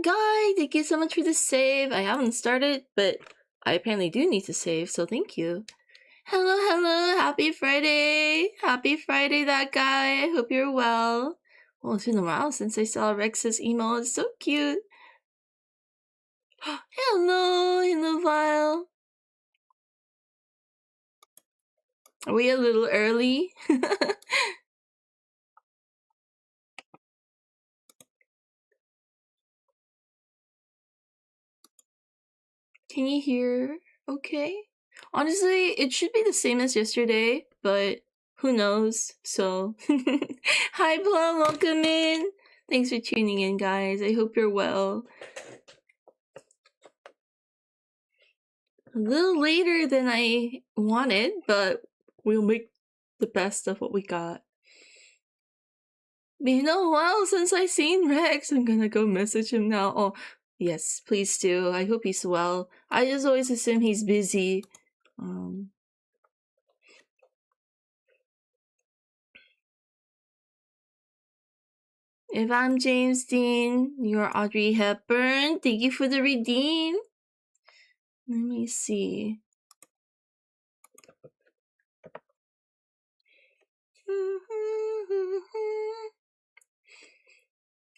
Guy, thank you so much for the save. I haven't started, but I apparently do need to save, so thank you. Hello, happy Friday. Happy Friday, that guy. I hope you're well. Well, it's been a while since I saw Rex's email. It's so cute. Hello, Vile. Are we a little early? Can you hear okay? Honestly, it should be the same as yesterday, but who knows? So, hi Plum, welcome in. Thanks for tuning in, guys. I hope you're well. A little later than I wanted, but we'll make the best of what we got. Been a while since I seen Rex. I'm gonna go message him now. Oh, yes, please do. I hope he's well. I just always assume he's busy. If I'm James Dean, you're Audrey Hepburn. Thank you for the redeem. Let me see.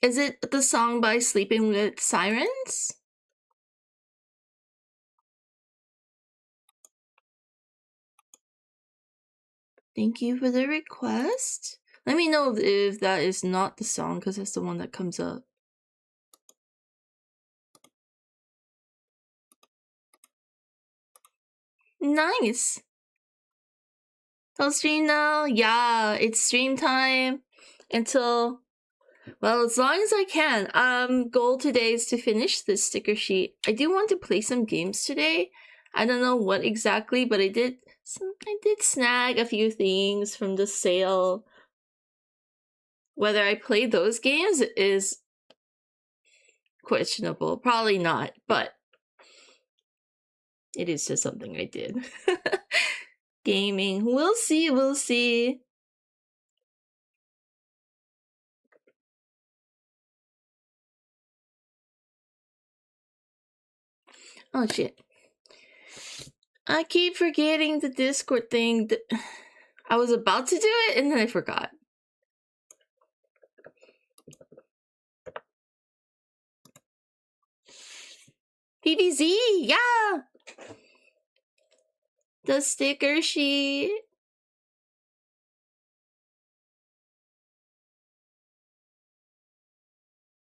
Is it the song by Sleeping with Sirens? Thank you for the request. Let me know if that is not the song, because that's the one that comes up. Nice. I'll stream now. Yeah, it's stream time until, well, as long as I can. Goal today is to finish this sticker sheet. I do want to play some games today. I don't know what exactly, but I did snag a few things from the sale. Whether I play those games is questionable. Probably not, but it is just something I did. Gaming. We'll see. Oh shit. I keep forgetting the Discord thing. I was about to do it and then I forgot. PBZ, yeah! The sticker sheet.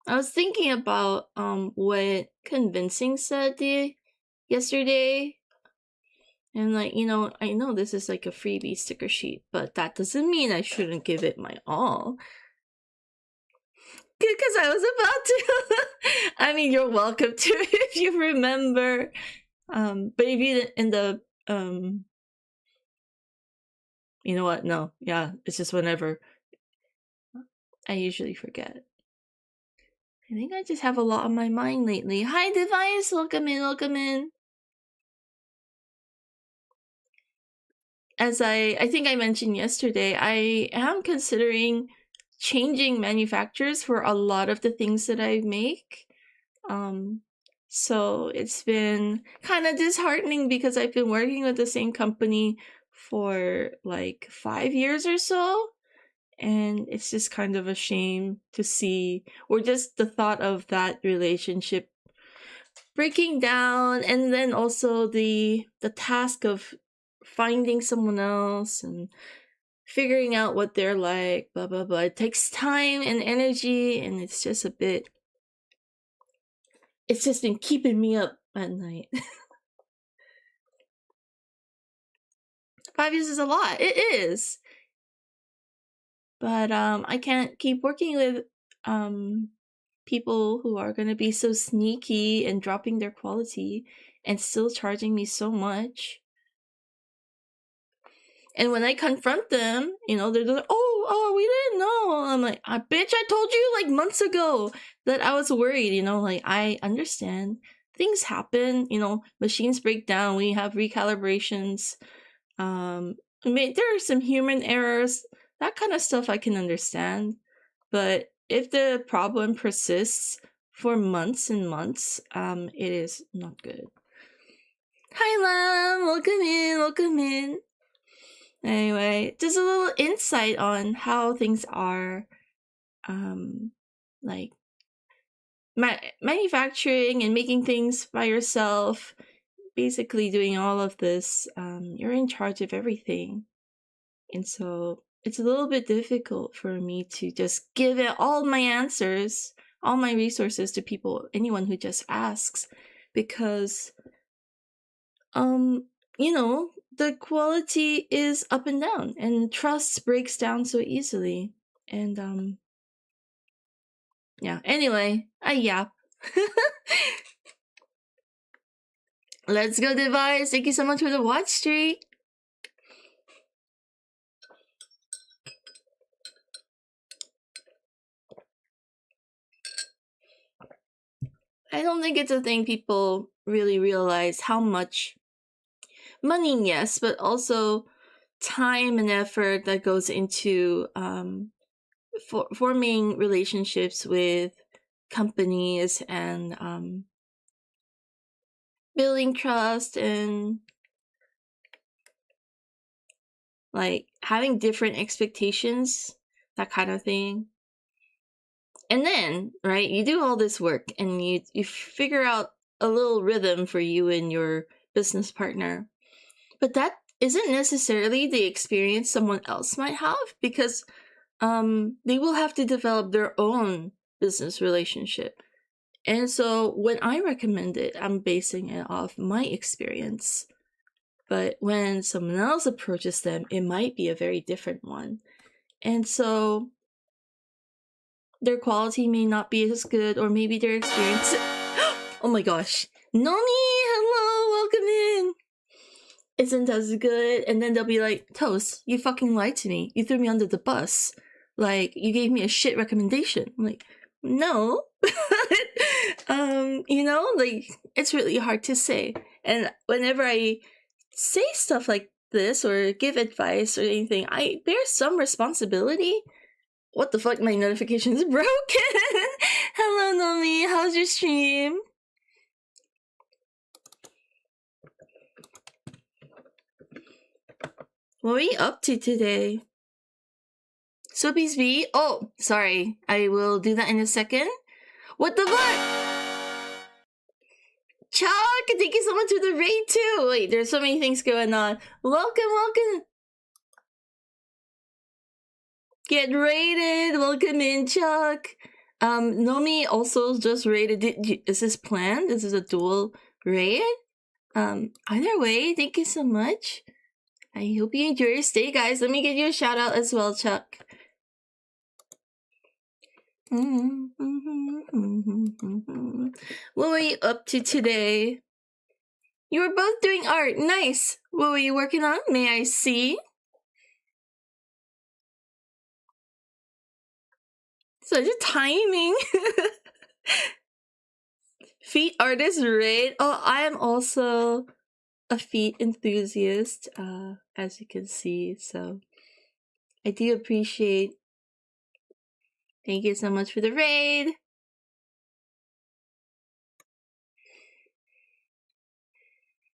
I was thinking about what Convincing said yesterday. And like, you know, I know this is like a freebie sticker sheet, but that doesn't mean I shouldn't give it my all. Because I was about to. I mean, you're welcome to if you remember. But if you in the you know what? No, yeah, it's just whenever. I usually forget. I think I just have a lot on my mind lately. Hi, Device! Welcome in. As I think I mentioned yesterday, I am considering changing manufacturers for a lot of the things that I make. So it's been kind of disheartening because I've been working with the same company for like 5 years or so. And it's just kind of a shame to see, or just the thought of that relationship breaking down, and then also the task of finding someone else and figuring out what they're like, blah blah blah. It takes time and energy, and it's just a bit. It's just been keeping me up at night. 5 years is a lot. It is. But I can't keep working with people who are going to be so sneaky and dropping their quality and still charging me so much. And when I confront them, you know, they're like, oh, we didn't know. I'm like, bitch, I told you like months ago that I was worried, you know, like I understand. Things happen, you know, machines break down, we have recalibrations. There are some human errors, that kind of stuff I can understand. But if the problem persists for months and months, it is not good. Hi, Lam! Welcome in. Anyway, just a little insight on how things are, like manufacturing and making things by yourself. Basically, doing all of this, you're in charge of everything, and so it's a little bit difficult for me to just give it all my answers, all my resources to anyone who just asks, because the quality is up and down, and trust breaks down so easily. And yeah, anyway, I yap. Let's go, Device. Thank you so much for the watch streak. I don't think it's a thing people really realize how much money, yes, but also time and effort that goes into forming relationships with companies and building trust and like having different expectations, that kind of thing. And then, right, you do all this work and you figure out a little rhythm for you and your business partner. But that isn't necessarily the experience someone else might have, because they will have to develop their own business relationship. And so when I recommend it, I'm basing it off my experience. But when someone else approaches them, it might be a very different one. And so their quality may not be as good, or maybe their experience... Oh my gosh. Nomi, hello, welcome in. Isn't as good. And then they'll be like, Toast, you fucking lied to me. You threw me under the bus. Like, you gave me a shit recommendation. I'm like, no. Like, it's really hard to say. And whenever I say stuff like this or give advice or anything, I bear some responsibility. What the fuck? My notification is broken. Hello, Nomi. How's your stream? What are you up to today? Soapy's V? Oh, sorry. I will do that in a second. What the fuck? Chuck, thank you so much for the raid too. Wait, there's so many things going on. Welcome. Get raided. Welcome in, Chuck. Nomi also just raided. Is this planned? This is a dual raid? Either way, thank you so much. I hope you enjoy your stay, guys. Let me give you a shout out as well, Chuck. What were you up to today? You were both doing art. Nice. What were you working on? May I see? Such a timing. Feet artist, right? Oh, I am also a feet enthusiast, as you can see. So I do appreciate. Thank you so much for the raid.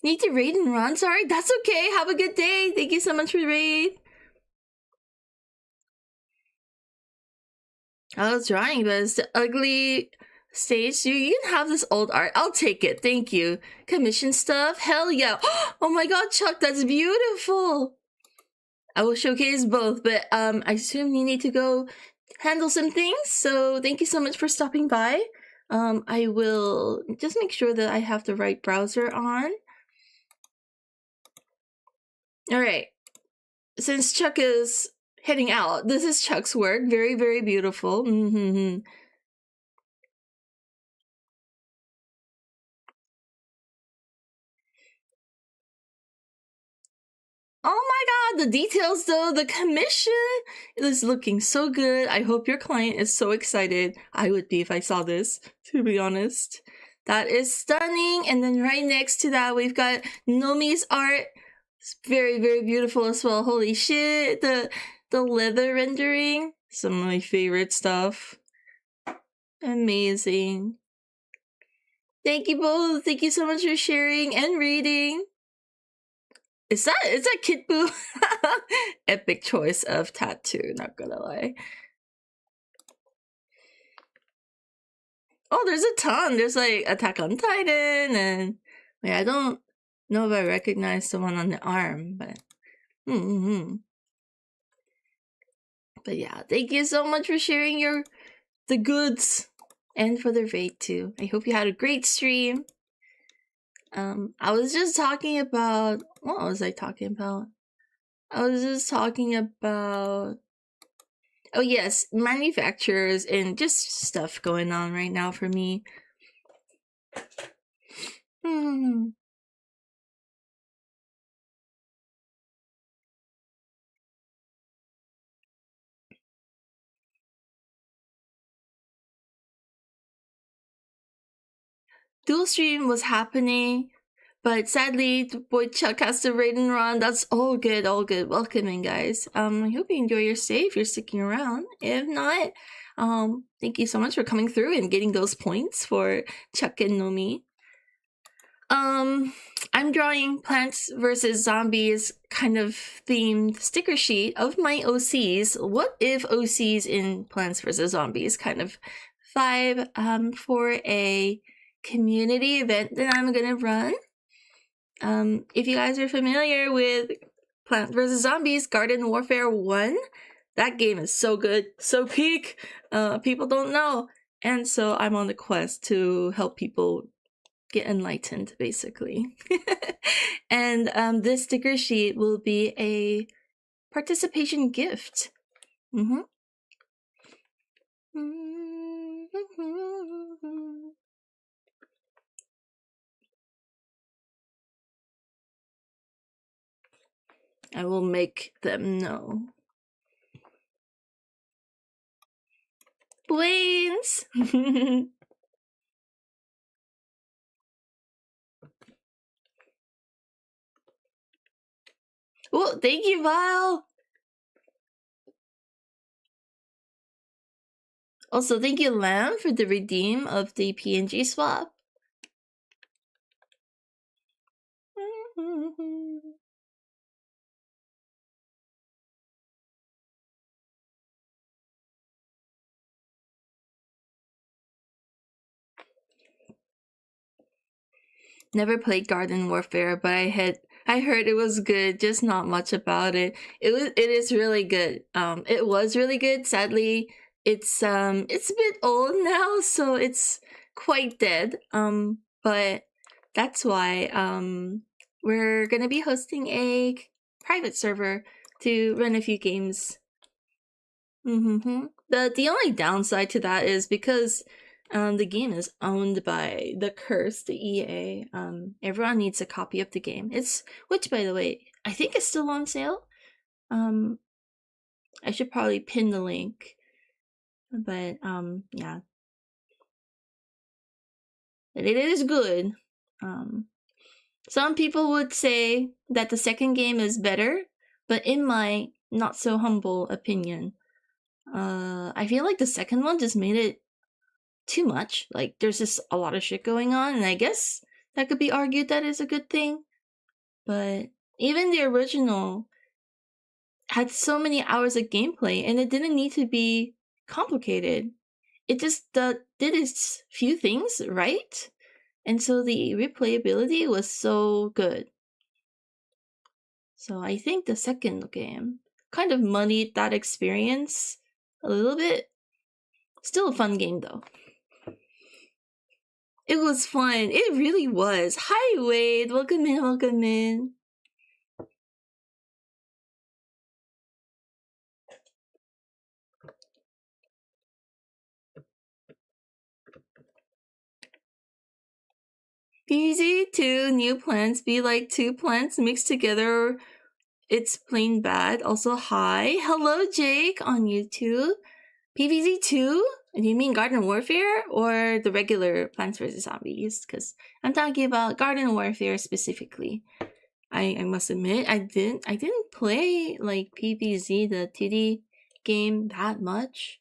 Need to raid and run? Sorry, that's okay. Have a good day. Thank you so much for the raid. I was drawing, but it's the ugly stage. You can have this old art. I'll take it. Thank you. Commission stuff? Hell yeah. Oh my god, Chuck, that's beautiful. I will showcase both, but I assume you need to go handle some things. So thank you so much for stopping by. I will just make sure that I have the right browser on. All right. Since Chuck is heading out, this is Chuck's work. Very, very beautiful. Oh my god, the details though, the commission is looking so good. I hope your client is so excited. I would be if I saw this, to be honest. That is stunning. And then right next to that, we've got Nomi's art. It's very, very beautiful as well. Holy shit, the leather rendering. Some of my favorite stuff. Amazing. Thank you both. Thank you so much for sharing and reading. Is that Kid Buu? Epic choice of tattoo, not gonna lie. Oh, there's a ton. There's like Attack on Titan, and wait, I don't know if I recognize the one on the arm, but But yeah, thank you so much for sharing the goods and for the raid too. I hope you had a great stream. I was just talking about, what was I talking about? I was just talking about, oh yes, manufacturers and just stuff going on right now for me. Dual stream was happening, but sadly, the boy Chuck has to raid and run. That's all good, all good. Welcome in, guys. I hope you enjoy your stay if you're sticking around. If not, thank you so much for coming through and getting those points for Chuck and Nomi. I'm drawing Plants vs. Zombies kind of themed sticker sheet of my OCs. What if OCs in Plants vs. Zombies kind of vibe for a community event that I'm gonna run. If you guys are familiar with Plants vs. Zombies Garden Warfare 1, that game is so good, so peak. People don't know. And so I'm on the quest to help people get enlightened, basically. And this sticker sheet will be a participation gift. I will make them know. Blaines! Well, thank you, Vile! Also, thank you, Lamb, for the redeem of the PNG swap. Never played Garden Warfare, but I heard it was good, just not much about it. It is really good. It was really good. Sadly, it's a bit old now, so it's quite dead. But that's why we're gonna be hosting a private server to run a few games. The only downside to that is because the game is owned by the curse, the EA. Everyone needs a copy of the game. Which, by the way, I think is still on sale. I should probably pin the link. But yeah, it is good. Some people would say that the second game is better, but in my not so humble opinion, I feel like the second one just made it too much. Like, there's just a lot of shit going on, and I guess that could be argued that is a good thing. But even the original had so many hours of gameplay, and it didn't need to be complicated. It just did its few things right, and so the replayability was so good. So I think the second game kind of muddied that experience a little bit. Still a fun game, though. It was fun. It really was. Hi, Wade. Welcome in, welcome in. Easy to new plants be like two plants mixed together. It's plain bad. Also, hi. Hello, Jake on YouTube. PVZ 2? Do you mean Garden Warfare or the regular Plants vs. Zombies? Because I'm talking about Garden Warfare specifically. I must admit, I didn't play like PVZ, the titty game, that much.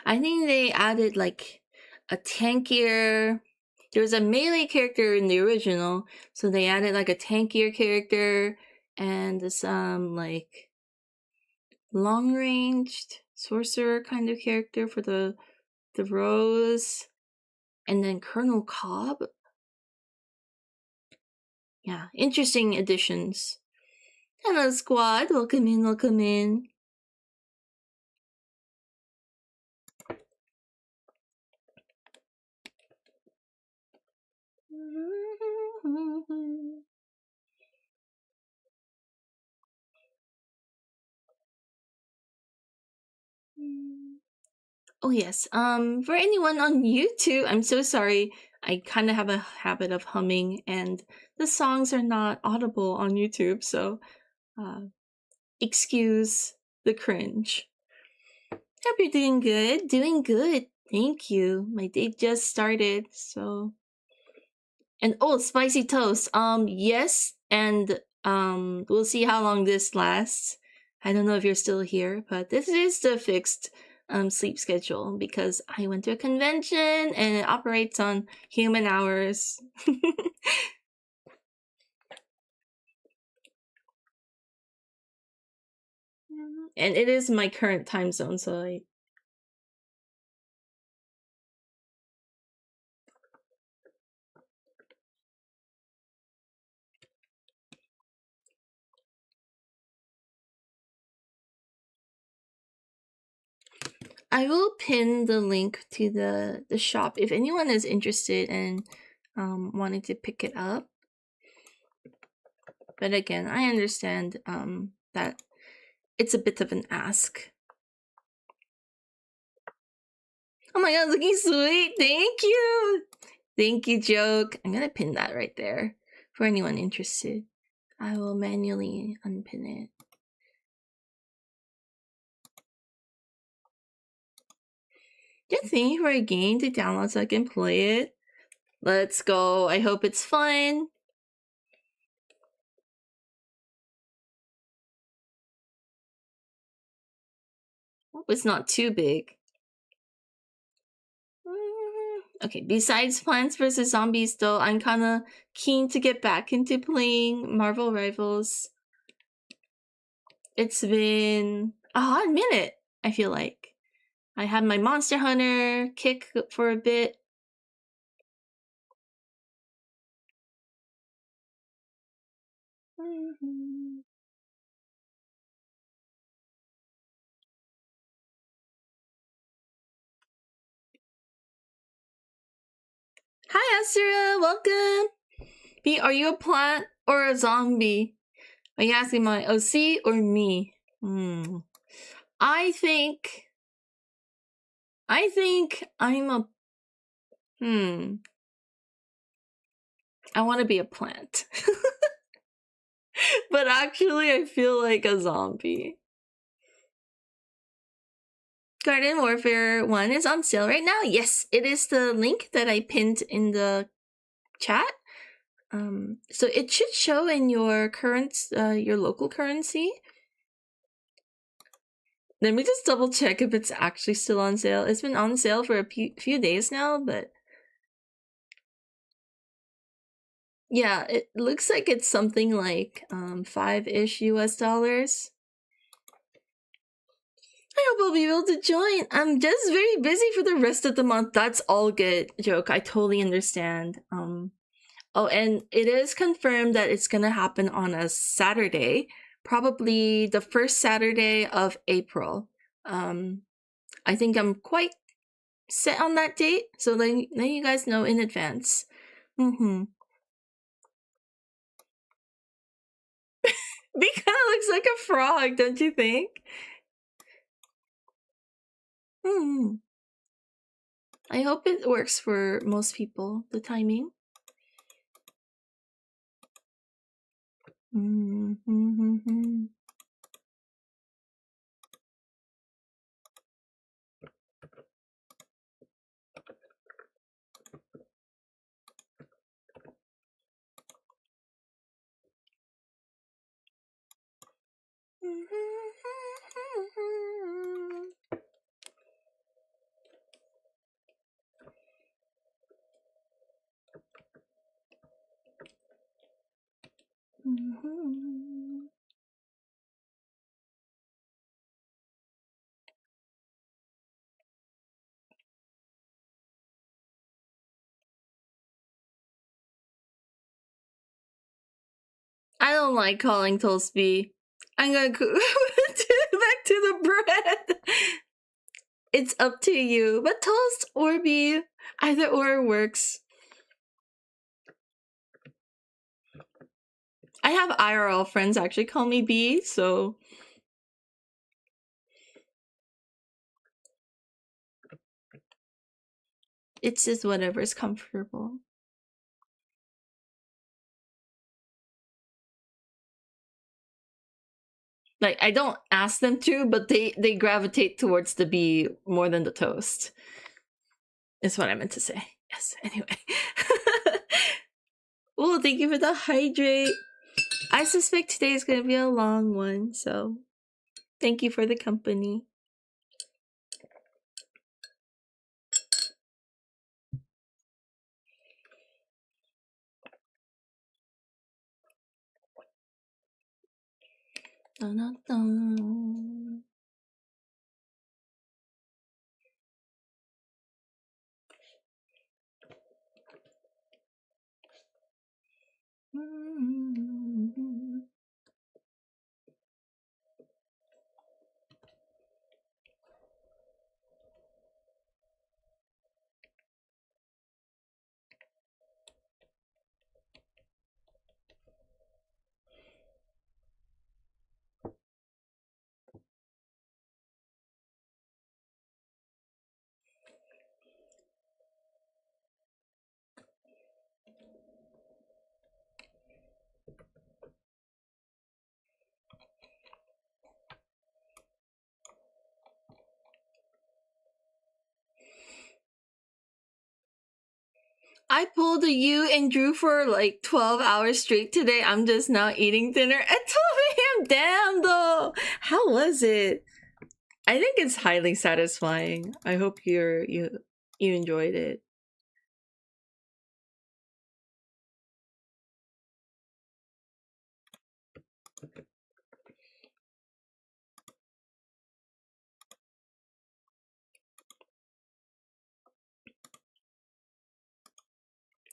I think they added like a tankier. There was a melee character in the original, so they added like a tankier character and some like long ranged sorcerer kind of character for the Rose, and then Colonel Cobb. Yeah, interesting additions. Hello, squad. Welcome in. Welcome in. Oh yes. For anyone on YouTube, I'm so sorry. I kind of have a habit of humming, and the songs are not audible on YouTube, so excuse the cringe. Hope you're doing good. Doing good. Thank you. My day just started, so. And oh, spicy toast. Yes, and we'll see how long this lasts. I don't know if you're still here, but this is the fixed sleep schedule because I went to a convention and it operates on human hours. And it is my current time zone, so I will pin the link to the shop if anyone is interested in wanting to pick it up. But again, I understand that it's a bit of an ask. Oh my god, looking sweet! Thank you! Thank you, joke. I'm gonna pin that right there for anyone interested. I will manually unpin it. Just thinking for a game to download so I can play it. Let's go. I hope it's fun. Hope it's not too big. Okay, besides Plants vs. Zombies, though, I'm kind of keen to get back into playing Marvel Rivals. It's been a hot minute, I feel like. I had my Monster Hunter kick for a bit. Hi, Asura, welcome. B, are you a plant or a zombie? Are you asking my OC or me? I think I'm a I want to be a plant. But actually I feel like a zombie. Garden Warfare 1 is on sale right now. Yes, it is the link that I pinned in the chat. So it should show in your your local currency. Let me just double check if it's actually still on sale. It's been on sale for a few days now, but yeah, it looks like it's something like 5-ish US dollars. I hope I'll be able to join. I'm just very busy for the rest of the month. That's all good, joke. I totally understand. Oh, and it is confirmed that it's gonna happen on a Saturday, probably the first Saturday of April. I think I'm quite set on that date, so let you guys know in advance. He kind of looks like a frog, don't you think? I hope it works for most people, the timing. I don't like calling toast bee. I'm gonna go back to the bread. It's up to you, but toast or bee, either or works. I have IRL friends actually call me bee, so it's just whatever's comfortable. Like, I don't ask them to, but they gravitate towards the bee more than the toast. Is what I meant to say. Yes, anyway. Well, thank you for the hydrate. I suspect today is going to be a long one, so thank you for the company. Dun, dun, dun. I pulled a U and drew for like 12 hours straight today. I'm just now eating dinner at 12 a.m. Damn, though. How was it? I think it's highly satisfying. I hope you enjoyed it.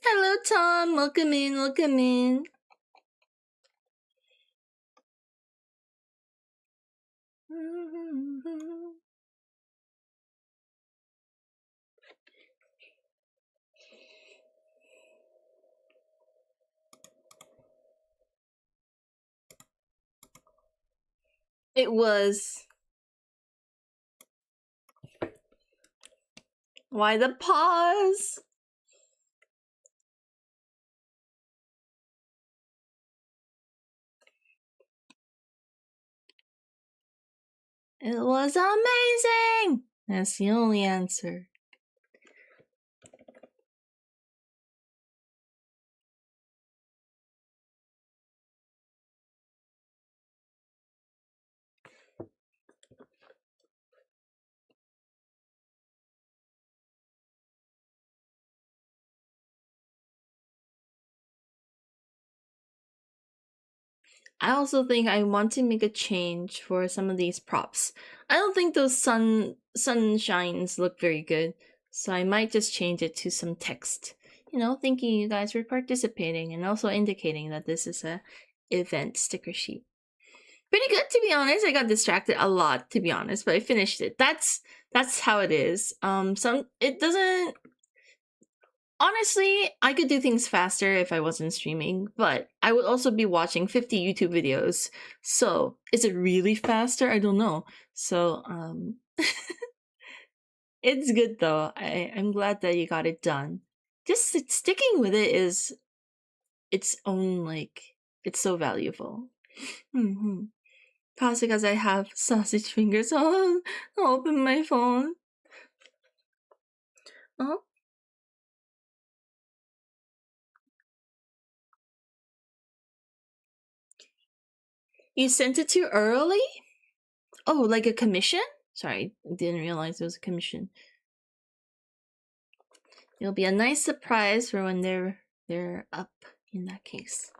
Hello, Tom. Welcome in. Welcome in. It was. Why the pause? It was amazing. That's the only answer. I also think I want to make a change for some of these props. I don't think those sunshines look very good, so I might just change it to some text. You know, thanking you guys for participating and also indicating that this is a event sticker sheet. Pretty good, to be honest. I got distracted a lot, to be honest, but I finished it. That's how it is. It doesn't. Honestly, I could do things faster if I wasn't streaming, but I would also be watching 50 YouTube videos. So, is it really faster? I don't know. So, it's good though. I'm glad that you got it done. Just sticking with it is its own, like, it's so valuable. Mm-hmm. Possibly because I have sausage fingers. Oh, I'll open my phone. Oh, you sent it too early? Oh, like a commission? Sorry, I didn't realize it was a commission. It'll be a nice surprise for when they're up in that case.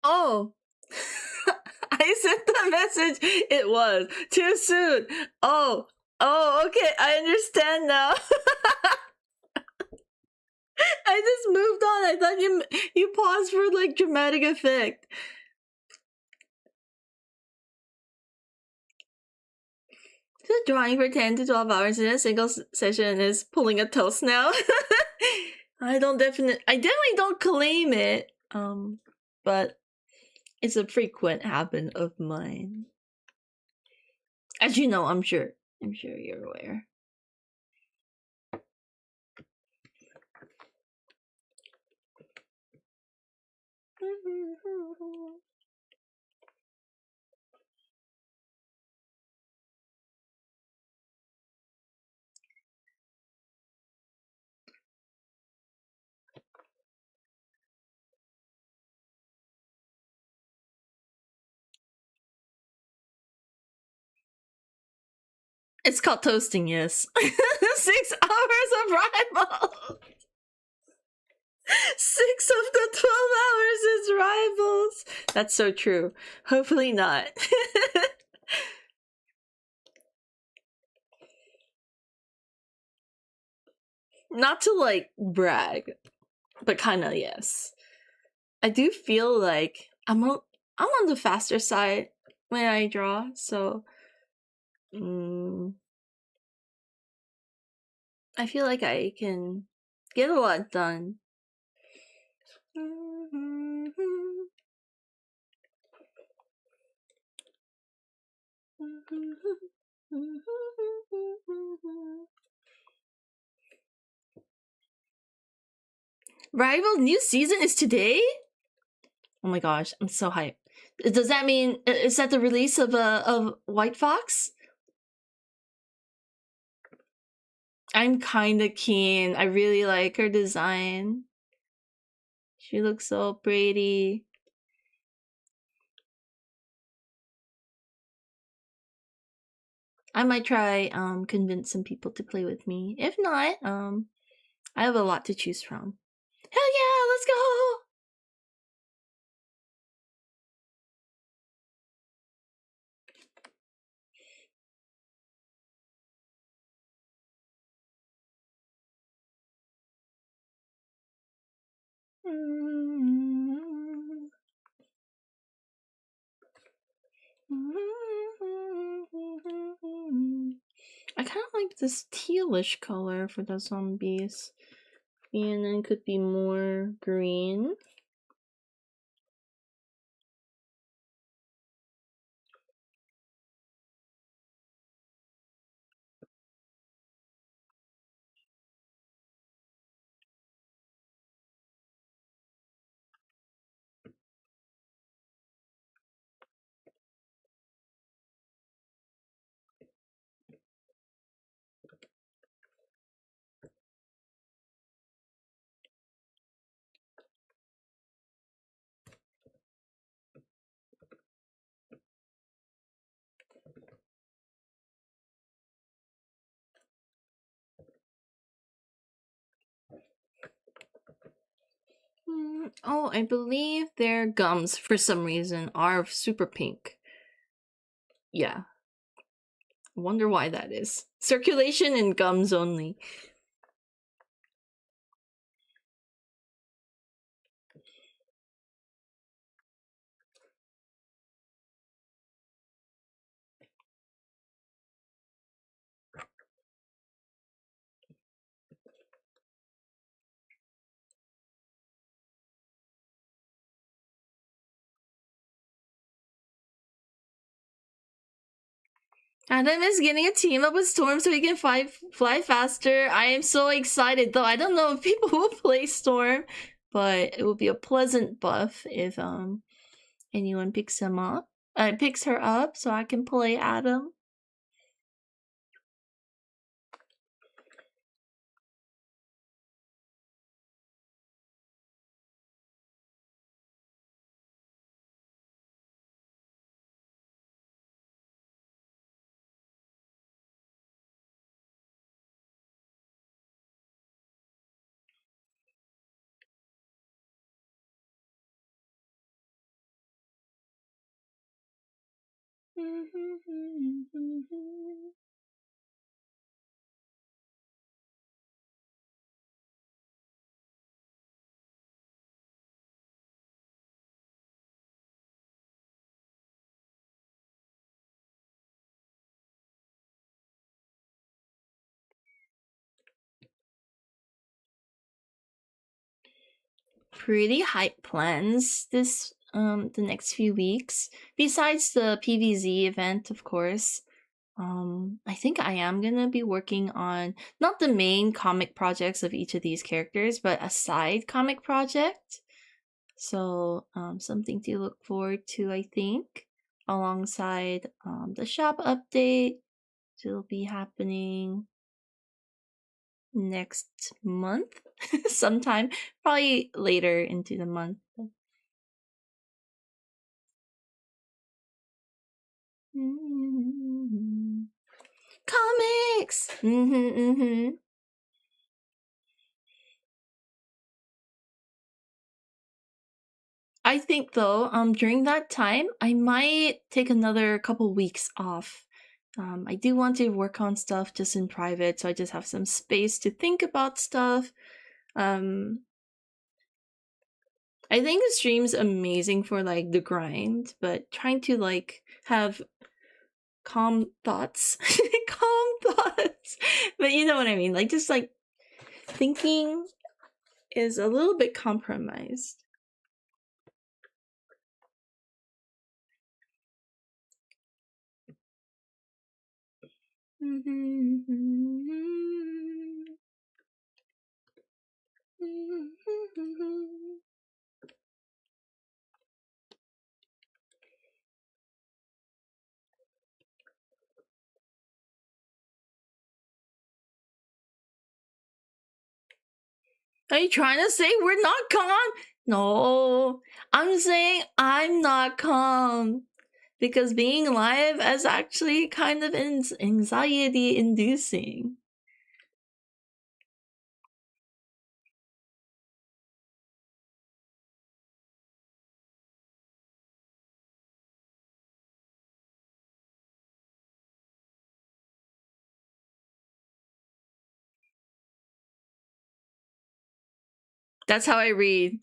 Oh. I sent the message. It was too soon. Oh. Oh, okay. I understand now. I just moved on. I thought you paused for like dramatic effect. So drawing for 10 to 12 hours in a single session is pulling a toast now. I definitely don't claim it. But it's a frequent habit of mine. As you know, I'm sure you're aware. It's called toasting, yes. 6 hours of rivals. 6 of the 12 hours is rivals. That's so true. Hopefully not. Not to like brag, but kind of yes. I do feel like I'm on the faster side when I draw, so I feel like I can get a lot done. Rival new season is today? Oh my gosh, I'm so hyped. Does that mean is that the release of White Fox? I'm kind of keen. I really like her design. She looks so pretty. I might try convince some people to play with me. If not, I have a lot to choose from. Hell yeah, let's go! I kind of like this tealish color for the zombies. And then could be more green. Oh, I believe their gums, for some reason, are super pink. Yeah. Wonder why that is. Circulation and gums only. Adam is getting a team up with Storm so he can fly faster. I am so excited, though I don't know if people will play Storm, but it will be a pleasant buff if anyone picks her up so I can play Adam. Pretty hype plans this the next few weeks. Besides the PVZ event, of course. I think I am gonna be working on not the main comic projects of each of these characters, but a side comic project. So something to look forward to, I think, alongside the shop update. Will be happening next month, sometime, probably later into the month. Comics. I think though, during that time, I might take another couple weeks off. I do want to work on stuff just in private, so I just have some space to think about stuff. I think the stream's amazing for like the grind, but trying to like have calm thoughts, calm thoughts. But you know what I mean? Like just like thinking is a little bit compromised. Are you trying to say we're not calm? No, I'm saying I'm not calm. Because being live is actually kind of anxiety inducing. That's how I read.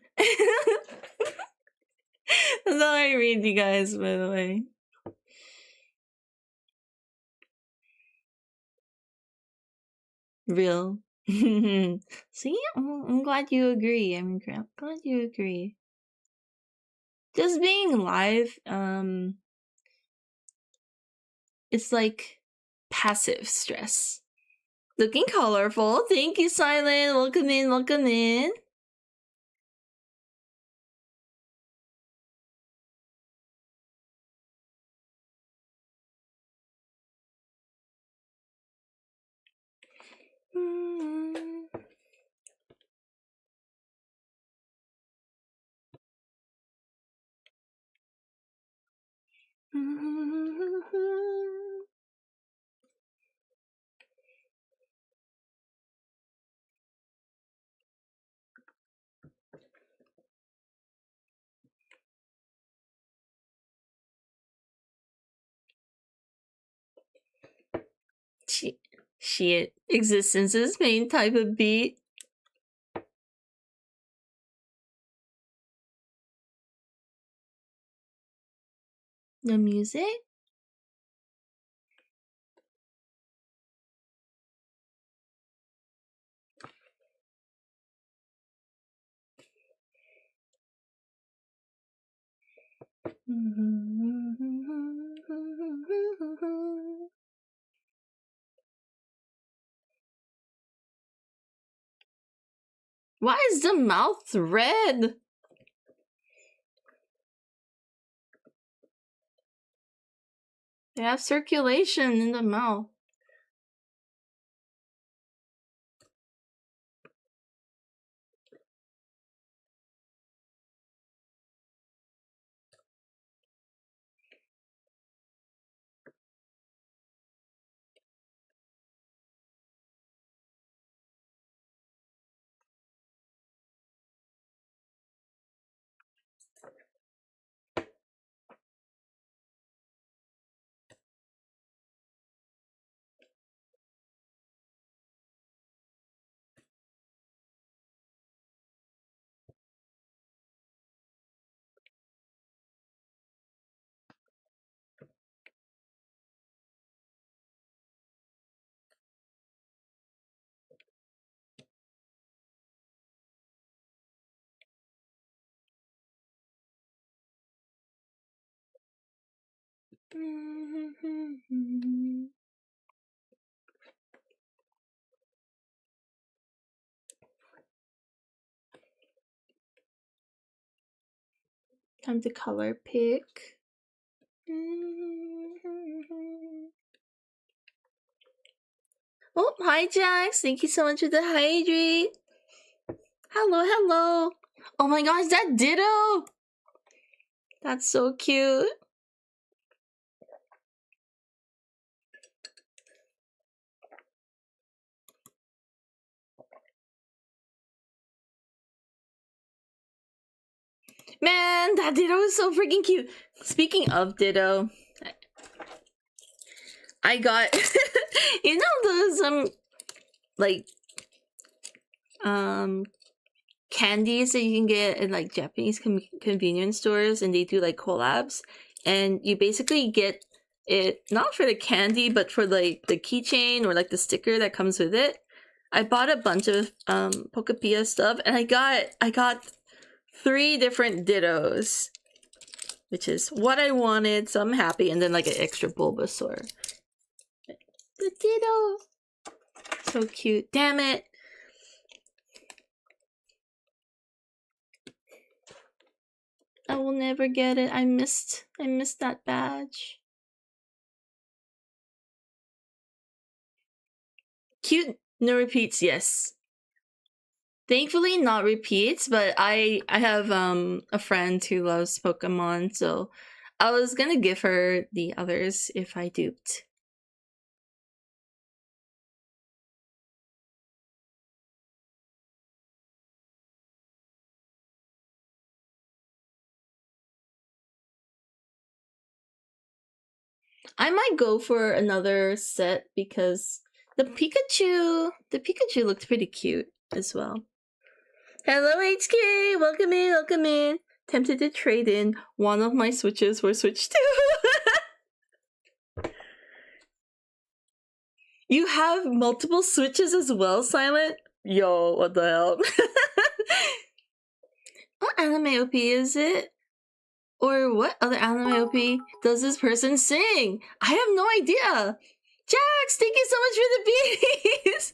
That's how I read, you guys, by the way. Real. See, I'm glad you agree. I'm glad you agree. Just being live, it's like passive stress. Looking colorful. Thank you, Silent. Welcome in, welcome in. Shit. Existence's main type of beat. The music? Why is the mouth red? They have circulation in the mouth. Time to color pick. Oh, hi Jax. Thank you so much for the hydrate. Hello, hello. Oh my gosh, that ditto. That's so cute. Man, that ditto is so freaking cute. Speaking of ditto, I got you know those like candies that you can get in like Japanese convenience stores, and they do like collabs, and you basically get it not for the candy but for like the keychain or like the sticker that comes with it. I bought a bunch of Pokepia stuff, and I got 3 different dittos, which is what I wanted, so I'm happy. And then like an extra Bulbasaur. The ditto, so cute. Damn it. I will never get it. I missed that badge. Cute, no repeats, yes. Thankfully not repeats, but I have a friend who loves Pokemon, so I was gonna give her the others if I duped. I might go for another set because the Pikachu looked pretty cute as well. Hello HK, welcome in, welcome in. Tempted to trade in. One of my switches were switched to. You have multiple switches as well, Silent? Yo, what the hell? What anime OP is it? Or what other anime OP does this person sing? I have no idea. Jax, thank you so much for the beanies.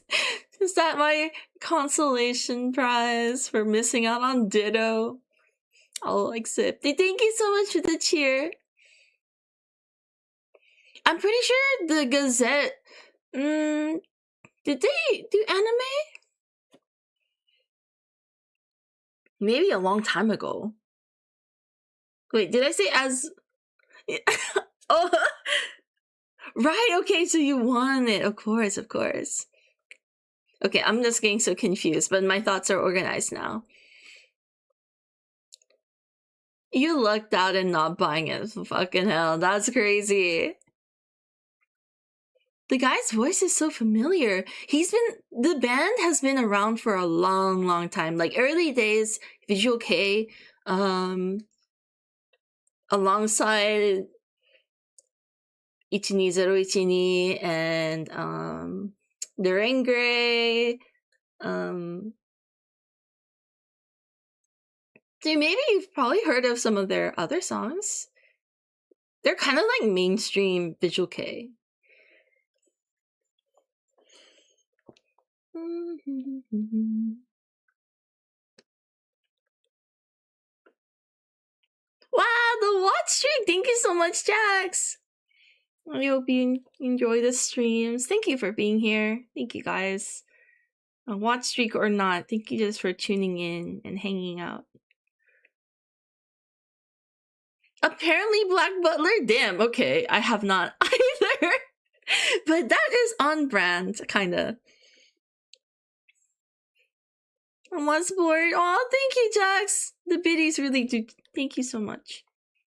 Is that my consolation prize for missing out on Ditto? I'll accept it. Thank you so much for the cheer. I'm pretty sure the Gazette. Did they do anime? Maybe a long time ago. Wait, did I say as? Oh, right. Okay, so you won it. Of course, of course. Okay, I'm just getting so confused, but my thoughts are organized now. You lucked out in not buying it. Fucking hell, that's crazy. The guy's voice is so familiar. The band has been around for a long, long time. Like early days, Visual K, alongside 12012 and Derangre. So maybe you've probably heard of some of their other songs. They're kind of like mainstream Visual K. Wow, the watch streak! Thank you so much, Jax! I hope you enjoy the streams. Thank you for being here. Thank you, guys. A watch streak or not, thank you just for tuning in and hanging out. Apparently Black Butler? Damn, okay. I have not either. But that is on brand, kinda. What's bored? Oh, thank you, Jax. The biddies really do. Thank you so much.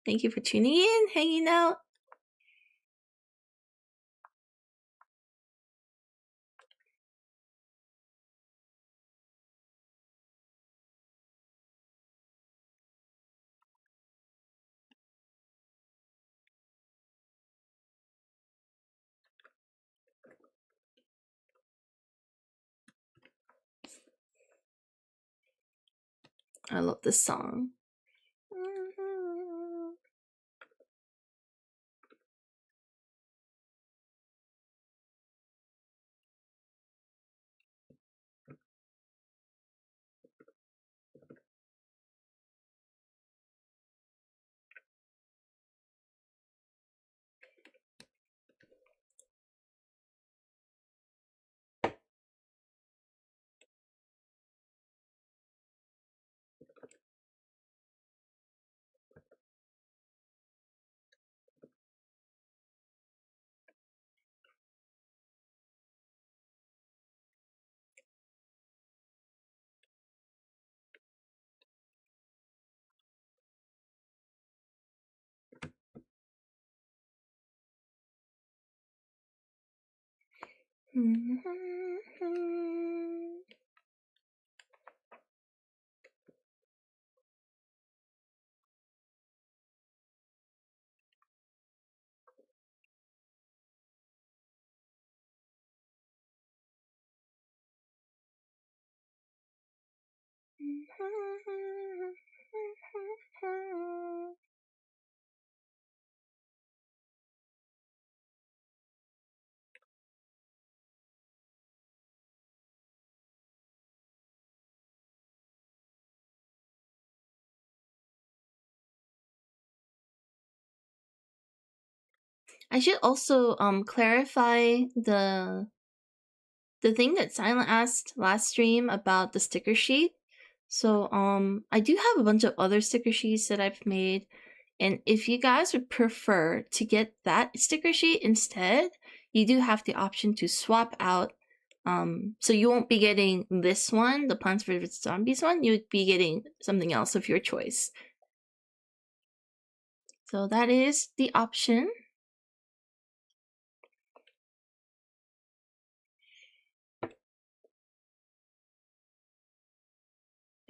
Thank you for tuning in, hanging out. I love this song. I should also clarify the thing that Silent asked last stream about the sticker sheet. So I do have a bunch of other sticker sheets that I've made, and if you guys would prefer to get that sticker sheet instead, you do have the option to swap out. So you won't be getting this one, the Plants vs Zombies one. You would be getting something else of your choice. So that is the option.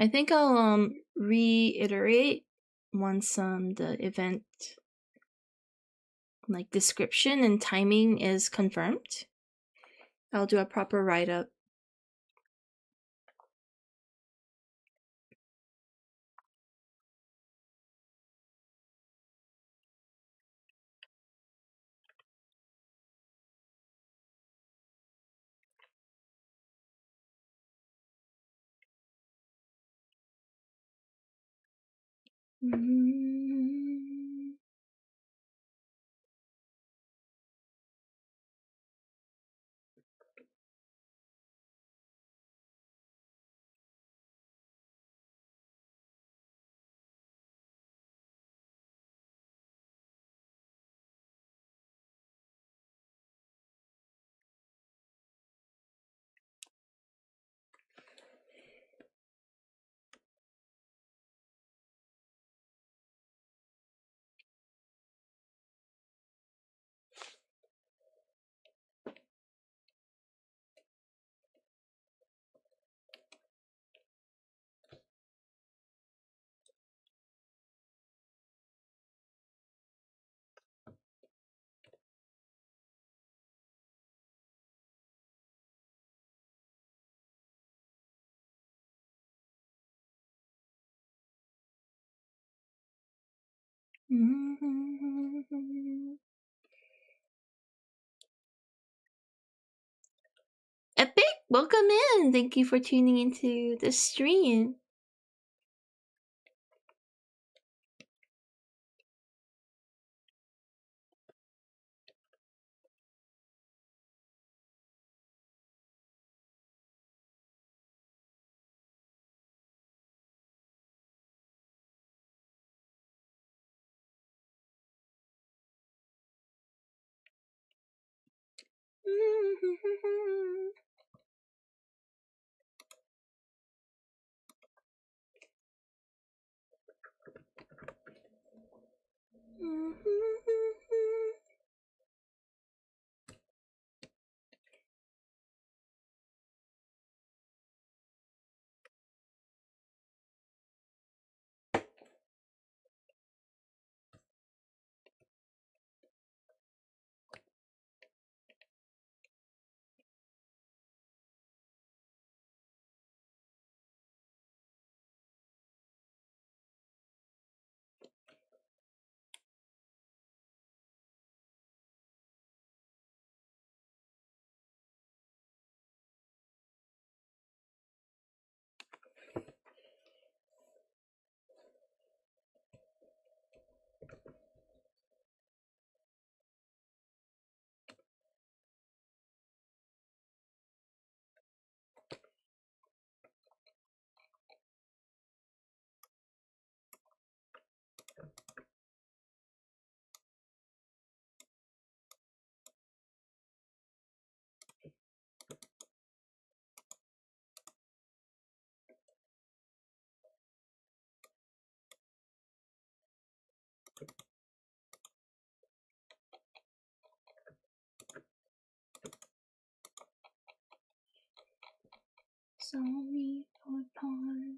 I think I'll reiterate once the event like description and timing is confirmed. I'll do a proper write-up. Epic, welcome in. Thank you for tuning into the stream. saw me upon.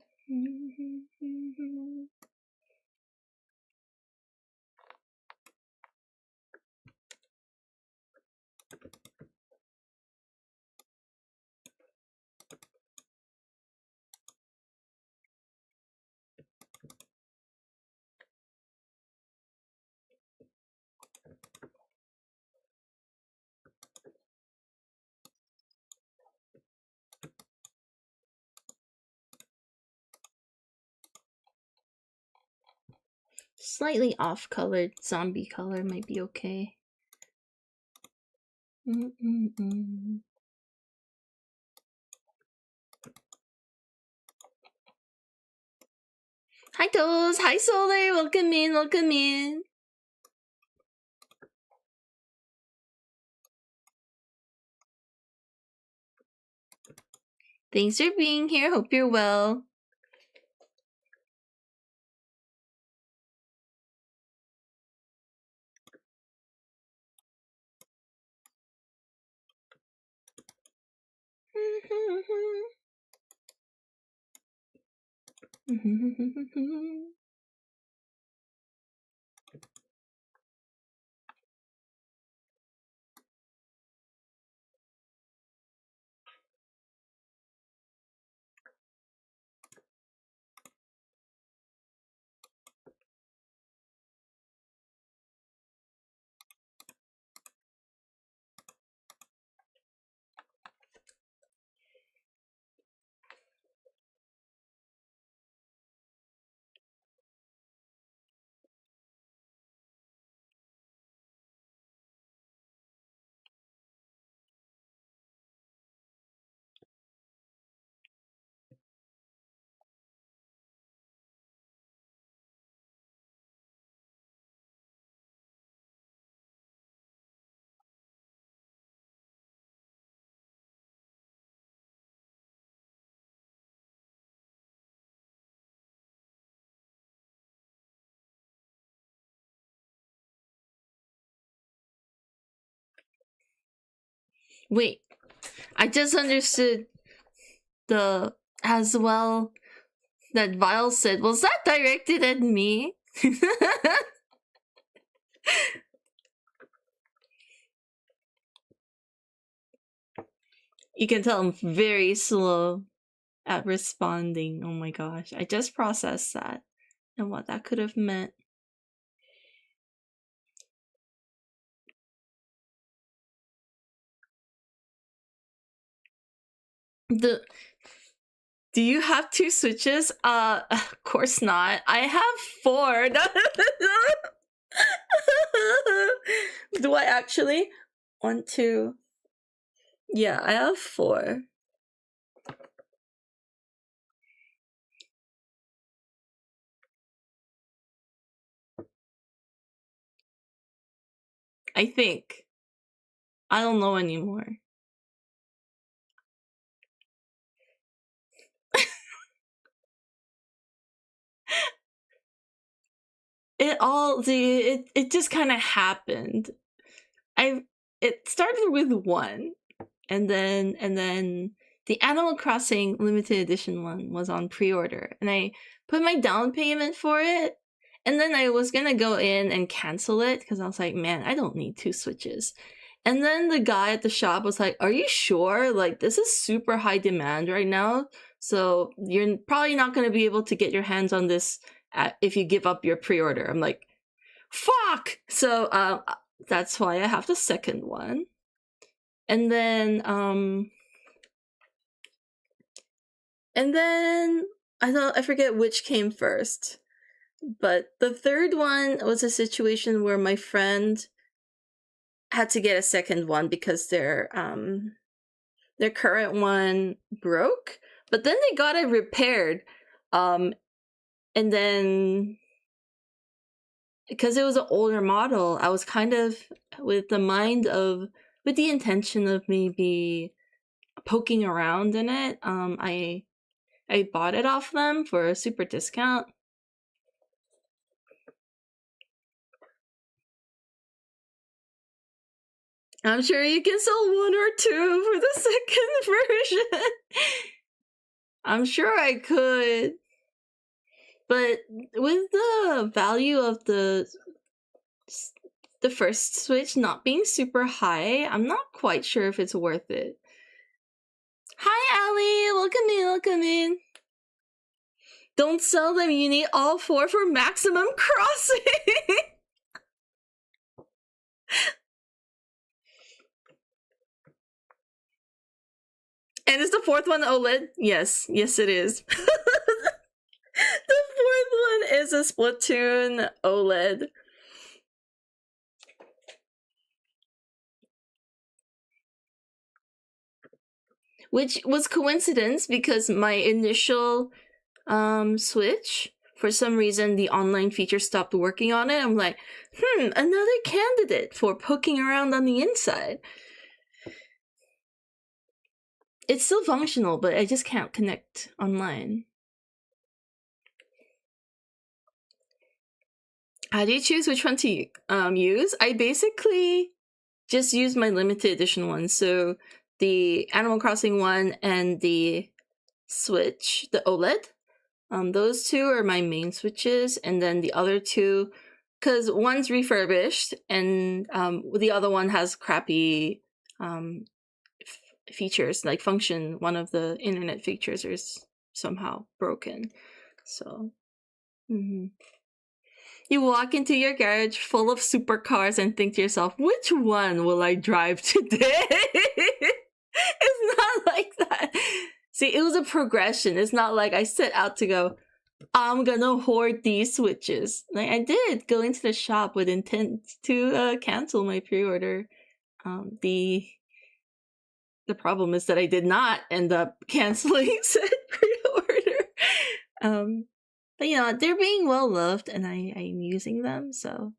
Slightly off-colored zombie color might be okay. Hi Toes! Hi Solar! Welcome in, welcome in! Thanks for being here, hope you're well. Wait, I just understood the as well that Vile said. Was that directed at me? You can tell I'm very slow at responding. Oh my gosh, I just processed that and what that could have meant. Do you have 2 switches? Of course not. I have 4. Do I actually? 1, 2. Yeah, I have 4. I think. I don't know anymore. It just kind of happened. It started with 1, and then the Animal Crossing limited edition one was on pre-order, and I put my down payment for it, and then I was gonna go in and cancel it because I was like, man, I don't need 2 Switches. And then the guy at the shop was like, are you sure? Like, this is super high demand right now, so you're probably not gonna be able to get your hands on this if you give up your pre-order. I'm like, fuck! So that's why I have the second one. And then I forget which came first. But the third one was a situation where my friend had to get a second one because their current one broke. But then they got it repaired. And then because it was an older model, I was kind of with the intention of maybe poking around in it. I bought it off them for a super discount. I'm sure you can sell 1 or 2 for the second version. I'm sure I could. But with the value of the first Switch not being super high, I'm not quite sure if it's worth it. Hi, Allie! Welcome in, welcome in. Don't sell them, you need all 4 for maximum crossing! And is the 4th one OLED? Yes, yes it is. The 4th one is a Splatoon OLED. Which was coincidence because my initial Switch, for some reason the online feature stopped working on it. I'm like, another candidate for poking around on the inside. It's still functional, but I just can't connect online. How do you choose which one to use? I basically just use my limited edition one. So the Animal Crossing one and the Switch, the OLED. Those 2 are my main Switches, and then the other 2, because one's refurbished and the other one has crappy features, like function. One of the internet features is somehow broken. So, You walk into your garage full of supercars and think to yourself, which one will I drive today? It's not like that. See, it was a progression. It's not like I set out to go, I'm gonna hoard these Switches. Like, I did go into the shop with intent to cancel my pre-order. The problem is that I did not end up canceling said pre-order. But you know, they're being well loved, and I'm using them. So,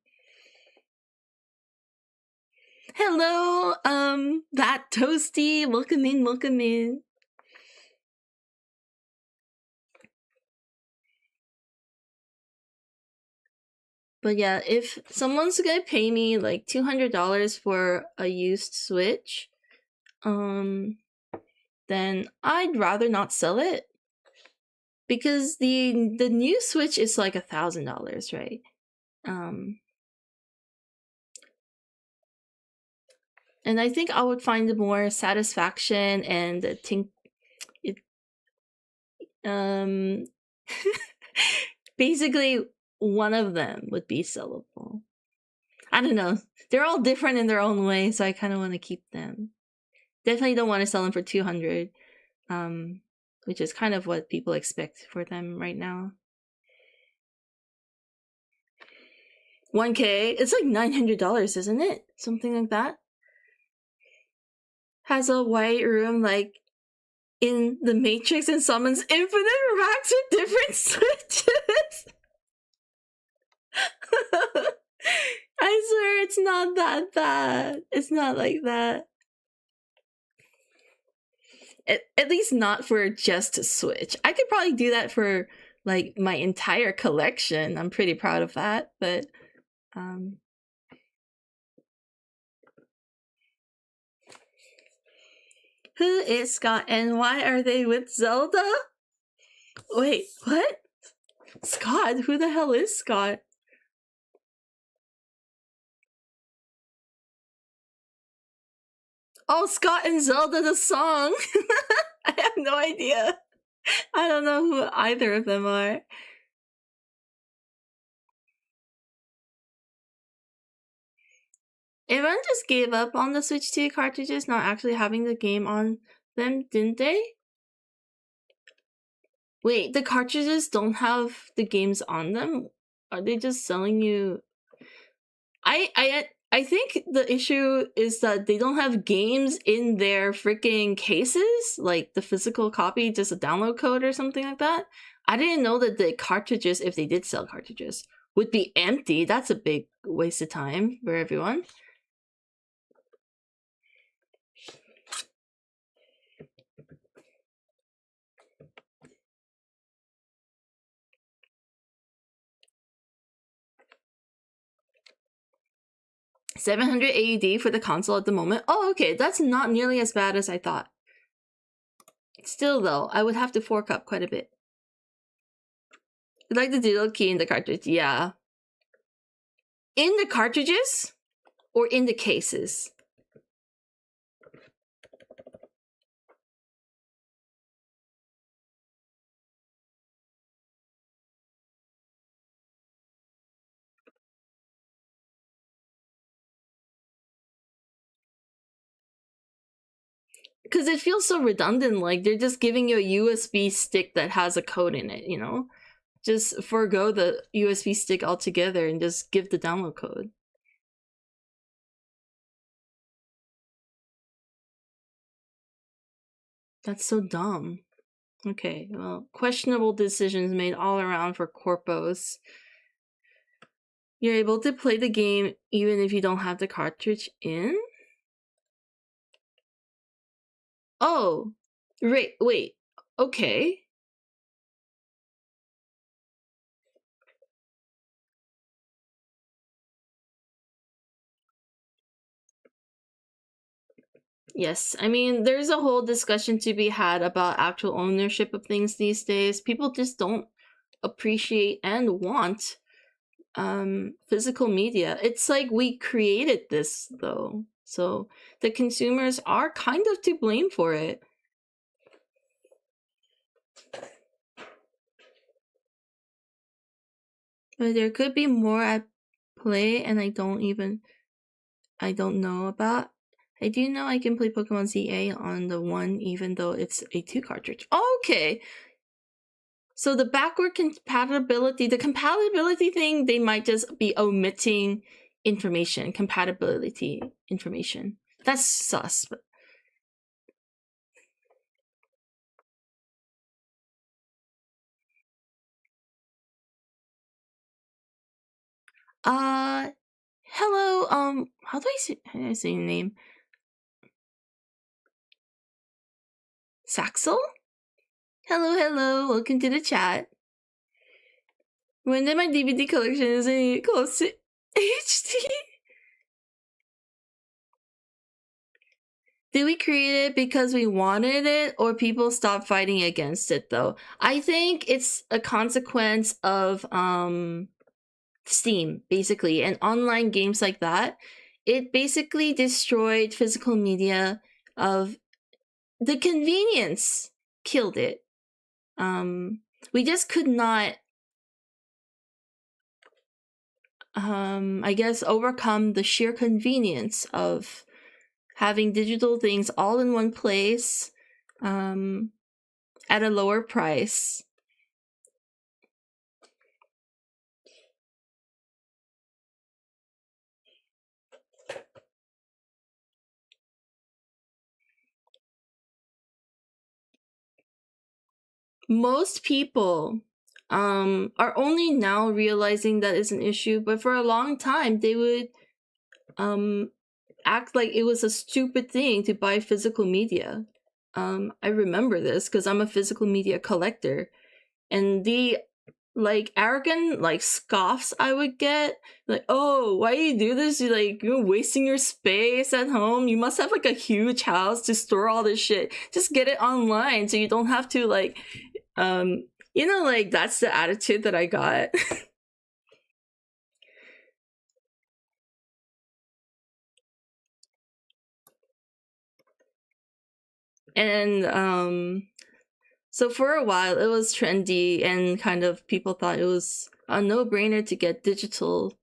hello, that toasty, welcome in, welcome in. But yeah, if someone's gonna pay me like $200 for a used Switch, then I'd rather not sell it, because the new Switch is like $1,000, right? And I think I would find more satisfaction and basically one of them would be sellable. I don't know. They're all different in their own way, so I kind of want to keep them. Definitely don't want to sell them for $200, which is kind of what people expect for them right now. $1K? It's like $900, isn't it? Something like that. Has a white room like in the Matrix and summons infinite racks with different switches. I swear it's not that bad. It's not like that. At least not for just a Switch. I could probably do that for like my entire collection. I'm pretty proud of that, but who is Scott and why are they with Zelda? Wait, what? Scott? Who the hell is Scott? Oh, Scott and Zelda the song! I have no idea. I don't know who either of them are. Everyone just gave up on the Switch 2 cartridges not actually having the game on them, didn't they? Wait, the cartridges don't have the games on them? Are they just selling you... I think the issue is that they don't have games in their freaking cases, like the physical copy, just a download code or something like that. I didn't know that the cartridges, if they did sell cartridges, would be empty. That's a big waste of time for everyone. $700 AUD for the console at the moment. Oh, okay, that's not nearly as bad as I thought. Still, though, I would have to fork up quite a bit. Like the digital key in the cartridge, yeah. In the cartridges? Or in the cases? Because it feels so redundant, like they're just giving you a USB stick that has a code in it, you know? Just forego the USB stick altogether and just give the download code. That's so dumb. Okay, well, questionable decisions made all around for corpos. You're able to play the game even if you don't have the cartridge in? Oh, wait, okay. Yes, I mean, there's a whole discussion to be had about actual ownership of things these days. People just don't appreciate and want physical media. It's like we created this, though. So the consumers are kind of to blame for it. But there could be more at play, and I don't know about. I do know I can play Pokemon ZA on the 1 even though it's a 2 cartridge. Okay. So the backward compatibility, the compatibility thing, they might just be omitting compatibility information. That's sus. But hello, how do I say your name? Saxel? Hello, welcome to the chat. When did my DVD collection is close to HD? Did we create it because we wanted it, or people stopped fighting against it, though? I think it's a consequence of Steam, basically, and online games like that. It basically destroyed physical media of the convenience, killed it. We just could not, I guess, overcome the sheer convenience of having digital things all in one place, at a lower price. Most people are only now realizing that it's an issue, but for a long time they would act like it was a stupid thing to buy physical media. I remember this because I'm a physical media collector, and the arrogant scoffs I would get, like, oh, why you do this? You're wasting your space at home. You must have a huge house to store all this shit. Just get it online so you don't have to that's the attitude that I got. And so for a while it was trendy, and kind of people thought it was a no-brainer to get digital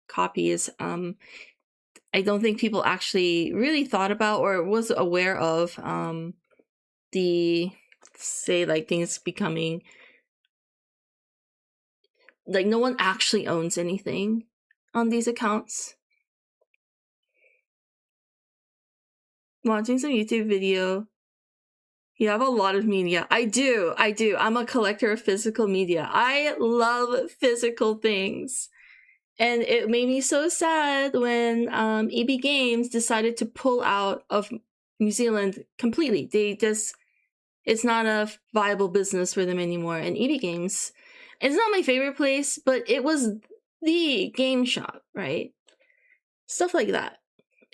copies. I don't think people actually really thought about or was aware of things becoming no one actually owns anything on these accounts. Watching some YouTube video. You have a lot of media. I do. I'm a collector of physical media. I love physical things. And it made me so sad when EB Games decided to pull out of New Zealand completely. It's not a viable business for them anymore. And EB Games, it's not my favorite place, but it was the game shop, right? Stuff like that.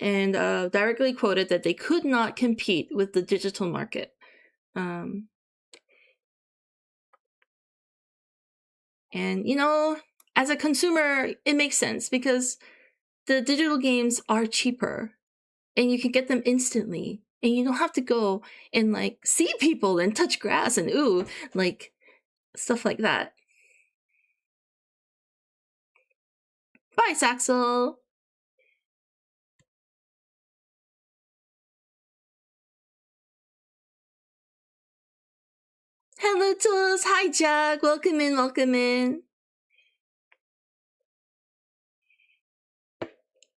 And directly quoted that they could not compete with the digital market. And, you know, as a consumer, it makes sense because the digital games are cheaper and you can get them instantly. And you don't have to go and, like, see people and touch grass and, ooh, like, stuff like that. Bye, Saxel. Hello, Tools. Hi, Jack. Welcome in, welcome in.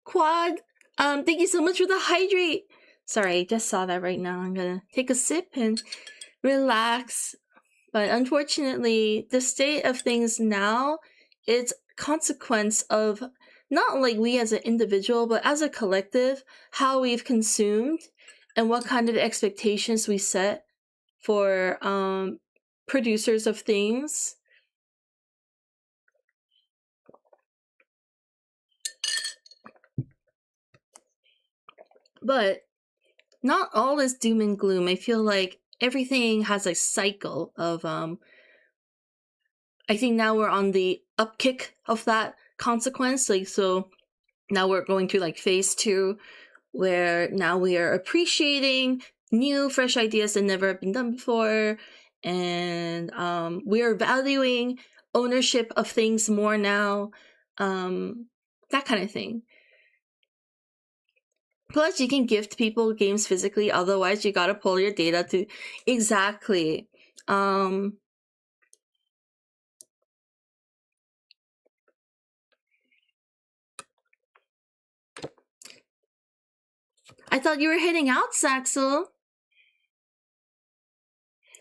Quad, thank you so much for the hydrate. Sorry, I just saw that right now. I'm gonna take a sip and relax. But unfortunately, the state of things now, it's consequence of not like we as an individual, but as a collective, how we've consumed and what kind of expectations we set for producers of things. But not all is doom and gloom. I feel like everything has a cycle of I think now we're on the upkick of that consequence. Like, so now we're going to like phase 2, where now we are appreciating new, fresh ideas that never have been done before, and we are valuing ownership of things more now, that kind of thing. Plus, you can gift people games physically. Otherwise, you gotta pull your data to exactly. I thought you were heading out, Saxel.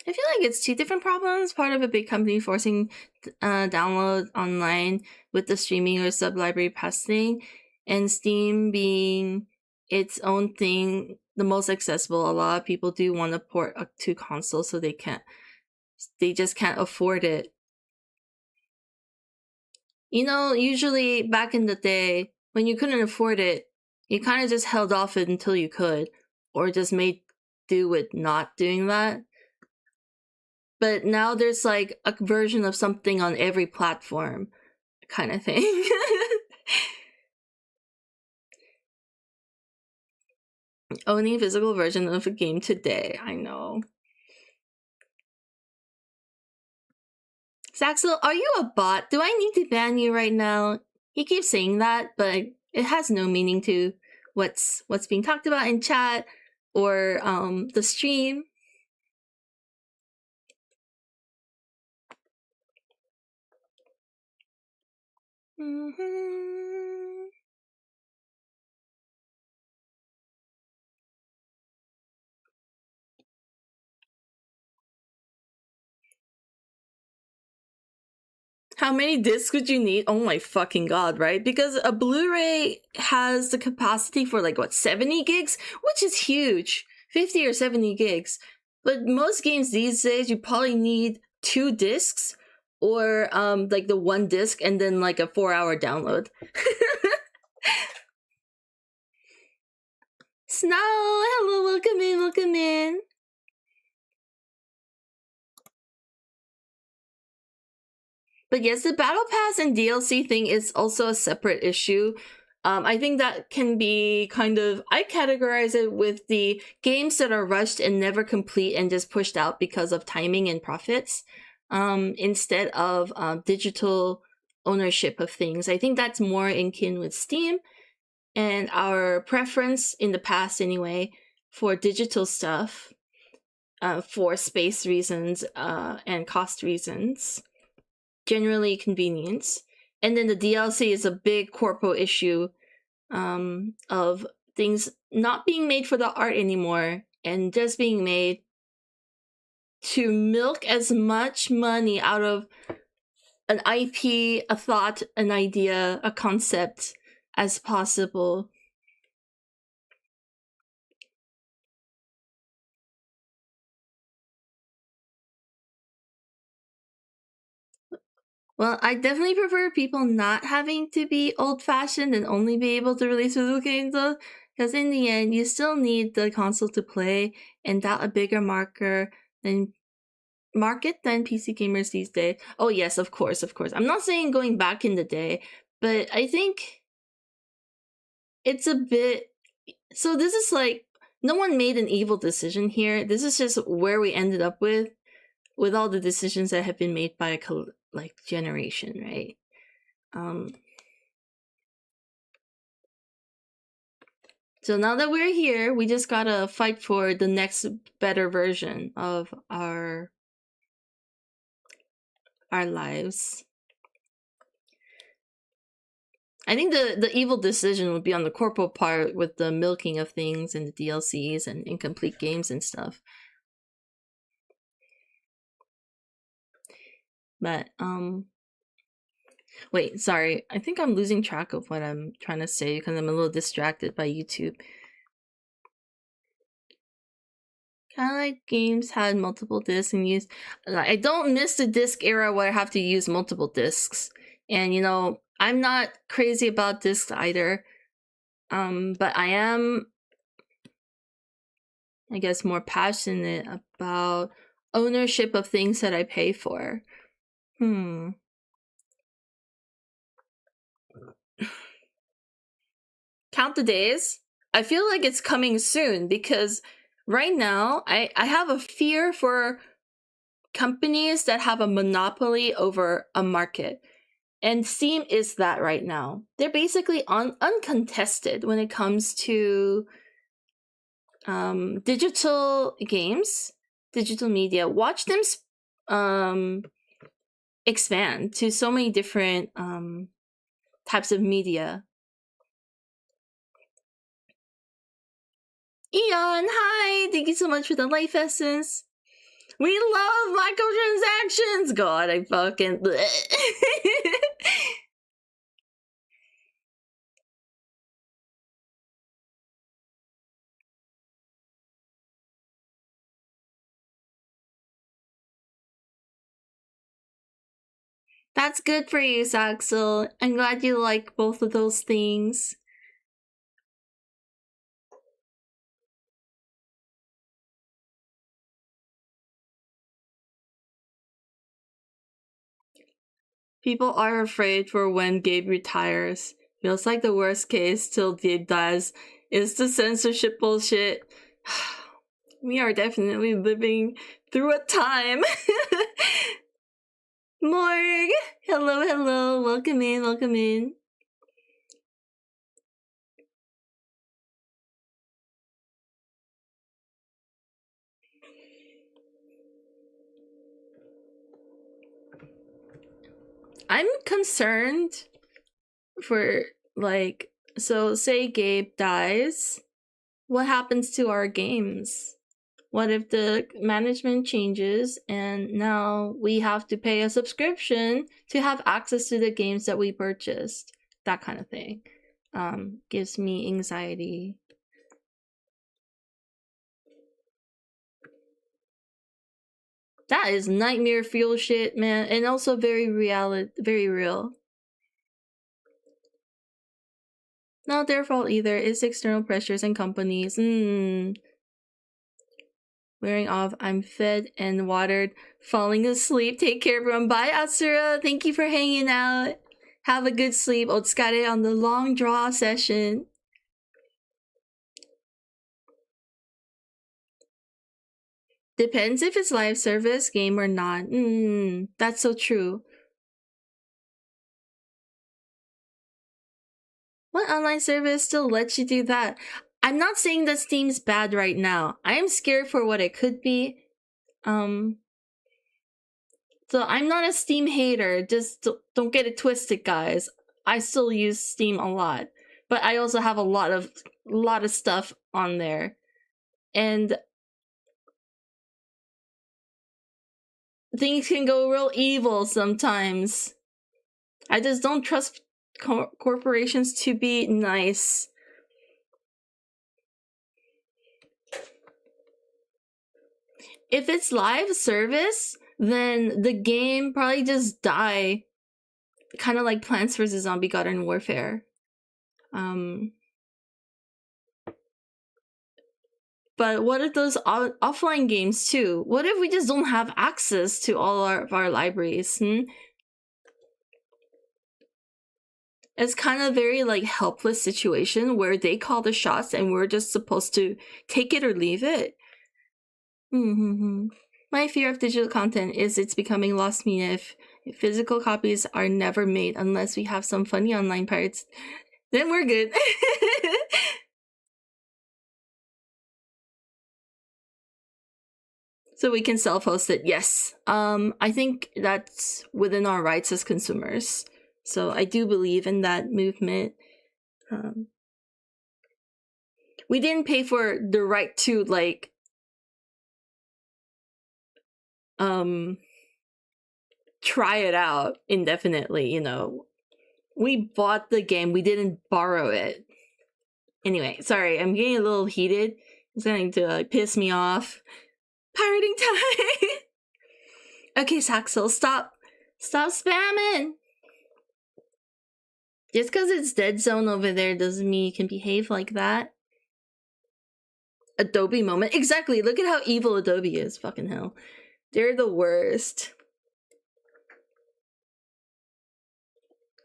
I feel like it's two different problems. Part of a big company forcing download online with the streaming or sub-library passing, and Steam being its own thing, the most accessible. A lot of people do want to port to console, so they just can't afford it. You know, usually back in the day, when you couldn't afford it, you kind of just held off it until you could, or just made do with not doing that. But now there's like a version of something on every platform kind of thing. Owning a physical version of a game today, I know. Saxel, are you a bot? Do I need to ban you right now? He keeps saying that, but it has no meaning to what's being talked about in chat or the stream. How many discs would you need? Oh my fucking god, right? Because a Blu-ray has the capacity for like, what, 70 gigs? Which is huge. 50 or 70 gigs. But most games these days, you probably need 2 discs or like the 1 disc and then like a 4-hour download. Snow, hello, welcome in, welcome in. But yes, the Battle Pass and DLC thing is also a separate issue. I think that can be kind of, I categorize it with the games that are rushed and never complete and just pushed out because of timing and profits, instead of digital ownership of things. I think that's more in kin with Steam and our preference in the past anyway for digital stuff, for space reasons and cost reasons. Generally convenience. And then the DLC is a big corpo issue of things not being made for the art anymore and just being made to milk as much money out of an IP, a thought, an idea, a concept as possible. Well, I definitely prefer people not having to be old-fashioned and only be able to release physical games, though, because in the end, you still need the console to play, and that a bigger marker than market than PC gamers these days. Oh yes, of course. I'm not saying going back in the day, but I think it's a bit. So this is like no one made an evil decision here. This is just where we ended up with all the decisions that have been made by a generation, right? So now that we're here, we just gotta fight for the next better version of our lives. I think the evil decision would be on the corporal part with the milking of things and the DLCs and incomplete games and stuff. But wait, sorry. I think I'm losing track of what I'm trying to say because I'm a little distracted by YouTube. Kind of like games had multiple discs and use. I don't miss the disc era where I have to use multiple discs. And you know, I'm not crazy about discs either. But I am, I guess, more passionate about ownership of things that I pay for. Count the days. I feel like it's coming soon because right now I have a fear for companies that have a monopoly over a market. And Steam is that right now. They're basically uncontested when it comes to digital games, digital media. Watch them expand to so many different types of media. Eon, hi! Thank you so much for the life essence. We love microtransactions! God, I fucking... That's good for you, Saxel. I'm glad you like both of those things. People are afraid for when Gabe retires. Feels like the worst case till Gabe dies is the censorship bullshit. We are definitely living through a time. Morg! Hello. Welcome in. I'm concerned for, like, so say Gabe dies, what happens to our games? What if the management changes and now we have to pay a subscription to have access to the games that we purchased? That kind of thing gives me anxiety. That is nightmare fuel shit, man, and also very real. Not their fault either. It's external pressures and companies. Wearing off. I'm fed and watered. Falling asleep. Take care, everyone. Bye, Asura. Thank you for hanging out. Have a good sleep. Otsukare on the long draw session. Depends if it's live service, game, or not. That's so true. What online service still lets you do that? I'm not saying that Steam's bad right now. I am scared for what it could be. So I'm not a Steam hater. Just don't get it twisted, guys. I still use Steam a lot, but I also have a lot of stuff on there, and things can go real evil sometimes. I just don't trust corporations to be nice. If it's live service, then the game probably just die. Kind of like Plants vs. Zombie Garden Warfare. But what if those offline games too? What if we just don't have access to all of our libraries? It's kind of very like helpless situation where they call the shots and we're just supposed to take it or leave it. My fear of digital content is it's becoming lost media if physical copies are never made unless we have some funny online pirates. Then we're good. So we can self-host it. Yes. I think that's within our rights as consumers. So I do believe in that movement. We didn't pay for the right to like try it out indefinitely, you know. We bought the game, we didn't borrow it. Anyway, sorry, I'm getting a little heated. It's going to piss me off. Pirating time! Okay, Saxel, stop spamming! Just because it's dead zone over there doesn't mean you can behave like that. Adobe moment. Exactly, look at how evil Adobe is, fucking hell. They're the worst.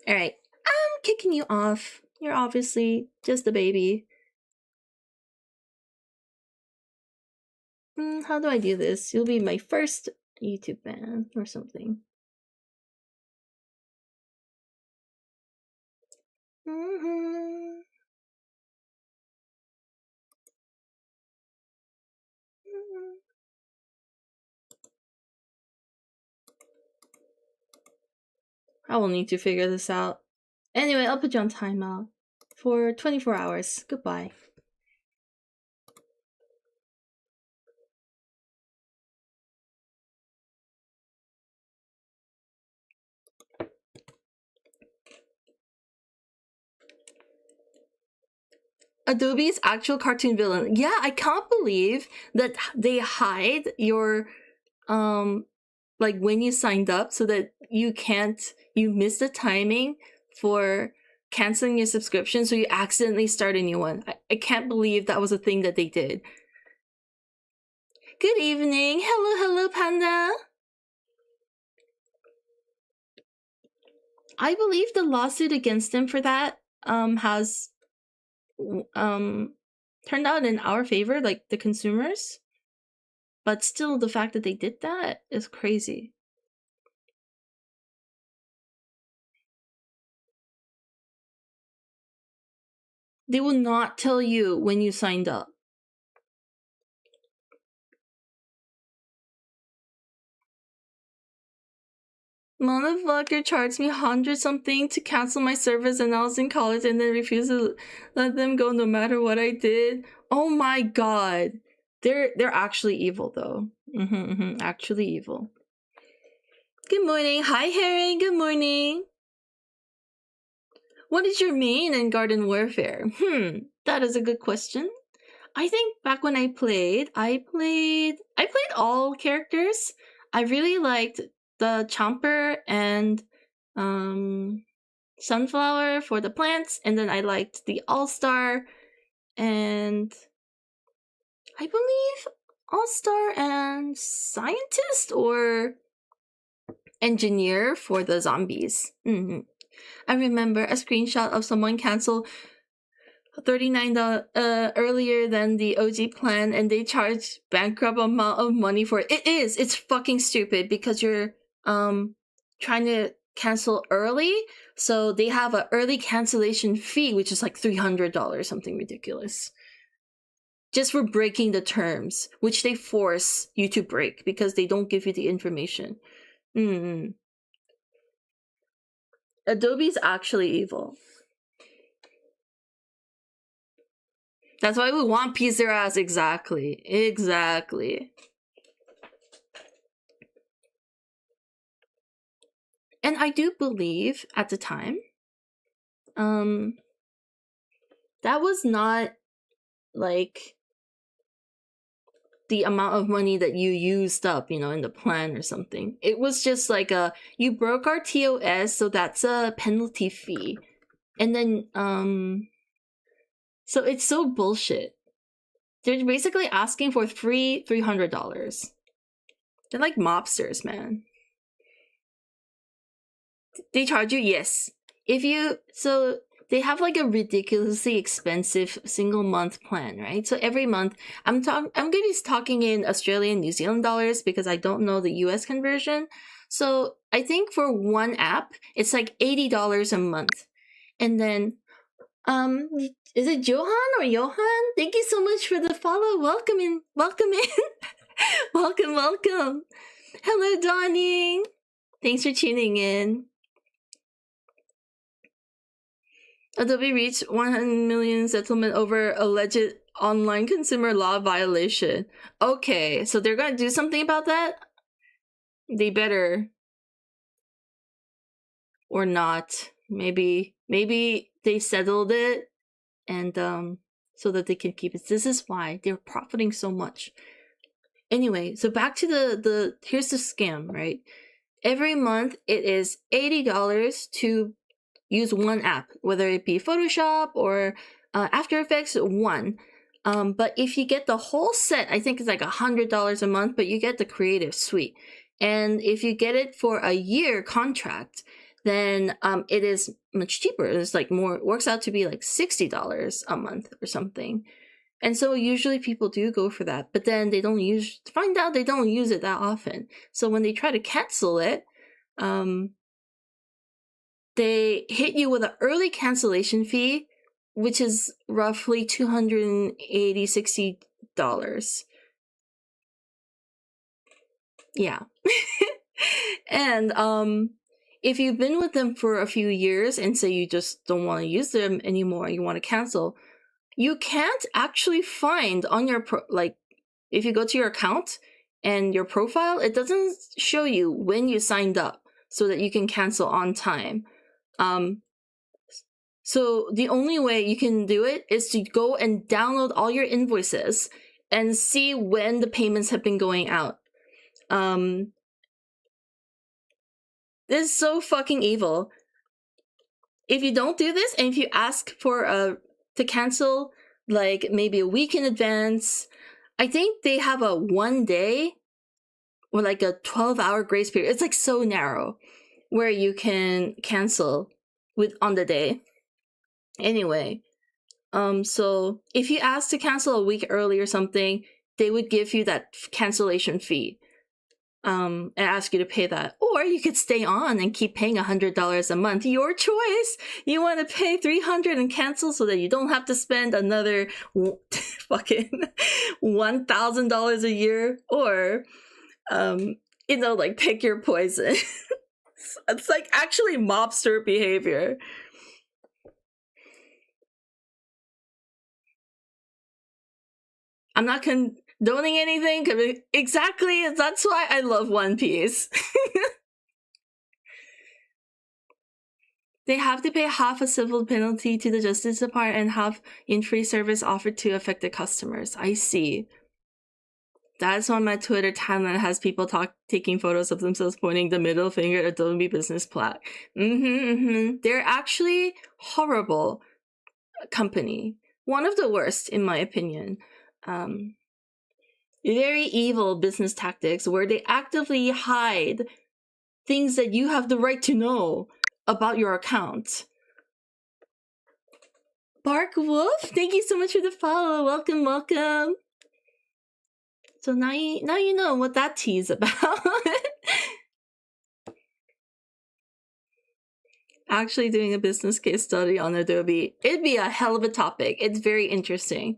Alright, I'm kicking you off. You're obviously just a baby. How do I do this? You'll be my first YouTube fan or something. I will need to figure this out. Anyway, I'll put you on timeout for 24 hours. Goodbye. Adobe's actual cartoon villain. Yeah, I can't believe that they hide your like when you signed up so that you miss the timing for canceling your subscription, so you accidentally start a new one. I can't believe that was a thing that they did. Good evening. Hello, Panda. I believe the lawsuit against them for that has turned out in our favor, like the consumers. But still, the fact that they did that is crazy. They will not tell you when you signed up. Motherfucker charged me 100 something to cancel my service and I was in college and then refused to let them go no matter what I did. Oh my god. They're actually evil though. Actually evil. Good morning. Hi, Harry. Good morning. What is your main in Garden Warfare? That is a good question. I think back when I played all characters. I really liked the Chomper and Sunflower for the plants, and then I liked the All-Star and I believe All-Star and Scientist or Engineer for the zombies. I remember a screenshot of someone cancel $39 earlier than the OG plan, and they charge bankrupt amount of money for it. It's fucking stupid because you're trying to cancel early, so they have an early cancellation fee, which is like $300, something ridiculous, just for breaking the terms, which they force you to break because they don't give you the information. Adobe's actually evil. That's why we want piece their ass. Exactly. And I do believe at the time, that was not like the amount of money that you used up, you know, in the plan or something. It was just like you broke our TOS, so that's a penalty fee. And then, so it's so bullshit. They're basically asking for free $300. They're like mobsters, man. They charge you? Yes. So they have like a ridiculously expensive single month plan, right? So every month, I'm going to be talking in Australian, New Zealand dollars because I don't know the US conversion. So I think for one app, it's like $80 a month. And then, is it Johan or Johan? Thank you so much for the follow. Welcome in. Welcome. Hello, Donnie. Thanks for tuning in. Adobe reached 100 million settlement over alleged online consumer law violation. Okay, so they're gonna do something about that? They better. Or not. Maybe they settled it and so that they can keep it. This is why they're profiting so much. Anyway, so back to the here's the scam, right? Every month it is $80 to use one app, whether it be Photoshop or After Effects, one. But if you get the whole set, I think it's like $100 a month, but you get the Creative Suite. And if you get it for a year contract, then it is much cheaper. It's like more, it works out to be like $60 a month or something. And so usually people do go for that, but then they don't use it that often. So when they try to cancel it, they hit you with an early cancellation fee, which is roughly $260. Yeah. And if you've been with them for a few years and say you just don't want to use them anymore, you want to cancel, you can't actually find on your if you go to your account and your profile, it doesn't show you when you signed up so that you can cancel on time. So the only way you can do it is to go and download all your invoices and see when the payments have been going out. This is so fucking evil. If you don't do this, and if you ask for to cancel like maybe a week in advance, I think they have a 1 day or like a 12-hour grace period. It's like so narrow where you can cancel on the day. Anyway, so if you ask to cancel a week early or something, they would give you that cancellation fee. And ask you to pay that. Or you could stay on and keep paying $100 a month. Your choice. You want to pay $300 and cancel so that you don't have to spend another fucking $1,000 a year. Or, like pick your poison. It's like actually mobster behavior. I'm not condoning anything. Exactly. That's why I love One Piece. They have to pay half a civil penalty to the Justice Department and half in free service offered to affected customers. I see. That's why my Twitter timeline has people taking photos of themselves pointing the middle finger at Adobe Business Plat. They're actually horrible company. One of the worst, in my opinion. Very evil business tactics where they actively hide things that you have the right to know about your account. Bark Wolf, thank you so much for the follow. Welcome. So now you know what that tea is about. Actually doing a business case study on Adobe. It'd be a hell of a topic. It's very interesting.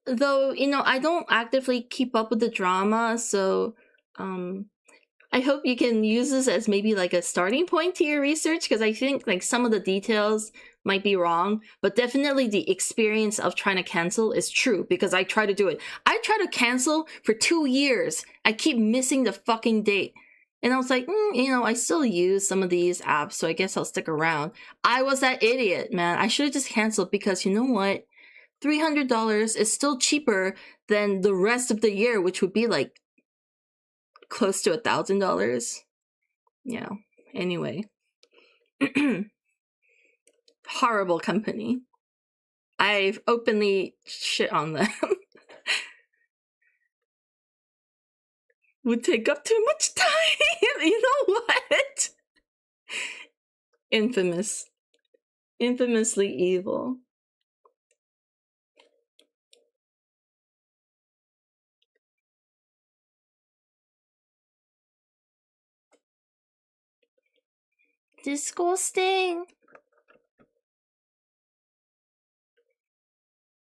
Though, I don't actively keep up with the drama, so I hope you can use this as maybe like a starting point to your research, because I think like some of the details might be wrong, but definitely the experience of trying to cancel is true, because I try to do it. I try to cancel for 2 years. I keep missing the fucking date. And I was like, I still use some of these apps, so I guess I'll stick around. I was that idiot, man. I should have just canceled, because you know what? $300 is still cheaper than the rest of the year, which would be like close to $1,000. Yeah. Anyway. Horrible company. I've openly shit on them. Would take up too much time. You know what? Infamous. Infamously evil. Disgusting.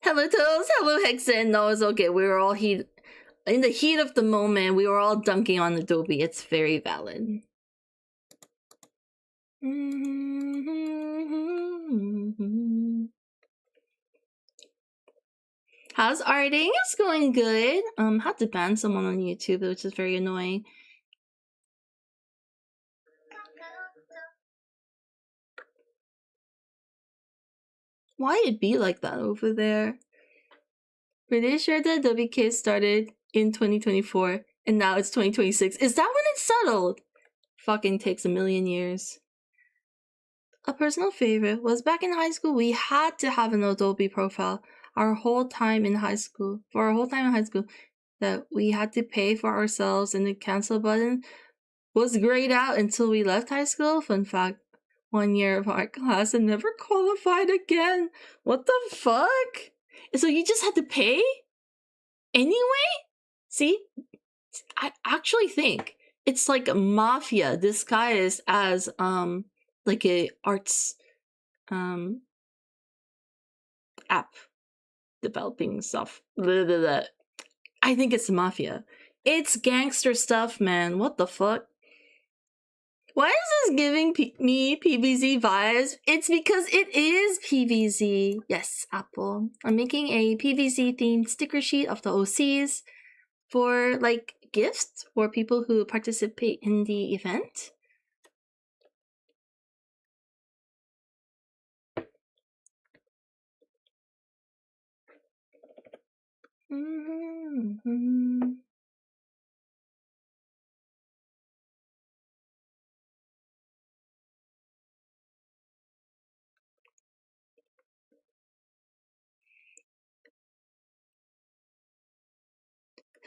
Hello, Toes. Hello, Hexen. No, it's okay. We were all in the heat of the moment. We were all dunking on Adobe. It's very valid. How's arting? It's going good. Had to ban someone on YouTube, which is very annoying. Why it be like that over there? Pretty sure the Adobe case started in 2024 and now it's 2026. Is that when it's settled? Fucking takes a million years. A personal favorite was back in high school, we had to have an Adobe profile our whole time in high school. For our whole time in high school, that we had to pay for ourselves, and the cancel button was grayed out until we left high school. Fun fact, 1 year of our class and never qualified again. What the fuck? So you just had to pay? Anyway? See? I actually think it's like a mafia disguised as like a arts app developing stuff. Blah, blah, blah. I think it's mafia. It's gangster stuff, man. What the fuck? Why is this giving me PVZ vibes? It's because it is PVZ. Yes, Apple. I'm making a PVZ themed sticker sheet of the OCs for like gifts for people who participate in the event.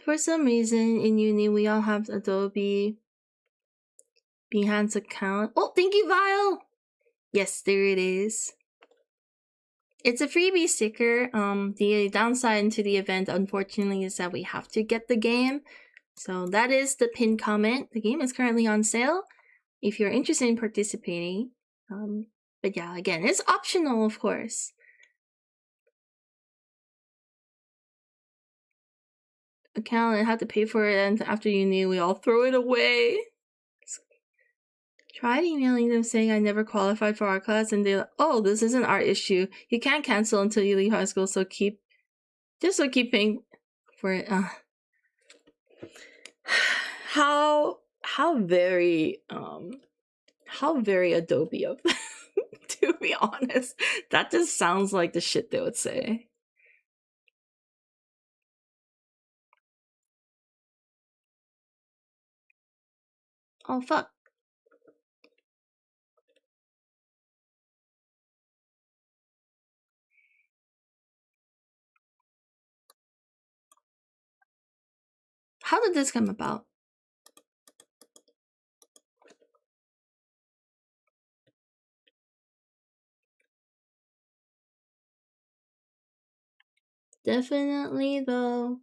For some reason in uni we all have Adobe Behance account. Oh, thank you, Vile! Yes, there it is. It's a freebie sticker. The downside to the event, unfortunately, is that we have to get the game. So that is the pinned comment. The game is currently on sale if you're interested in participating. But yeah, again, it's optional, of course. Account and had to pay for it, and after uni, we all throw it away. Tried emailing them saying I never qualified for art class, and they're like, oh, this is an art issue. You can't cancel until you leave high school, so keep paying for it. How very Adobe of them, to be honest. That just sounds like the shit they would say. Oh fuck. How did this come about? Definitely though.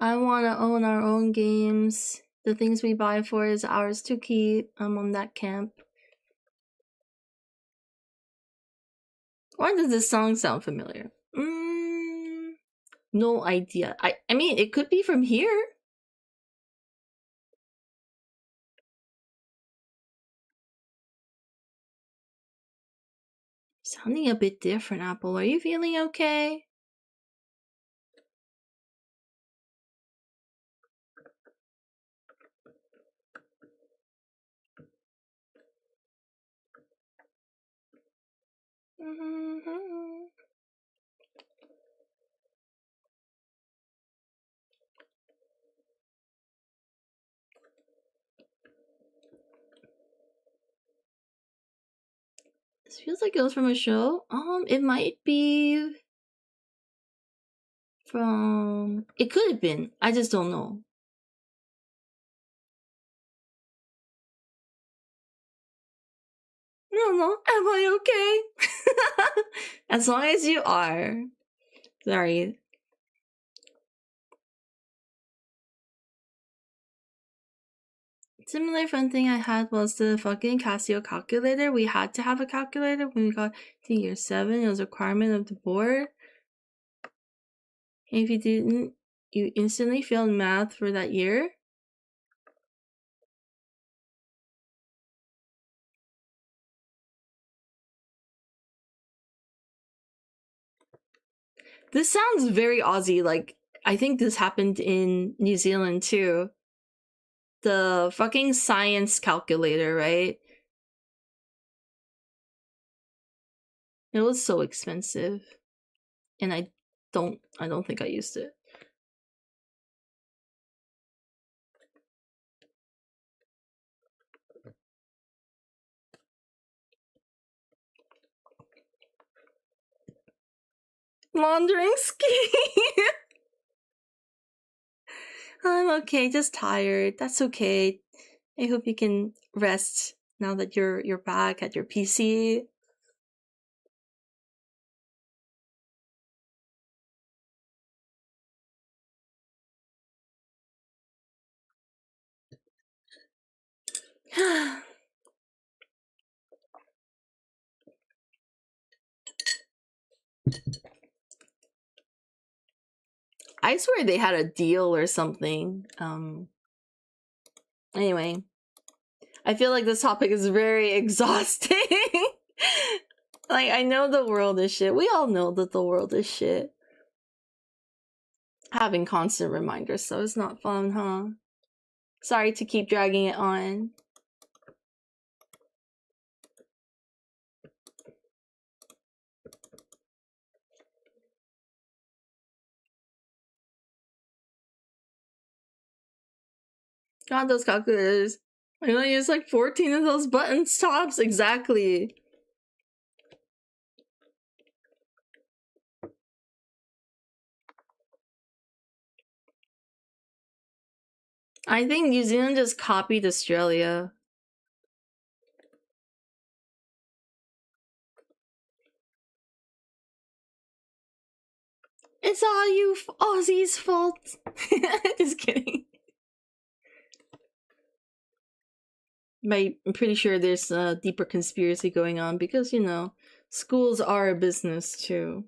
I want to own our own games. The things we buy for is ours to keep. I'm on that camp. Why does this song sound familiar? No idea. I mean, it could be from here. Sounding a bit different, Apple. Are you feeling okay? This feels like it was from a show. It might be from... It could have been. I just don't know. No. Am I okay? As long as you are. Sorry. Similar fun thing I had was the fucking Casio calculator. We had to have a calculator when we got to year 7. It was a requirement of the board. And if you didn't, you instantly failed math for that year. This sounds very Aussie. Like, I think this happened in New Zealand too. The fucking science calculator, right? It was so expensive. And I don't think I used it. Laundering scheme. I'm okay, just tired. That's okay. I hope you can rest now that you're back at your PC. I swear they had a deal or something. Anyway, I feel like this topic is very exhausting. Like, I know the world is shit. We all know that the world is shit. Having constant reminders, so it's not fun, huh? Sorry to keep dragging it on. God, those calculators. I only use like 14 of those buttons tops. Exactly. I think New Zealand just copied Australia. It's all you Aussies' fault. Just kidding. I'm pretty sure there's a deeper conspiracy going on because, you know, schools are a business too.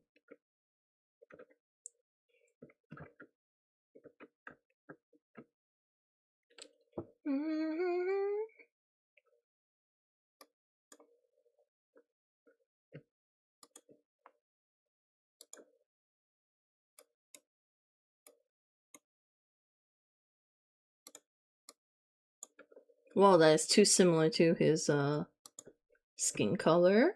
Well, that is too similar to his skin color.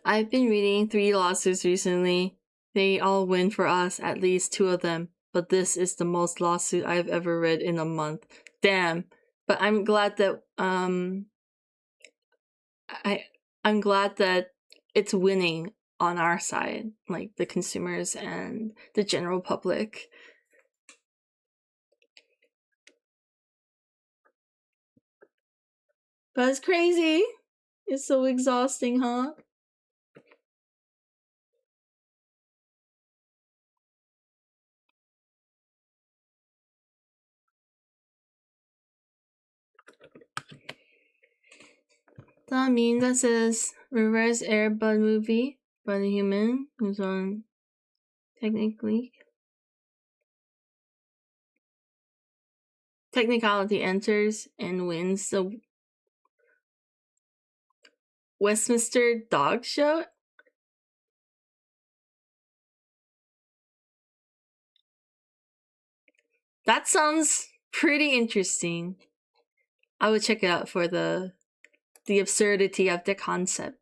I've been reading 3 lawsuits recently. They all win for us, at least 2 of them. But this is the most lawsuit I've ever read in a month. Damn. But I'm glad that I'm glad that it's winning on our side, like the consumers and the general public. But it's crazy. It's so exhausting, huh? That meme that says reverse Airbud movie by the human who's on technically. Technicality enters and wins the Westminster Dog Show. That sounds pretty interesting. I would check it out for the absurdity of the concept.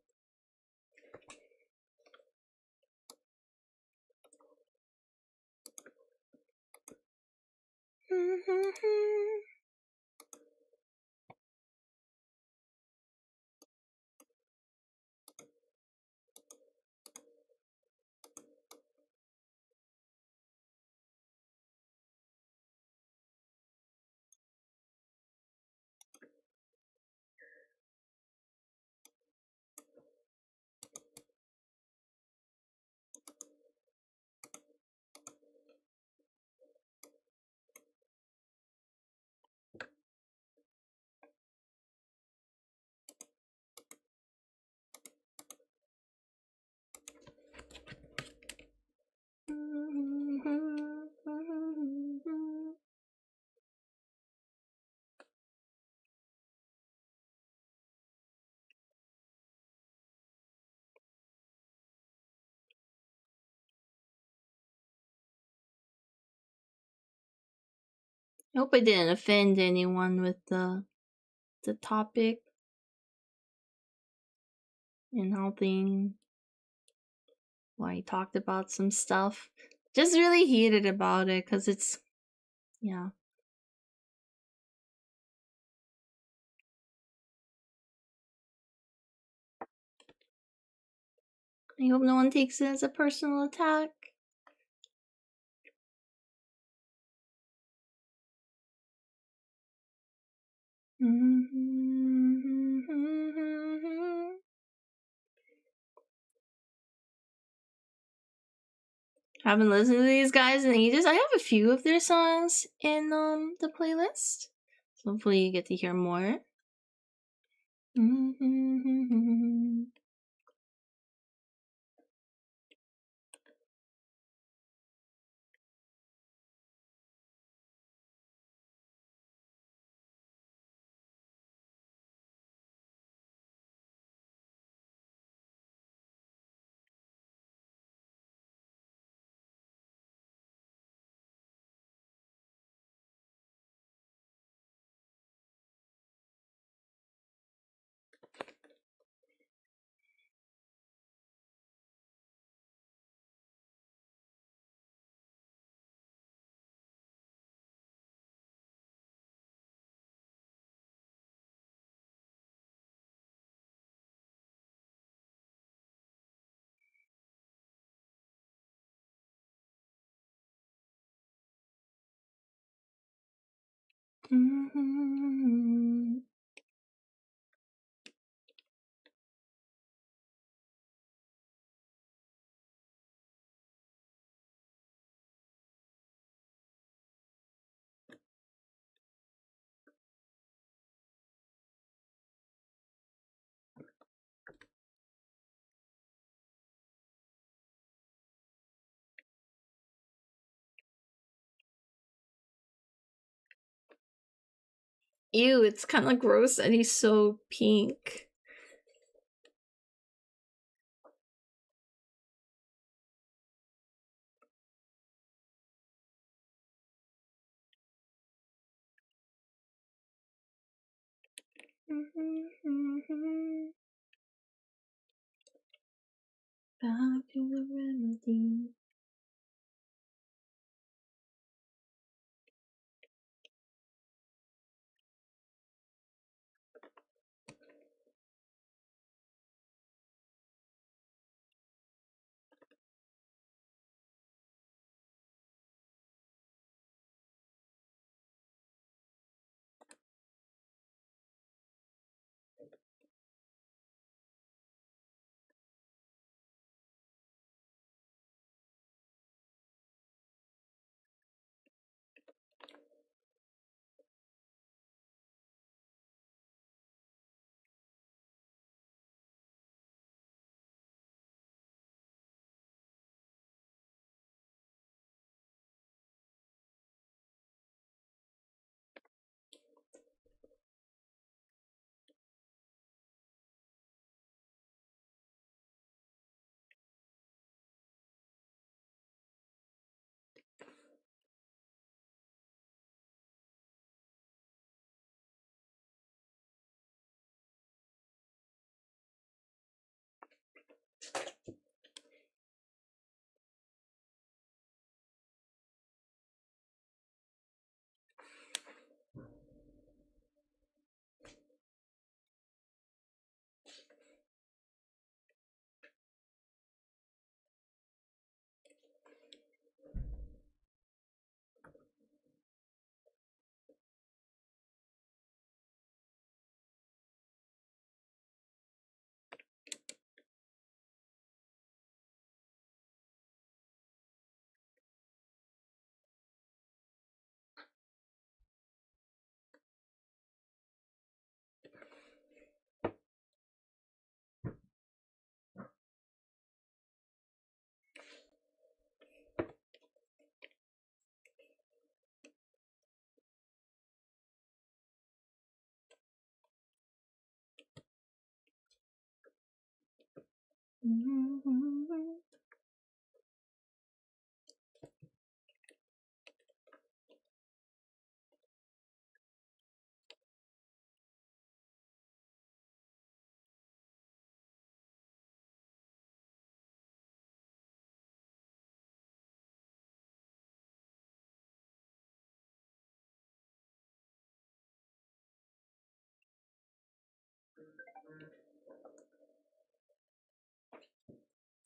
I hope I didn't offend anyone with the topic and helping. Well, I talked about some stuff. Just really heated about it because it's, yeah. I hope no one takes it as a personal attack. Haven't listened to these guys in ages. I have a few of their songs in the playlist. So hopefully you get to hear more. Ew, it's kind of gross and he's so pink. Back to the remedy.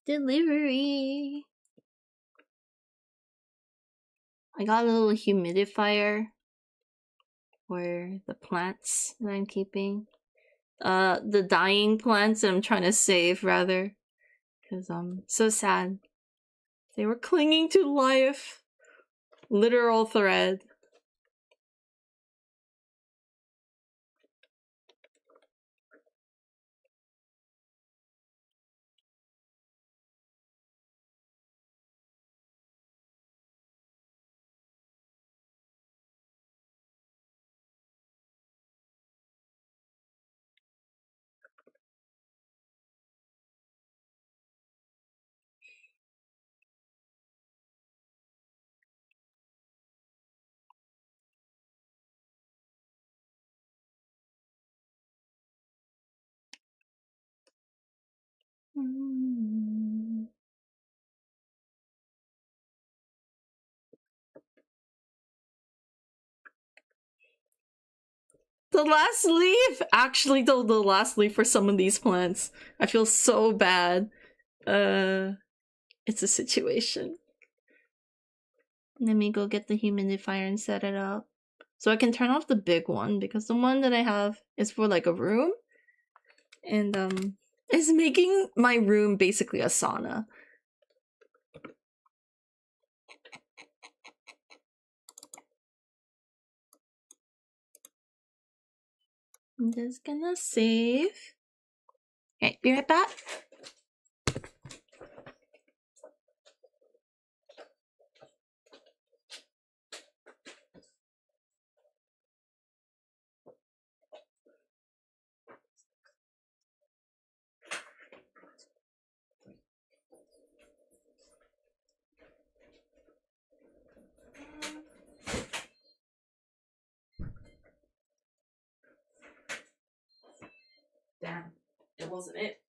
Delivery. I got a little humidifier for the plants that I'm keeping. The dying plants that I'm trying to save, rather. Because I'm so sad. They were clinging to life. Literal thread. The last leaf! Actually, the last leaf for some of these plants. I feel so bad. It's a situation. Let me go get the humidifier and set it up. So I can turn off the big one, because the one that I have is for like a room. And it's making my room basically a sauna. I'm just gonna save. Okay, be right back. Damn, it wasn't it.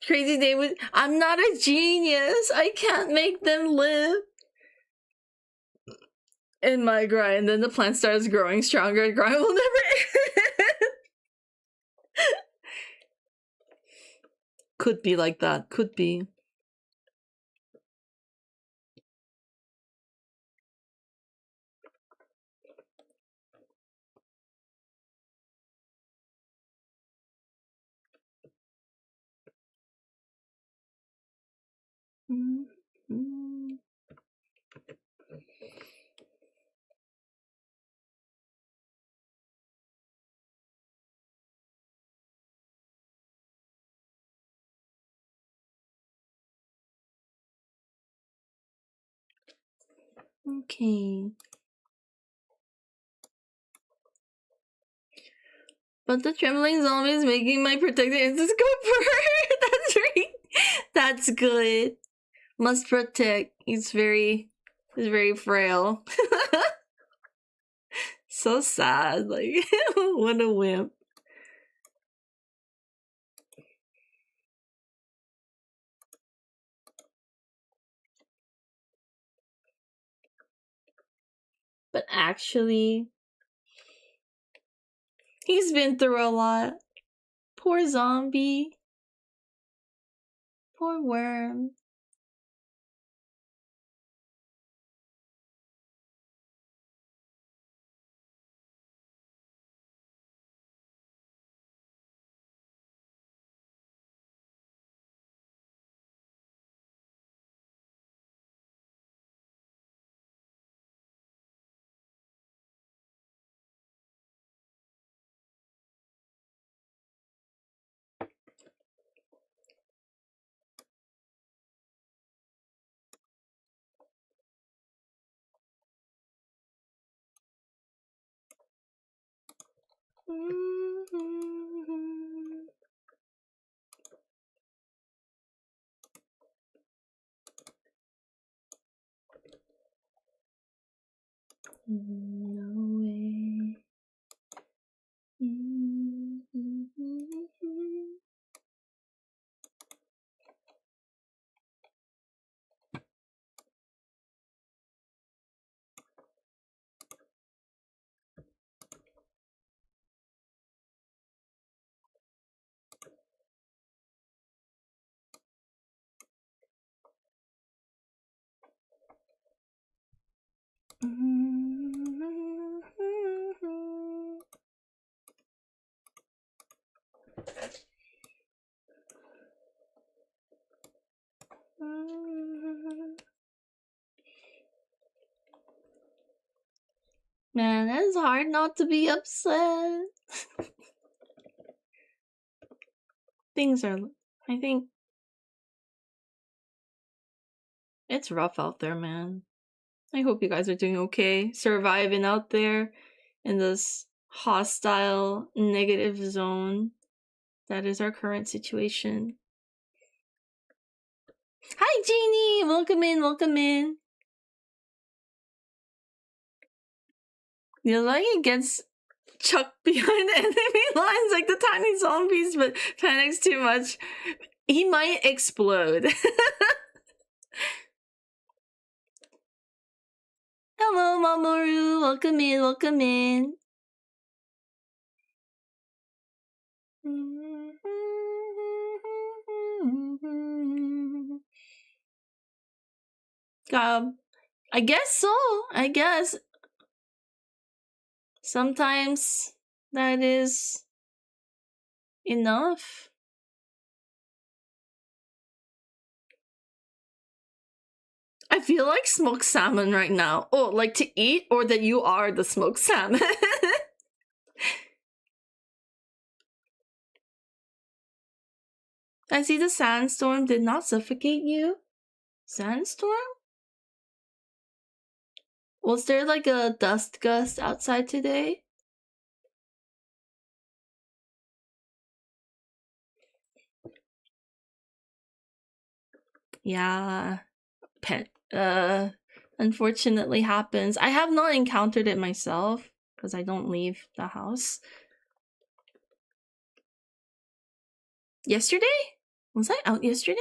Crazy David, I'm not a genius. I can't make them live in my grind. And then the plant starts growing stronger and grind will never end. Could be like that. Could be. Okay. But the trembling zombie is making my protected instance go further. That's right. That's good. Must protect. He's very frail. So sad. Like, what a wimp. But actually, he's been through a lot. Poor zombie. Poor worm. No way. Man, it's hard not to be upset. Things are, I think, it's rough out there, man. I hope you guys are doing okay, surviving out there in this hostile, negative zone that is our current situation. Hi, Jeannie! Welcome in, welcome in. You know, like it gets chucked behind enemy lines like the tiny zombies, but panics too much. He might explode. Hello, Mamoru. Welcome in, welcome in. I guess so. I guess sometimes that is enough. I feel like smoked salmon right now. Oh, like to eat, or that you are the smoked salmon? I see the sandstorm did not suffocate you. Sandstorm? Was there like a dust gust outside today? Yeah, pet. Unfortunately happens. I have not encountered it myself because I don't leave the house. Yesterday? Was I out yesterday?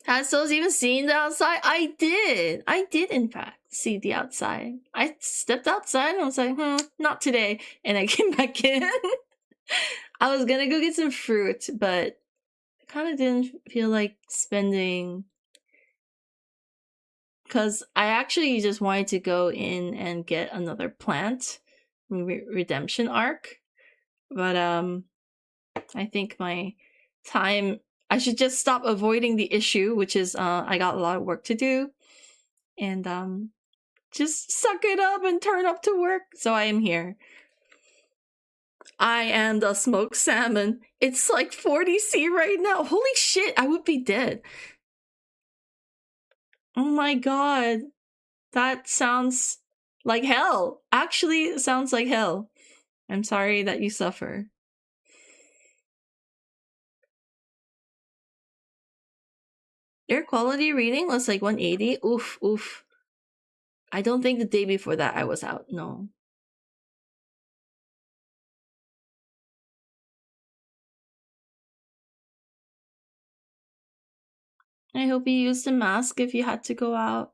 Has those even seen the outside? I did in fact see the outside. I stepped outside and I was like, not today. And I came back in. I was gonna go get some fruit, but I kind of didn't feel like spending, because I actually just wanted to go in and get another plant redemption arc. But I think my time, I should just stop avoiding the issue, which is I got a lot of work to do, and just suck it up and turn up to work. So I am here. I am the smoked salmon. It's like 40°C right now. Holy shit, I would be dead. Oh my god. That sounds like hell. Actually, it sounds like hell. I'm sorry that you suffer. Air quality reading was like 180. Oof, oof. I don't think the day before that I was out. No. I hope you used a mask if you had to go out.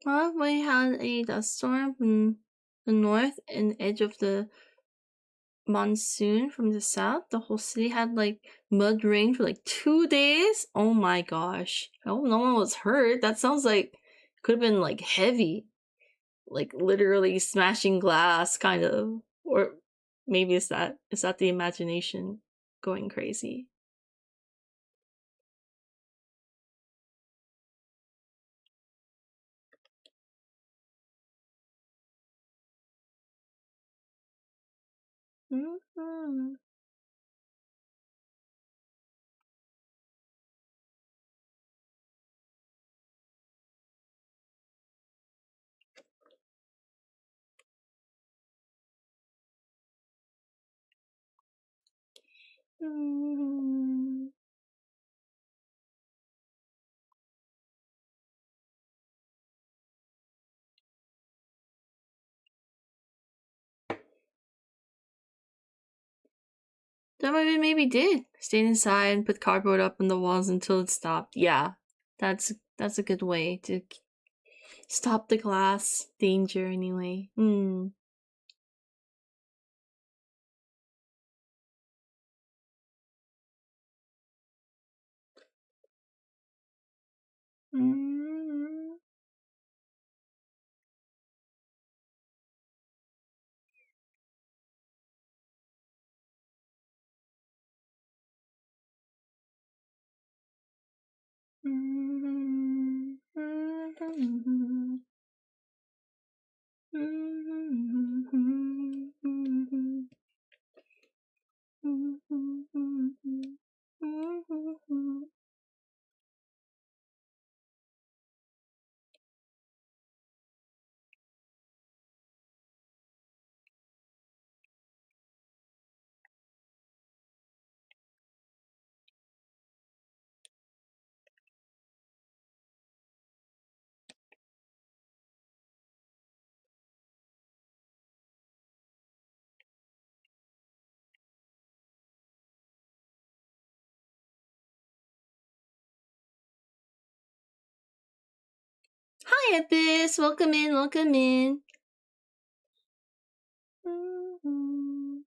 Well, we had a dust storm from the north and edge of the monsoon from the south. The whole city had like mud rain for like 2 days. Oh my gosh. I hope no one was hurt. That sounds like could have been like heavy. Like literally smashing glass kind of. Or maybe is that the imagination going crazy? Mm-hmm. Mm-hmm. That maybe did. Stayed inside and put cardboard up on the walls until it stopped. Yeah. That's a good way to stop the glass danger anyway. Hmm. Mm-hmm. Mm-hmm. Mm-hmm. Mm-hmm. Hi, Abyss. Welcome in. Welcome in. Mm-hmm.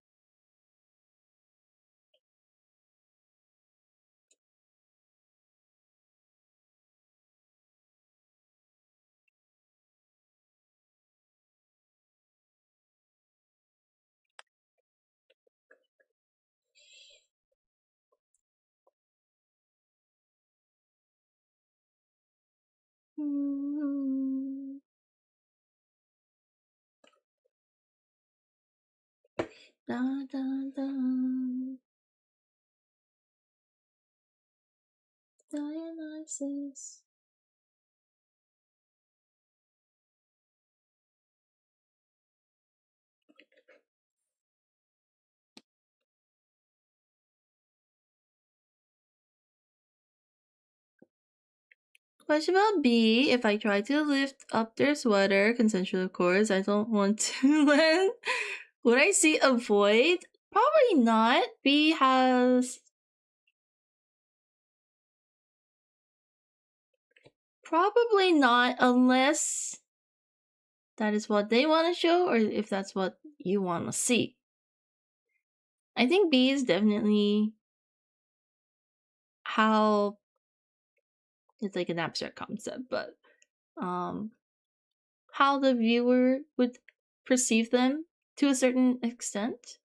Mm-hmm. Da, da, da. Dionysus. Question about B. If I try to lift up their sweater, consensual of course, I don't want to land. Would I see a void? Probably not. B has. Probably not, unless that is what they want to show or if that's what you want to see. I think B is definitely how it's like an abstract concept, but um how the viewer would perceive them to a certain extent.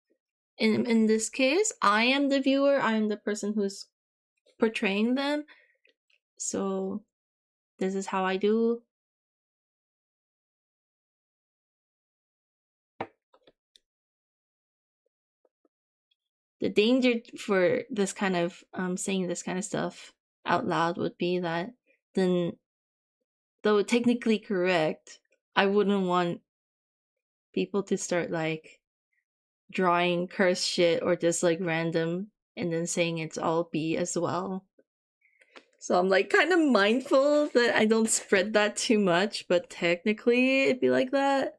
In this case, I am the viewer, I am the person who's portraying them. So this is how I do. The danger for this kind of saying this kind of stuff out loud would be that then, though technically correct, I wouldn't want people to start like drawing cursed shit or just like random and then saying it's all B as well. So I'm like kind of mindful that I don't spread that too much, but technically it'd be like that.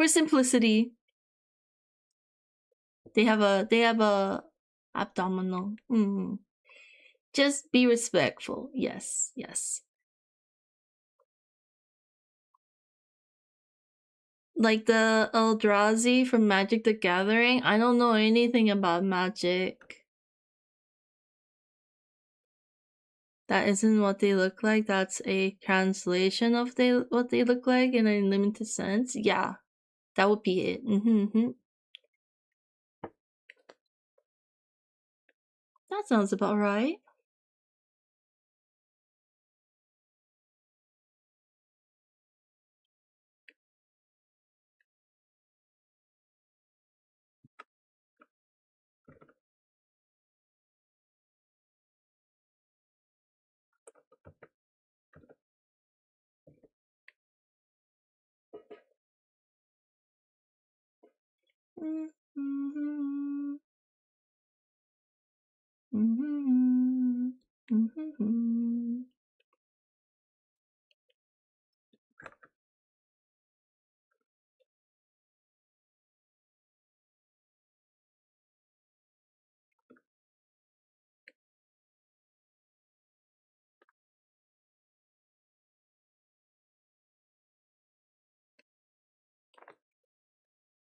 For simplicity. They have a abdominal. Just be respectful. Yes, yes. Like the Eldrazi from Magic the Gathering. I don't know anything about magic. That isn't what they look like. That's a translation of what they look like in a limited sense. Yeah, that would be it. That sounds about right.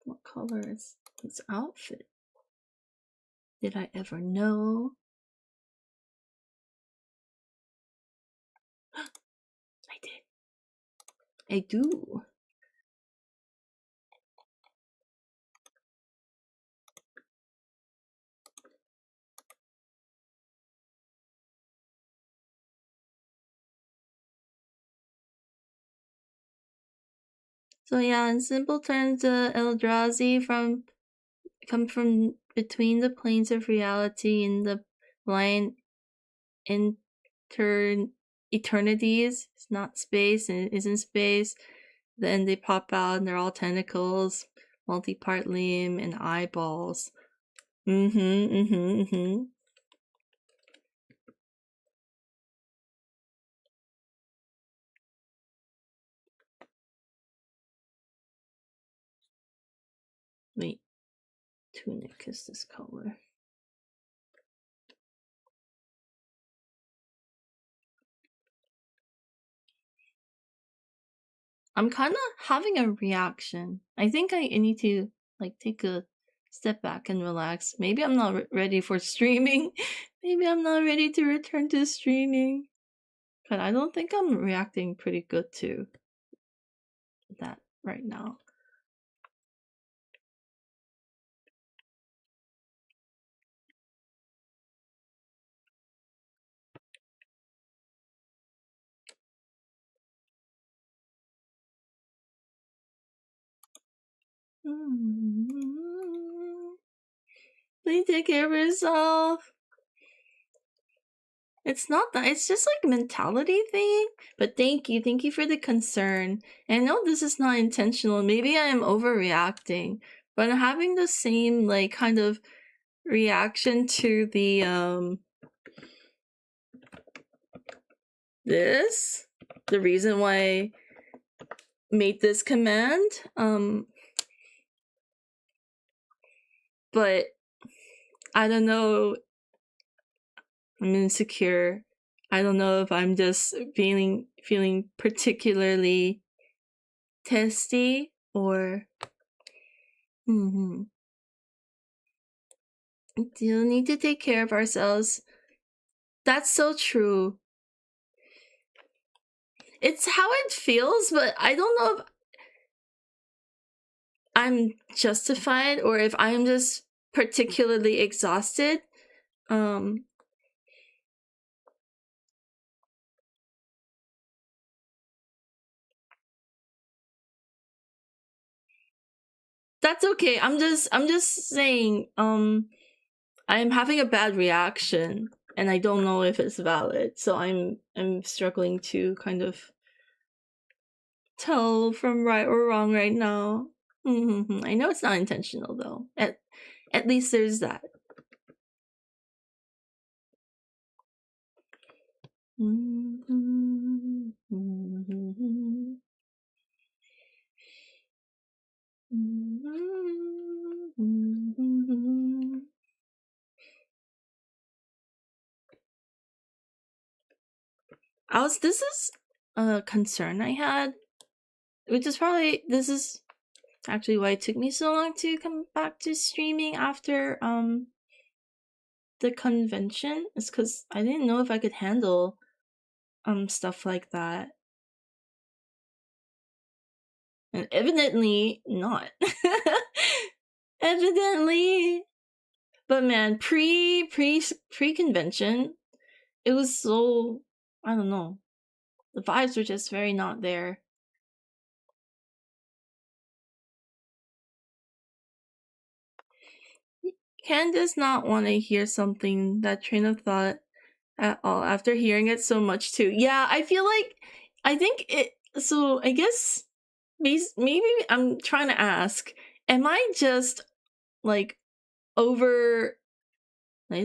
What color is his outfit? Did I ever know? I did. I do. So yeah, in simple terms, the Eldrazi come from between the planes of reality and the line eternities. It's not space and it isn't space. Then they pop out and they're all tentacles, multi-part limb, and eyeballs. Wait, tunic is this color. I'm kind of having a reaction. I think I need to like take a step back and relax. Maybe I'm not ready for streaming. Maybe I'm not ready to return to streaming. But I don't think I'm reacting pretty good to that right now. Please take care of yourself. It's not that. It's just like a mentality thing. But thank you for the concern. And I know this is not intentional. Maybe I am overreacting, but I'm having the same like kind of reaction to the the reason why I made this command. But I don't know. I'm insecure. I don't know if I'm just feeling particularly testy or we do need to take care of ourselves. That's so true. It's how it feels, but I don't know if I'm justified or if I'm just particularly exhausted. That's okay. I'm just saying I'm having a bad reaction and I don't know if it's valid. So I'm struggling to kind of tell from right or wrong right now. I know it's not intentional though. At least there's that. This is a concern I had, which is probably, this is actually why it took me so long to come back to streaming after the convention, is because I didn't know if I could handle stuff like that. And evidently not. Evidently. But man, pre-convention, it was so, I don't know. The vibes were just very not there. Ken does not want to hear something, that train of thought, at all after hearing it so much too. Yeah, I feel like, I think it, so I guess maybe I'm trying to ask, am I just like is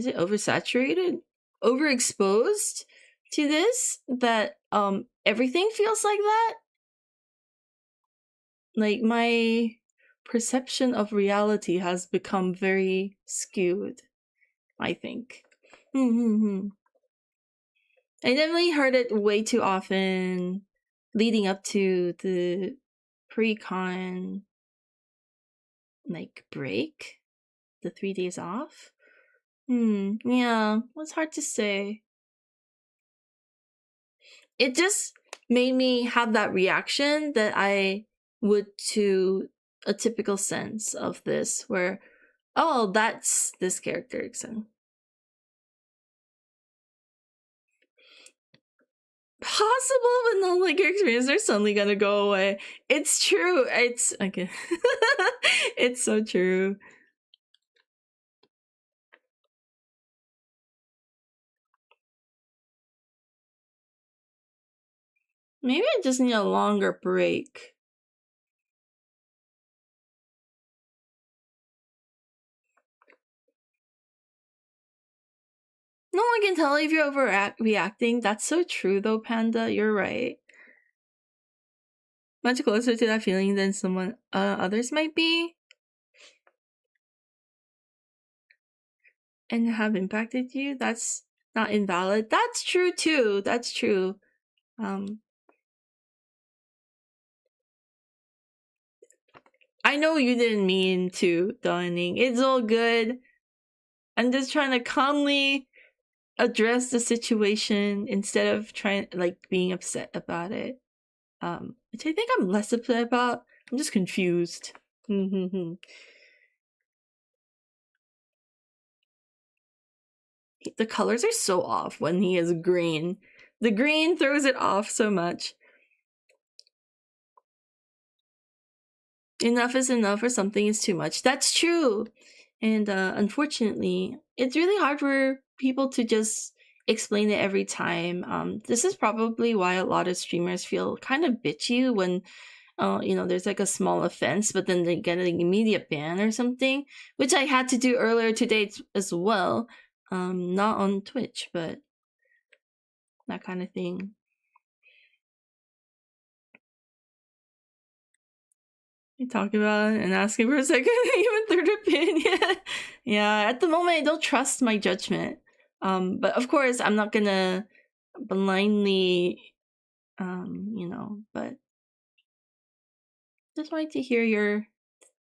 it oversaturated, overexposed to this, that everything feels like that? Like my perception of reality has become very skewed, I think. I definitely heard it way too often leading up to the pre-con like break, the 3 days off. Yeah, it's hard to say. It just made me have that reaction that I would to a typical sense of this, where, oh, that's this character. So possible, but no, like, your experience are suddenly gonna go away. It's true. It's okay. It's so true. Maybe I just need a longer break. No one can tell if you're overreacting. That's so true, though, Panda. You're right. Much closer to that feeling than someone others might be, and have impacted you. That's not invalid. That's true too. That's true. I know you didn't mean to, Dawning. It's all good. I'm just trying to calmly address the situation instead of trying, like, being upset about it. Which I think I'm less upset about. I'm just confused. The colors are so off when he is green. The green throws it off so much. Enough is enough, or something is too much. That's true. And unfortunately, it's really hard for people to just explain it every time. This is probably why a lot of streamers feel kind of bitchy when there's like a small offense, but then they get an immediate ban or something, which I had to do earlier today as well. Not on Twitch, but that kind of thing. You talk about it and asking for a second, even third opinion. Yeah, at the moment I don't trust my judgment. But of course I'm not gonna blindly, but just wanted to hear your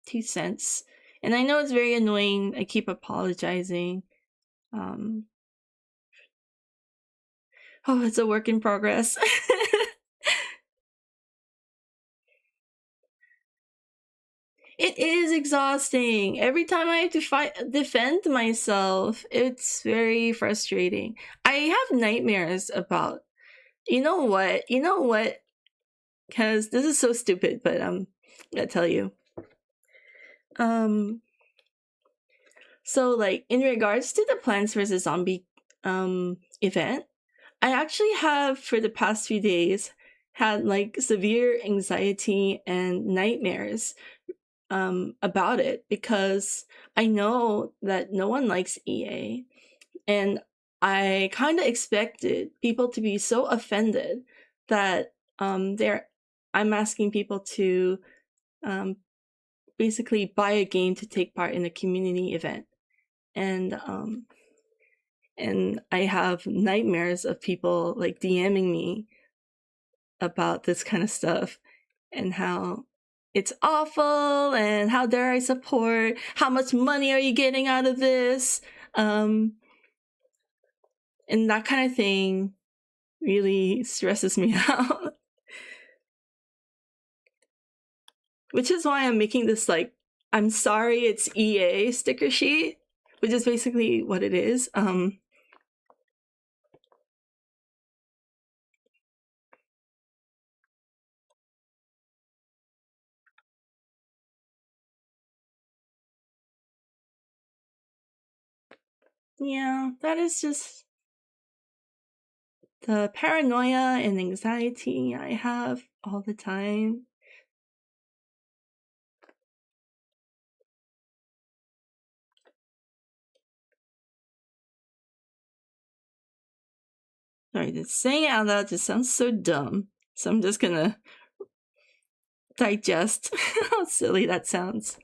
2 cents. And I know it's very annoying. I keep apologizing. It's a work in progress. It is exhausting. Every time I have to defend myself, it's very frustrating. I have nightmares about, you know what? Because this is so stupid, but I'm gonna tell you. So, like, in regards to the Plants vs. Zombie event, I actually have, for the past few days, had like severe anxiety and nightmares about it, because I know that no one likes EA, and I kind of expected people to be so offended that I'm asking people to basically buy a game to take part in a community event. And I have nightmares of people like DMing me about this kind of stuff and how it's awful and how dare I support, how much money are you getting out of this, and that kind of thing really stresses me out. Which is why I'm making this like, I'm sorry it's EA sticker sheet, which is basically what it is. Yeah, that is just the paranoia and anxiety I have all the time. Sorry, just saying it out loud just sounds so dumb. So I'm just gonna digest how silly that sounds.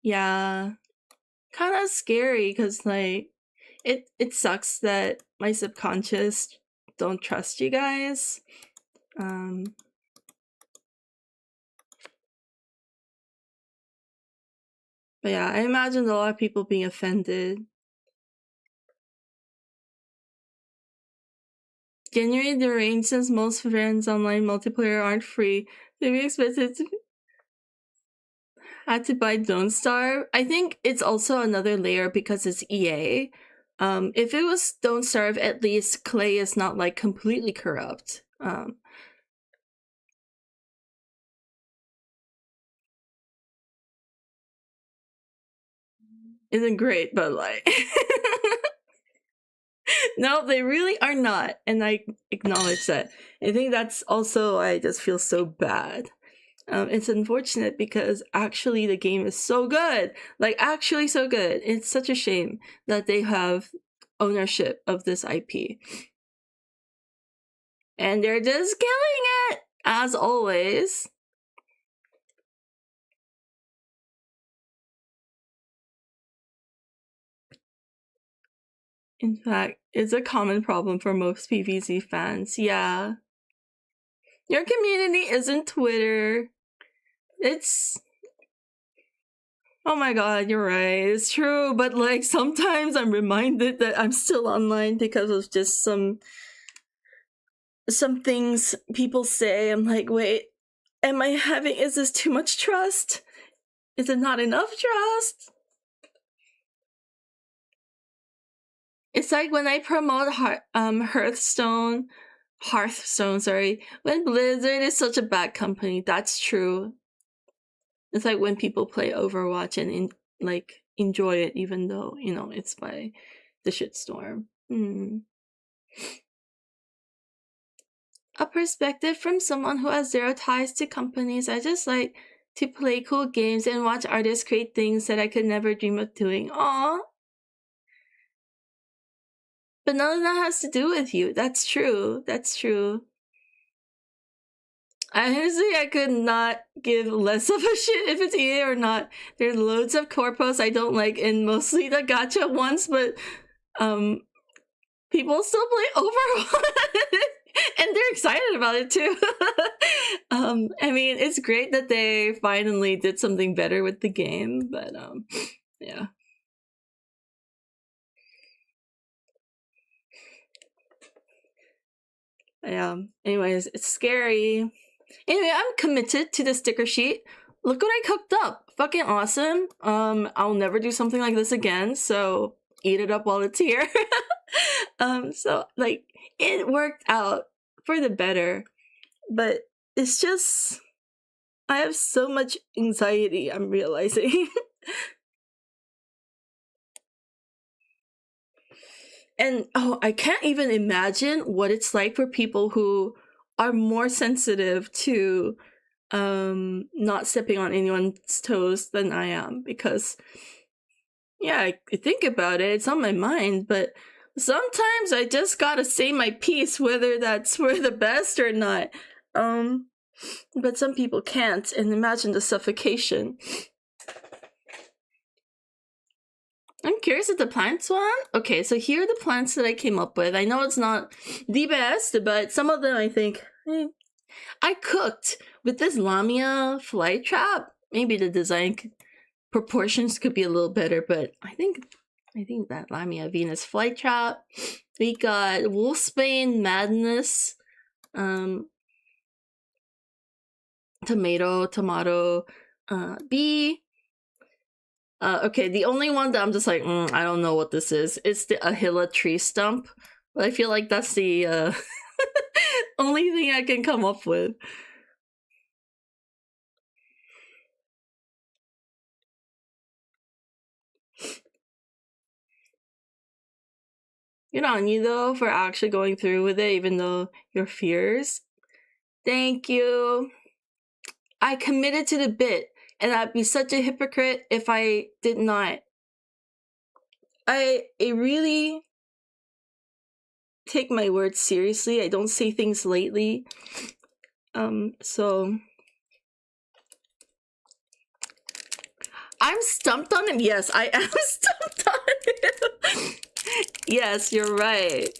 Yeah, kind of scary because like it sucks that my subconscious don't trust you guys. But yeah, I imagine a lot of people being offended. Genuinely deranged since most friends online multiplayer aren't free. They be expected to had to buy Don't Starve. I think it's also another layer because it's EA. If it was Don't Starve, at least Clay is not like completely corrupt. Isn't great, but like no, they really are not, and I acknowledge that. I think that's also why I just feel so bad. It's unfortunate because actually the game is so good, like actually so good. It's such a shame that they have ownership of this IP, and they're just killing it as always. In fact, it's a common problem for most PvZ fans. Yeah. Your community isn't Twitter. It's... Oh my god, you're right. It's true, but like sometimes I'm reminded that I'm still online because of just some things people say. I'm like, wait, is this too much trust? Is it not enough trust? It's like when I promote Hearthstone, sorry, when Blizzard is such a bad company. That's true. It's like when people play Overwatch and like enjoy it, even though it's by the shitstorm. A perspective from someone who has zero ties to companies. I just like to play cool games and watch artists create things that I could never dream of doing. Aww. But none of that has to do with you. That's true. That's true. Honestly, I could not give less of a shit if it's EA or not. There's loads of corpos I don't like, and mostly the gacha ones, but people still play Overwatch. And they're excited about it too. I mean, it's great that they finally did something better with the game, but yeah. Yeah. Anyways, it's scary. Anyway, I'm committed to the sticker sheet. Look what I cooked up. Fucking awesome. I'll never do something like this again, so eat it up while it's here. So like it worked out for the better, but it's just I have so much anxiety, I'm realizing. And I can't even imagine what it's like for people who are more sensitive to not stepping on anyone's toes than I am, because yeah, I think about it, it's on my mind, but sometimes I just gotta say my piece, whether that's for the best or not. But some people can't, and imagine the suffocation. I'm curious at the plants one. Okay, so here are the plants that I came up with. I know it's not the best, but some of them I think I cooked with this Lamia fly trap. Maybe the design proportions could be a little better, but I think that Lamia Venus fly trap. We got Wolfsbane Madness, tomato, bee. Okay, the only one that I'm just like, I don't know what this is. It's the Ahila tree stump. But I feel like that's the only thing I can come up with. Good on you, though, for actually going through with it, even though your fears. Thank you. I committed to the bit, and I'd be such a hypocrite if I did not. I really take my words seriously. I don't say things lightly. So I'm stumped on him. Yes, I am stumped on him. Yes, you're right.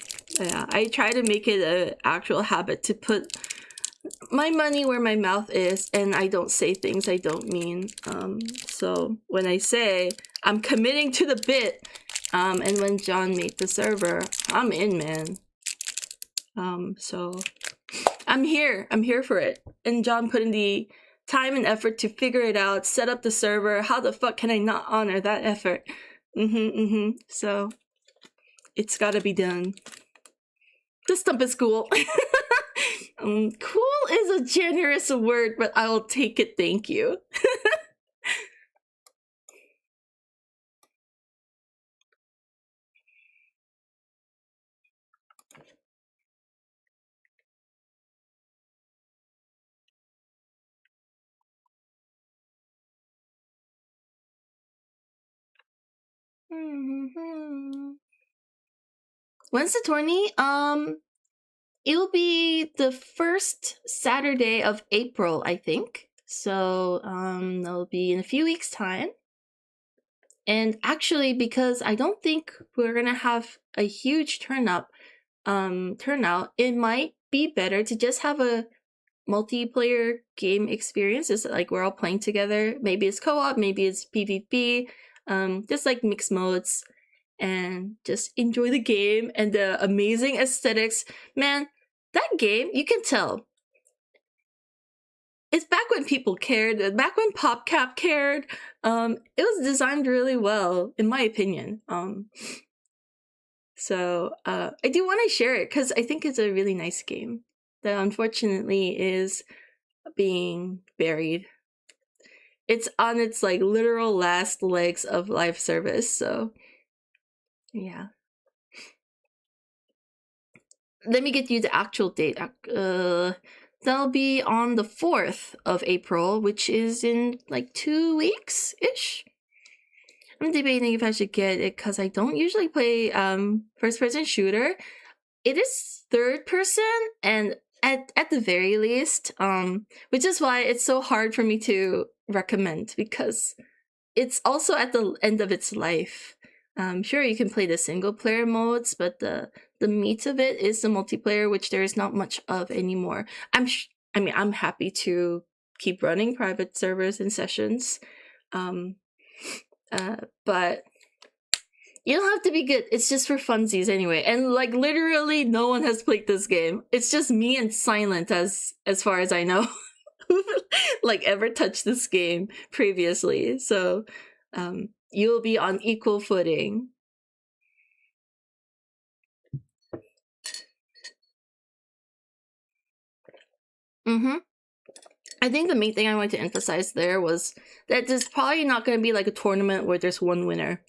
Yeah, I try to make it an actual habit to put my money where my mouth is, and I don't say things I don't mean. So when I say I'm committing to the bit, and when John made the server, I'm in, man. So I'm here for it. And John put in the time and effort to figure it out, set up the server. How the fuck can I not honor that effort? So it's gotta be done. The stump is cool. Cool is a generous word, but I will take it, thank you. When's the tourney? It'll be the first Saturday of April, I think. So, that'll be in a few weeks' time. And actually, because I don't think we're gonna have a huge turnout, it might be better to just have a multiplayer game experience. It's like we're all playing together. Maybe it's co-op, maybe it's PvP, just like mixed modes, and just enjoy the game and the amazing aesthetics. Man, that game, you can tell. It's back when people cared, back when PopCap cared. It was designed really well, in my opinion. So I do want to share it because I think it's a really nice game that unfortunately is being buried. It's on its like literal last legs of live service, so yeah. Let me get you the actual date. That'll be on the 4th of April, which is in like 2 weeks-ish. I'm debating if I should get it because I don't usually play first-person shooter. It is third person, and at the very least, which is why it's so hard for me to recommend, because it's also at the end of its life. Sure, you can play the single player modes, but the meat of it is the multiplayer, which there is not much of anymore. I'm happy to keep running private servers and sessions, but you don't have to be good. It's just for funsies anyway. And like literally, no one has played this game. It's just me and Silent, as far as I know, like ever touched this game previously. So, you'll be on equal footing. I think the main thing I wanted to emphasize there was that there's probably not going to be like a tournament where there's one winner.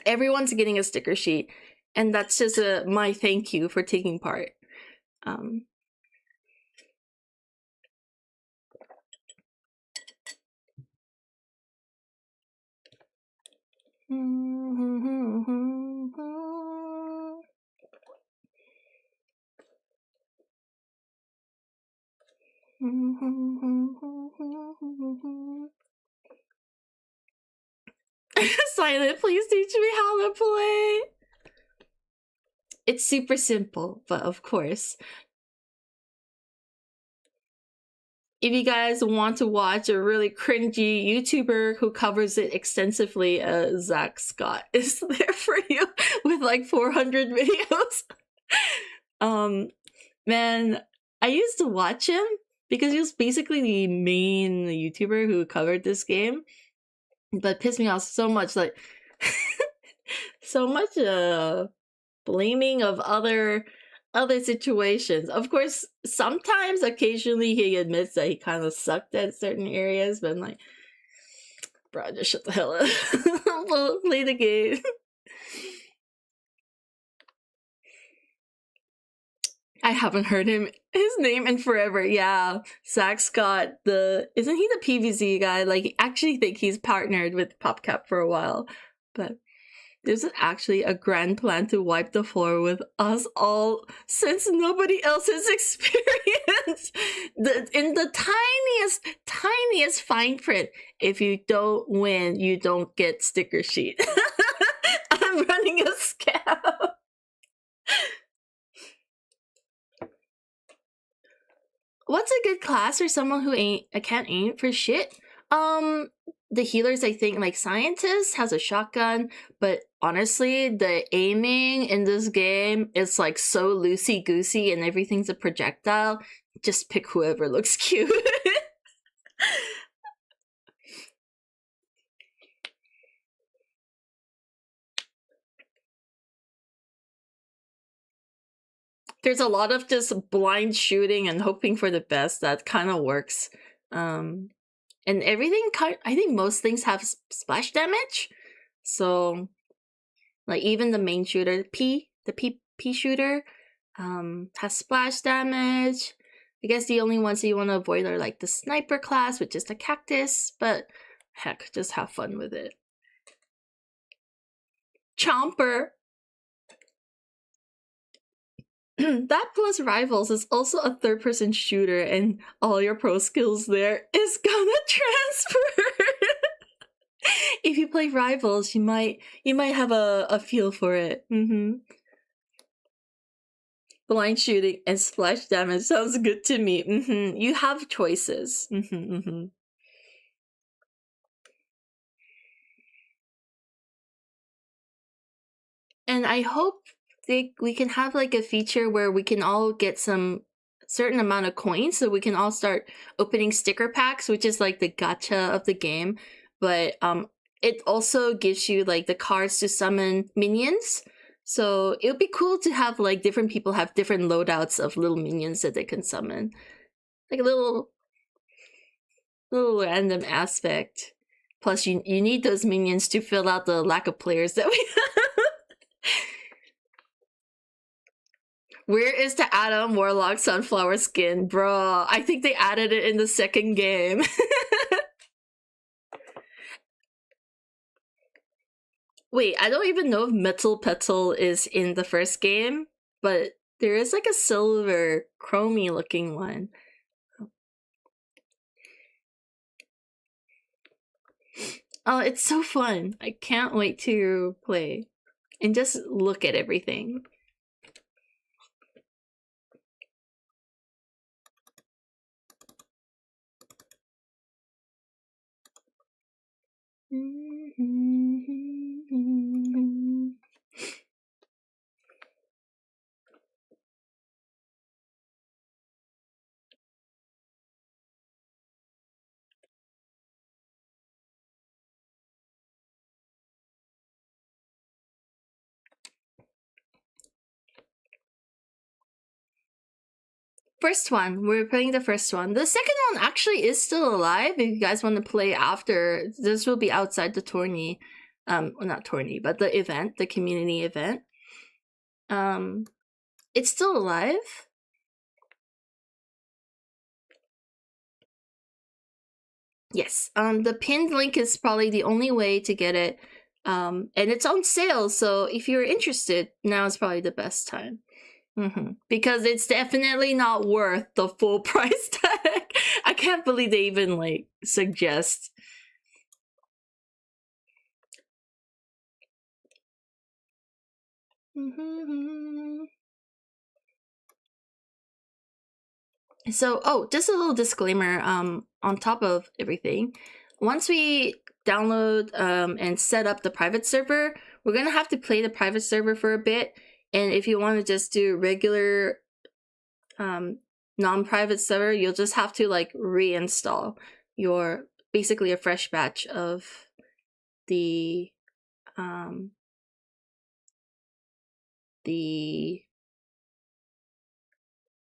Everyone's getting a sticker sheet, and that's just my thank you for taking part. Silent, please teach me how to play. It's super simple, but of course. If you guys want to watch a really cringy YouTuber who covers it extensively, Zach Scott is there for you with like 400 videos. Man, I used to watch him because he was basically the main YouTuber who covered this game, but it pissed me off so much, like so much blaming of other situations. Of course, sometimes occasionally he admits that he kind of sucked at certain areas, but I'm like, bro, just shut the hell up. We'll play the game. I haven't heard his name in forever. Yeah, Zach Scott. Isn't he the PVZ guy? Like, I actually think he's partnered with PopCap for a while, but there's actually a grand plan to wipe the floor with us all, since nobody else has experience. In the tiniest fine print, if you don't win, you don't get sticker sheet. I'm running a scam. What's a good class for someone who can't aim for shit? The healers, I think, like Scientist has a shotgun, but honestly, the aiming in this game is like so loosey goosey and everything's a projectile. Just pick whoever looks cute. There's a lot of just blind shooting and hoping for the best that kind of works. And everything, I think most things have splash damage. So, like, even the main shooter, the P shooter, has splash damage. I guess the only ones that you want to avoid are like the sniper class, which is the cactus, but heck, just have fun with it. Chomper! That plus Rivals is also a third-person shooter, and all your pro skills there is gonna transfer. If you play Rivals, you might have a feel for it. Blind shooting and splash damage sounds good to me. You have choices. And I hope we can have like a feature where we can all get some certain amount of coins, so we can all start opening sticker packs, which is like the gacha of the game. But it also gives you like the cards to summon minions. So it would be cool to have like different people have different loadouts of little minions that they can summon. Like a little random aspect. Plus, you need those minions to fill out the lack of players that we have. Where is the Adam Warlock Sunflower skin? Bro, I think they added it in the second game. Wait, I don't even know if Metal Petal is in the first game, but there is like a silver, chromey looking one. Oh, it's so fun. I can't wait to play and just look at everything. First one. We're playing the first one. The second one actually is still alive. If you guys want to play after, this will be outside the tourney. Well, not tourney, but the event, the community event. It's still alive. Yes. The pinned link is probably the only way to get it. And it's on sale, so if you're interested, now is probably the best time. Because it's definitely not worth the full price tag. I can't believe they even like suggest. So, oh, just a little disclaimer. On top of everything, once we download and set up the private server, we're gonna have to play the private server for a bit. And if you want to just do regular non-private server, you'll just have to like reinstall your basically a fresh batch of the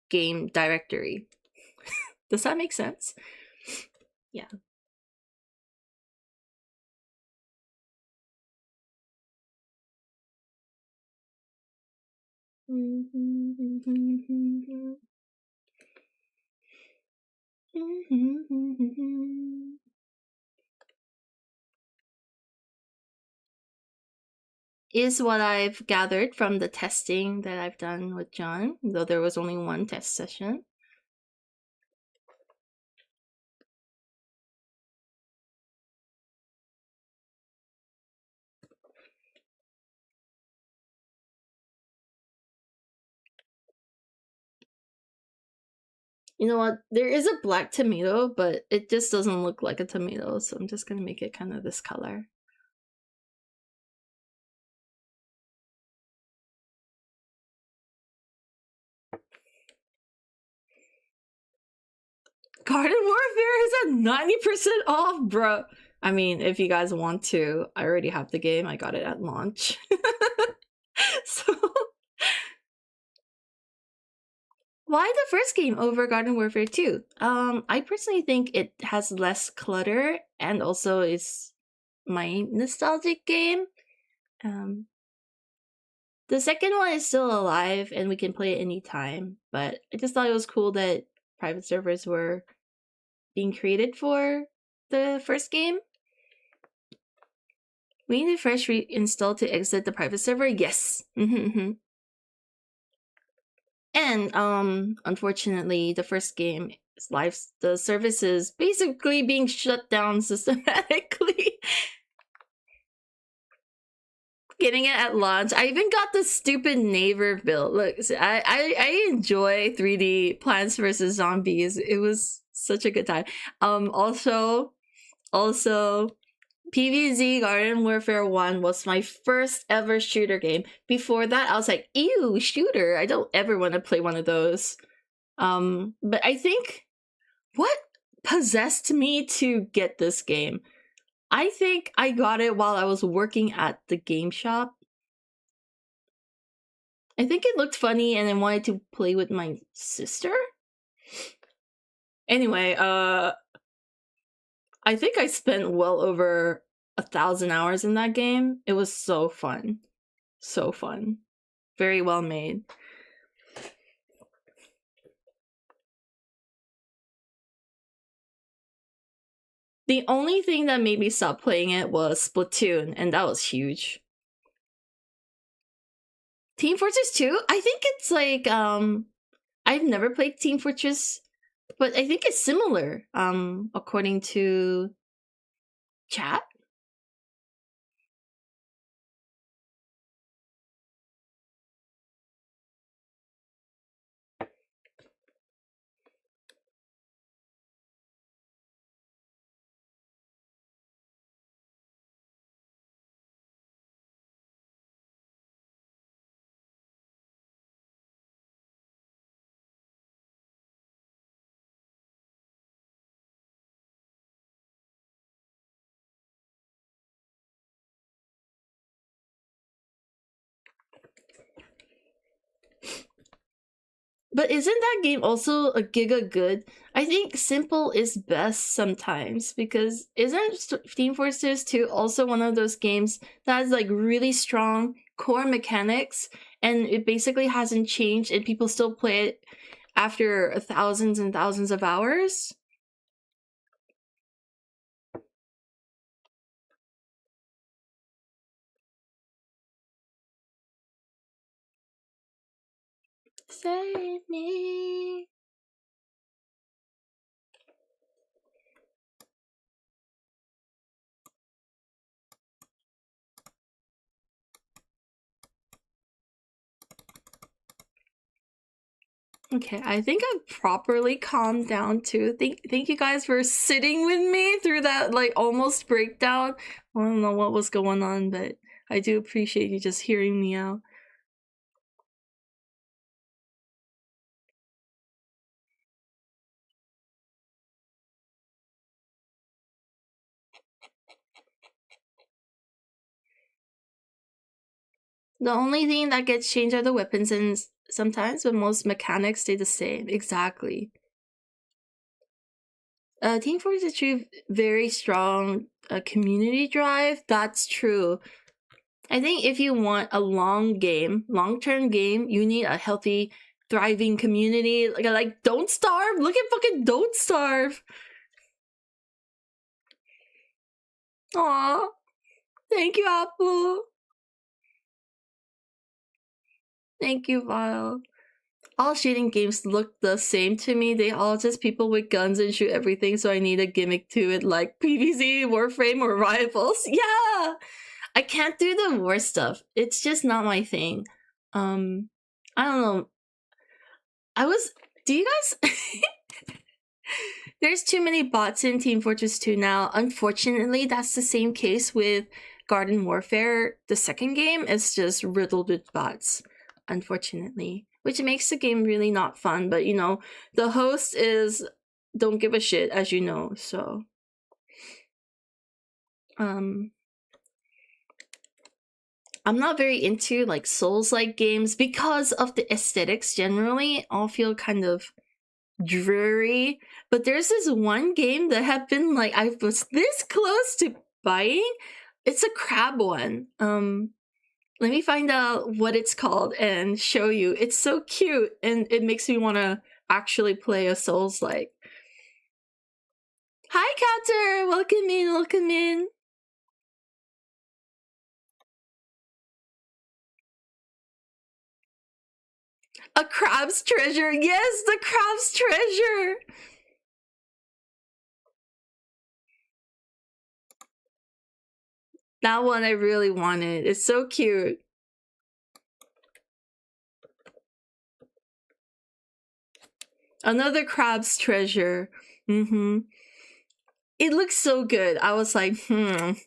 game directory. Does that make sense? Yeah. Is what I've gathered from the testing that I've done with John, though there was only one test session. You know what? There is a black tomato, but it just doesn't look like a tomato, so I'm just gonna make it kind of this color. Garden Warfare is at 90% off, bro. I mean, if you guys want to, I already have the game. I got it at launch. So, why the first game over Garden Warfare 2? I personally think it has less clutter and also is my nostalgic game. The second one is still alive and we can play it anytime, but I just thought it was cool that private servers were being created for the first game. We need a fresh reinstall to exit the private server? Yes. And unfortunately, the first game the service is basically being shut down systematically. Getting it at launch. I even got the stupid neighbor build. Look, I enjoy 3D Plants vs Zombies. It was such a good time. Also PvZ Garden Warfare 1 was my first ever shooter game. Before that, I was like, ew, shooter. I don't ever want to play one of those. But I think what possessed me to get this game? I think I got it while I was working at the game shop. I think it looked funny and I wanted to play with my sister. Anyway, I think I spent well over 1,000 hours in that game. It was so fun. So fun. Very well made. The only thing that made me stop playing it was Splatoon, and that was huge. Team Fortress 2? I think it's like, I've never played Team Fortress, but I think it's similar, according to chat. But isn't that game also a giga good? I think simple is best sometimes, because isn't Team Fortress 2 also one of those games that has like really strong core mechanics and it basically hasn't changed and people still play it after thousands and thousands of hours? Save me. Okay, I think I've properly calmed down too. Thank you guys for sitting with me through that like almost breakdown. I don't know what was going on, but I do appreciate you just hearing me out. The only thing that gets changed are the weapons, and sometimes, but most mechanics stay the same. Exactly. Team Fortress 2 very strong community drive. That's true. I think if you want a long-term game, you need a healthy, thriving community. Like Don't Starve. Look at fucking Don't Starve. Aw, thank you, Apple. Thank you, Vile. All shooting games look the same to me. They all just people with guns and shoot everything, so I need a gimmick to it, like PvZ, Warframe, or Rivals. Yeah! I can't do the war stuff. It's just not my thing. I don't know. Do you guys... There's too many bots in Team Fortress 2 now. Unfortunately, that's the same case with Garden Warfare. The second game is just riddled with bots, unfortunately. Which makes the game really not fun, but you know, the host don't give a shit, as you know, so... I'm not very into like Souls-like games because of the aesthetics generally. All feel kind of dreary. But there's this one game that have been like I was this close to buying. It's a crab one. Let me find out what it's called and show you. It's so cute and it makes me want to actually play a Souls-like. Hi, Counter! Welcome in, welcome in. A crab's treasure. Yes, the crab's treasure. That one I really wanted. It's so cute. Another crab's treasure. It looks so good. I was like,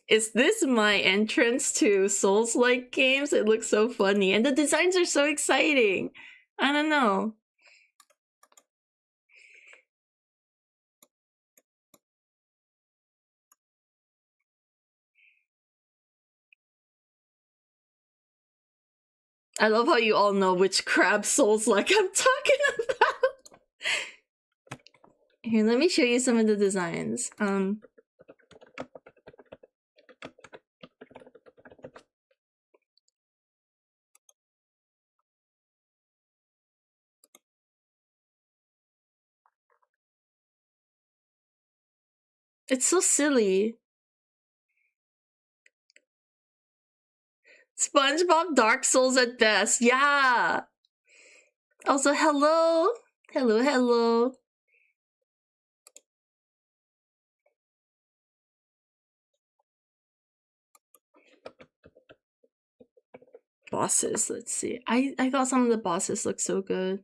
is this my entrance to Souls-like games? It looks so funny. And the designs are so exciting. I don't know. I love how you all know which crab Souls-like I'm talking about. Here, let me show you some of the designs. It's so silly. SpongeBob Dark Souls at best. Yeah. Also, hello. Hello, hello. Bosses, let's see. I thought some of the bosses looked so good.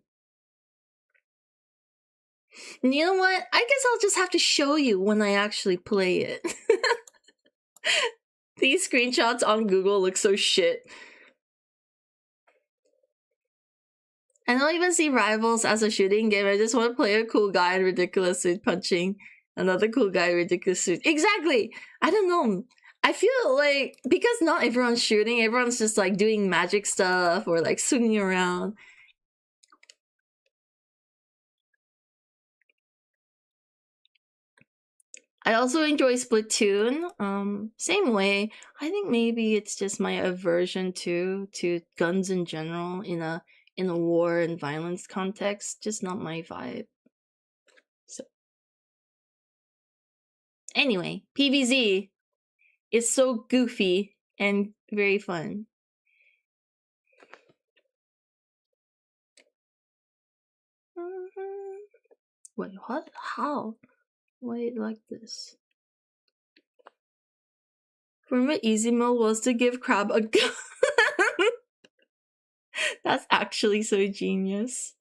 And you know what? I guess I'll just have to show you when I actually play it. These screenshots on Google look so shit. I don't even see Rivals as a shooting game. I just want to play a cool guy in ridiculous suit punching another cool guy in ridiculous suit. Exactly! I don't know. I feel like, because not everyone's shooting, everyone's just like doing magic stuff or like swinging around. I also enjoy Splatoon. Same way. I think maybe it's just my aversion to guns in general in a war and violence context. Just not my vibe. So anyway, PvZ is so goofy and very fun. Wait, what? How? Why like this? Remember easy mode was to give Crab a gun. That's actually so genius.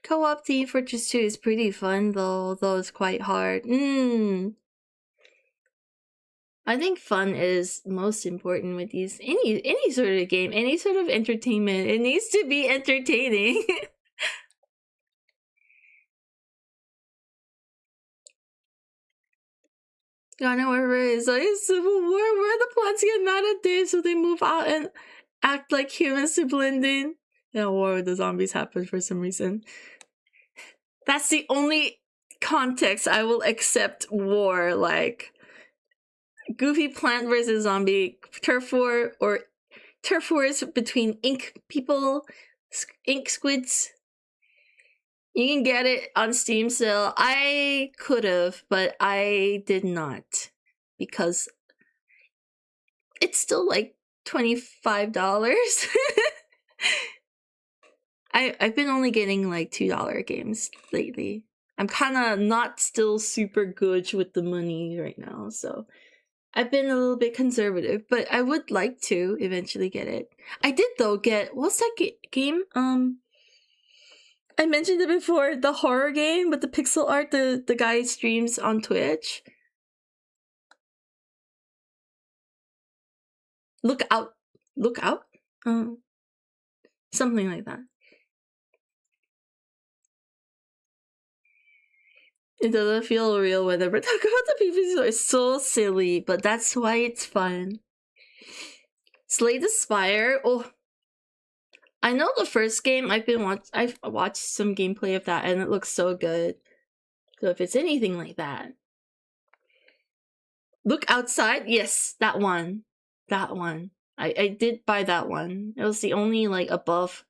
Co-op Team Fortress 2 is pretty fun though it's quite hard. I think fun is most important with these any sort of game, any sort of entertainment. It needs to be entertaining. I know where it is. Like Civil War, where the plants get mad at Dave, so they move out and act like humans to blend in. Yeah, war with the zombies happened for some reason. That's the only context I will accept war, like goofy plant versus zombie turf war, or turf wars between ink people, ink squids. You can get it on Steam sale. I could have, but I did not because it's still like $25. I've been only getting like $2 games lately. I'm kind of not still super good with the money right now, so I've been a little bit conservative, but I would like to eventually get it. I did though get, what's that game? I mentioned it before, the horror game with the pixel art the guy streams on Twitch. Look out. Something like that. It doesn't feel real whenever talk about the PvP. It's so silly, but that's why it's fun. Slay the Spire. Oh, I know the first game. I've watched some gameplay of that, and it looks so good. So if it's anything like that, Look Outside. Yes, that one. I did buy that one. It was the only like above.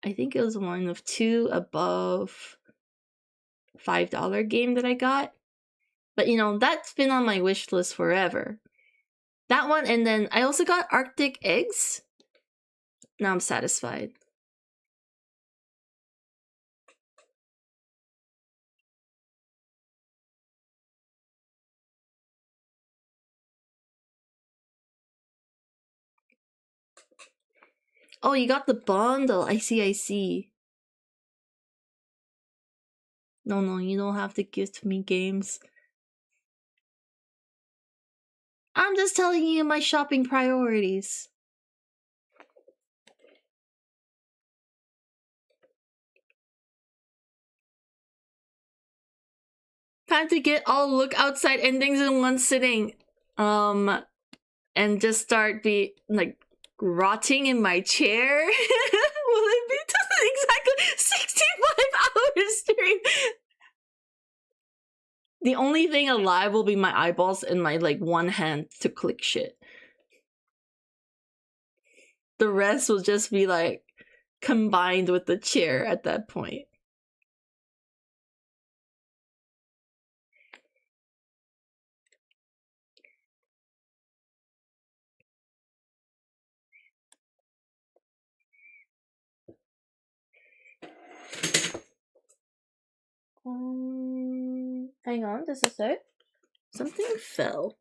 I think it was one of two above $5 game that I got. But you know, that's been on my wish list forever. That one, and then I also got Arctic Eggs. Now I'm satisfied. Oh, you got the bundle. I see. No, you don't have to gift me games. I'm just telling you my shopping priorities. Time to get all Look Outside endings in one sitting. And just start be like rotting in my chair. Will it be exactly 65 hours stream? The only thing alive will be my eyeballs and my like one hand to click shit. The rest will just be like combined with the chair at that point. Hang on, just a sec. Something fell.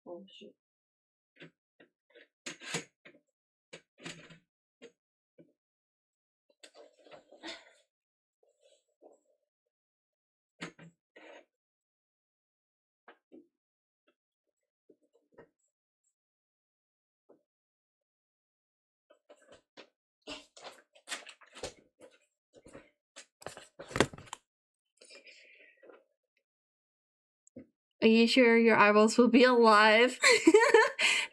Oh shoot. Are you sure your eyeballs will be alive?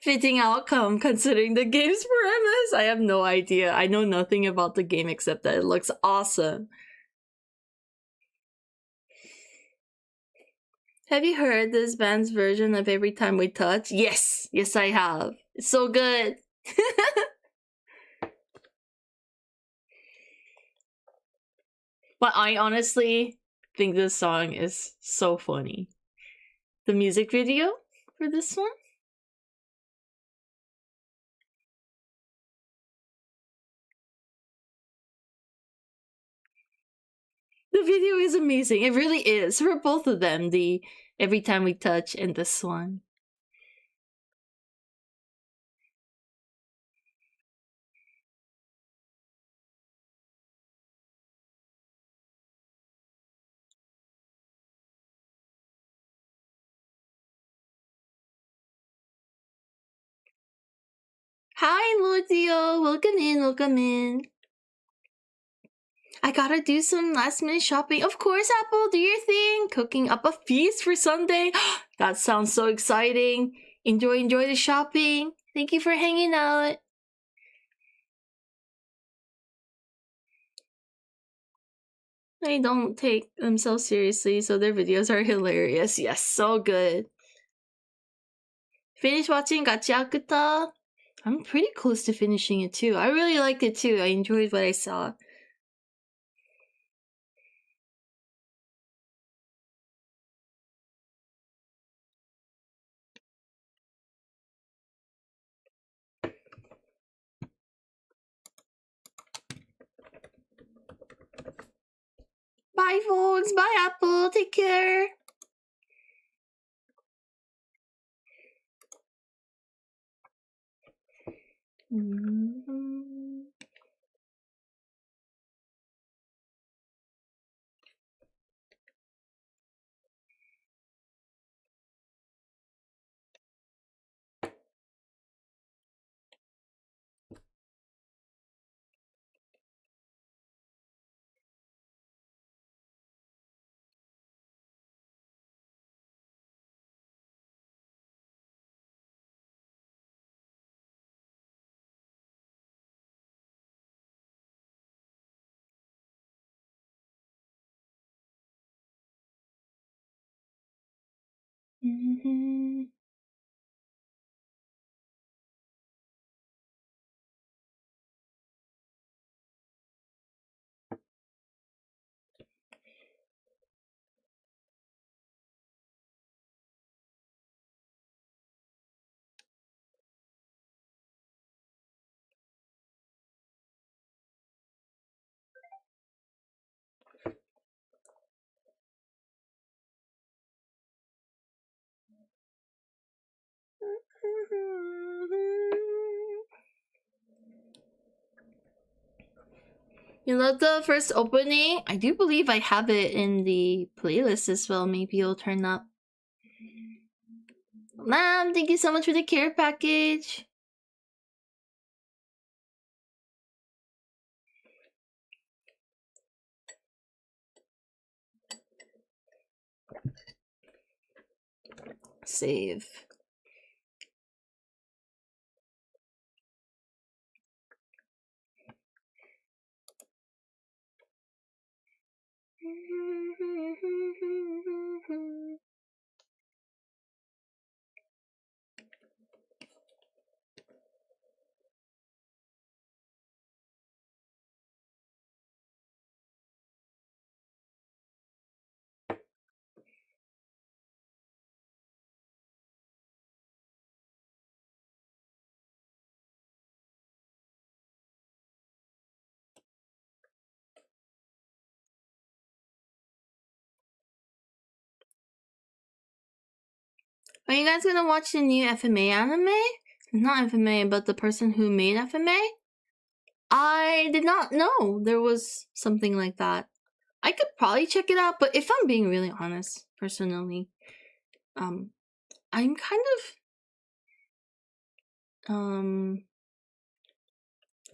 Fitting outcome considering the game's premise? I have no idea. I know nothing about the game except that it looks awesome. Have you heard this band's version of Every Time We Touch? Yes! Yes, I have. It's so good. But I honestly think this song is so funny. The music video for this one? The video is amazing. It really is. For both of them, the Every Time We Touch and this one. Hi, Lordio. Welcome in, welcome in. I gotta do some last minute shopping. Of course, Apple, do your thing. Cooking up a feast for Sunday. That sounds so exciting. Enjoy the shopping. Thank you for hanging out. They don't take themselves seriously, so their videos are hilarious. Yes, so good. Finished watching Gachiakuta? I'm pretty close to finishing it too. I really liked it too. I enjoyed what I saw. Bye, folks. Bye, Apple. Take care. You love the first opening? I do believe I have it in the playlist as well. Maybe it'll turn up. Ma'am, thank you so much for the care package. Save. Are you guys gonna watch the new FMA anime? Not FMA, but the person who made FMA? I did not know there was something like that. I could probably check it out, but if I'm being really honest, personally, I'm kind of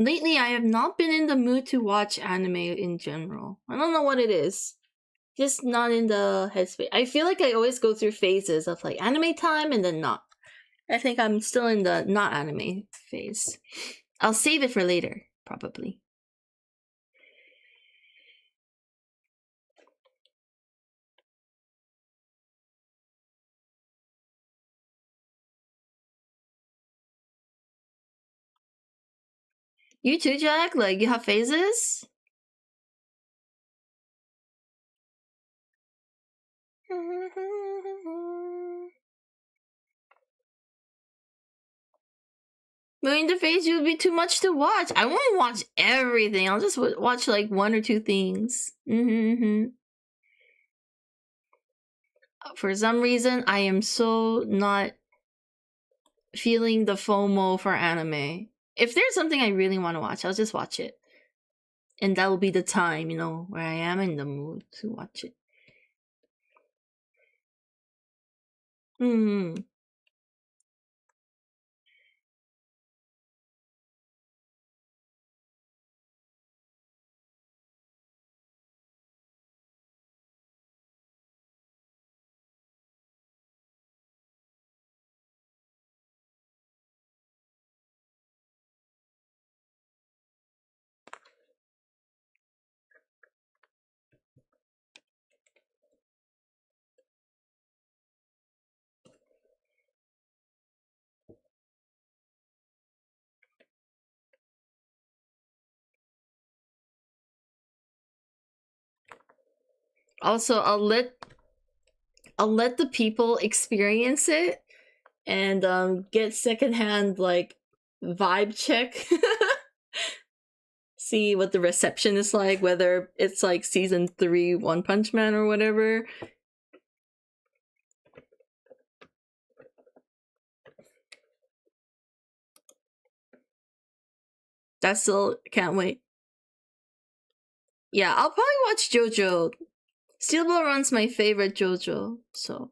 lately I have not been in the mood to watch anime in general. I don't know what it is. Just not in the headspace. I feel like I always go through phases of like anime time and then not. I think I'm still in the not anime phase. I'll save it for later, probably. You too, Jack? Like, you have phases? But in the phase, it would be too much to watch. I won't watch everything. I'll just watch like one or two things. For some reason, I am so not feeling the FOMO for anime. If there's something I really want to watch, I'll just watch it. And that will be the time, where I am in the mood to watch it. Also, I'll let the people experience it and get secondhand like vibe check. See what the reception is like, whether it's like season 3 One Punch Man or whatever. That still can't wait. Yeah, I'll probably watch JoJo. Steel Ball Run's my favorite JoJo, so.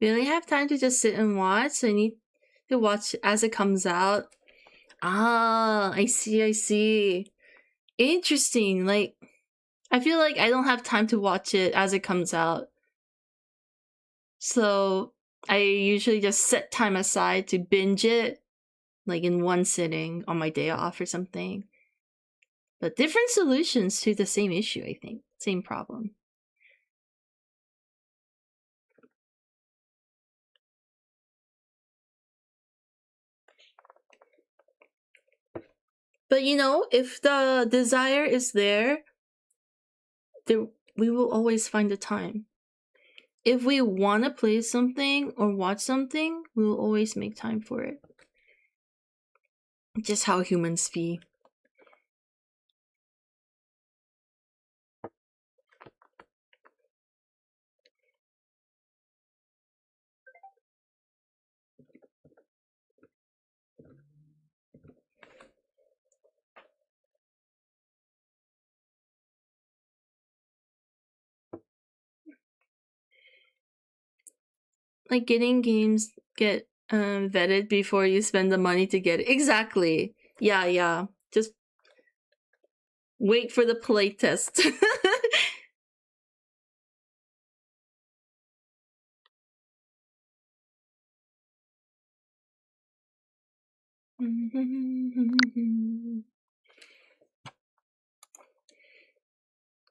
We only have time to just sit and watch, so I need to watch as it comes out. Ah, I see. Interesting. Like, I feel like I don't have time to watch it as it comes out. So I usually just set time aside to binge it, like in one sitting on my day off or something. But different solutions to the same issue, I think. Same problem. But if the desire is there, we will always find the time. If we want to play something or watch something, we will always make time for it. Just how humans be. Like getting games get vetted before you spend the money to get it. Exactly. Yeah. Just wait for the playtest.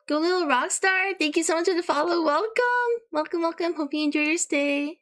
Go Little Rockstar, thank you so much for the follow. Welcome. Hope you enjoy your stay.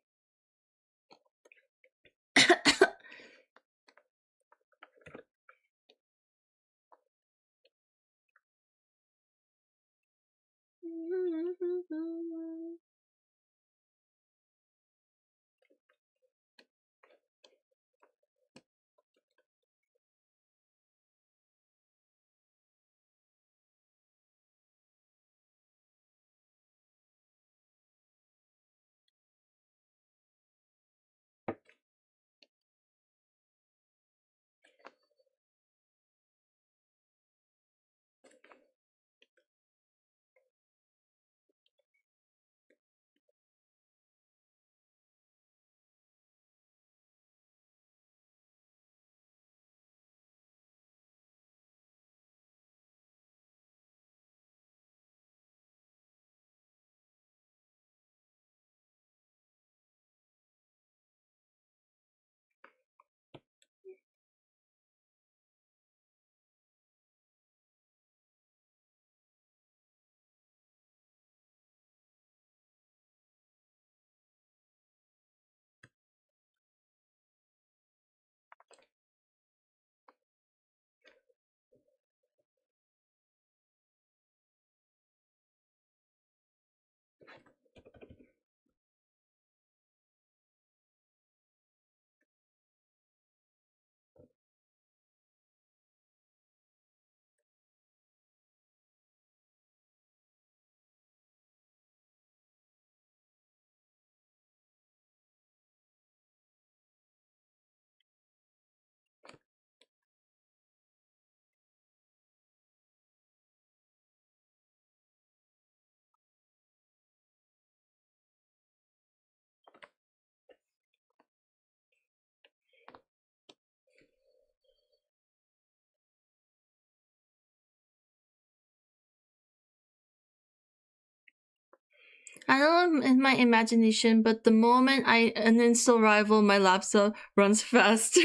I don't know in my imagination, but the moment I uninstall Rival, my laptop runs faster.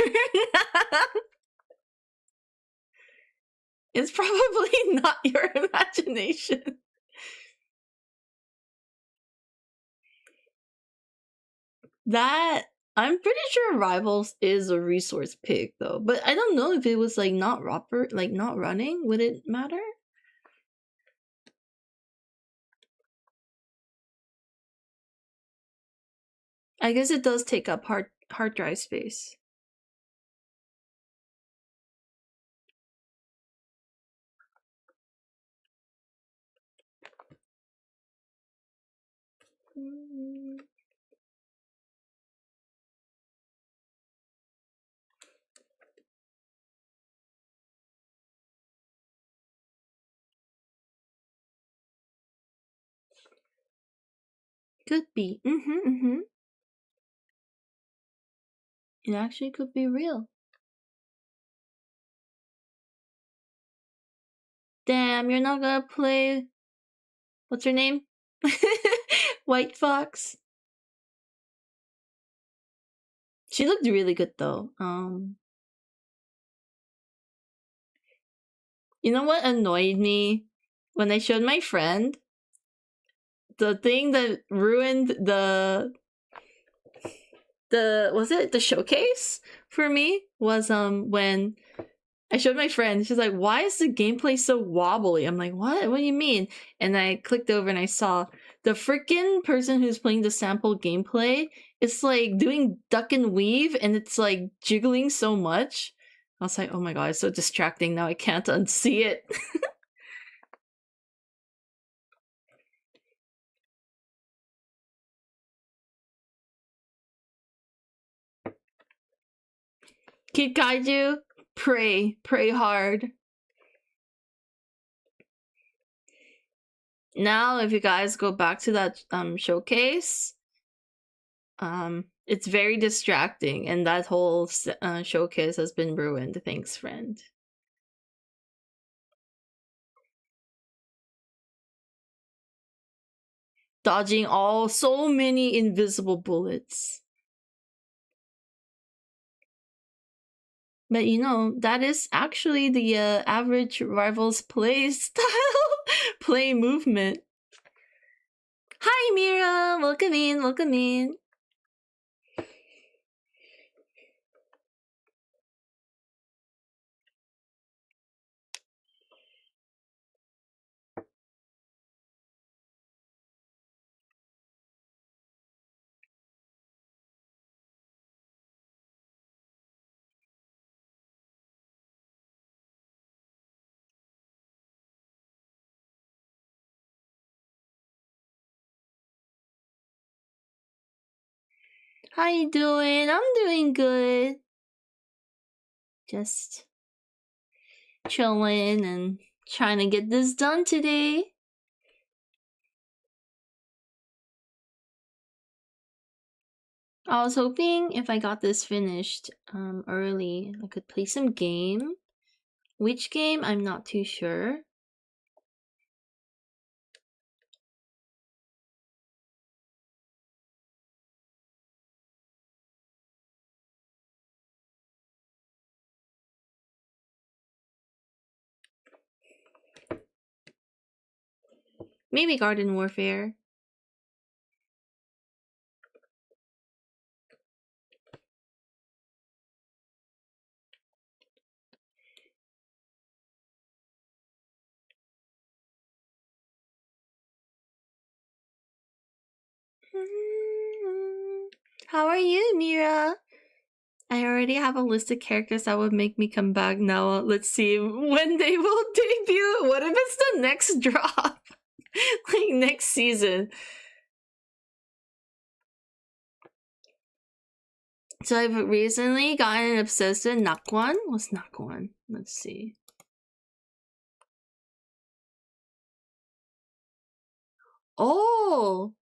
It's probably not your imagination. That I'm pretty sure Rivals is a resource pick though, but I don't know if it was like not not running. Would it matter? I guess it does take up hard drive space. Could be. It actually could be real. Damn, you're not gonna play. What's her name? White Fox. She looked really good though. You know what annoyed me? When I showed my friend, the thing that ruined the showcase for me was when I showed my friend. She's like, "Why is the gameplay so wobbly?" I'm like, "What? What do you mean?" And I clicked over and I saw the freaking person who's playing the sample gameplay. It's like doing duck and weave, and it's like jiggling so much. I was like, "Oh my god, it's so distracting now. I can't unsee it." Kid Kaiju, pray hard. Now, if you guys go back to that showcase, it's very distracting, and that whole showcase has been ruined. Thanks, friend. Dodging so many invisible bullets. But you know, that is actually the average Rivals play style, play movement. Hi, Mira! Welcome in, welcome in. How you doing? I'm doing good. Just chilling and trying to get this done today. I was hoping if I got this finished early, I could play some game. Which game? I'm not too sure. Maybe Garden Warfare. How are you, Mira? I already have a list of characters that would make me come back now. Let's see when they will debut. What if it's the next drop? Like next season. So I've recently gotten obsessed with Nakwan. What's Nakwan? Let's see. Oh!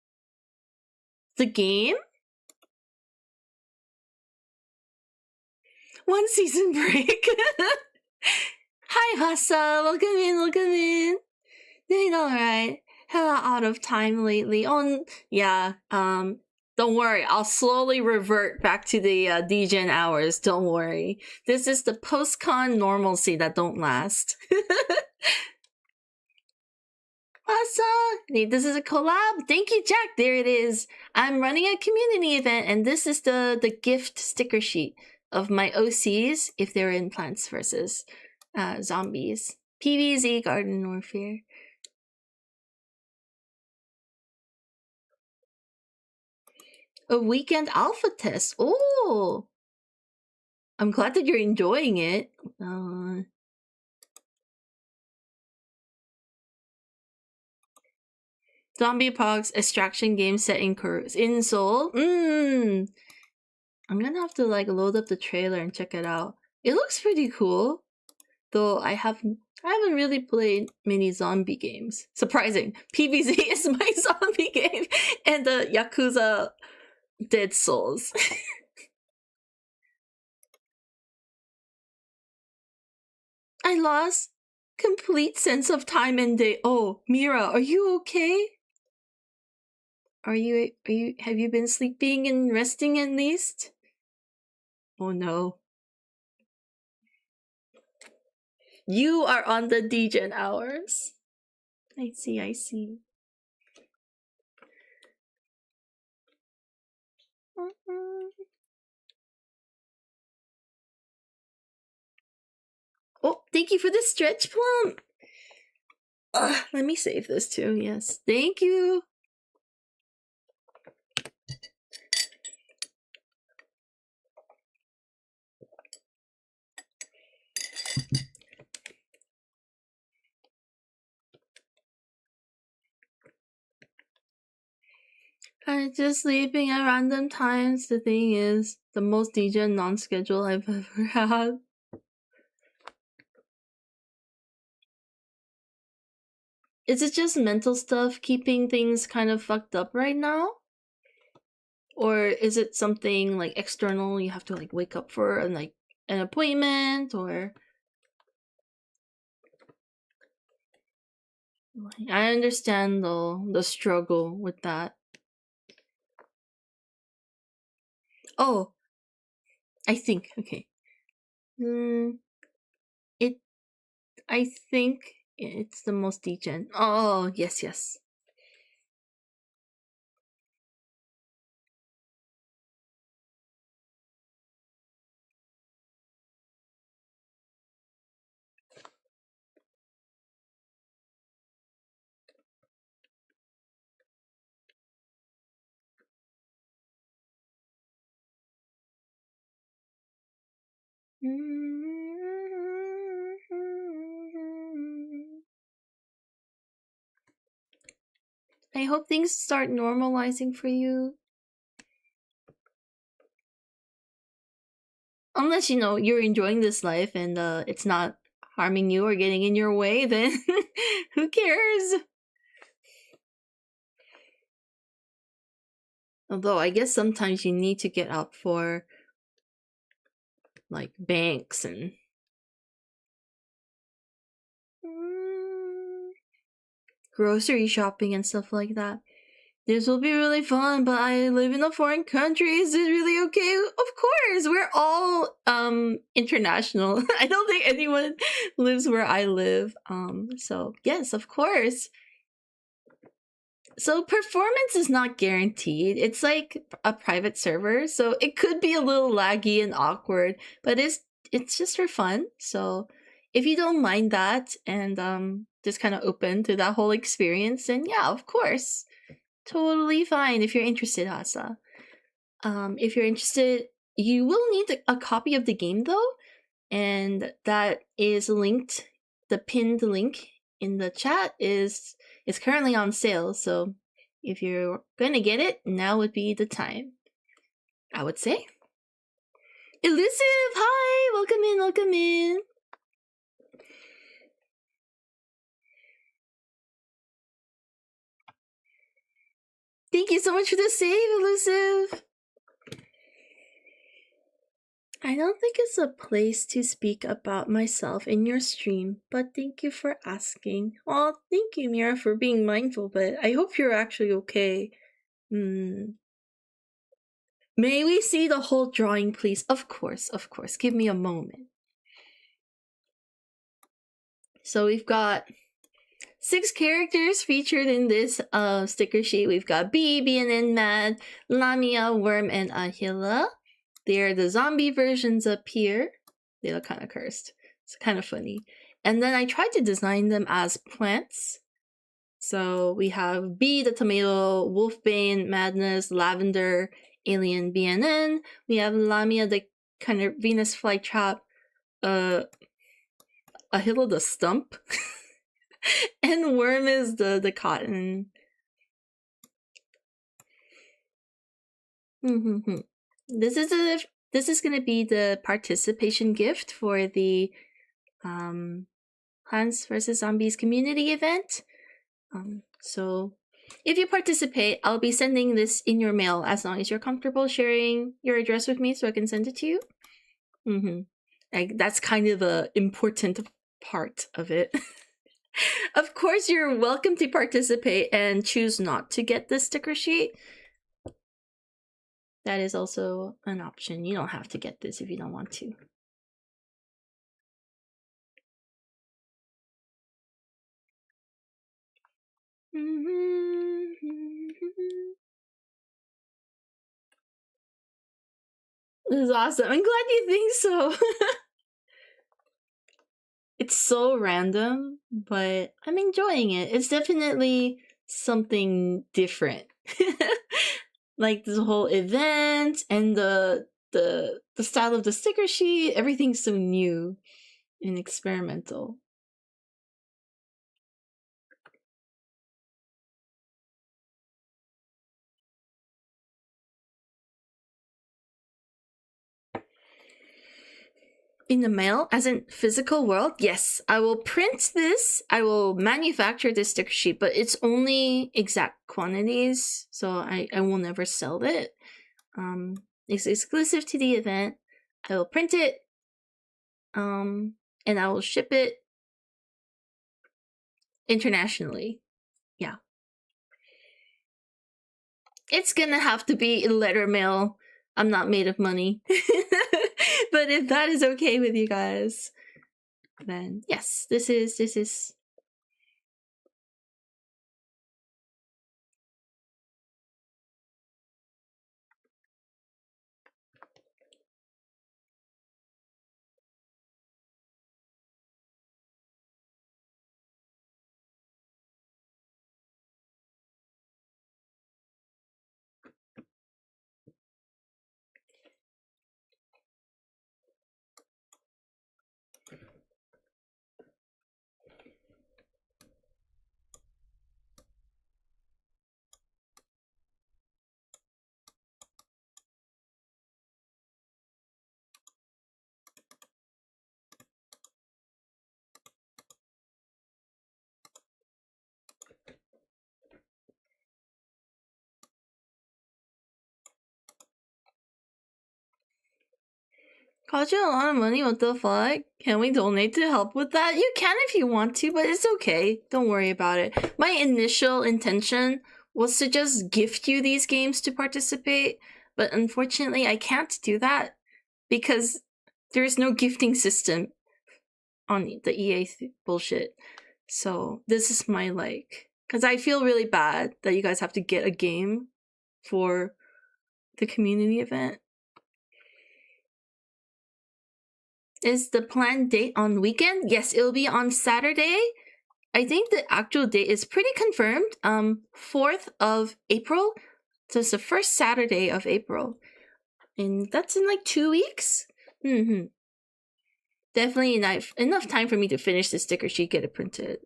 The game? One season break. Hi, Hassa. Welcome in, welcome in. Doing alright. hella out of time lately. Oh, yeah. Don't worry. I'll slowly revert back to the DGen hours. Don't worry. This is the post-con normalcy that don't last. Awesome! This is a collab. Thank you, Jack. There it is. I'm running a community event, and this is the gift sticker sheet of my OCs if they're in Plants vs. Zombies. PvZ Garden Warfare. A weekend alpha test. Oh! I'm glad that you're enjoying it. Zombie Pox extraction game set in Seoul. I'm gonna have to like load up the trailer and check it out. It looks pretty cool, though I haven't really played many zombie games. Surprising. PvZ is my zombie game, and the Yakuza Dead Souls. I lost complete sense of time and day. Oh, Mira, are you okay? Are you have you been sleeping and resting at least? Oh no. You are on the DGen hours. I see. Oh, thank you for the stretch plum. Let me save this too. Yes, thank you. I'm just sleeping at random times. The thing is, the most DGen non-schedule I've ever had. Is it just mental stuff keeping things kind of fucked up right now? Or is it something like external you have to like wake up for and like an appointment or... I understand though the struggle with that. Oh, I think okay. I think it's the most degen. Oh yes. I hope things start normalizing for you. Unless, you know, you're enjoying this life and it's not harming you or getting in your way, then who cares? Although I guess sometimes you need to get out for like banks and grocery shopping and stuff like that. This will be really fun, but I live in a foreign country. Is it really okay? Of course, we're all international. I don't think anyone lives where I live. So yes, of course. So performance is not guaranteed. It's like a private server, so it could be a little laggy and awkward, but it's just for fun. So if you don't mind that and just kind of open to that whole experience, then yeah, of course. Totally fine if you're interested, Asa. If you're interested, you will need a copy of the game though, and that is linked. The pinned link in the chat is currently on sale, so if you're gonna get it, now would be the time, I would say. Elusive, hi, welcome in. Thank you so much for the save, Elusive. I don't think it's a place to speak about myself in your stream, but thank you for asking. Well, thank you, Mira, for being mindful, but I hope you're actually okay. May we see the whole drawing, please? Of course, of course. Give me a moment. So we've got 6 characters featured in this sticker sheet. We've got Bee, BNN Mad, Lamia, Worm, and Ahila. They're the zombie versions up here. They look kind of cursed. It's kind of funny. And then I tried to design them as plants. So we have Bee the tomato, Wolfbane, Madness, Lavender, Alien, BNN. We have Lamia the kind of Venus flytrap, Ahila the stump, and Worm is the cotton. This is gonna be the participation gift for the Plants vs. Zombies community event. So if you participate, I'll be sending this in your mail as long as you're comfortable sharing your address with me so I can send it to you. Like, that's kind of the important part of it. Of course, you're welcome to participate and choose not to get this sticker sheet. That is also an option. You don't have to get this if you don't want to. This is awesome. I'm glad you think so. It's so random, but I'm enjoying it. It's definitely something different. Like the whole event and the style of the sticker sheet, everything's so new and experimental. In the mail, as in physical world, yes, I will print this. I will manufacture this sticker sheet, but it's only exact quantities, so I will never sell it. It's exclusive to the event. I will print it, and I will ship it internationally. Yeah. It's gonna have to be letter mail. I'm not made of money. But if that is okay with you guys, then yes, this is cost you a lot of money. What the fuck? Can we donate to help with that? You can if you want to, but it's okay. Don't worry about it. My initial intention was to just gift you these games to participate, but unfortunately I can't do that because there's no gifting system on the EA bullshit. So this is my because I feel really bad that you guys have to get a game for the community event. Is the planned date on weekend? Yes, it'll be on Saturday. I think the actual date is pretty confirmed. 4th of April. So it's the first Saturday of April. And that's in like 2 weeks. Definitely enough time for me to finish the sticker sheet, get it printed.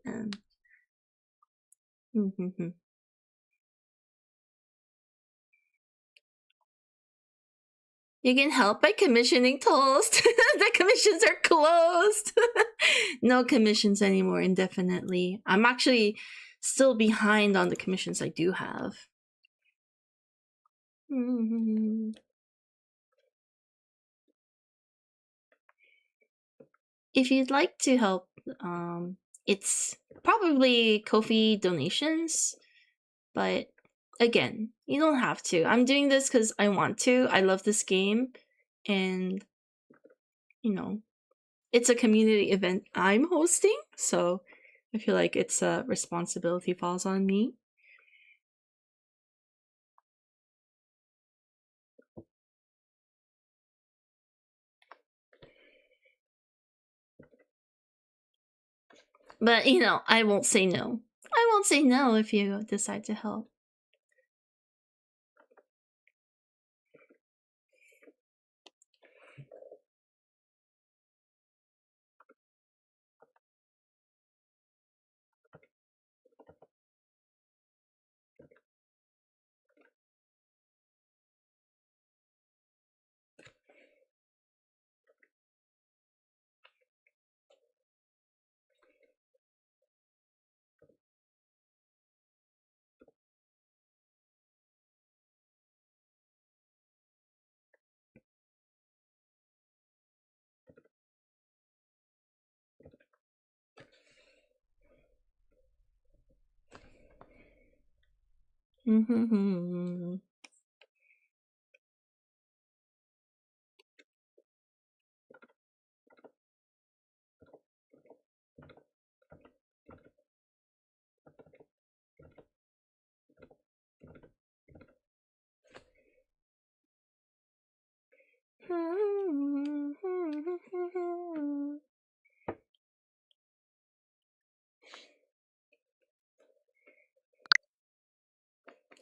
You can help by commissioning toast. The commissions are closed. No commissions anymore indefinitely. I'm actually still behind on the commissions I do have. if you'd like to help, it's probably Ko-fi donations, but again, you don't have to. I'm doing this because I want to. I love this game, and you know, it's a community event I'm hosting, so I feel like it's a responsibility falls on me. But I won't say no. I won't say no if you decide to help.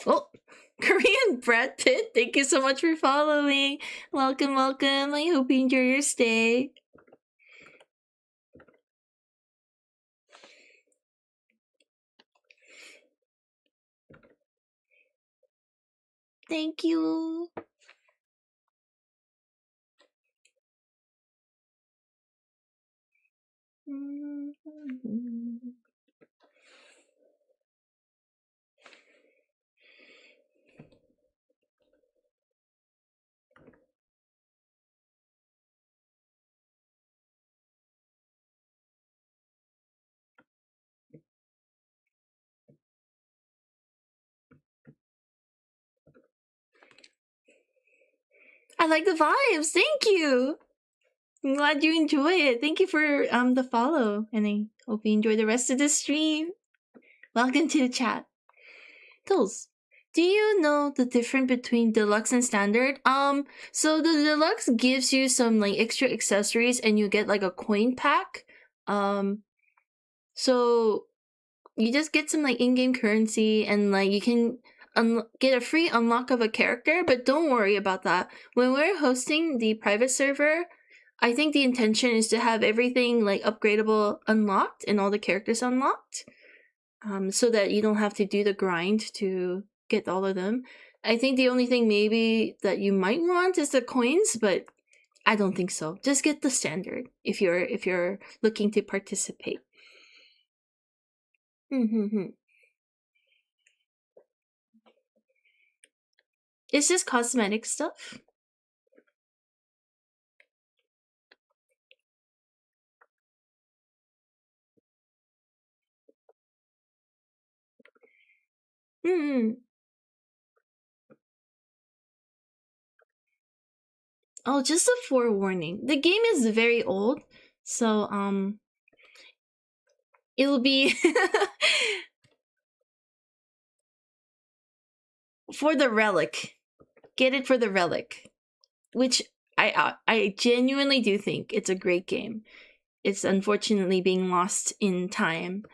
Oh, Korean Brad Pitt, thank you so much for following. Welcome, welcome. I hope you enjoy your stay. Thank you. I like the vibes. Thank you. I'm glad you enjoy it. Thank you for the follow, and I hope you enjoy the rest of the stream. Welcome to the chat. Tools. Do you know the difference between deluxe and standard? So the deluxe gives you some like extra accessories, and you get like a coin pack. So you just get some like in-game currency, and like you can get a free unlock of a character. But don't worry about that. When we're hosting the private server, I think the intention is to have everything like upgradable unlocked and all the characters unlocked, so that you don't have to do the grind to get all of them. I think the only thing maybe that you might want is the coins, but I don't think so. Just get the standard if you're looking to participate. It's just cosmetic stuff. Oh, just a forewarning. The game is very old, so it'll be for the relic. Get it for the relic, which I genuinely do think it's a great game. It's unfortunately being lost in time.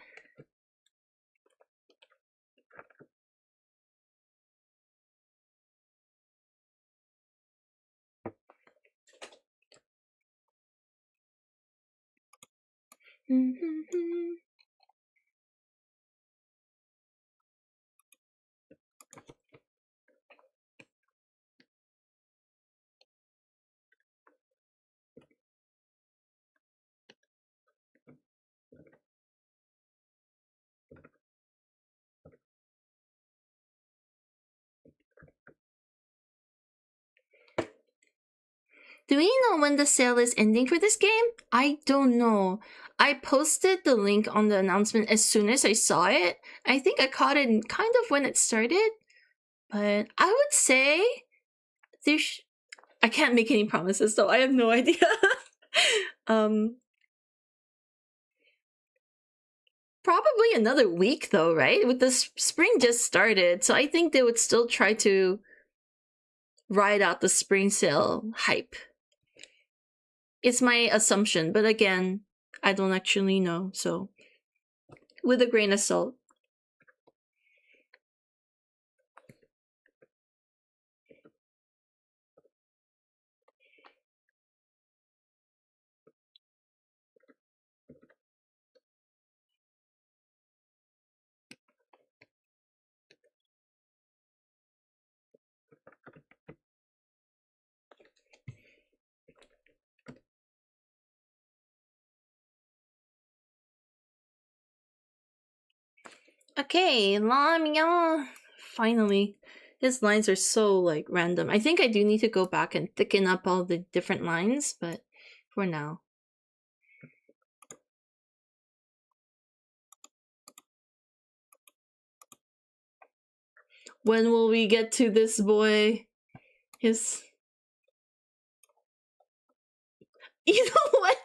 Do we know when the sale is ending for this game? I don't know. I posted the link on the announcement as soon as I saw it. I think I caught it kind of when it started. But I would say there's... I can't make any promises, though. I have no idea. Probably another week, though, right? With the spring just started, so I think they would still try to ride out the spring sale hype. It's my assumption, but again, I don't actually know, so with a grain of salt. Okay, Lamia. Finally. His lines are so, like, random. I think I do need to go back and thicken up all the different lines, but for now. When will we get to this boy? His... You know what?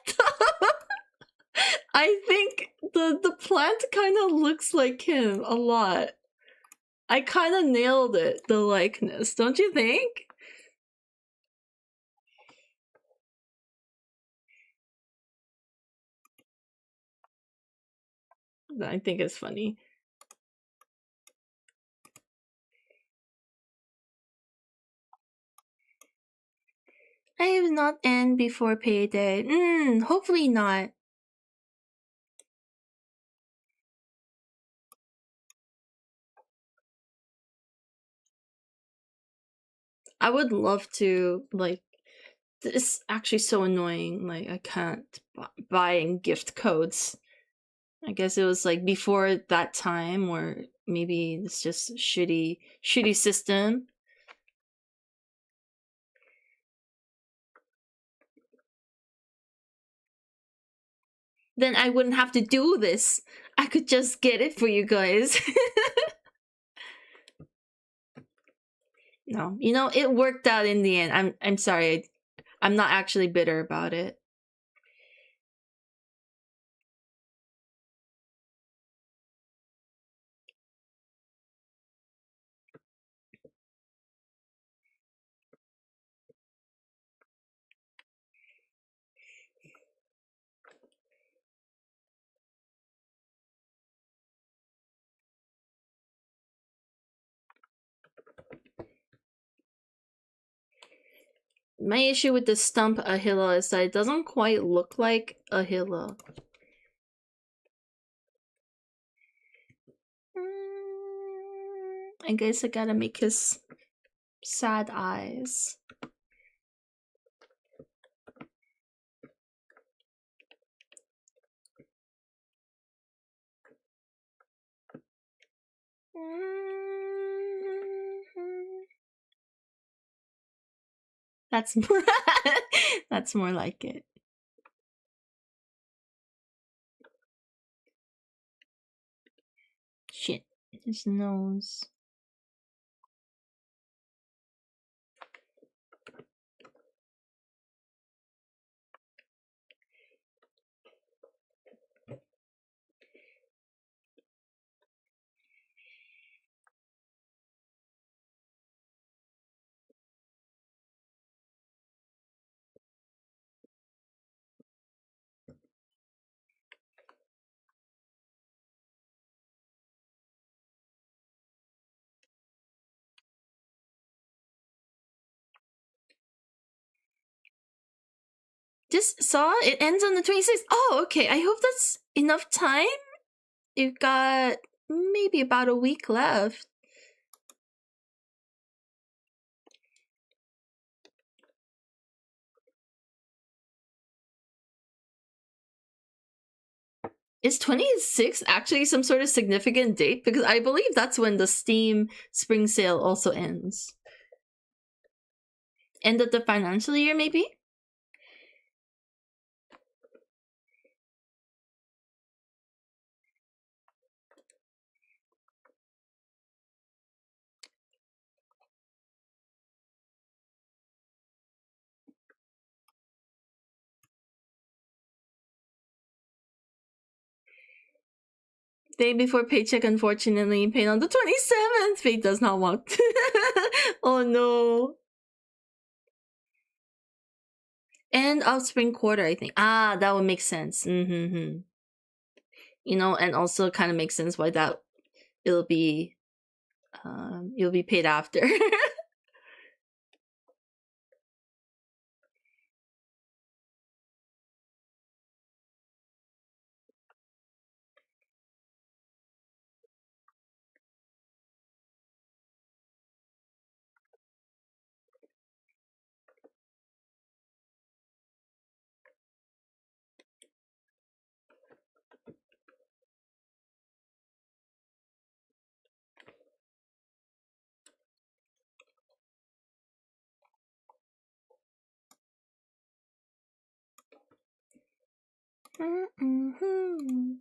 I think the plant kind of looks like him a lot. I kind of nailed it, the likeness, don't you think? I think it's funny. I have not end before payday. Hopefully not. I would love to, like, this is actually so annoying. Like, I can't buy and gift codes. I guess it was like before that time, or maybe it's just shitty system. Then I wouldn't have to do this. I could just get it for you guys. No, you know, it worked out in the end. I'm sorry. I'm not actually bitter about it. My issue with the stump Ahila is that it doesn't quite look like Ahila. I guess I gotta make his sad eyes. That's more that's more like it. Shit, his nose. Just saw it ends on the 26th. Oh, okay. I hope that's enough time. You've got maybe about a week left. Is 26 actually some sort of significant date? Because I believe that's when the Steam spring sale also ends. End of the financial year, maybe? Day before paycheck, unfortunately, paid on the 27th. Faye does not want. Oh no. End of spring quarter, I think. Ah, that would make sense. Mm-hmm. You know, and also kind of makes sense why that it'll be you'll be paid after. Mm-hmm.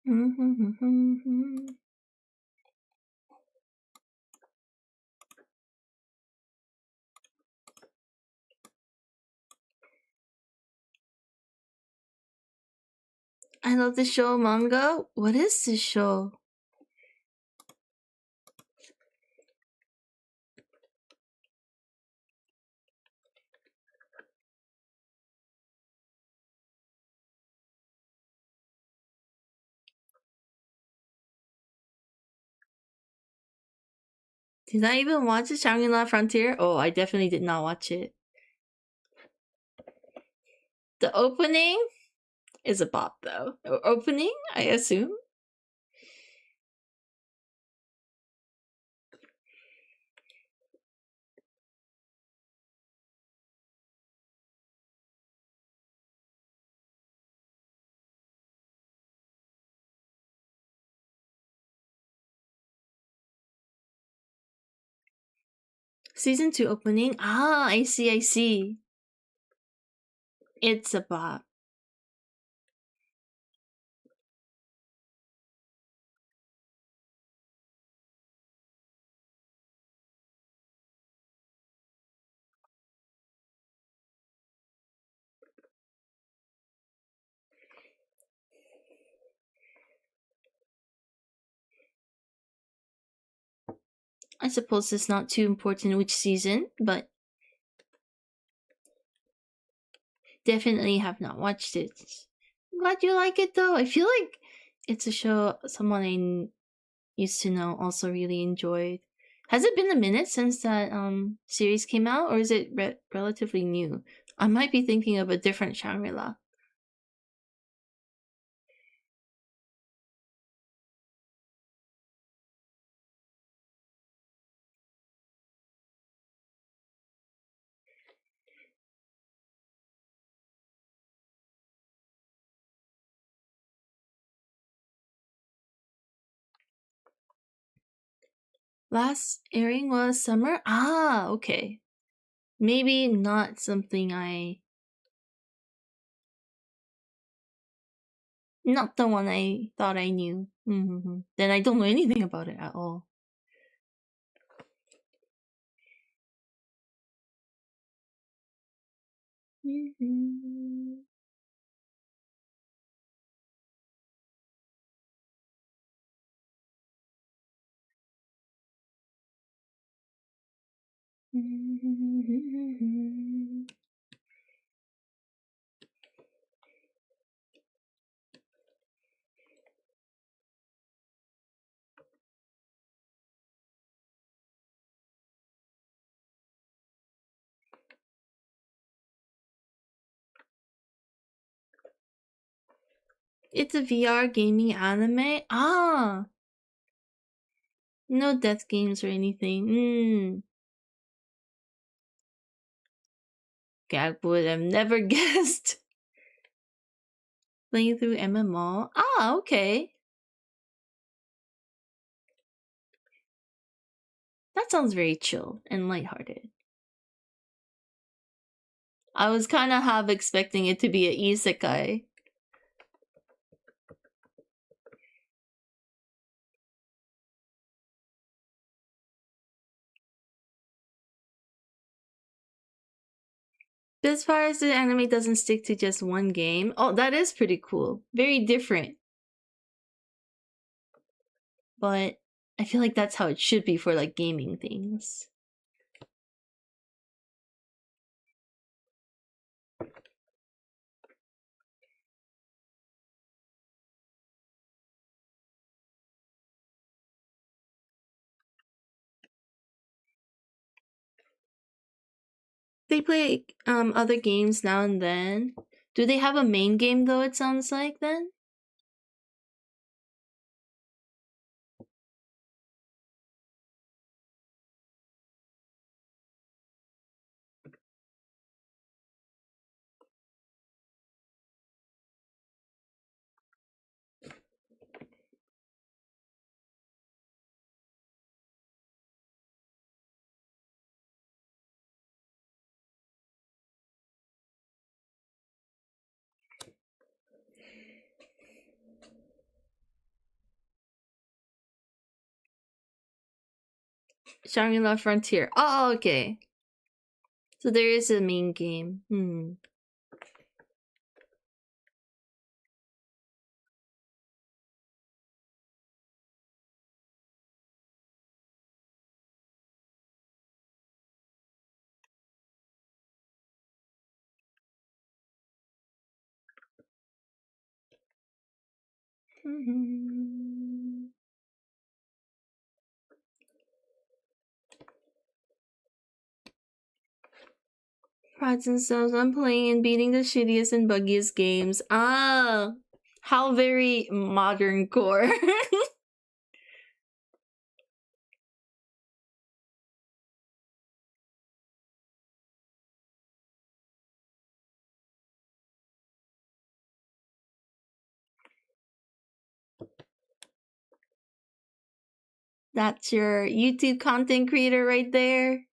Mm-hmm. I love the show manga. What is this show? Did I even watch the Shangri-La Frontier? Oh, I definitely did not watch it. The opening is a bop, though. Opening, I assume. Season 2 opening. Ah, I see. It's a bop. I suppose it's not too important which season, but definitely have not watched it. I'm glad you like it though. I feel like it's a show someone I used to know also really enjoyed. Has it been a minute since that series came out, or is it relatively new? I might be thinking of a different Shangri-La. Last airing was summer? Ah, okay. Maybe not something not the one I thought I knew. Mm-hmm. Then I don't know anything about it at all. Mm-hmm. Mm-hmm. It's a VR gaming anime. Ah, No death games or anything. God would have never guessed. Playing through MMO. Ah, okay. That sounds very chill and lighthearted. I was kind of half expecting it to be a isekai. But as far as the anime doesn't stick to just one game, oh, that is pretty cool. Very different. But I feel like that's how it should be for like gaming things. They play other games now and then. Do they have a main game though, it sounds like then? Shangri-La Frontier. Oh, okay. So there is a main game. Prides and stuff. I'm playing and beating the shittiest and buggiest games. Ah, how very modern core. That's your YouTube content creator right there.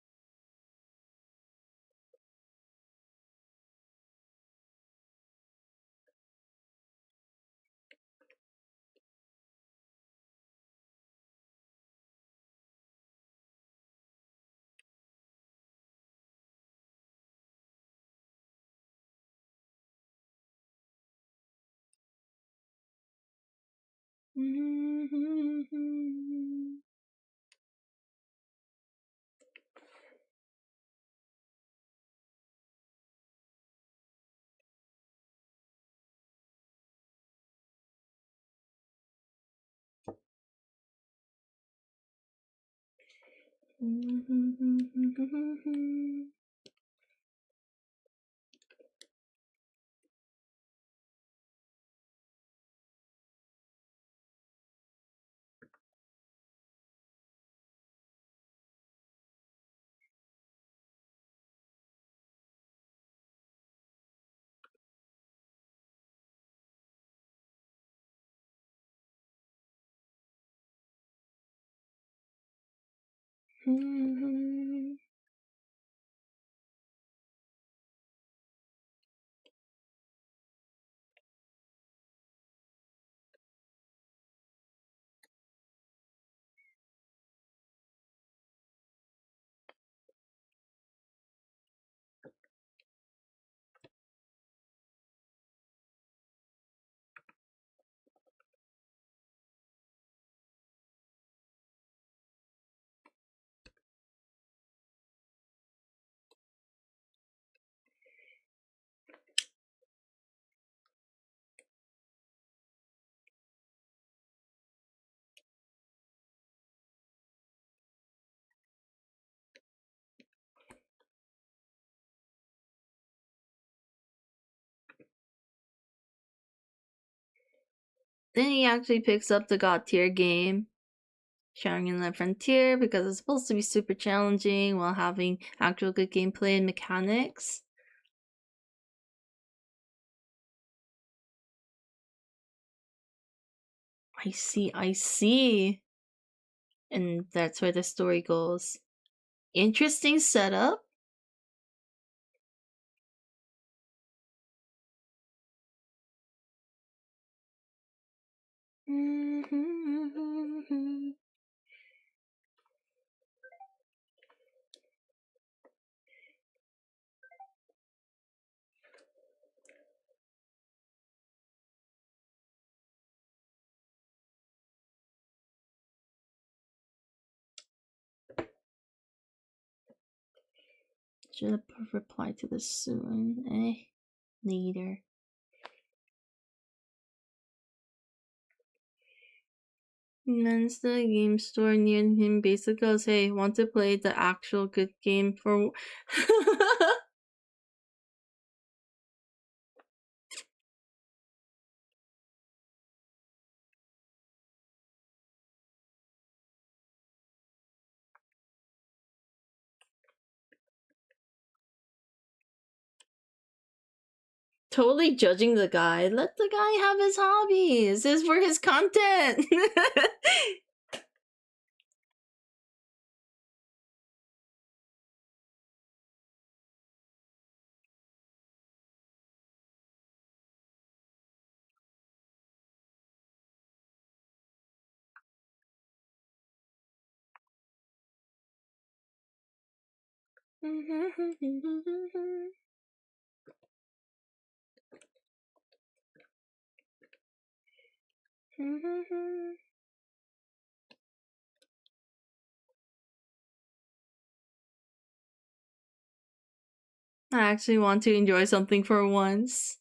Then he actually picks up the God tier game. Sharing in the frontier because it's supposed to be super challenging while having actual good gameplay and mechanics. I see. And that's where the story goes. Interesting setup. Should have replied to this soon. Later. Men's the game store near him basically goes, hey, want to play the actual good game for... Totally judging the guy. Let the guy have his hobbies. This is for his content. I actually want to enjoy something for once.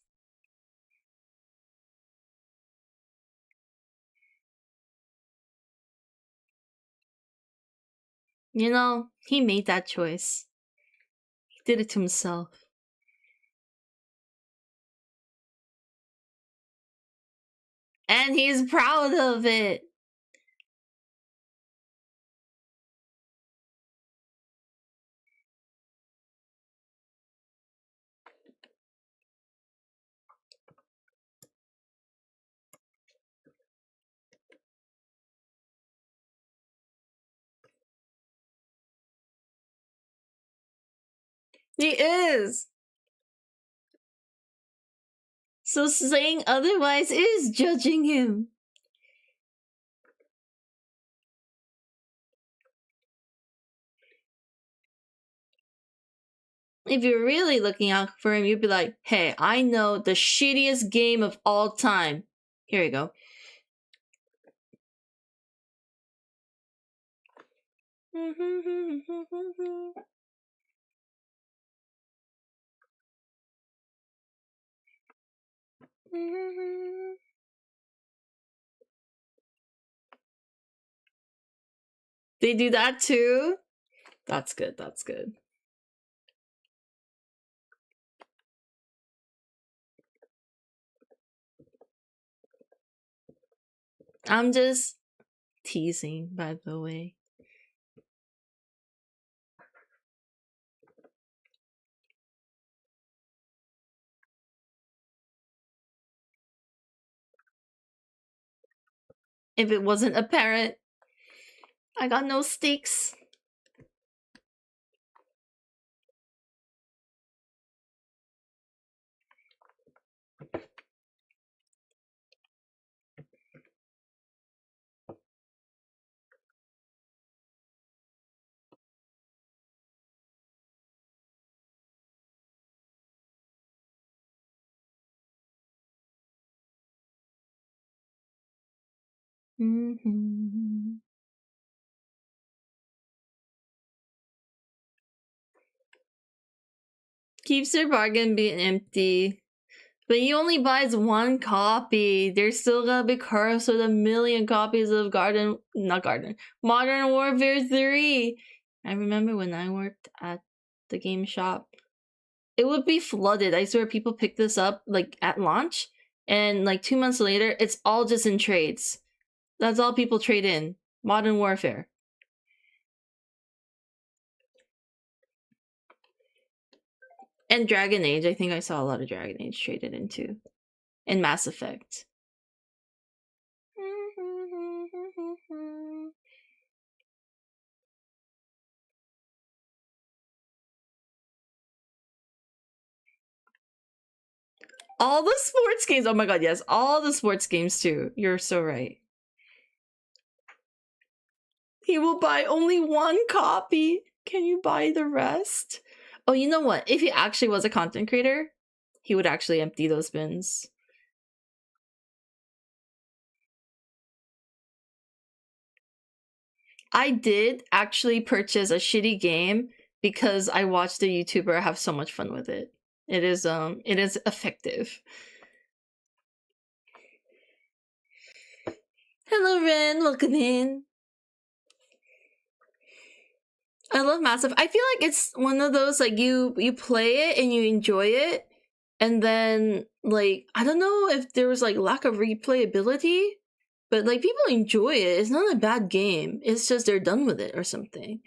You know, he made that choice. He did it to himself. And he's proud of it. He is. So saying otherwise is judging him. If you're really looking out for him, you'd be like, hey, I know the shittiest game of all time. Here you go. They do that too? That's good, that's good. I'm just teasing, by the way. If it wasn't apparent, I got no stakes. Keeps their bargain being empty. But he only buys one copy. There's still gonna be cursed with 1,000,000 copies of Modern Warfare 3. I remember when I worked at the game shop, it would be flooded. I swear people pick this up like at launch, and like 2 months later, it's all just in trades. That's all people trade in. Modern Warfare. And Dragon Age. I think I saw a lot of Dragon Age traded into. And Mass Effect. All the sports games. Oh my god, yes. All the sports games too. You're so right. He will buy only one copy. Can you buy the rest? Oh, you know what? If he actually was a content creator, he would actually empty those bins. I did actually purchase a shitty game because I watched a YouTuber have so much fun with it. It is effective. Hello Ren, welcome in. I love Massive. I feel like it's one of those like you play it and you enjoy it, and then like I don't know if there was like lack of replayability, but like people enjoy it. It's not a bad game. It's just they're done with it or something.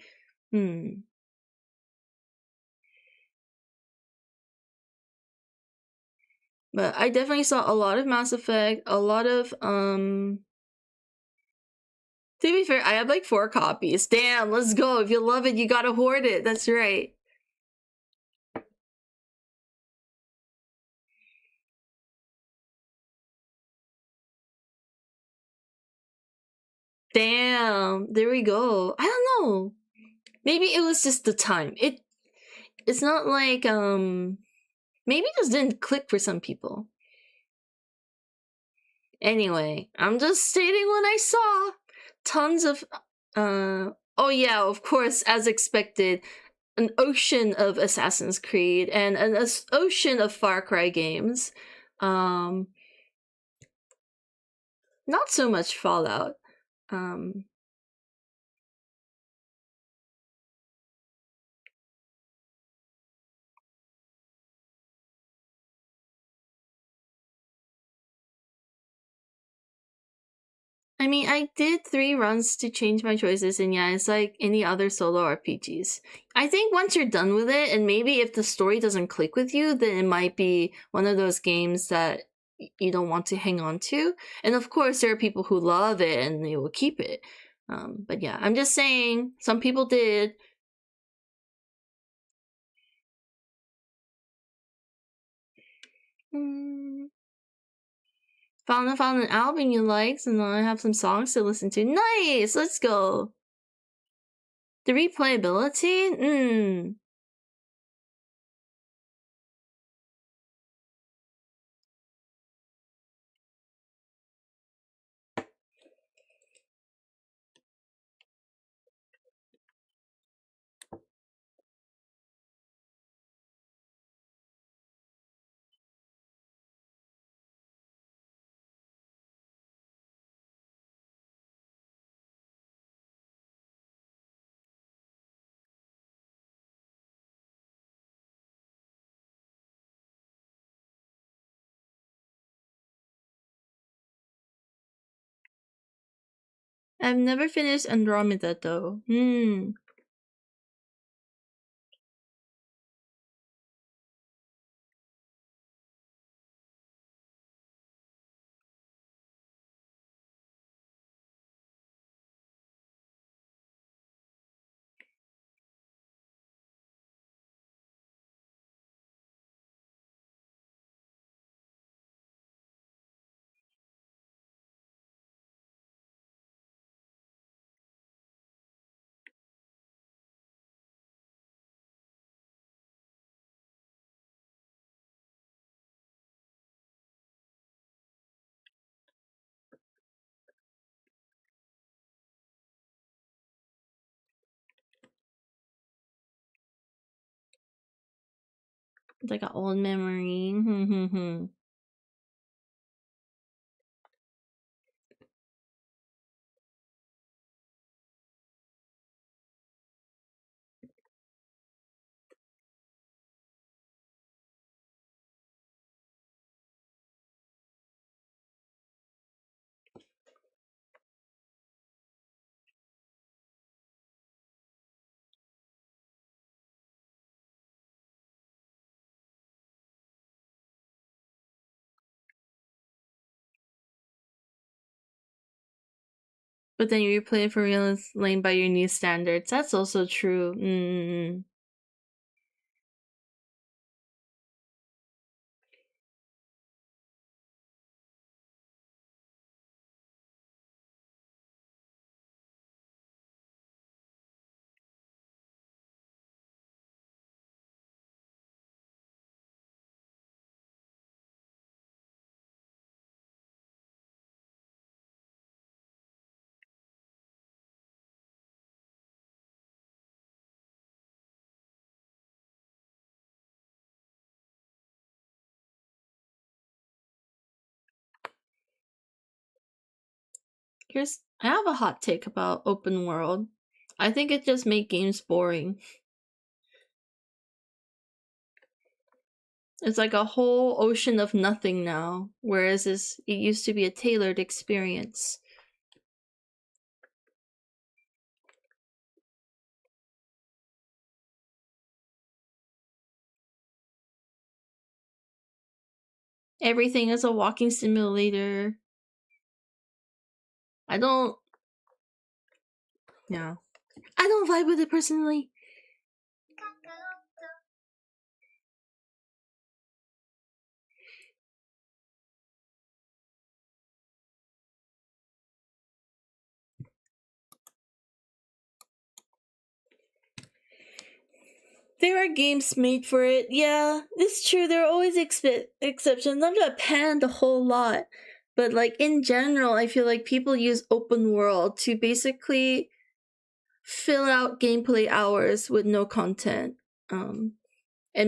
But I definitely saw a lot of Mass Effect, a lot of to be fair, I have like 4 copies. Damn, let's go. If you love it, you gotta hoard it. That's right. Damn, there we go. I don't know. Maybe it was just the time. It's not like maybe it just didn't click for some people. Anyway, I'm just stating what I saw. Tons of oh yeah, of course, as expected, an ocean of Assassin's Creed and an ocean of Far Cry games. Not so much Fallout. I mean, I did 3 runs to change my choices, and yeah, it's like any other solo RPGs. I think once you're done with it, and maybe if the story doesn't click with you, then it might be one of those games that you don't want to hang on to. And of course, there are people who love it and they will keep it. But yeah, I'm just saying, some people did. Found an album you liked, and I have some songs to listen to. Nice! Let's go! The replayability? I've never finished Andromeda though. It's like an old memory. But then you play it for real and lame by your new standards. That's also true. Mm. I have a hot take about open world. I think it just makes games boring. It's like a whole ocean of nothing now, whereas it used to be a tailored experience. Everything is a walking simulator. I don't vibe with it personally. There are games made for it. Yeah, it's true. There are always exceptions. I'm not panned a whole lot, but like in general, I feel like people use open world to basically fill out gameplay hours with no content, and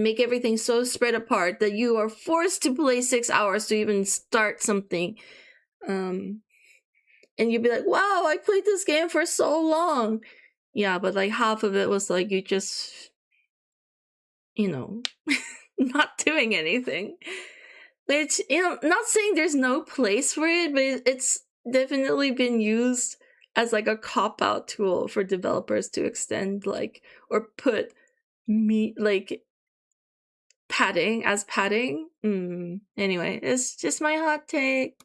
make everything so spread apart that you are forced to play 6 hours to even start something. And you'd be like, "Wow, I played this game for so long." Yeah, but like half of it was like you just, not doing anything. Which, not saying there's no place for it, but it's definitely been used as like a cop-out tool for developers to extend or put padding as padding. Anyway, it's just my hot take.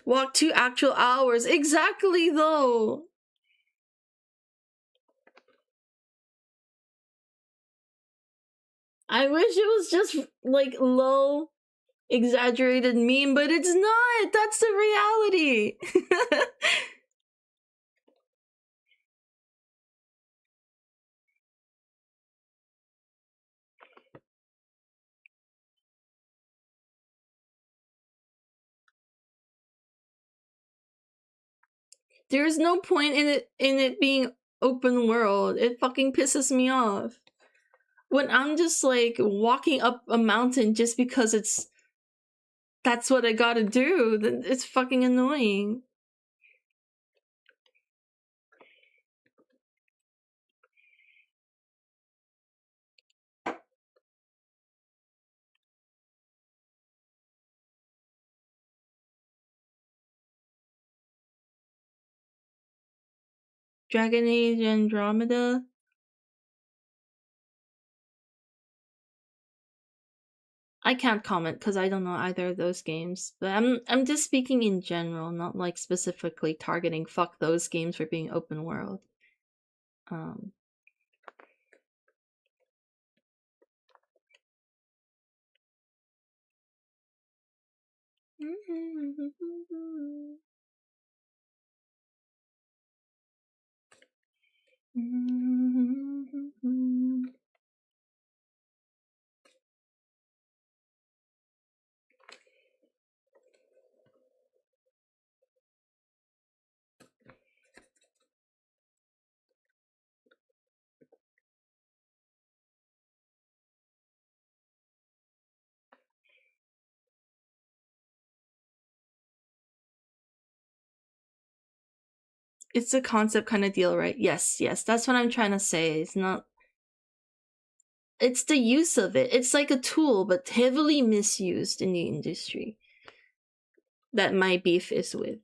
Walk 2 actual hours. Exactly, though. I wish it was just like low, exaggerated meme, but it's not. That's the reality. There's no point in it being open world. It fucking pisses me off. When I'm just like walking up a mountain just because that's what I gotta do, then it's fucking annoying. Dragon Age Andromeda. I can't comment because I don't know either of those games. But I'm just speaking in general, not like specifically targeting fuck those games for being open world. It's a concept kind of deal, right? Yes, that's what I'm trying to say. It's the use of it. It's like a tool, but heavily misused in the industry. that my beef is with.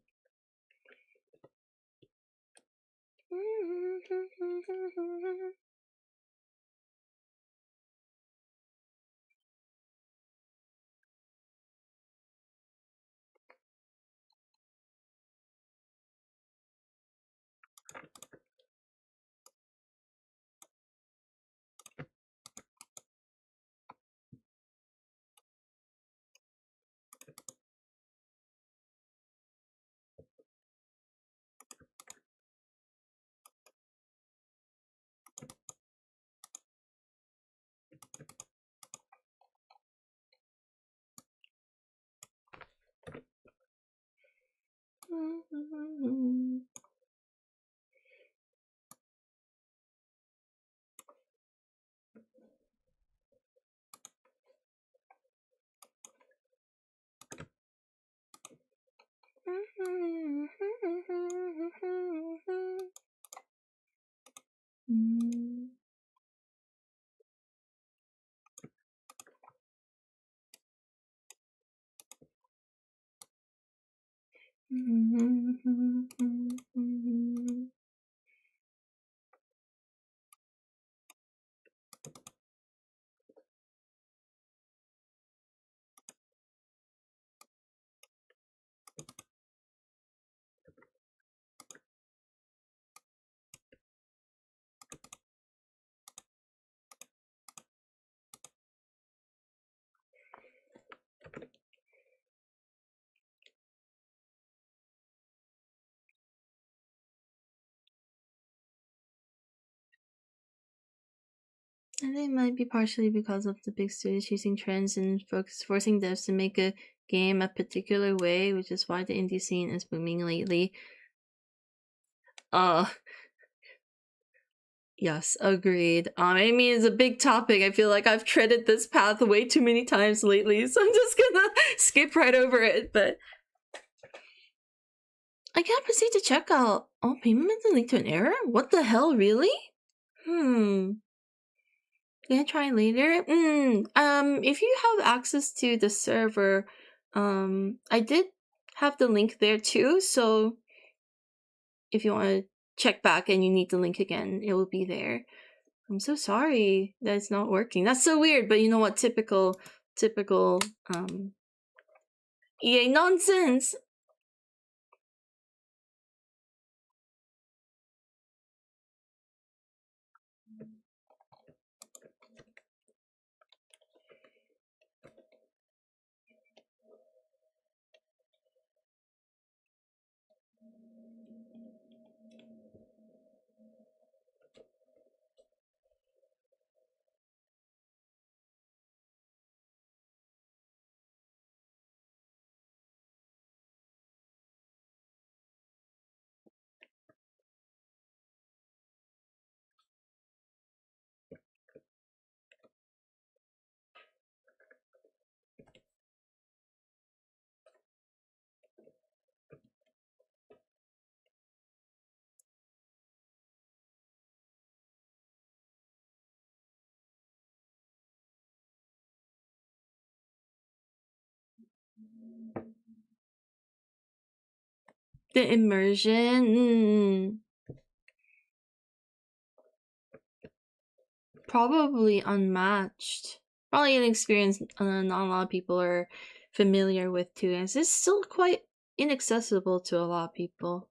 I think it might be partially because of the big studios chasing trends and forcing devs to make a game a particular way, which is why the indie scene is booming lately. Yes, agreed. I mean, it's a big topic. I feel like I've treaded this path way too many times lately, so I'm just gonna skip right over it, but I can't proceed to checkout. Oh, payment method linked to an error? What the hell, really? Can I try later? If you have access to the server, I did have the link there too, so if you want to check back and you need the link again, it will be there. I'm so sorry that it's not working. That's so weird, but you know what? Typical EA nonsense. The immersion, probably unmatched. Probably an experience not a lot of people are familiar with too, as it's still quite inaccessible to a lot of people.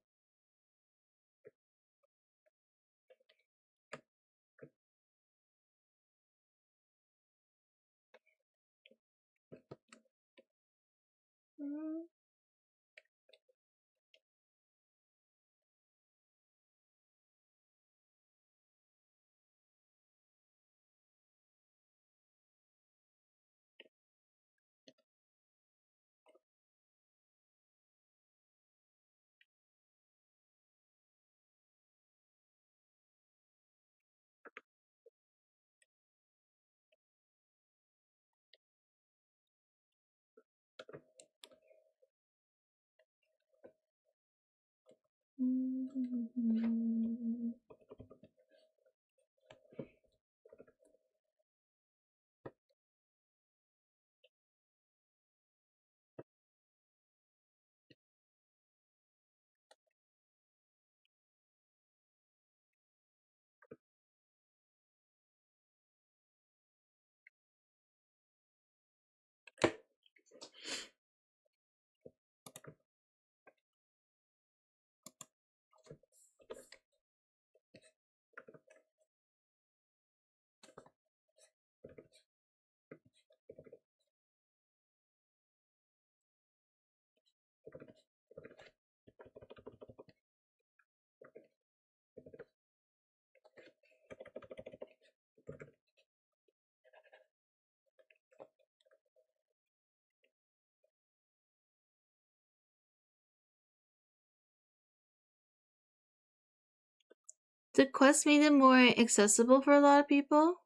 The quest made it more accessible for a lot of people.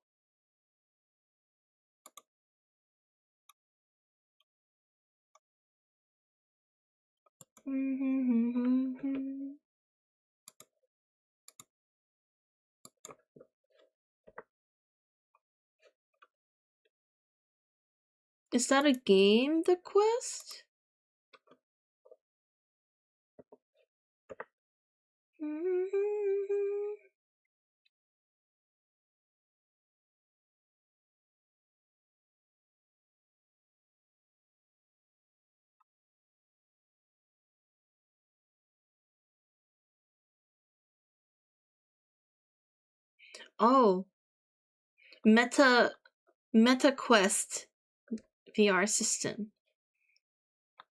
Is that a game, the quest? Oh, Meta Quest VR system.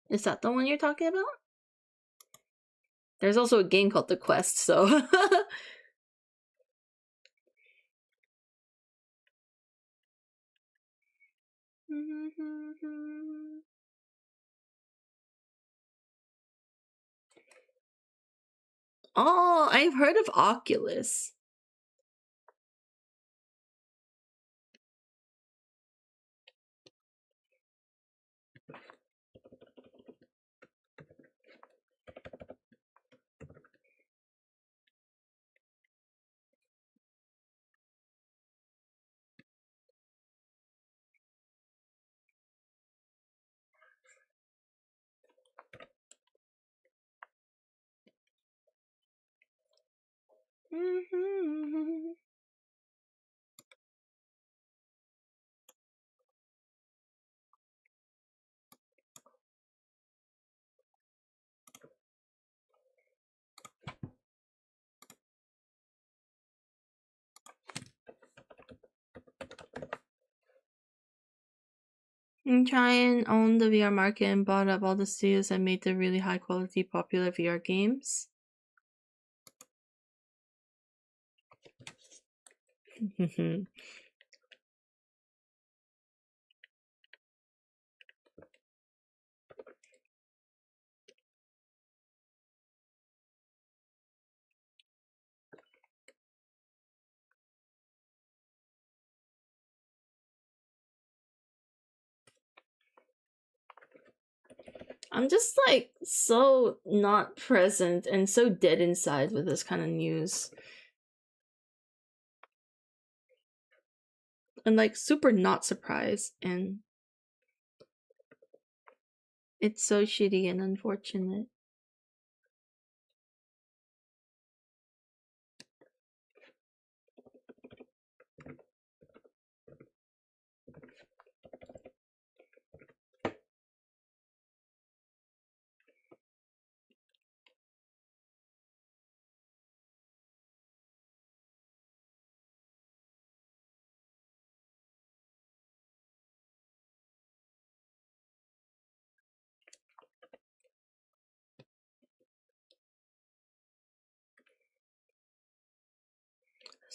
Is that the one you're talking about? There's also a game called The Quest, so. Oh, I've heard of Oculus. And try and own the VR market and bought up all the studios that made the really high quality popular VR games. I'm just like so not present and so dead inside with this kind of news. And like super not surprised, and it's so shitty and unfortunate.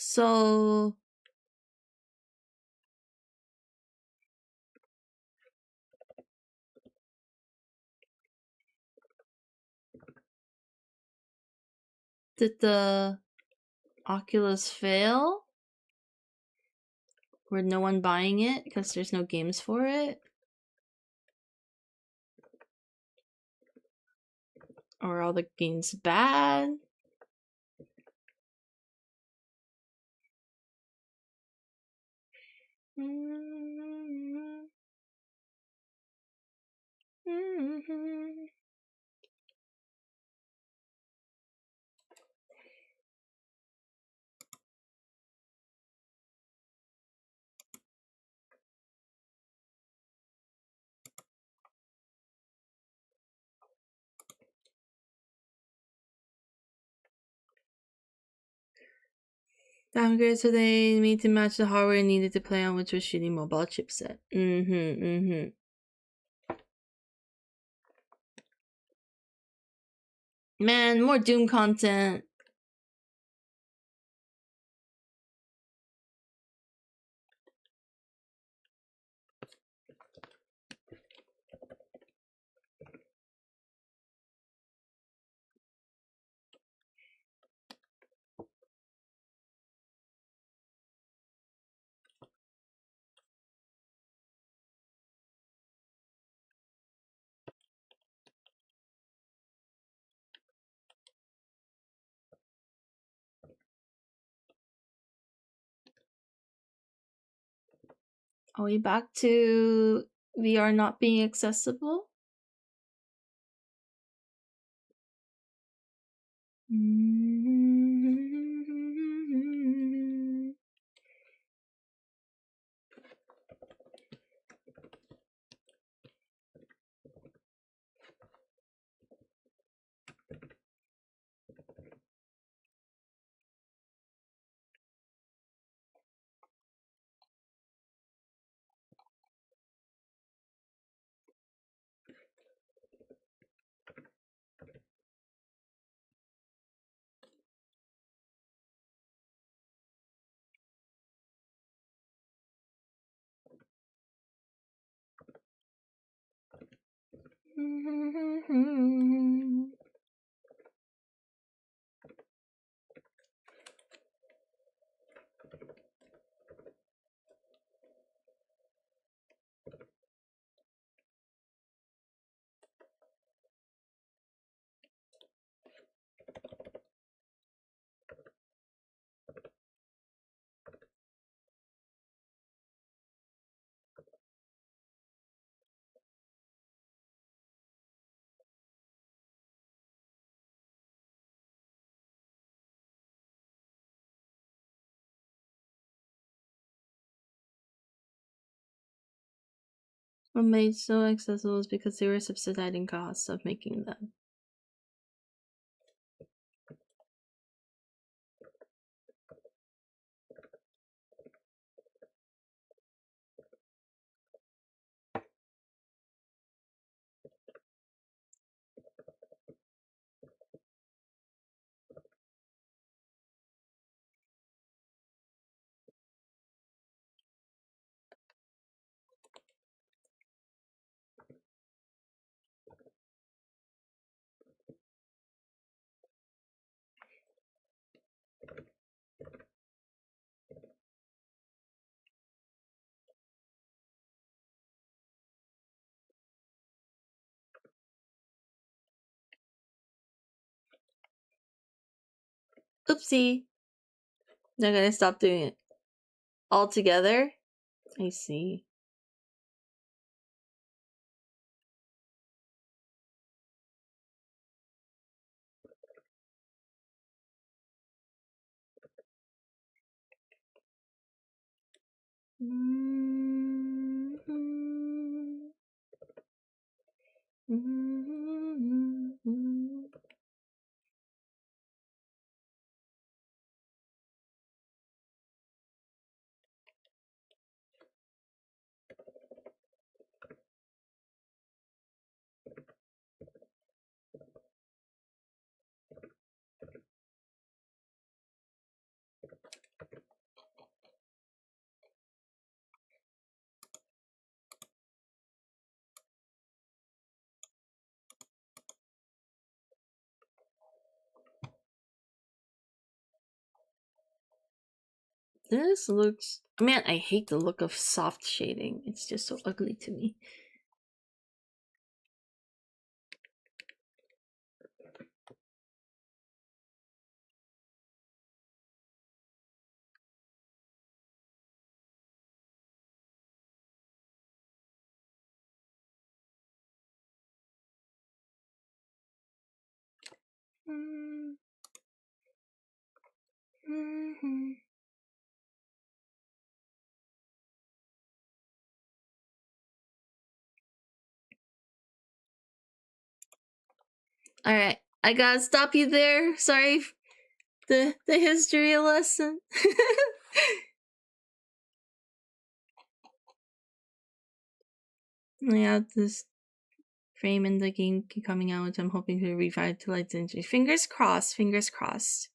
So did the Oculus fail? Were no one buying it because there's no games for it? Or are all the games bad? Downgrades today made to match the hardware needed to play on, which was shitty mobile chipset. Man, more Doom content. Are we back to VR not being accessible? What made so accessible is because they were subsidizing costs of making them. Oopsie. They're gonna stop doing it altogether? I see. This looks... Man, I hate the look of soft shading. It's just so ugly to me. Alright, I gotta stop you there. Sorry, the history lesson. Yeah, this frame in the game keep coming out, which I'm hoping to revitalize the industry. Fingers crossed, fingers crossed.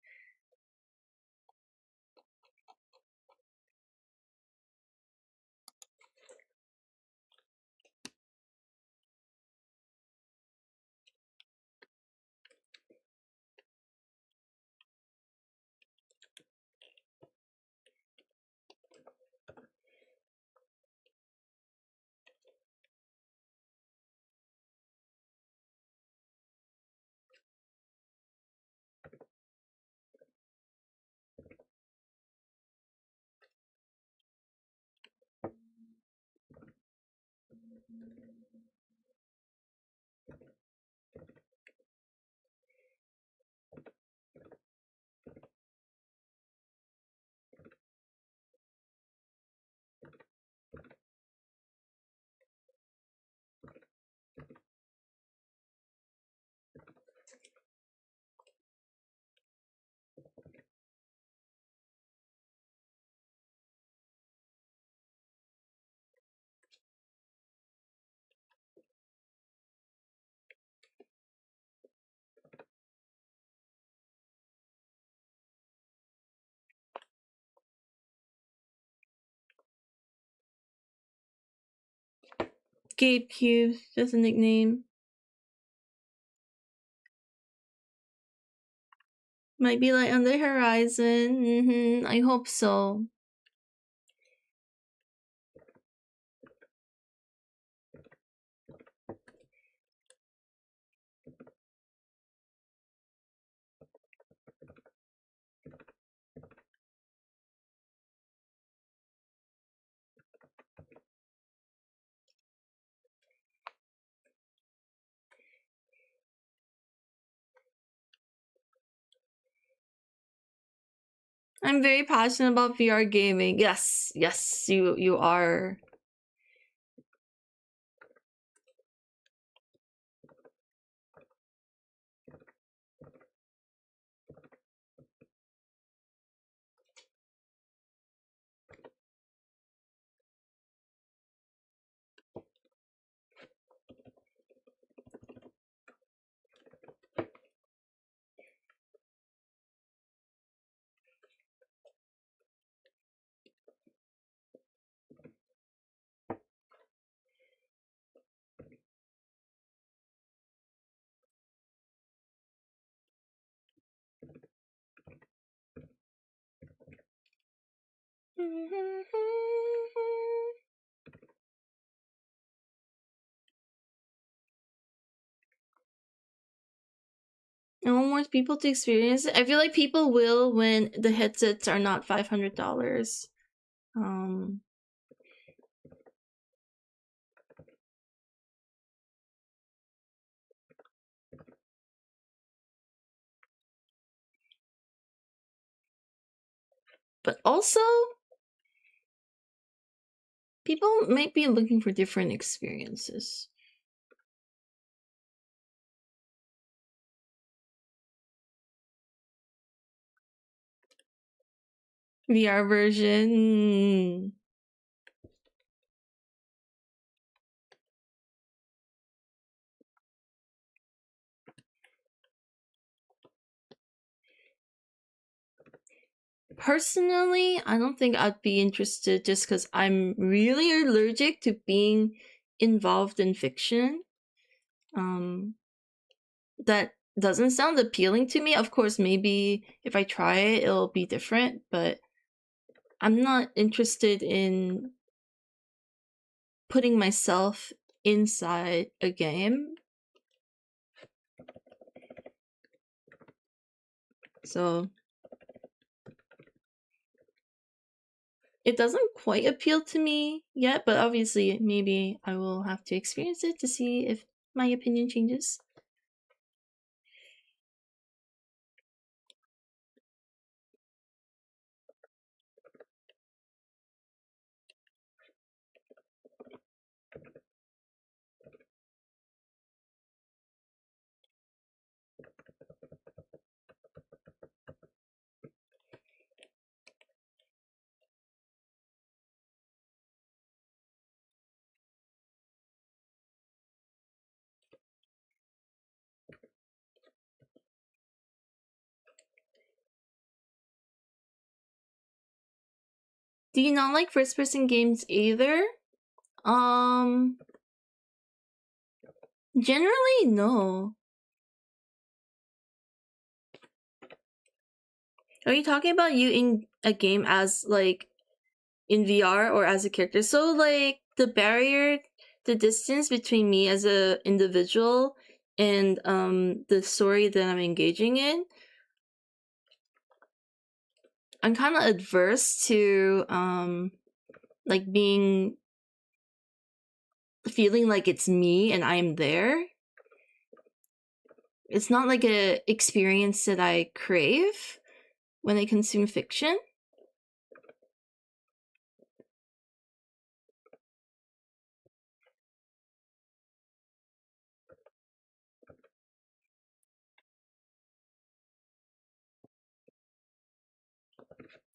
Gabe Q, just a nickname. Might be like on the horizon. I hope so. I'm very passionate about VR gaming. Yes, you are. I want more people to experience it. I feel like people will when the headsets are not $500. But also, people might be looking for different experiences. VR version. Personally, I don't think I'd be interested just because I'm really allergic to being involved in fiction. That doesn't sound appealing to me. Of course, maybe if I try it, it'll be different, but I'm not interested in putting myself inside a game. So it doesn't quite appeal to me yet, but obviously maybe I will have to experience it to see if my opinion changes. Do you not like first person games either? Generally no. Are you talking about you in a game as like in VR or as a character? So like the barrier, the distance between me as a individual and the story that I'm engaging in, I'm kind of adverse to like being feeling like it's me and I'm there. It's not like a experience that I crave when I consume fiction.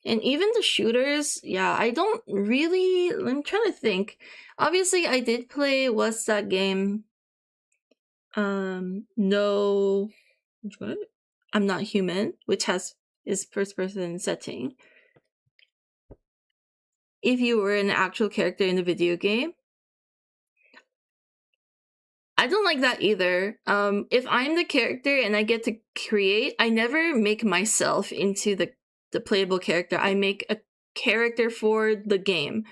And even the shooters, yeah, I don't really. I'm trying to think. Obviously, I did play. What's that game? No, what? I'm Not Human, which is first person setting. If you were an actual character in the video game, I don't like that either. If I'm the character and I get to create, I never make myself into the playable character. I make a character for the game,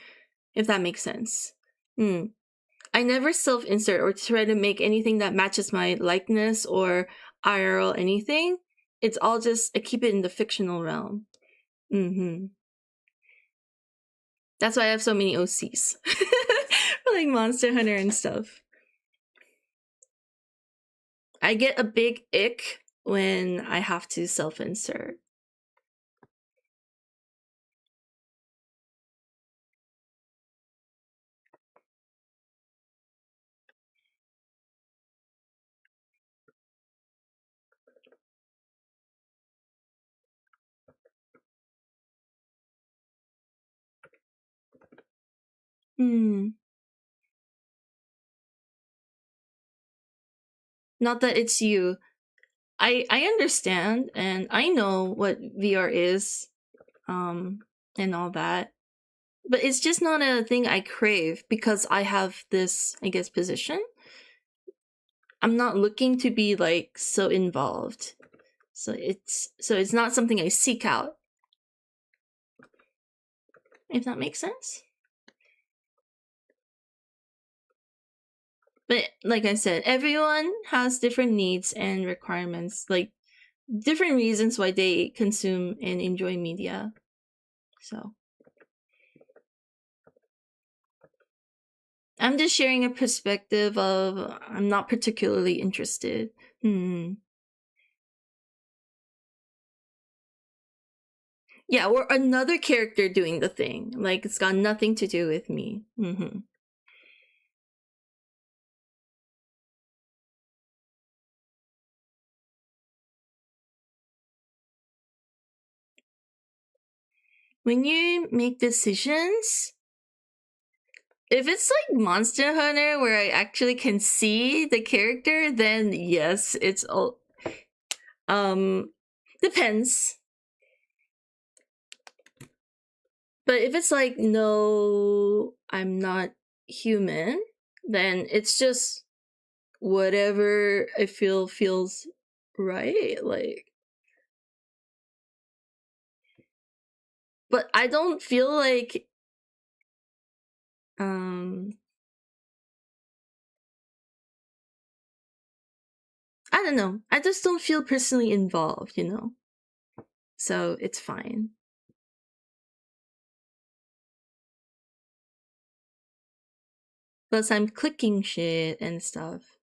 if that makes sense. I never self-insert or try to make anything that matches my likeness or IRL anything. It's all just, I keep it in the fictional realm. That's why I have so many OCs. Like Monster Hunter and stuff. I get a big ick when I have to self-insert. Not that it's you. I understand and I know what VR is, and all that. But it's just not a thing I crave because I have this, I guess, position. I'm not looking to be like so involved. So it's not something I seek out. If that makes sense. But like I said, everyone has different needs and requirements, like different reasons why they consume and enjoy media. So I'm just sharing a perspective of I'm not particularly interested. Yeah, or another character doing the thing. Like it's got nothing to do with me. When you make decisions, if it's like Monster Hunter where I actually can see the character, then yes, it's all depends. But if it's like no, I'm not human, then it's just whatever I feel feels right, like. But I don't feel like I don't know. I just don't feel personally involved, you know? So it's fine. Plus, I'm clicking shit and stuff.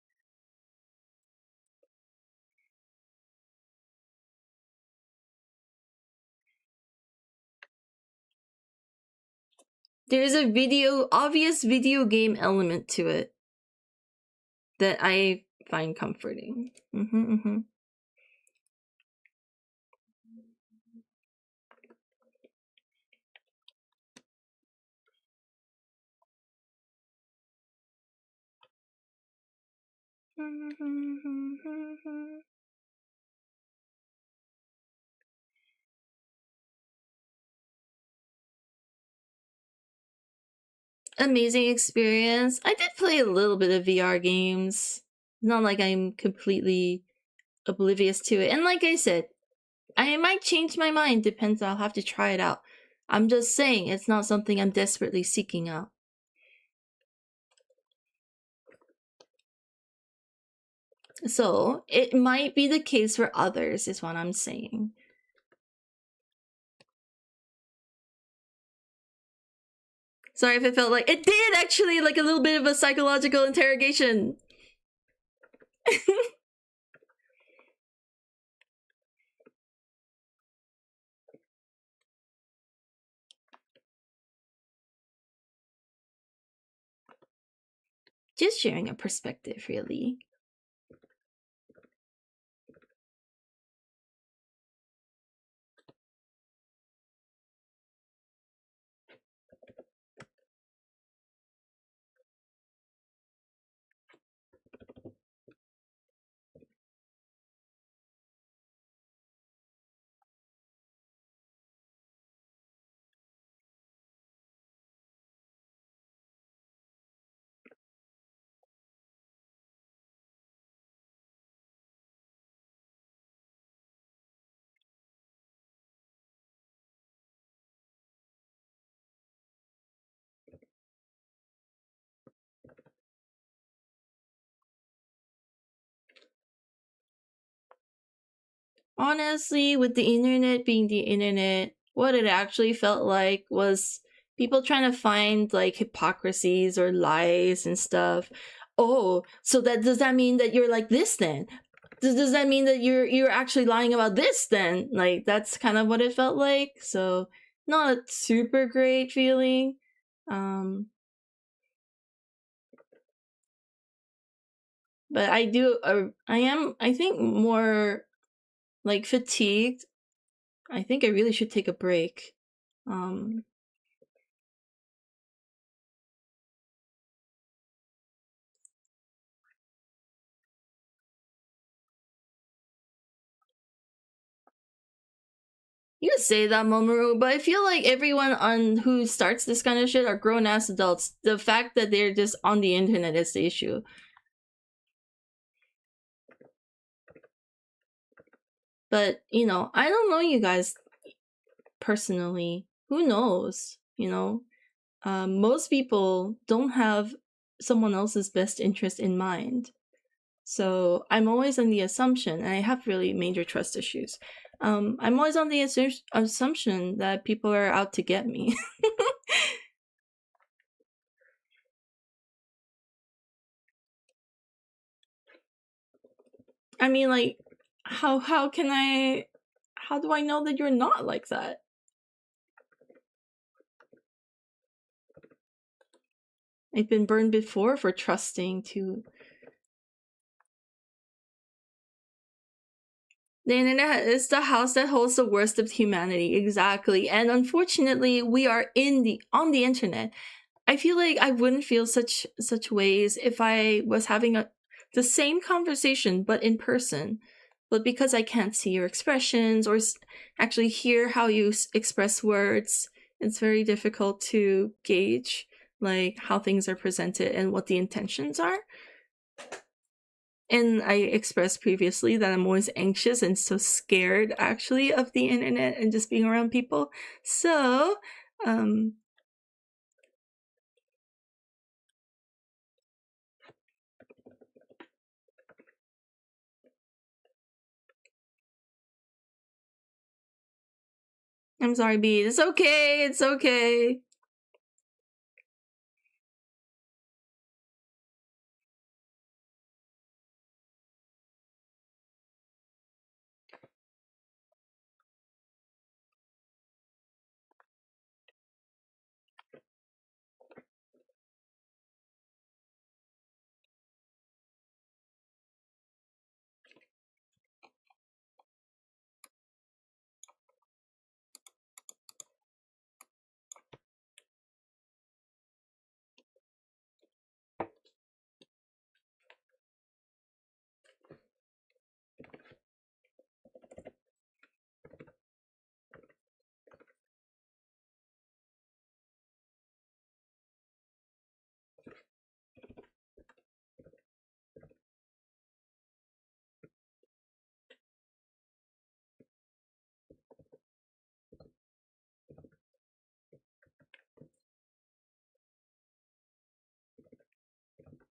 There's a obvious video game element to it that I find comforting. Amazing experience. I did play a little bit of VR games. Not like I'm completely oblivious to it. And like I said, I might change my mind. Depends. I'll have to try it out. I'm just saying it's not something I'm desperately seeking out. So it might be the case for others, is what I'm saying. Sorry if it felt like it did actually, like a little bit of a psychological interrogation. Just sharing a perspective, really. Honestly, with the internet being the internet, what it actually felt like was people trying to find like hypocrisies or lies and stuff. Oh, so that does that mean that you're like this then? Does that mean that you're actually lying about this then? Like that's kind of what it felt like. So not a super great feeling. But I think more like fatigued. I think I really should take a break. Um You could say that, Momoru, but I feel like everyone on who starts this kind of shit are grown ass adults. The fact that they're just on the internet is the issue. But you know, I don't know you guys personally. Who knows? You know, most people don't have someone else's best interest in mind. So I'm always on the assumption, and I have really major trust issues. I'm always on the assumption that people are out to get me. I mean, like, how can I? How do I know that you're not like that? I've been burned before for trusting to. The internet is the house that holds the worst of humanity, exactly. And unfortunately, we are on the internet. I feel like I wouldn't feel such ways if I was having the same conversation but in person. But because I can't see your expressions or actually hear how you express words, it's very difficult to gauge like how things are presented and what the intentions are. And I expressed previously that I'm always anxious and so scared actually of the internet and just being around people. So, I'm sorry, B. It's okay. It's okay.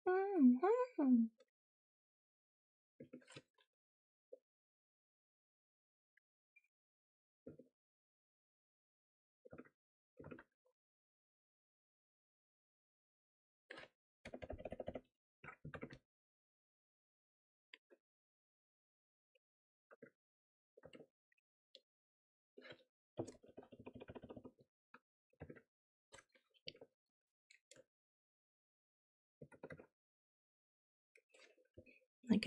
Mm-hmm.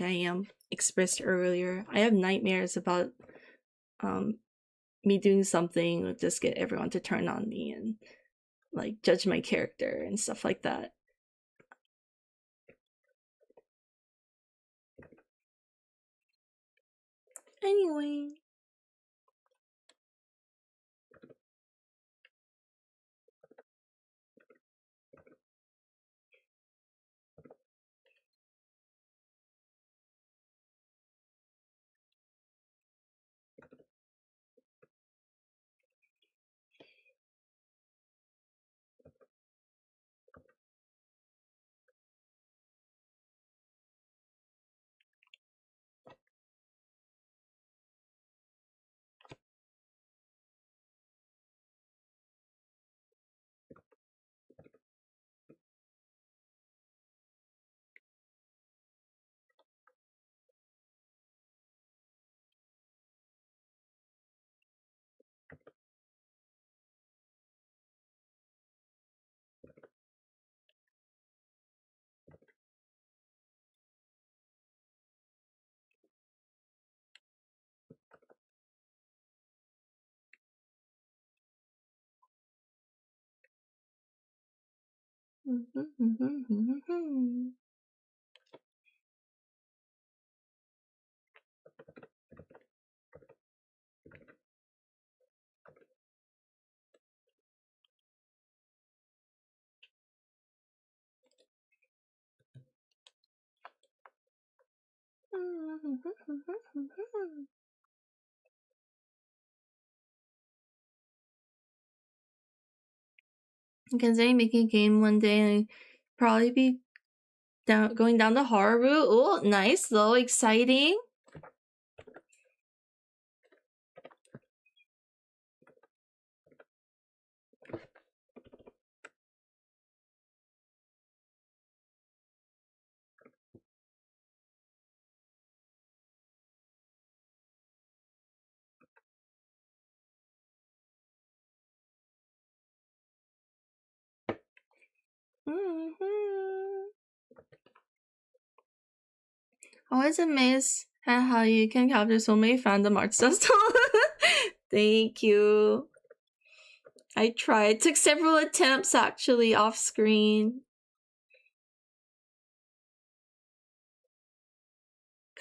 like I expressed earlier. I have nightmares about me doing something would just get everyone to turn on me and like judge my character and stuff like that. Anyway. Considering making a game one day and probably be going down the horror route. Oh, nice though, exciting. Always amazed at how you can capture so many fandom art stuff. Thank you. I tried. Took several attempts actually off screen.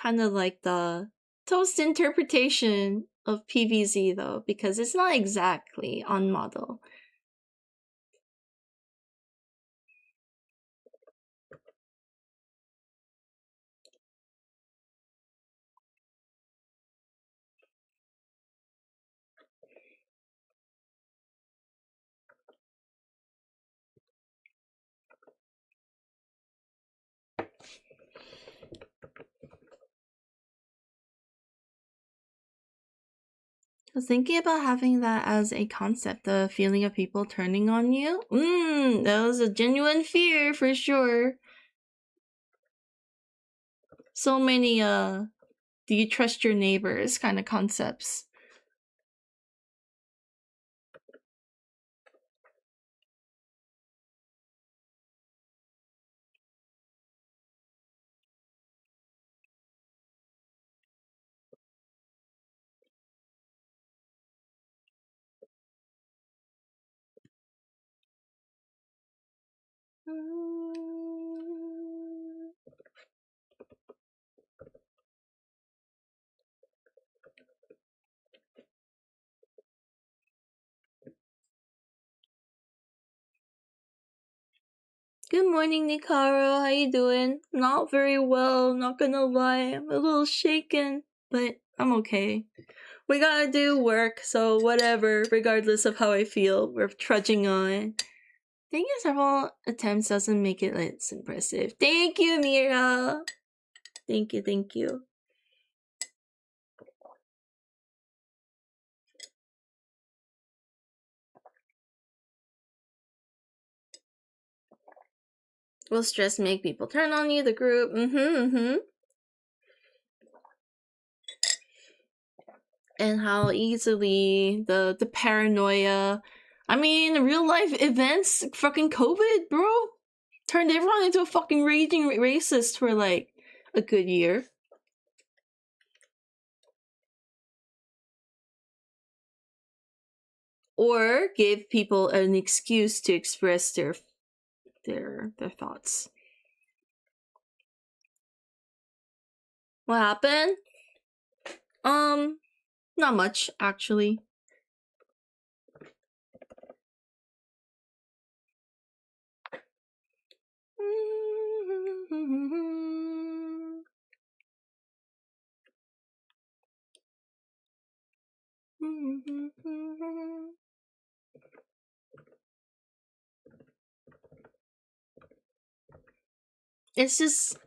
Kind of like the toast interpretation of PVZ though, because it's not exactly on model. I was thinking about having that as a concept, the feeling of people turning on you. That was a genuine fear for sure. So many do you trust your neighbors kind of concepts. Good morning, Nikaro. How you doing? Not very well, not gonna lie. I'm a little shaken, but I'm okay. We gotta do work, so whatever, regardless of how I feel, we're trudging on. Taking several attempts doesn't make it less impressive. Thank you, Mira! Thank you, thank you. Will stress make people turn on you, the group? And how easily the paranoia. I mean, real life events, fucking COVID, bro, turned everyone into a fucking raging racist for like a good year. Or give people an excuse to express their thoughts. What happened? Not much actually. It's just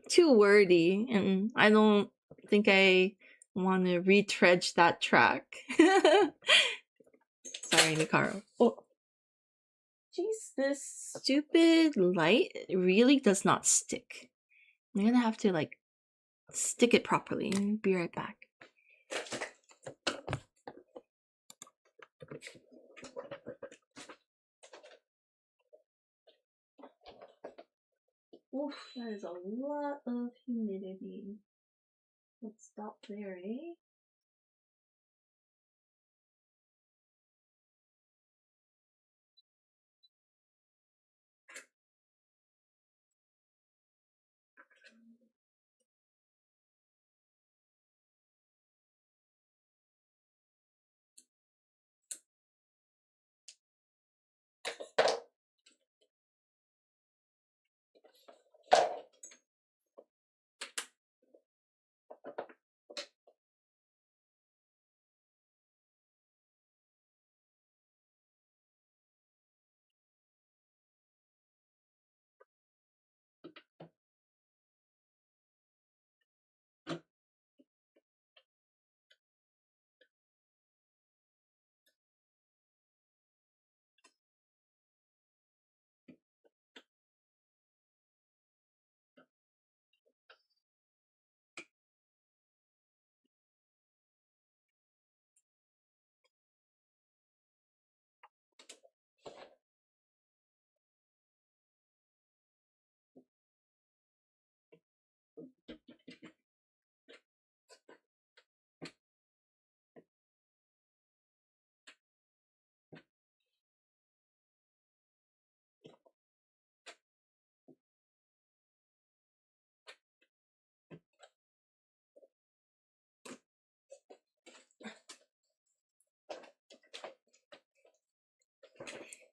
too wordy, and I don't think I want to retread that track. Sorry, Nicaro. Oh, jeez, this stupid light really does not stick. I'm gonna have to like stick it properly. Be right back. Oof, that is a lot of humidity. Let's stop there, eh?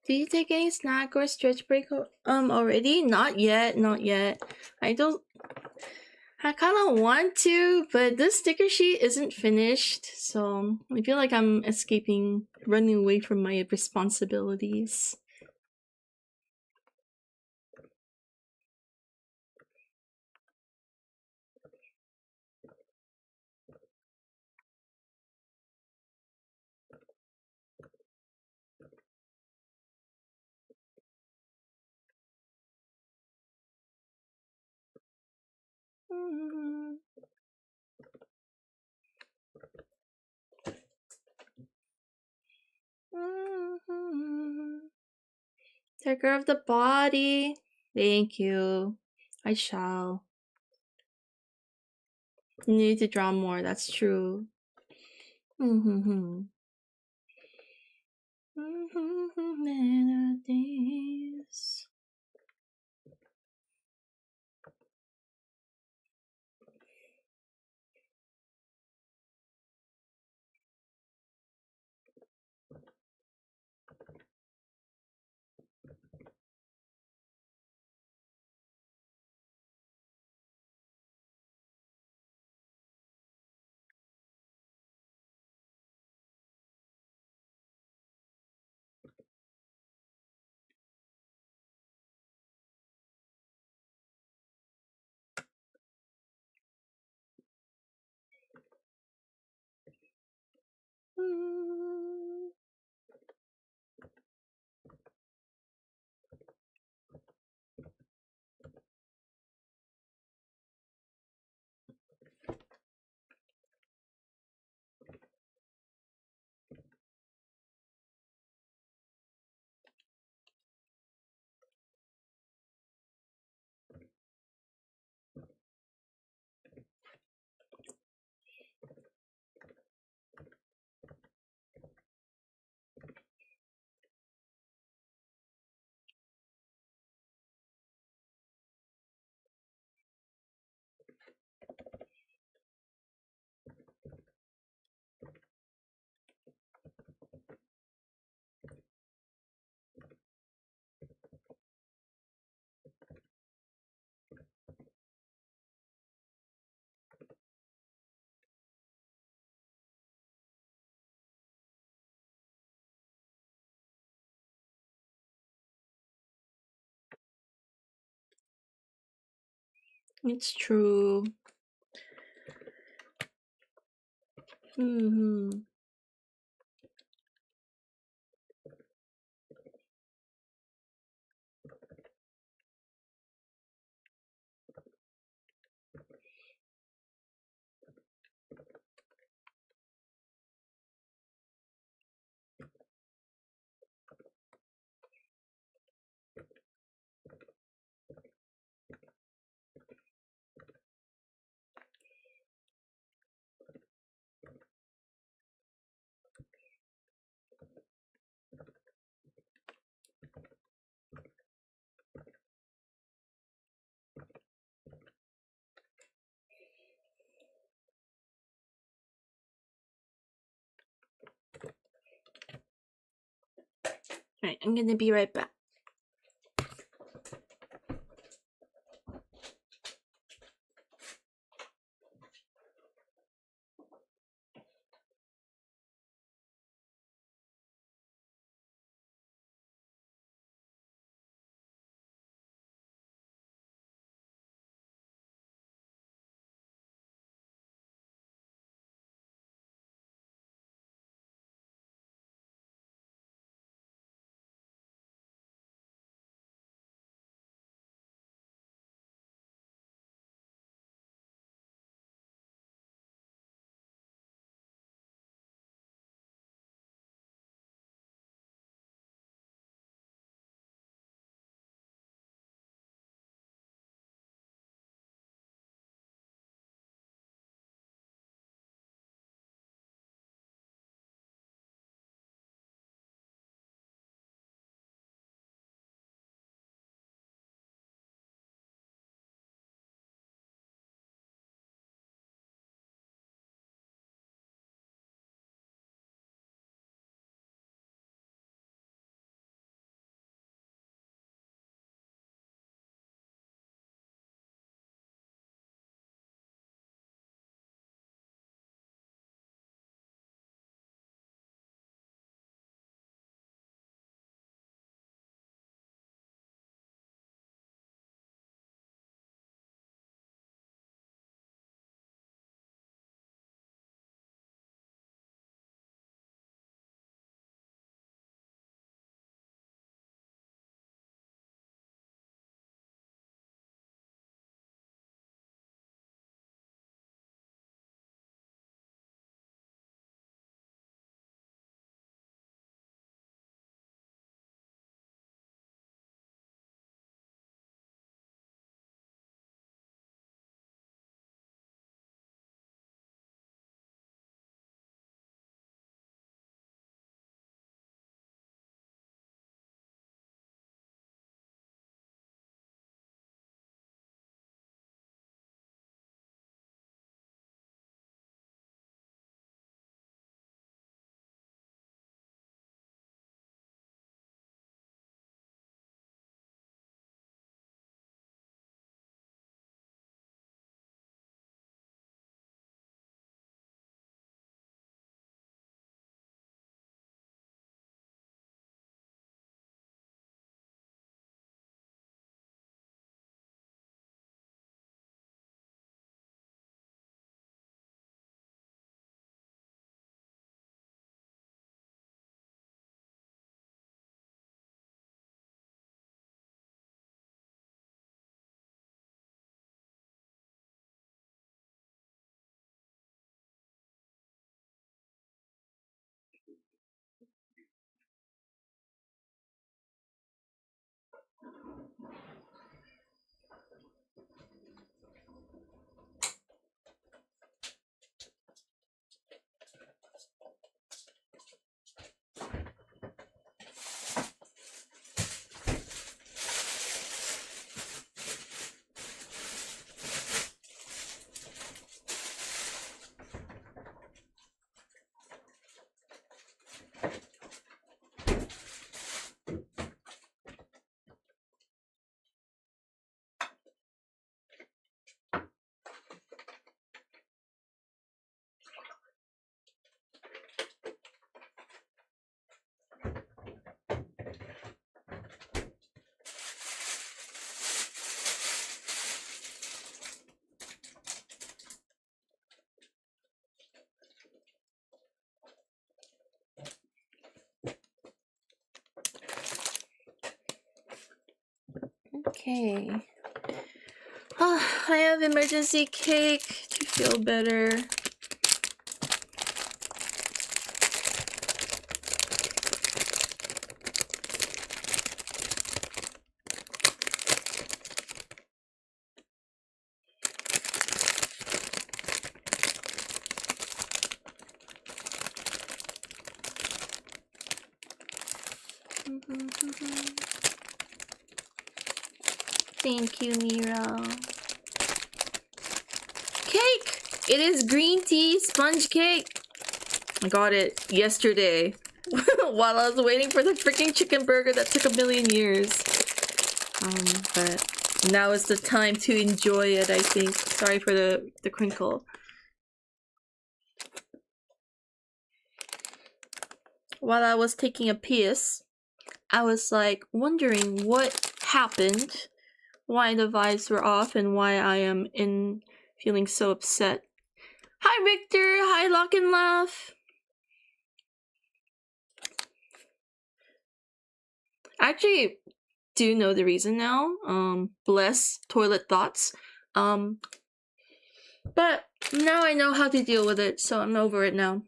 Do you take any snack or stretch break already? Not yet, not yet. I kind of want to, but this sticker sheet isn't finished, so I feel like I'm running away from my responsibilities. Take care of the body. Thank you. I shall. You need to draw more, that's true. Melodies. It's true. Hmm. Alright, I'm gonna be right back. Okay. I have emergency cake to feel better. Thank you, Mira. Cake! It is green tea sponge cake. I got it yesterday while I was waiting for the freaking chicken burger that took a million years. But now is the time to enjoy it, I think. Sorry for the crinkle. While I was taking a piss, I was like wondering what happened, why the vibes were off, and why I am feeling so upset. Hi Victor! Hi Lock and Laugh! I actually do know the reason now. Bless toilet thoughts. But now I know how to deal with it, so I'm over it now.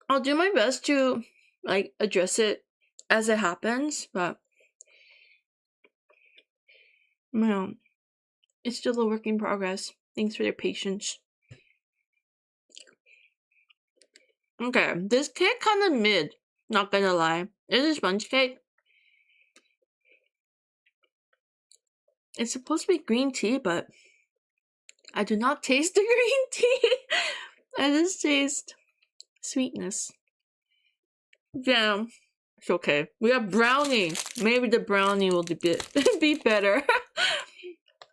I'll do my best to like address it as it happens, but it's still a work in progress. Thanks for your patience. Okay, this cake kind of mid, not gonna lie. It's a sponge cake. It's supposed to be green tea, but I do not taste the green tea. I just taste sweetness. Yeah, it's okay. We have brownie. Maybe the brownie will be better.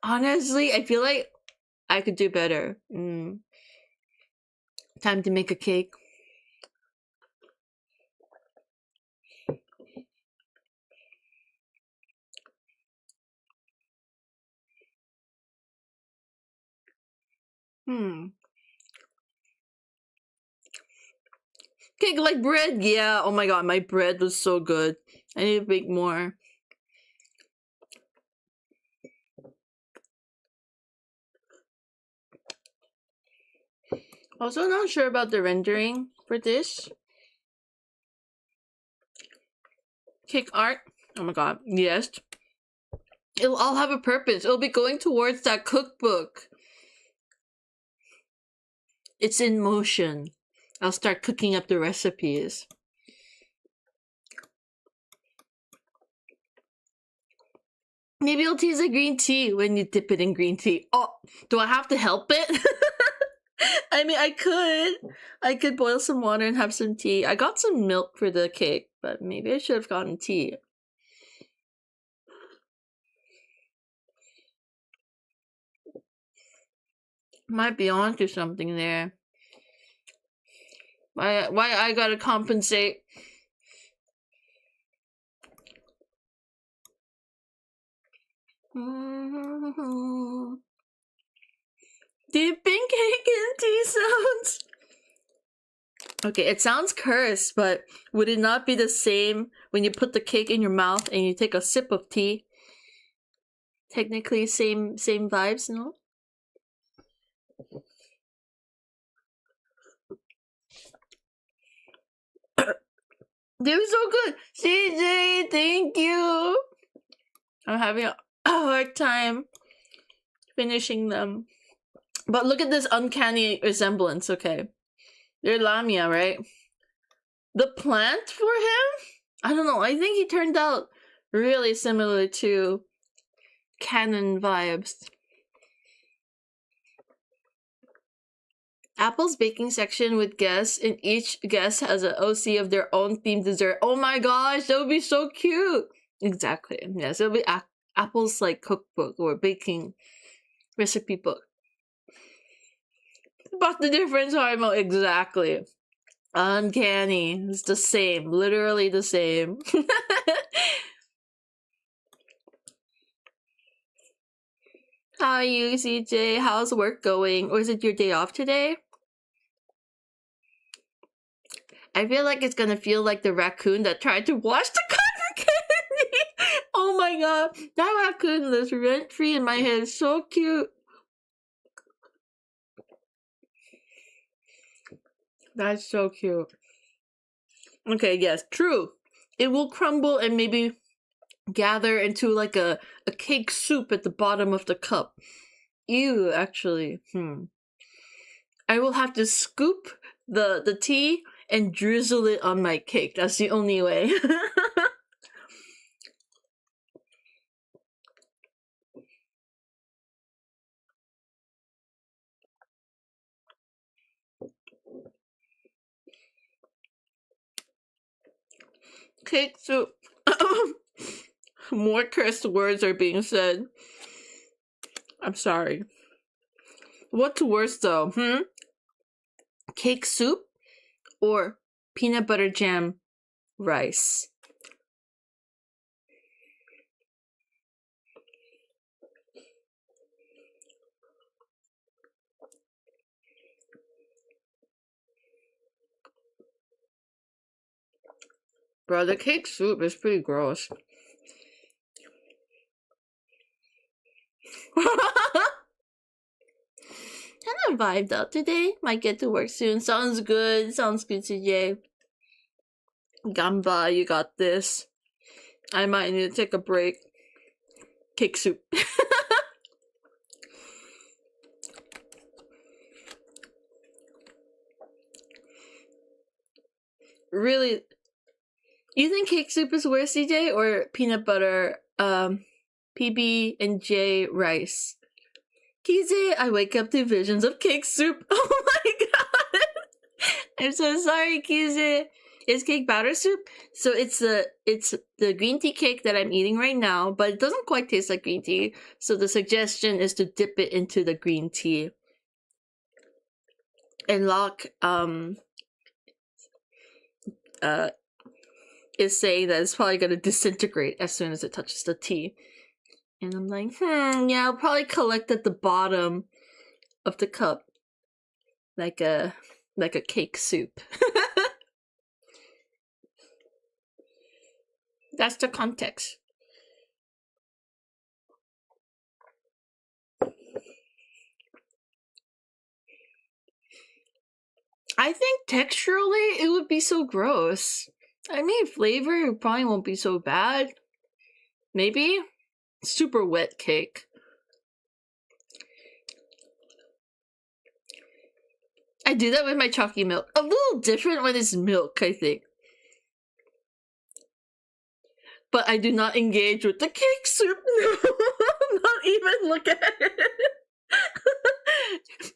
Honestly, I feel like I could do better. Time to make a cake. Cake like bread, yeah. Oh my god, my bread was so good. I need to bake more. Also not sure about the rendering for this. Cake art. Oh my god, yes. It'll all have a purpose. It'll be going towards that cookbook. It's in motion. I'll start cooking up the recipes. Maybe it'll taste like green tea when you dip it in green tea. Oh, do I have to help it? I mean, I could boil some water and have some tea. I got some milk for the cake, but maybe I should have gotten tea. Might be onto something there. Why I gotta compensate? Dipping cake in tea sounds. Okay, it sounds cursed, but would it not be the same when you put the cake in your mouth and you take a sip of tea? Technically, same vibes, no? They're so good! CJ, thank you! I'm having a hard time finishing them. But look at this uncanny resemblance, okay? They're Lamia, right? The plant for him? I don't know, I think he turned out really similar to canon vibes. Apple's baking section with guests, and each guest has an OC of their own themed dessert. Oh my gosh, that would be so cute! Exactly. Yes, it'll be Apple's like cookbook or baking recipe book. But the difference, Harmo, exactly. Uncanny. It's the same. Literally the same. How are you, CJ? How's work going? Or is it your day off today? I feel like it's gonna feel like the raccoon that tried to wash the cotton candy. Oh my god, that raccoon lives rent free in my head. So cute. That's so cute. Okay, yes, true. It will crumble and maybe gather into like a cake soup at the bottom of the cup. Ew, actually. I will have to scoop the tea and drizzle it on my cake. That's the only way. Cake soup. More cursed words are being said. I'm sorry. What's worse though? Cake soup or peanut butter jam rice? Bro, the cake soup is pretty gross. Kind of vibed out today. Might get to work soon. Sounds good. Sounds good, CJ. Gamba, you got this. I might need to take a break. Cake soup. Really? You think cake soup is worse, CJ, or peanut butter, PB and J rice? Kize, I wake up to visions of cake soup. Oh my god! I'm so sorry, Kize. It's cake batter soup. So it's the green tea cake that I'm eating right now, but it doesn't quite taste like green tea. So the suggestion is to dip it into the green tea. And Locke is saying that it's probably gonna disintegrate as soon as it touches the tea. And I'm like, yeah, I'll probably collect at the bottom of the cup. Like a cake soup. That's the context. I think texturally it would be so gross. I mean, flavor probably won't be so bad. Maybe? Super wet cake. I do that with my chalky milk. A little different when it's milk, I think. But I do not engage with the cake soup. No, not even look at it.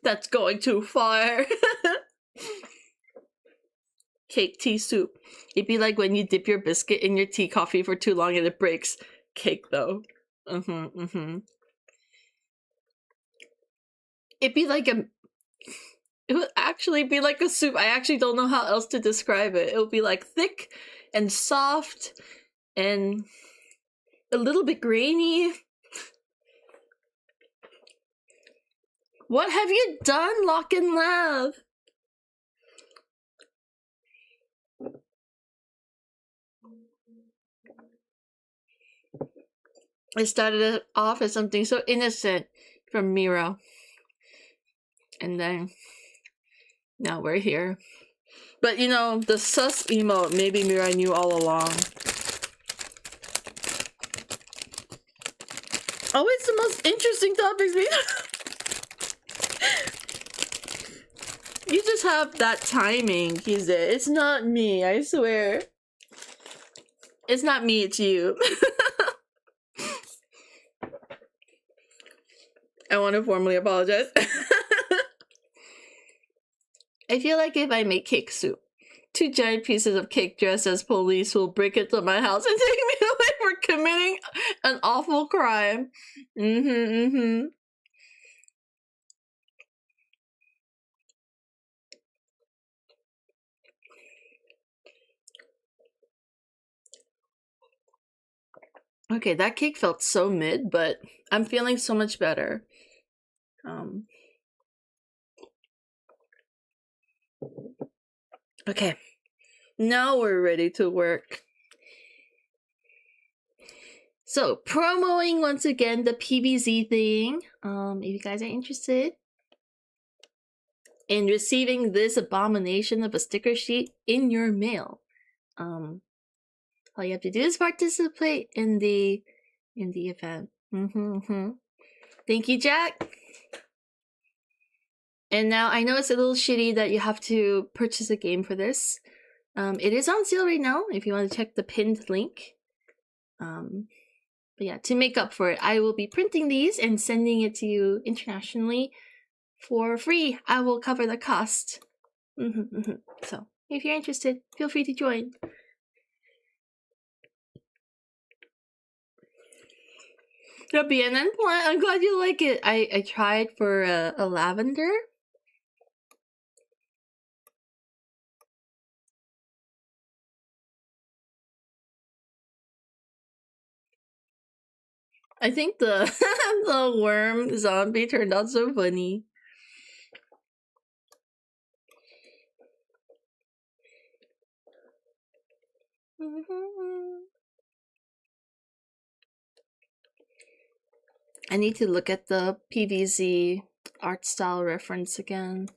That's going too far. Cake tea soup. It'd be like when you dip your biscuit in your tea coffee for too long and it breaks. Cake though. It'd be like it would actually be like a soup. I actually don't know how else to describe it. It would be like thick and soft and a little bit grainy. What have you done, Lock and Lav? It started off as something so innocent from Miro. And then now we're here. But you know, the sus emote, maybe Mira knew all along. Always the most interesting topics. You just have that timing, Kize. It's not me, I swear. It's not me, it's you. I want to formally apologize. I feel like if I make cake soup, 2 giant pieces of cake dressed as police will break into my house and take me away for committing an awful crime. Okay, that cake felt so mid, but I'm feeling so much better. Okay, now we're ready to work. So, promoting once again the PBZ thing. If you guys are interested in receiving this abomination of a sticker sheet in your mail, all you have to do is participate in the event. Thank you, Jack. And now I know it's a little shitty that you have to purchase a game for this. It is on sale right now if you want to check the pinned link. But yeah, to make up for it, I will be printing these and sending it to you internationally for free. I will cover the cost. So, if you're interested, feel free to join. The BNN plant, I'm glad you like it. I tried for a lavender. I think the the worm zombie turned out so funny. I need to look at the PVZ art style reference again.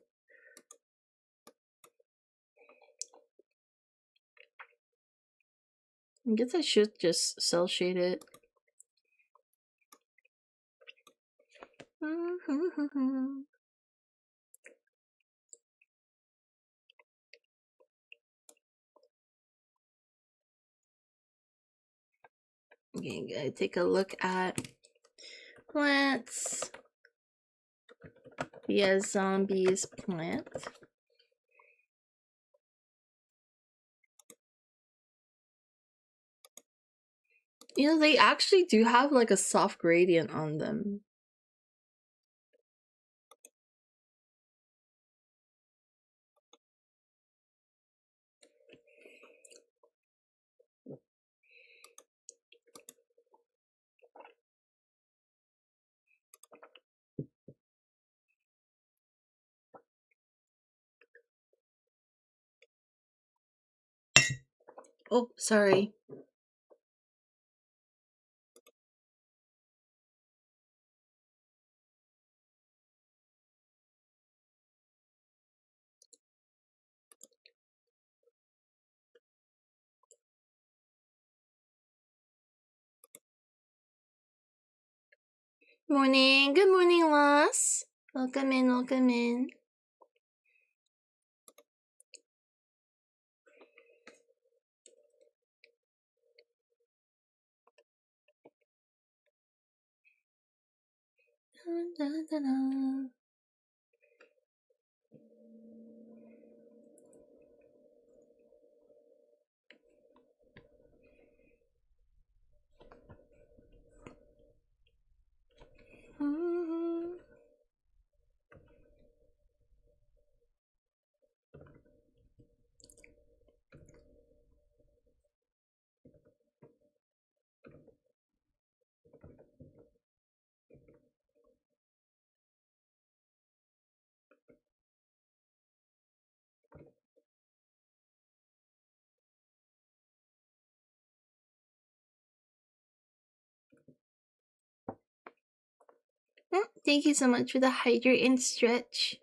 I guess I should just cell shade it. Okay, gotta take a look at plants. Yeah, zombies plant. You know, they actually do have like a soft gradient on them. Oh, sorry. Morning. Good morning, Loss. Welcome in, welcome in. Dun, dun, dun. Thank you so much for the hydrate and stretch.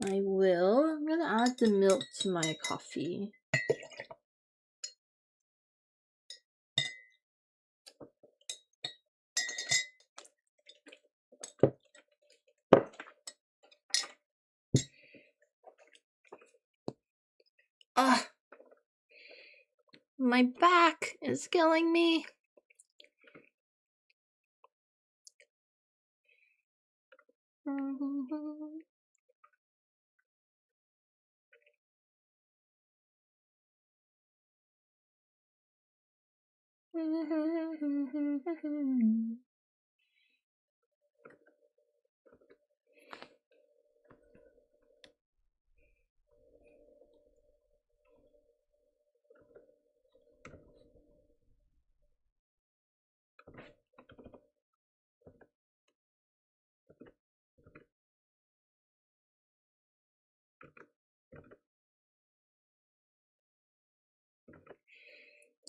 I will. I'm gonna add the milk to my coffee. Ugh. My back is killing me.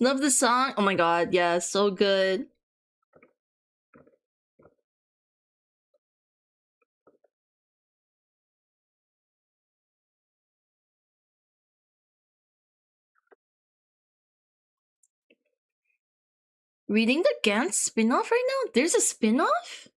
Love the song. Oh my god, yeah, so good. Reading the Gantz spin-off right now? There's a spin-off?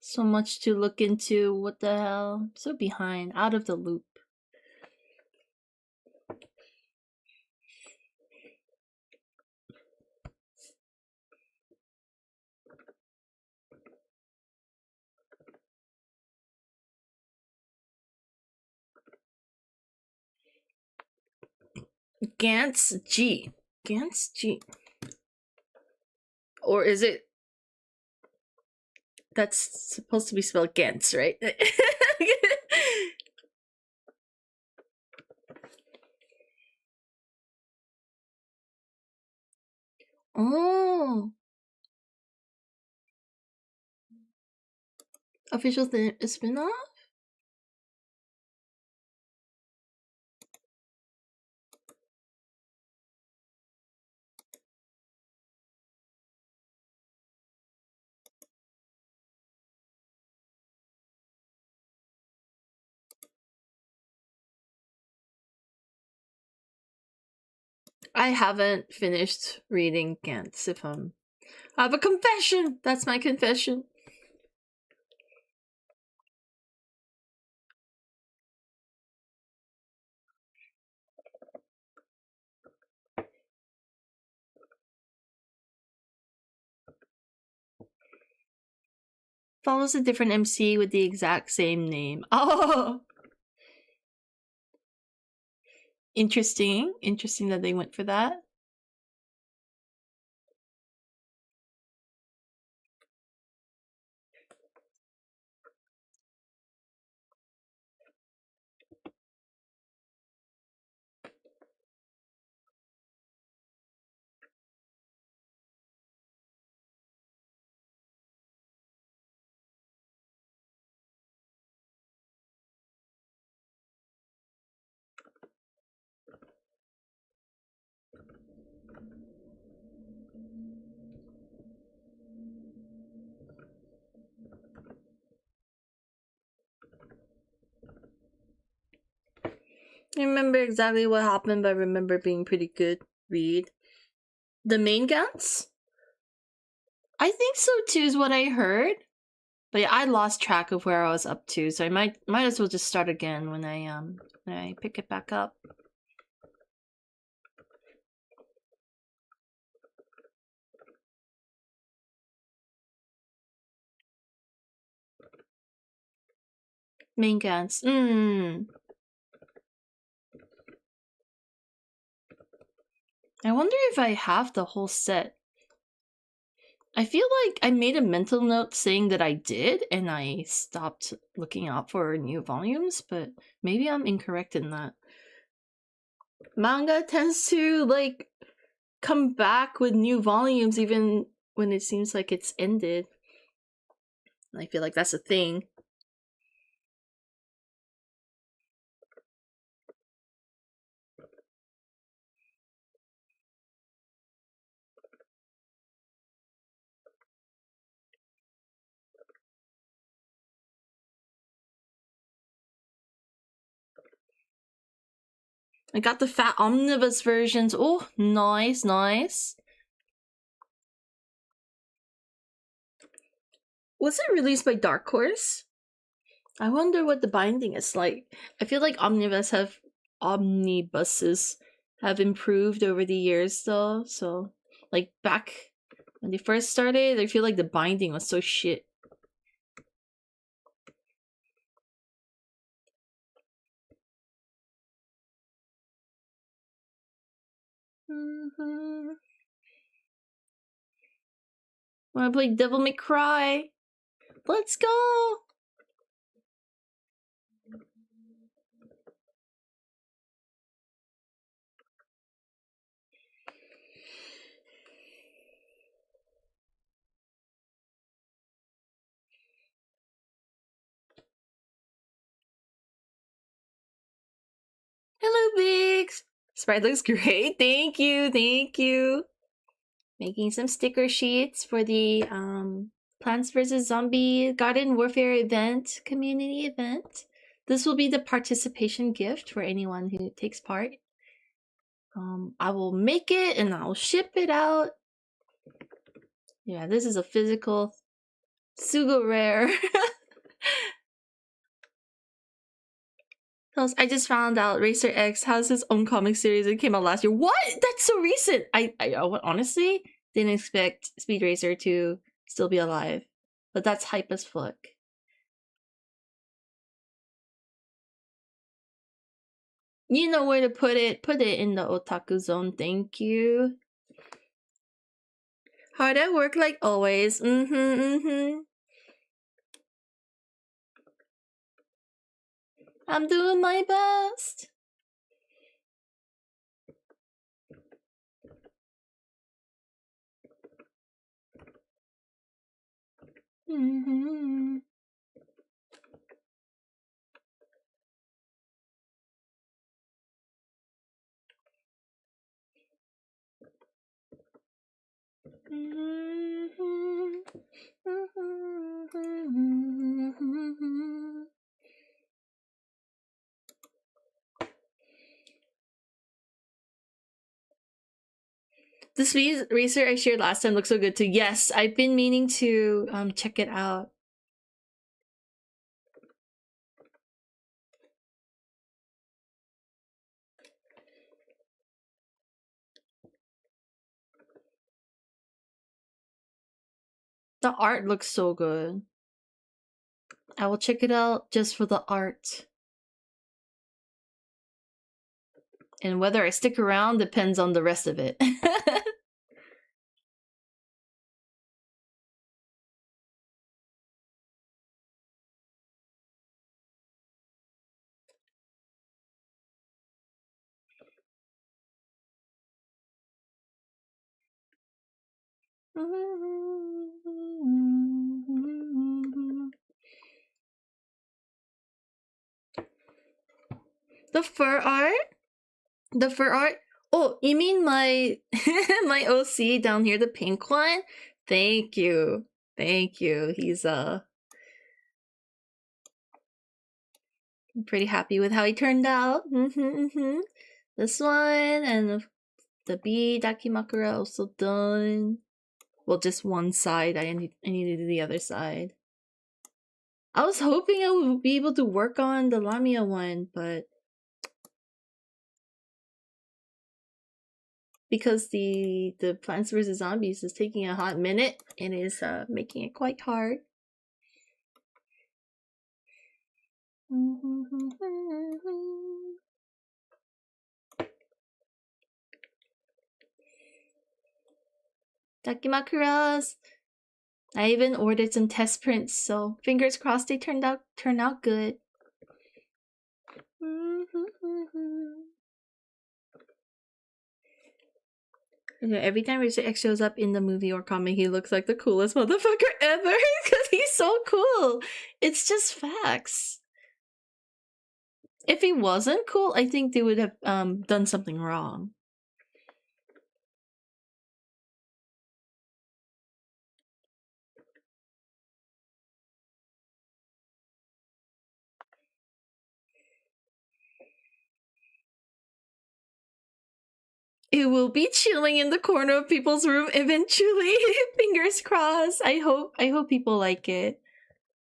So much to look into. What the hell? I'm so behind. Out of the loop. Gantz G. Gantz G. Or is it... That's supposed to be spelled Gantz, right? Oh. Official spin-off? I haven't finished reading Gantz, if I have a confession! That's my confession. Follows a different MC with the exact same name. Oh! Interesting. Interesting that they went for that. I remember exactly what happened, but I remember being pretty good read. The main guns? I think so too, is what I heard. But yeah, I lost track of where I was up to, so I might as well just start again when I pick it back up. Main guns. I wonder if I have the whole set. I feel like I made a mental note saying that I did, and I stopped looking out for new volumes, but maybe I'm incorrect in that. Manga tends to, like, come back with new volumes even when it seems like it's ended. I feel like that's a thing. I got the fat omnibus versions. Oh, nice, nice. Was it released by Dark Horse? I wonder what the binding is like. I feel like omnibuses have improved over the years though. So like back when they first started, I feel like the binding was so shit. Wanna play Devil May Cry? Let's go! Sprite looks great. Thank you, thank you. Making some sticker sheets for the Plants vs. Zombie Garden Warfare event, community event. This will be the participation gift for anyone who takes part. I will make it and I'll ship it out. Yeah, this is a physical Sugo rare. Plus, I just found out Racer X has his own comic series that came out last year. What? That's so recent! I honestly didn't expect Speed Racer to still be alive. But that's hype as fuck. You know where to put it. Put it in the otaku zone, thank you. Hard at work like always. I'm doing my best. The Speed Racer I shared last time looks so good too. Yes, I've been meaning to check it out. The art looks so good. I will check it out just for the art. And whether I stick around depends on the rest of it. The fur art? The fur art? Oh, you mean my my OC down here, the pink one? Thank you. Thank you. He's I'm pretty happy with how he turned out. This one and the bee Dakimakura also done. Well, just one side. I need to do the other side. I was hoping I would be able to work on the Lamia one, but because the Plants vs. Zombies is taking a hot minute, it is making it quite hard. Dakimakuras! I even ordered some test prints, so fingers crossed they turn out good. Every time Richard X shows up in the movie or comic, he looks like the coolest motherfucker ever because he's so cool. It's just facts. If he wasn't cool, I think they would have done something wrong. It will be chilling in the corner of people's room eventually. Fingers crossed. I hope people like it.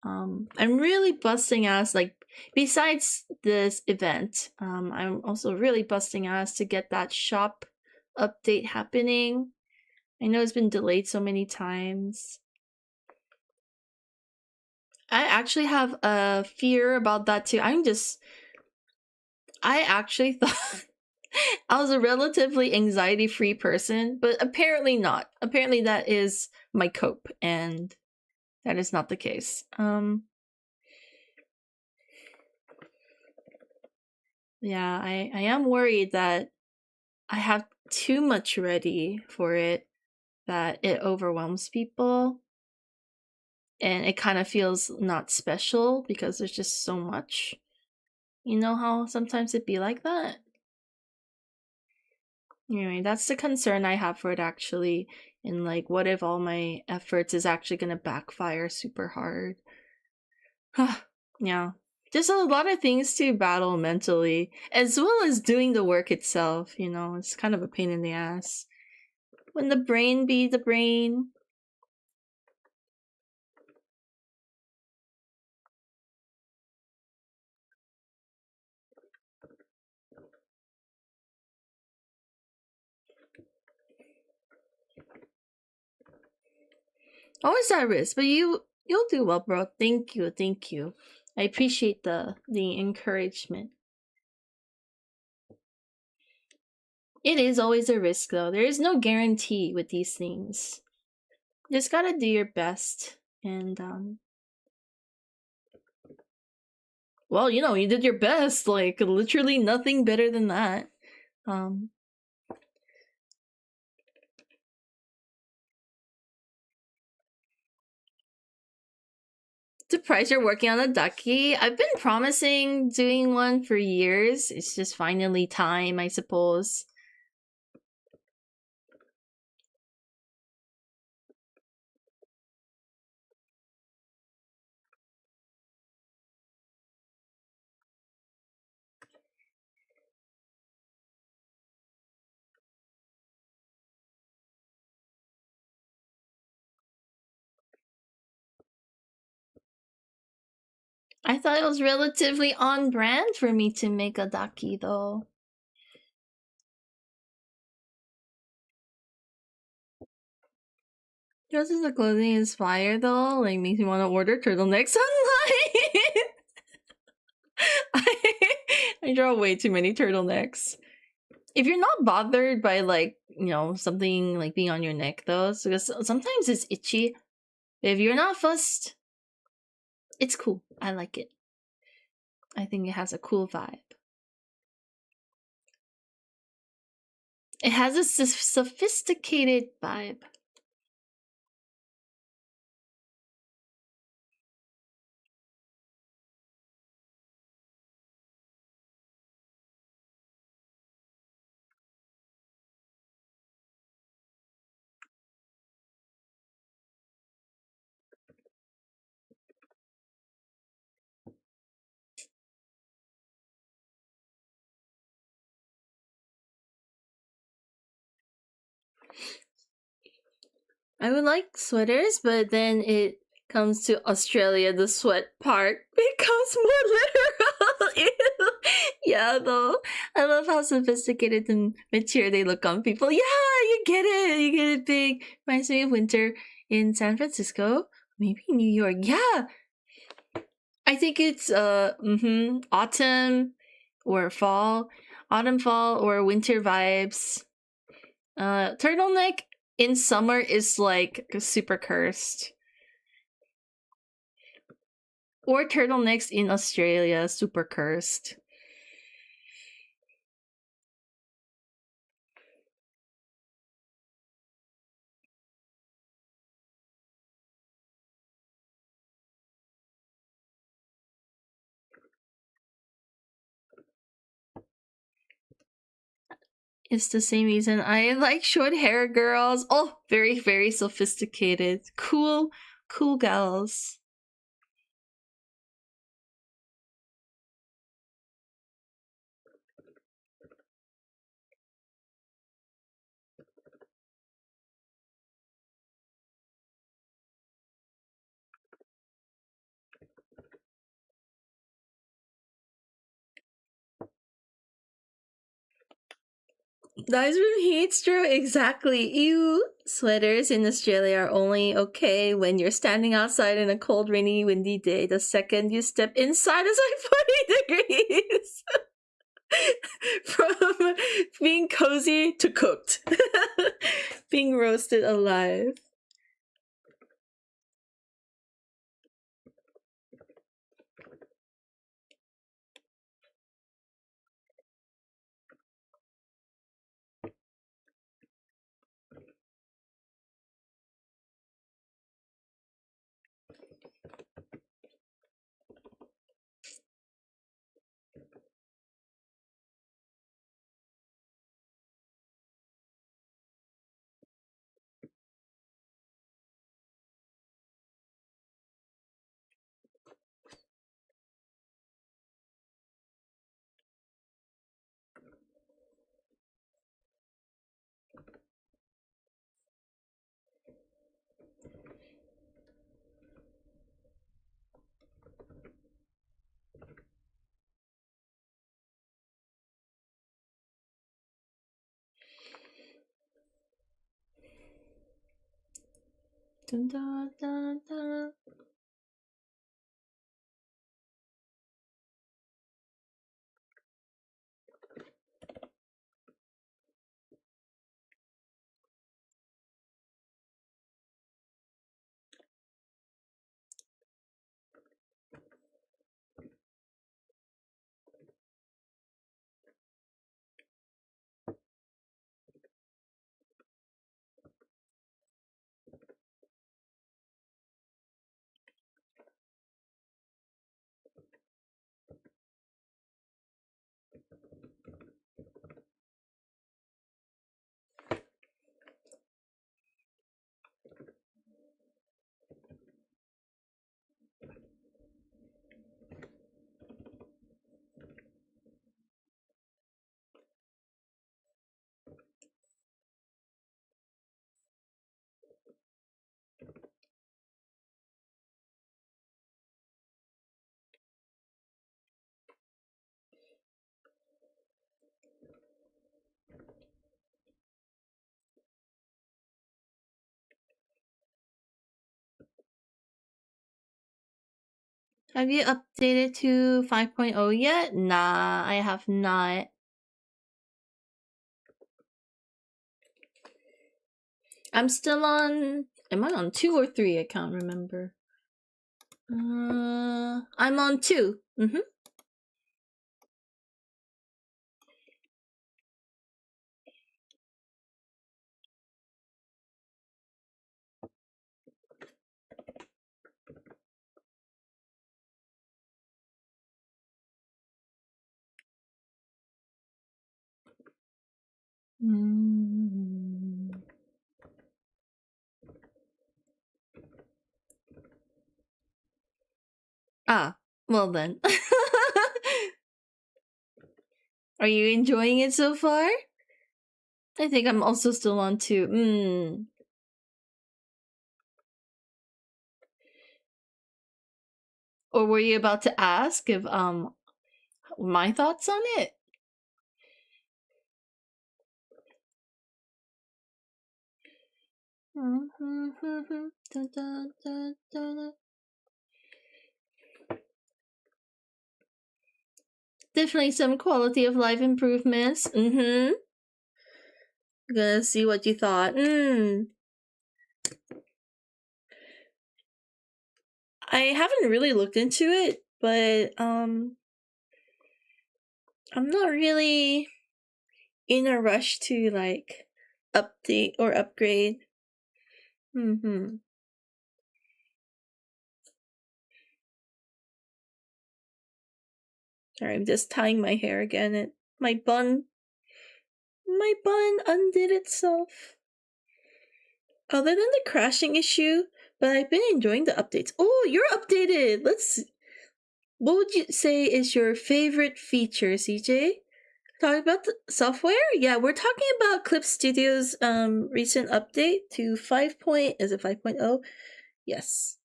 I'm really busting ass, like, besides this event, I'm also really busting ass to get that shop update happening. I know it's been delayed so many times. I actually have a fear about that too. I actually thought I was a relatively anxiety-free person, but apparently not. Apparently that is my cope, and that is not the case. Yeah, I am worried that I have too much ready for it, that it overwhelms people, and it kind of feels not special because there's just so much. You know how sometimes it be like that? Anyway, that's the concern I have for it actually. And like, what if all my efforts is actually gonna backfire super hard? Yeah. Just a lot of things to battle mentally, as well as doing the work itself, you know, it's kind of a pain in the ass. When the brain be the brain. Always at risk, but you'll do well, bro. Thank you, thank you. I appreciate the encouragement. It is always a risk though. There is no guarantee with these things. You just gotta do your best. And well, you know, you did your best. Like literally nothing better than that. Um Surprised you're working on a ducky. I've been promising doing one for years. It's just finally time, I suppose. I thought it was relatively on brand for me to make a ducky though. Dresses the clothing inspire though, like makes me want to order turtlenecks online. I draw way too many turtlenecks. If you're not bothered by like, you know, something like being on your neck though, because sometimes it's itchy. If you're not fussed, it's cool. I like it. I think it has a cool vibe. It has a sophisticated vibe. I would like sweaters, but then it comes to Australia, the sweat part becomes more literal. Yeah, though. I love how sophisticated and mature they look on people. Yeah, you get it. You get it big. Reminds me of winter in San Francisco. Maybe New York. Yeah. I think it's autumn or fall. Autumn, fall, or winter vibes. Turtleneck in summer is like super cursed. Or turtlenecks in Australia, super cursed. It's the same reason I like short hair girls. Oh, very, very sophisticated. Cool, cool gals. Dies from heat stroke, exactly. Ew. Sweaters in Australia are only okay when you're standing outside in a cold, rainy, windy day. The second you step inside, it's like 40 degrees. From being cozy to cooked. Being roasted alive. Dun, dun, dun, dun. Have you updated to 5.0 yet? Nah, I have not. I'm still on... Am I on 2 or 3? I can't remember. I'm on 2. Mm-hmm. Ah, well then. Are you enjoying it so far? I think I'm also still on 2. Or were you about to ask if my thoughts on it? Definitely some quality of life improvements. Gonna see what you thought. I haven't really looked into it, but I'm not really in a rush to like update or upgrade. Sorry, I'm just tying my hair again. My bun undid itself. Other than the crashing issue, but I've been enjoying the updates. Oh, you're updated. What would you say is your favorite feature, CJ? Talking about the software? Yeah, we're talking about Clip Studio's recent update to 5. Is it 5.0? Yes.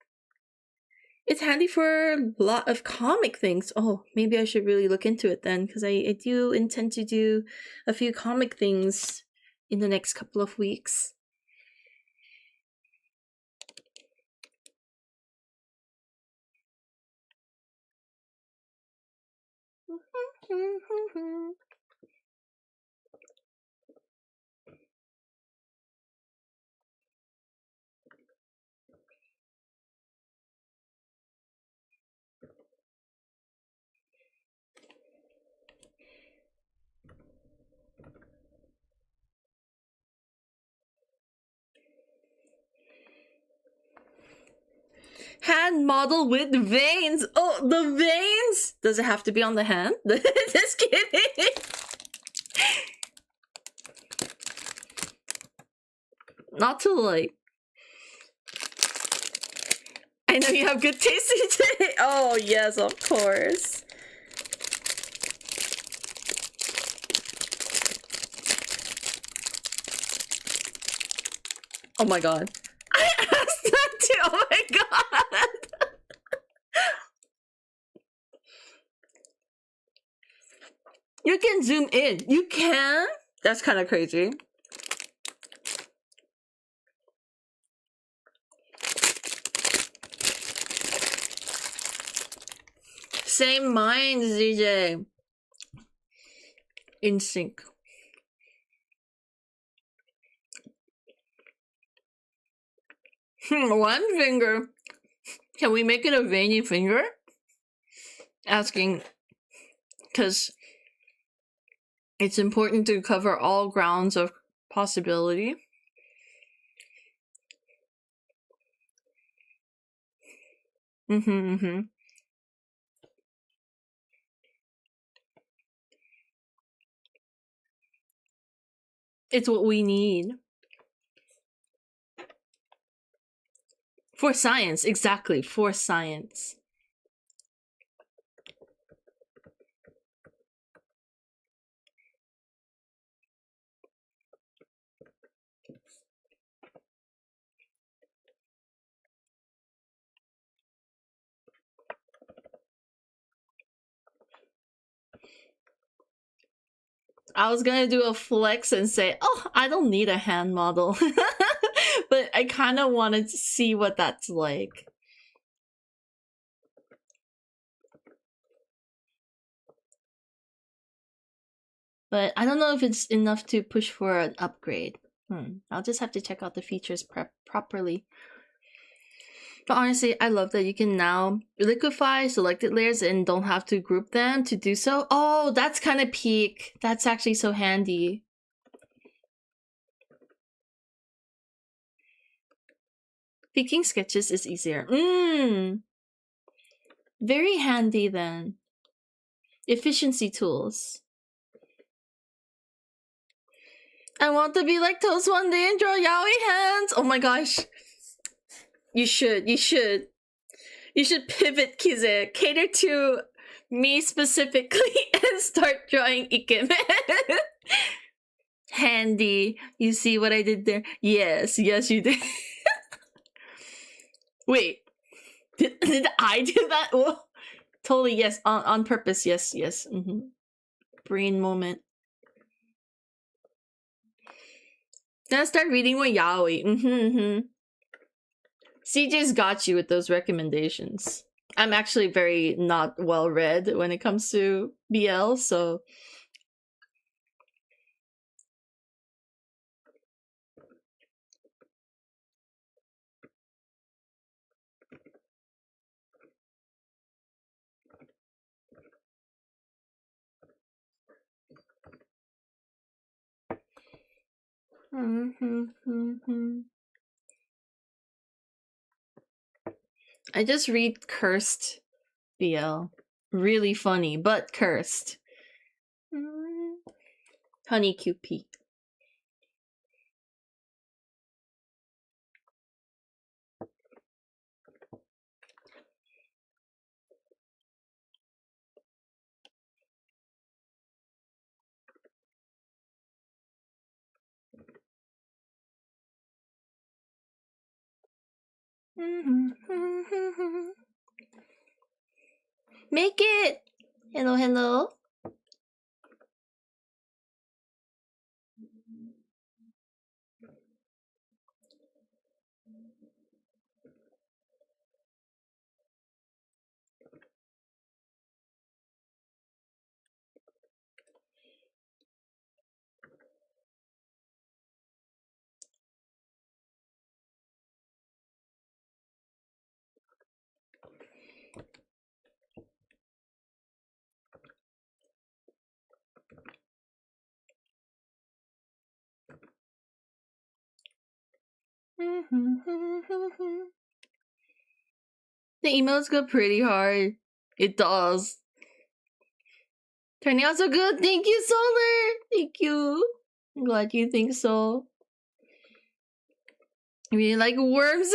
It's handy for a lot of comic things. Oh, maybe I should really look into it then, because I do intend to do a few comic things in the next couple of weeks. Hand model with veins. Oh, the veins. Does it have to be on the hand? Just kidding. Not to like. I know you have good taste today. Oh yes, of course. Oh my god. I asked that too. Oh my god. You can zoom in. You can? That's kind of crazy. Same minds, DJ. In sync. One finger. Can we make it a veiny finger? Asking, because it's important to cover all grounds of possibility. It's what we need. For science, exactly, for science. I was gonna do a flex and say, oh, I don't need a hand model. But I kind of wanted to see what that's like. But I don't know if it's enough to push for an upgrade. I'll just have to check out the features properly. But honestly, I love that you can now liquefy selected layers and don't have to group them to do so. Oh, that's kind of peak. That's actually so handy. Peeking sketches is easier. Very handy then. Efficiency tools. I want to be like Toast one day and draw yaoi hands. Oh my gosh. You should pivot, Kize. Cater to me specifically and start drawing ikemen. Handy. You see what I did there? Yes, you did. Wait. Did I do that? Oh, totally, yes. On purpose, yes. Brain moment. Then I start reading more yaoi. CJ's got you with those recommendations. I'm actually very not well read when it comes to BL, so I just read cursed BL. Really funny, but cursed. Honey QP. Make it! Hello. The emotes go pretty hard. It does. Turning out so good. Thank you, Solar. Thank you. I'm glad you think so. I mean, like worms.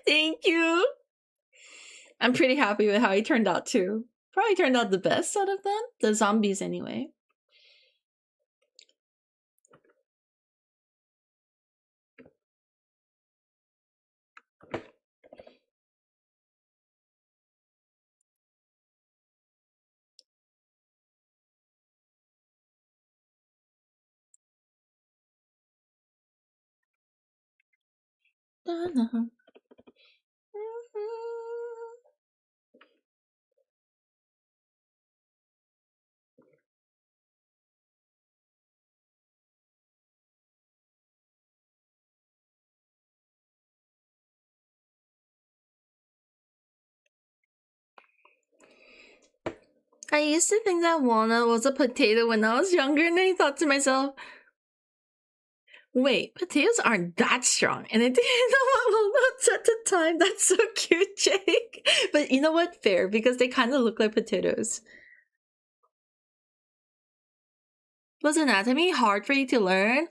Thank you. I'm pretty happy with how he turned out too. Probably turned out the best out of them. The zombies, anyway. I used to think that walnut was a potato when I was younger, and I thought to myself, wait, potatoes aren't that strong. And I didn't know what walnuts at the time. That's so cute, Jake. But you know what? Fair, because they kind of look like potatoes. Was anatomy hard for you to learn?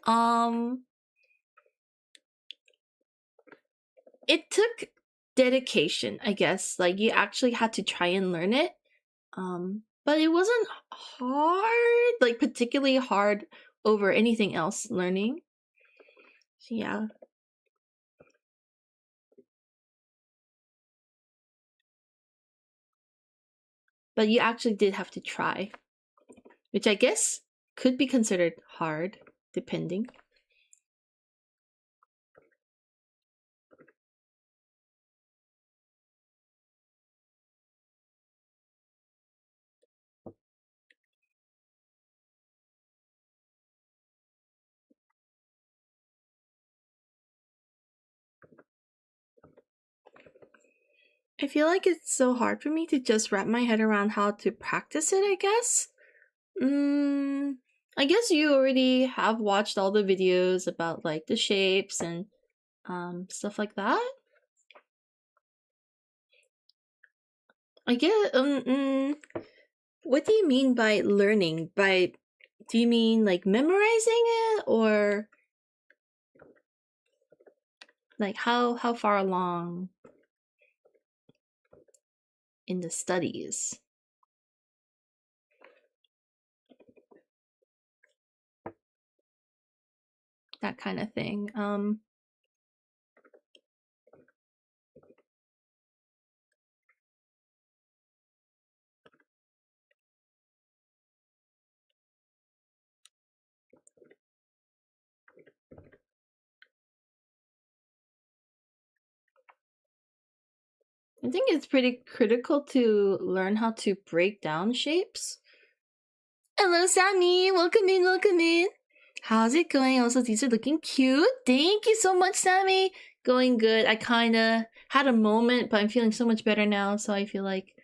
It took dedication, I guess. Like, you actually had to try and learn it. But it wasn't hard, like particularly hard over anything else learning. So yeah. But you actually did have to try, which I guess could be considered hard, depending. I feel like it's so hard for me to just wrap my head around how to practice it, I guess. I guess you already have watched all the videos about like the shapes and stuff like that. I get what do you mean by learning? Do you mean like memorizing it, or like how far along in the studies? That kind of thing. I think it's pretty critical to learn how to break down shapes. Hello, Sammy. Welcome in, welcome in. How's it going? Also, these are looking cute. Thank you so much, Sammy. Going good. I kind of had a moment, but I'm feeling so much better now, so I feel like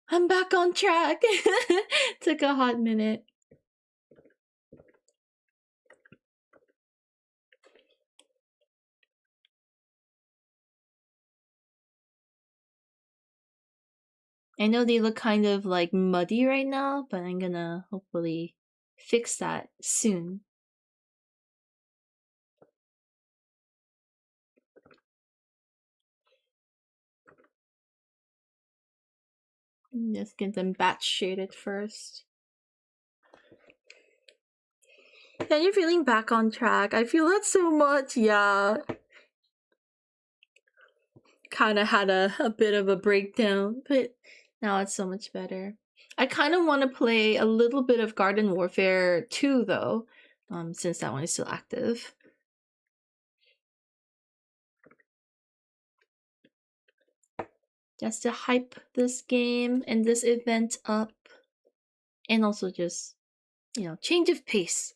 I'm back on track. Took a hot minute. I know they look kind of like muddy right now, but I'm gonna hopefully fix that soon. Just get them batch shaded first. Yeah, you're feeling back on track. I feel that so much, yeah. Kind of had a bit of a breakdown, but now it's so much better. I kind of want to play a little bit of Garden Warfare 2 though, since that one is still active. Just to hype this game and this event up, and also just, you know, change of pace.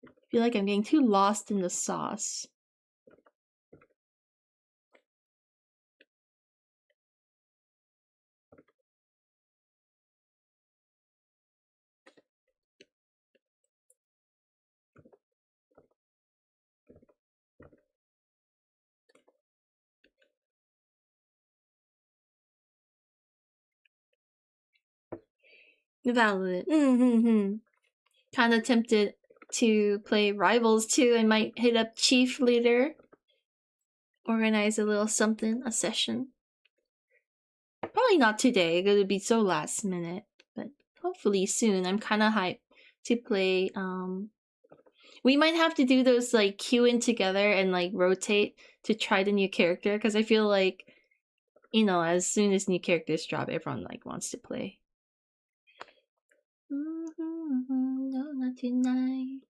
I feel like I'm getting too lost in the sauce. Valid. Kind of tempted to play Rivals too. I might hit up Chief later. Organize a little something, a session. Probably not today, it would be so last minute, but hopefully soon. I'm kind of hyped to play. We might have to do those like queue in together and like rotate to try the new character, because I feel like, you know, as soon as new characters drop, everyone like wants to play. No, not tonight.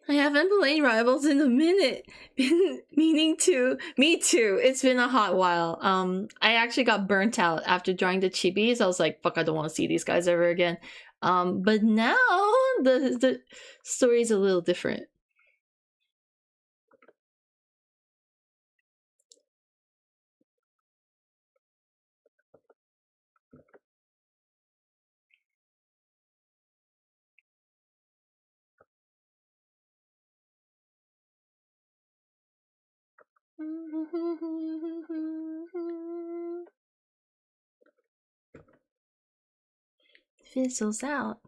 I haven't played Rivals in a minute. Been meaning to. Me too. It's been a hot while. I actually got burnt out after joining the Chibis. I was like, fuck, I don't want to see these guys ever again. But now The story's a little different. Fizzles out.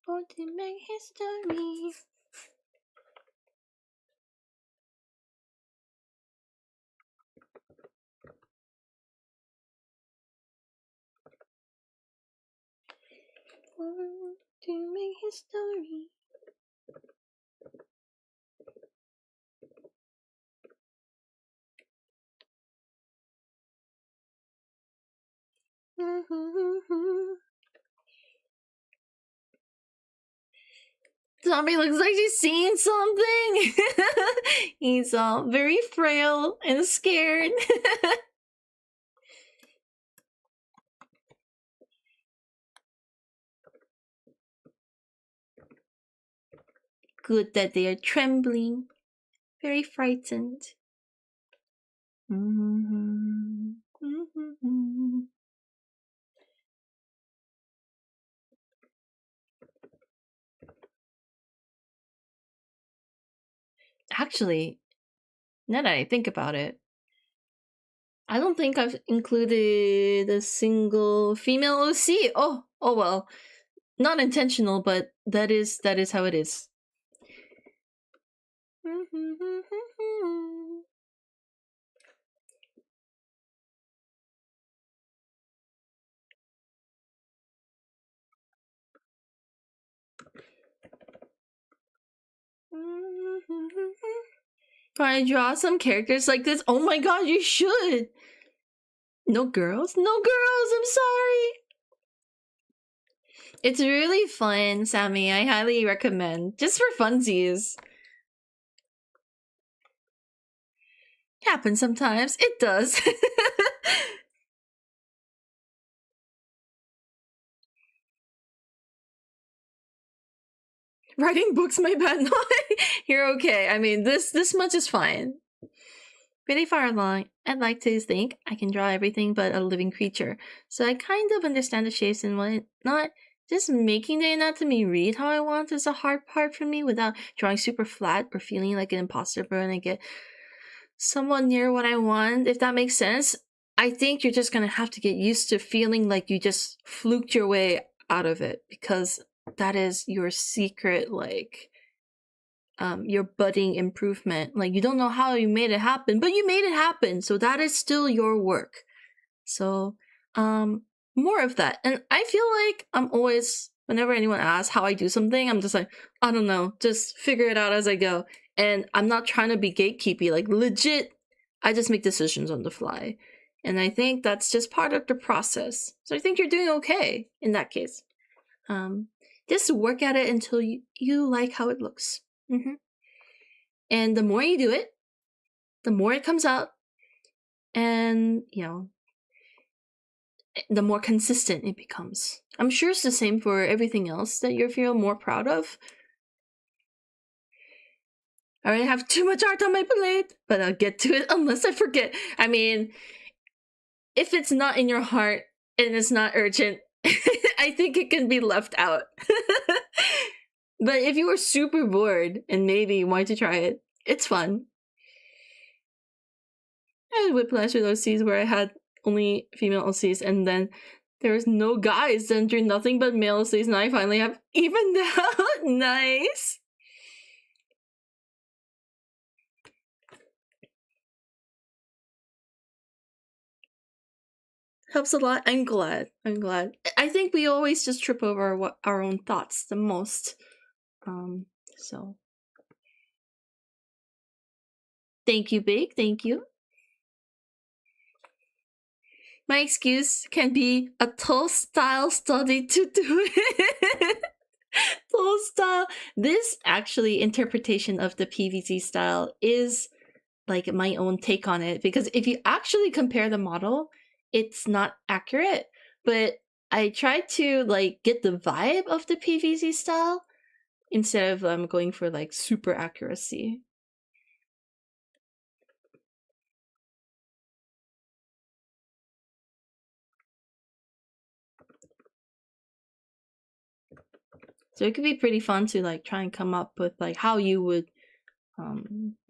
Going to make history. Going to make history. Zombie looks like he's seeing something. He's very frail and scared. Good that they are trembling, very frightened. Actually, now that I think about it, I don't think I've included a single female OC. Oh well. Not intentional, but that is how it is. Trying to draw some characters like this. Oh my god, you should. No girls? No girls, I'm sorry. It's really fun, Sammy. I highly recommend. Just for funsies. Happens sometimes. It does. Writing books, my bad. No, you're okay. I mean, this much is fine. Pretty far along, I'd like to think I can draw everything but a living creature, so I kind of understand the shapes and whatnot. Just making the anatomy read how I want is a hard part for me without drawing super flat or feeling like an imposter when I get somewhat near what I want, if that makes sense. I think you're just gonna have to get used to feeling like you just fluked your way out of it, because that is your secret, like, your budding improvement. Like, you don't know how you made it happen, but you made it happen, so that is still your work. So more of that. And I feel like I'm always, whenever anyone asks how I do something, I'm just like, I don't know, just figure it out as I go. And I'm not trying to be gatekeepy, like legit, I just make decisions on the fly. And I think that's just part of the process. So I think you're doing okay in that case. Just work at it until you like how it looks. And the more you do it, the more it comes out, and the more consistent it becomes. I'm sure it's the same for everything else that you feel more proud of. I already have too much art on my plate, but I'll get to it unless I forget. I mean, if it's not in your heart and it's not urgent, I think it can be left out. But if you were super bored and maybe you wanted to try it, it's fun. I had Whiplash with OCs where I had only female OCs, and then there was no guys, then drew nothing but male OCs, and I finally have evened out. Nice! Helps a lot. I'm glad. I think we always just trip over our own thoughts the most. So. Thank you, Big. Thank you. My excuse can be a tall style study to do it. Tall style. This actually interpretation of the PVC style is like my own take on it, because if you actually compare the model, it's not accurate. But I tried to like get the vibe of the PVC style instead of going for like super accuracy. So it could be pretty fun to like try and come up with like how you would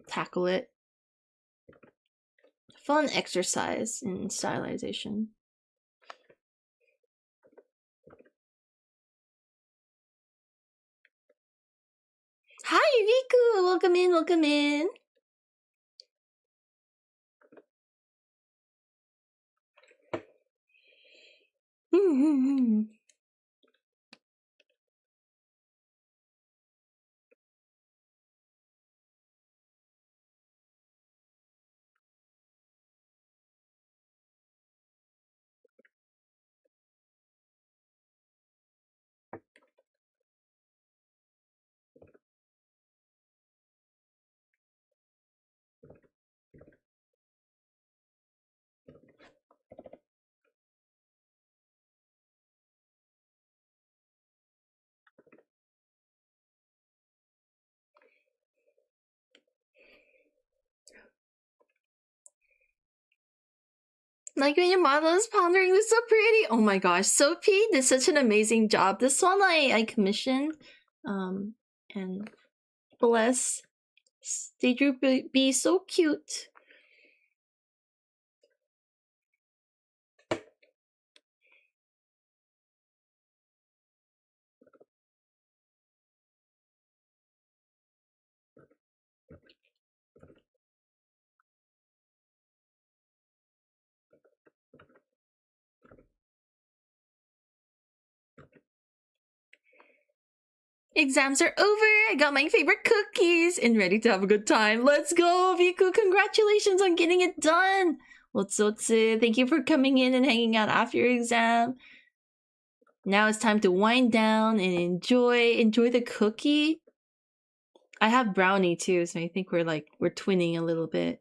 tackle it. Fun exercise in stylization. Hi, Riku! Welcome in, welcome in. Like when your model is pondering, this so pretty. Oh my gosh, Sophie did such an amazing job. This one I commissioned, and bless, they drew be so cute. Exams are over. I got my favorite cookies and ready to have a good time. Let's go, Viku. Congratulations on getting it done. Otsotsu, thank you for coming in and hanging out after your exam. Now it's time to wind down and enjoy the cookie. I have brownie too, so I think we're twinning a little bit.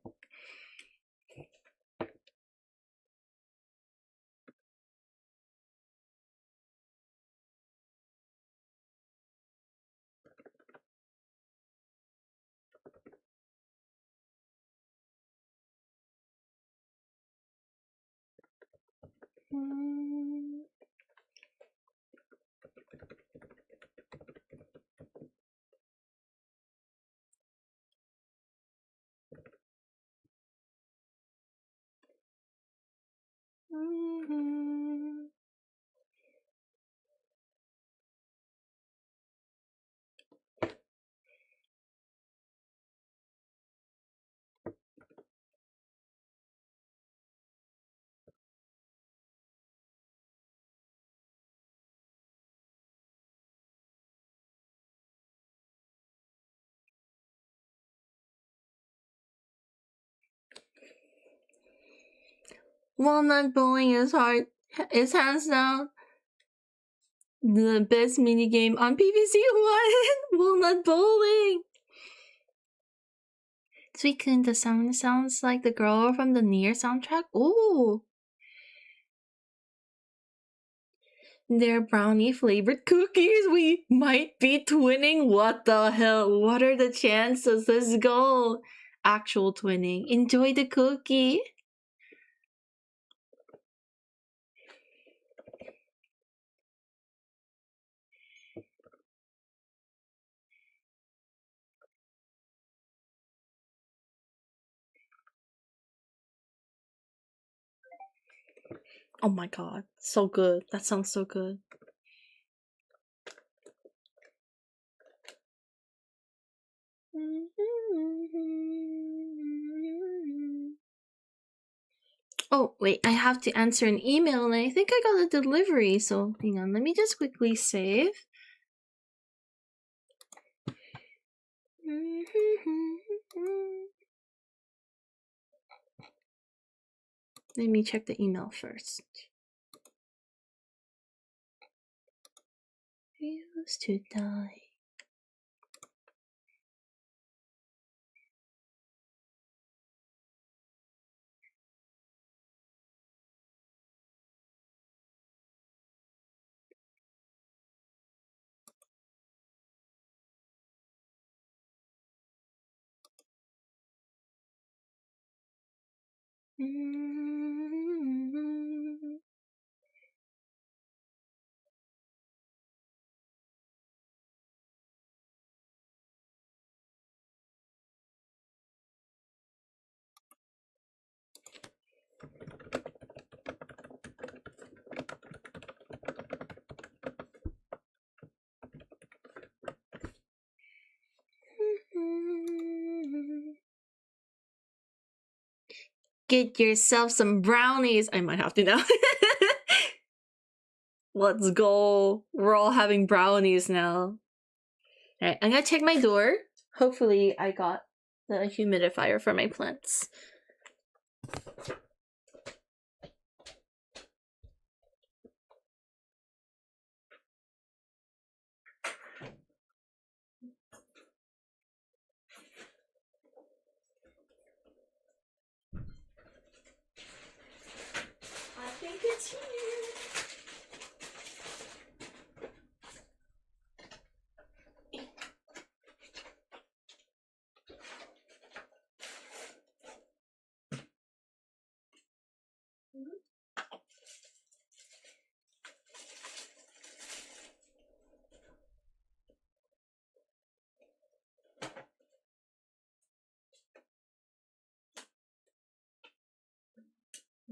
Walnut bowling is hard. Is hands down The best minigame on PVC One, Walnut Bowling. Suicune, the sound sounds like the girl from the Nier soundtrack. Ooh. They're brownie flavored cookies. We might be twinning. What the hell? What are the chances? Let's go. Actual twinning. Enjoy the cookie. Oh my god. So good. That sounds so good. Oh, wait, I have to answer an email and I think I got a delivery, so hang on, let me just quickly save. Let me check the email first. Used to die. Get yourself some brownies. I might have to now. Let's go. We're all having brownies now. Alright, I'm gonna check my door. Hopefully I got the humidifier for my plants. I think it's here.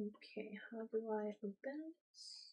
Okay, how do I open this?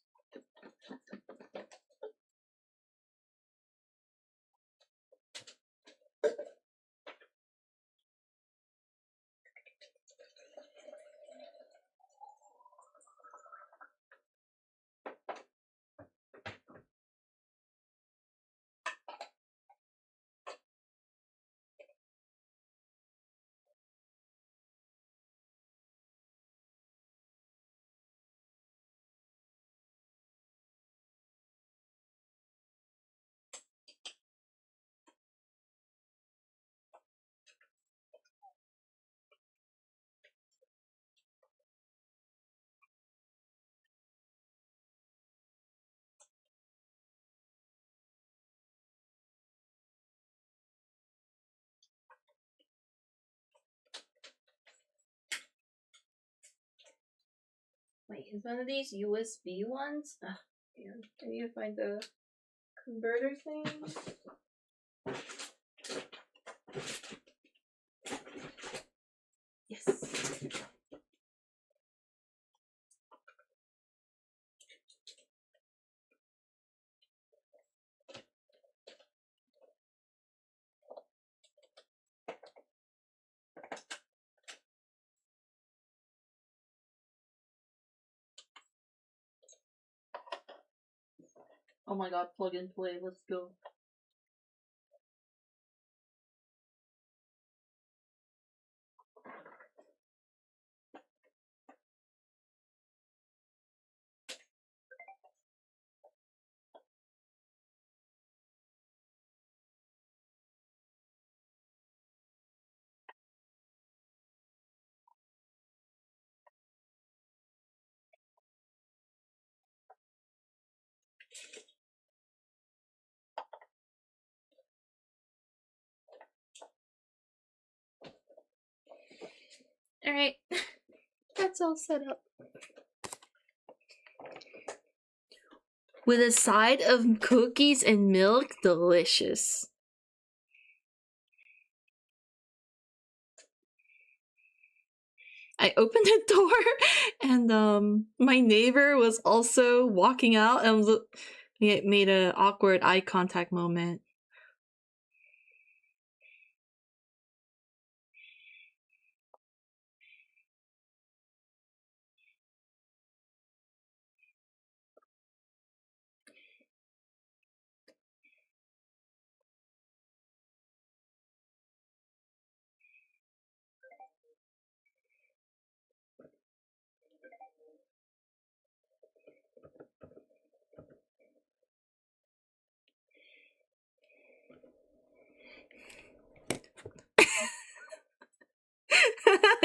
Wait, is one of these USB ones? Ugh, man. I need to find the converter thing. Yes. Oh my god, plug and play, let's go. Alright. That's all set up. With a side of cookies and milk, delicious. I opened the door and my neighbor was also walking out and it made an awkward eye contact moment.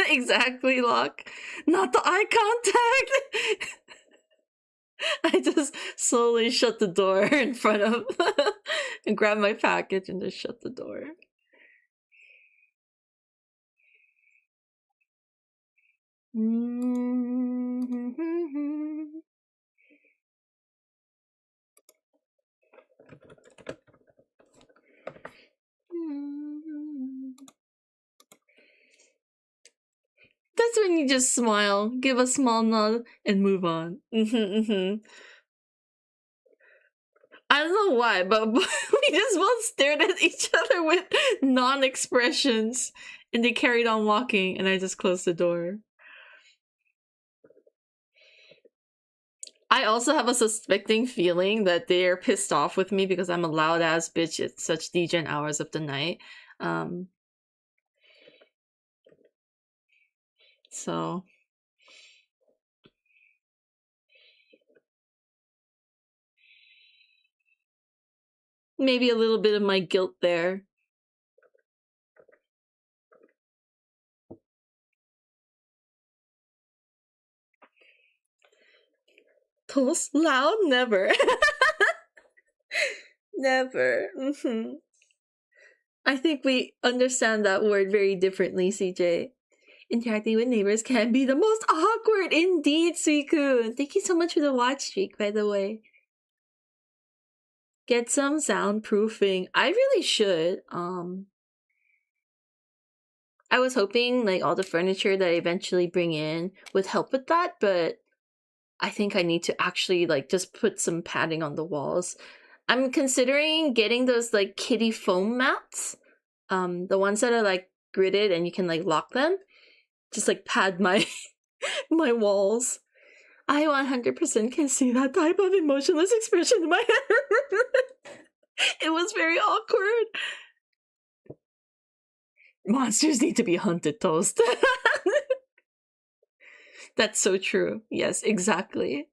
Exactly, Locke. Not the eye contact. I just slowly shut the door in front of and grab my package and just shut the door. That's when you just smile, give a small nod, and move on. I don't know why, but we just both stared at each other with non-expressions, and they carried on walking, and I just closed the door. I also have a suspecting feeling that they're pissed off with me because I'm a loud-ass bitch at such degen hours of the night. So... maybe a little bit of my guilt there. Toast loud? Never. Never. I think we understand that word very differently, CJ. Interacting with neighbors can be the most awkward indeed, Suikun. Thank you so much for the watch streak, by the way. Get some soundproofing. I really should. I was hoping like all the furniture that I eventually bring in would help with that, but I think I need to actually like just put some padding on the walls. I'm considering getting those like kitty foam mats. The ones that are like gridded and you can like lock them. Just like pad my my walls. I 100% can see that type of emotionless expression in my head. It was very awkward. Monsters need to be hunted, Toast. That's so true. Yes, exactly.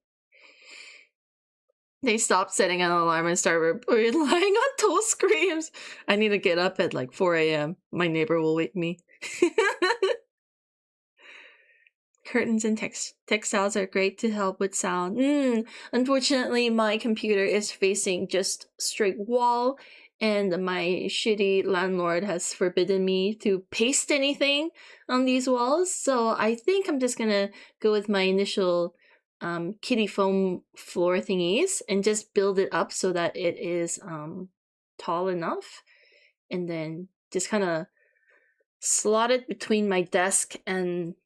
They stopped setting an alarm and started relying on Toast screams. I need to get up at like 4 a.m. My neighbor will wake me. Curtains and textiles are great to help with sound. Unfortunately, my computer is facing just straight wall, and my shitty landlord has forbidden me to paste anything on these walls. So I think I'm just gonna go with my initial kitty foam floor thingies and just build it up so that it is tall enough, and then just kind of slot it between my desk and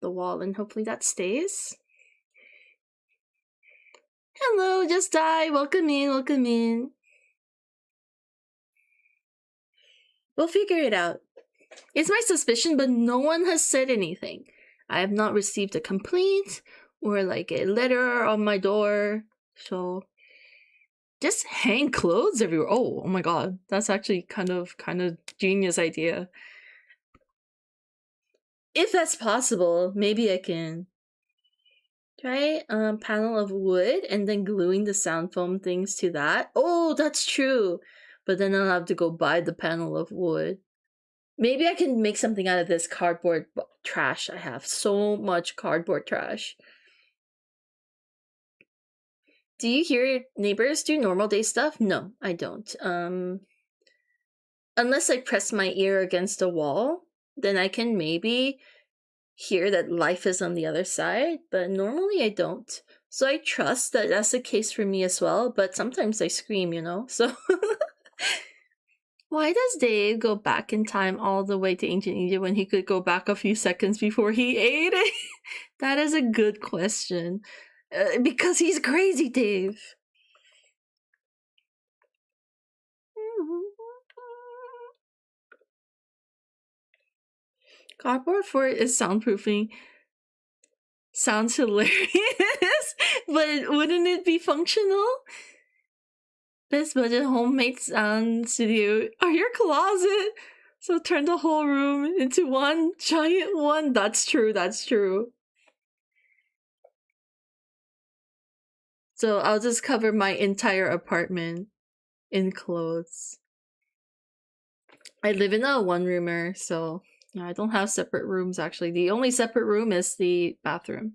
the wall, and hopefully that stays. Hello, Just Die. Welcome in, welcome in. We'll figure it out. It's my suspicion, but no one has said anything. I have not received a complaint or like a letter on my door. So just hang clothes everywhere. Oh my god. That's actually kind of genius idea. If that's possible, maybe I can try panel of wood and then gluing the sound foam things to that. Oh, that's true. But then I'll have to go buy the panel of wood. Maybe I can make something out of this cardboard trash. I have so much cardboard trash. Do you hear your neighbors do normal day stuff? No, I don't. Unless I press my ear against a wall, then I can maybe hear that life is on the other side, but normally I don't. So I trust that that's the case for me as well, but sometimes I scream, so. Why does Dave go back in time all the way to ancient Egypt when he could go back a few seconds before he ate it? That is a good question. Because he's crazy, Dave. Cardboard fort is soundproofing. Sounds hilarious, but wouldn't it be functional? Best budget homemade sound studio are your closet. So turn the whole room into one giant one. That's true. So I'll just cover my entire apartment in clothes. I live in a one-roomer, so I don't have separate rooms actually. The only separate room is the bathroom.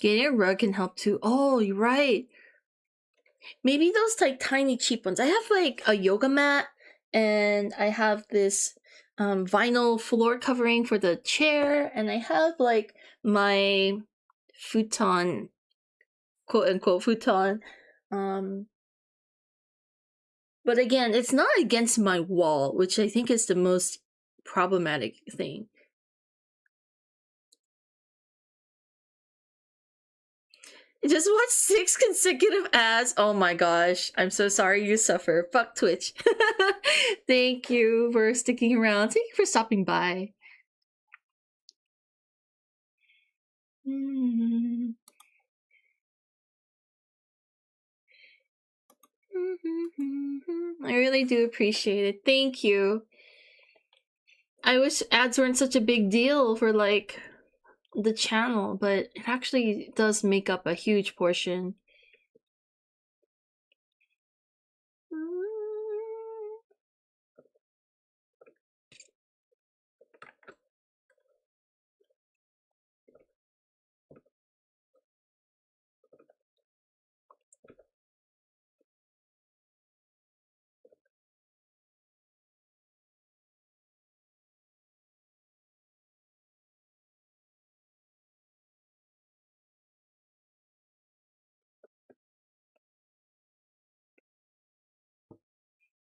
Getting a rug can help too. Oh, you're right. Maybe those like tiny cheap ones. I have like a yoga mat, and I have this vinyl floor covering for the chair, and I have like my futon, quote unquote futon. But again, it's not against my wall, which I think is the most problematic thing. Just watched 6 consecutive ads. Oh my gosh. I'm so sorry you suffer. Fuck Twitch. Thank you for sticking around. Thank you for stopping by. I really do appreciate it. Thank you. I wish ads weren't such a big deal for like the channel, but it actually does make up a huge portion.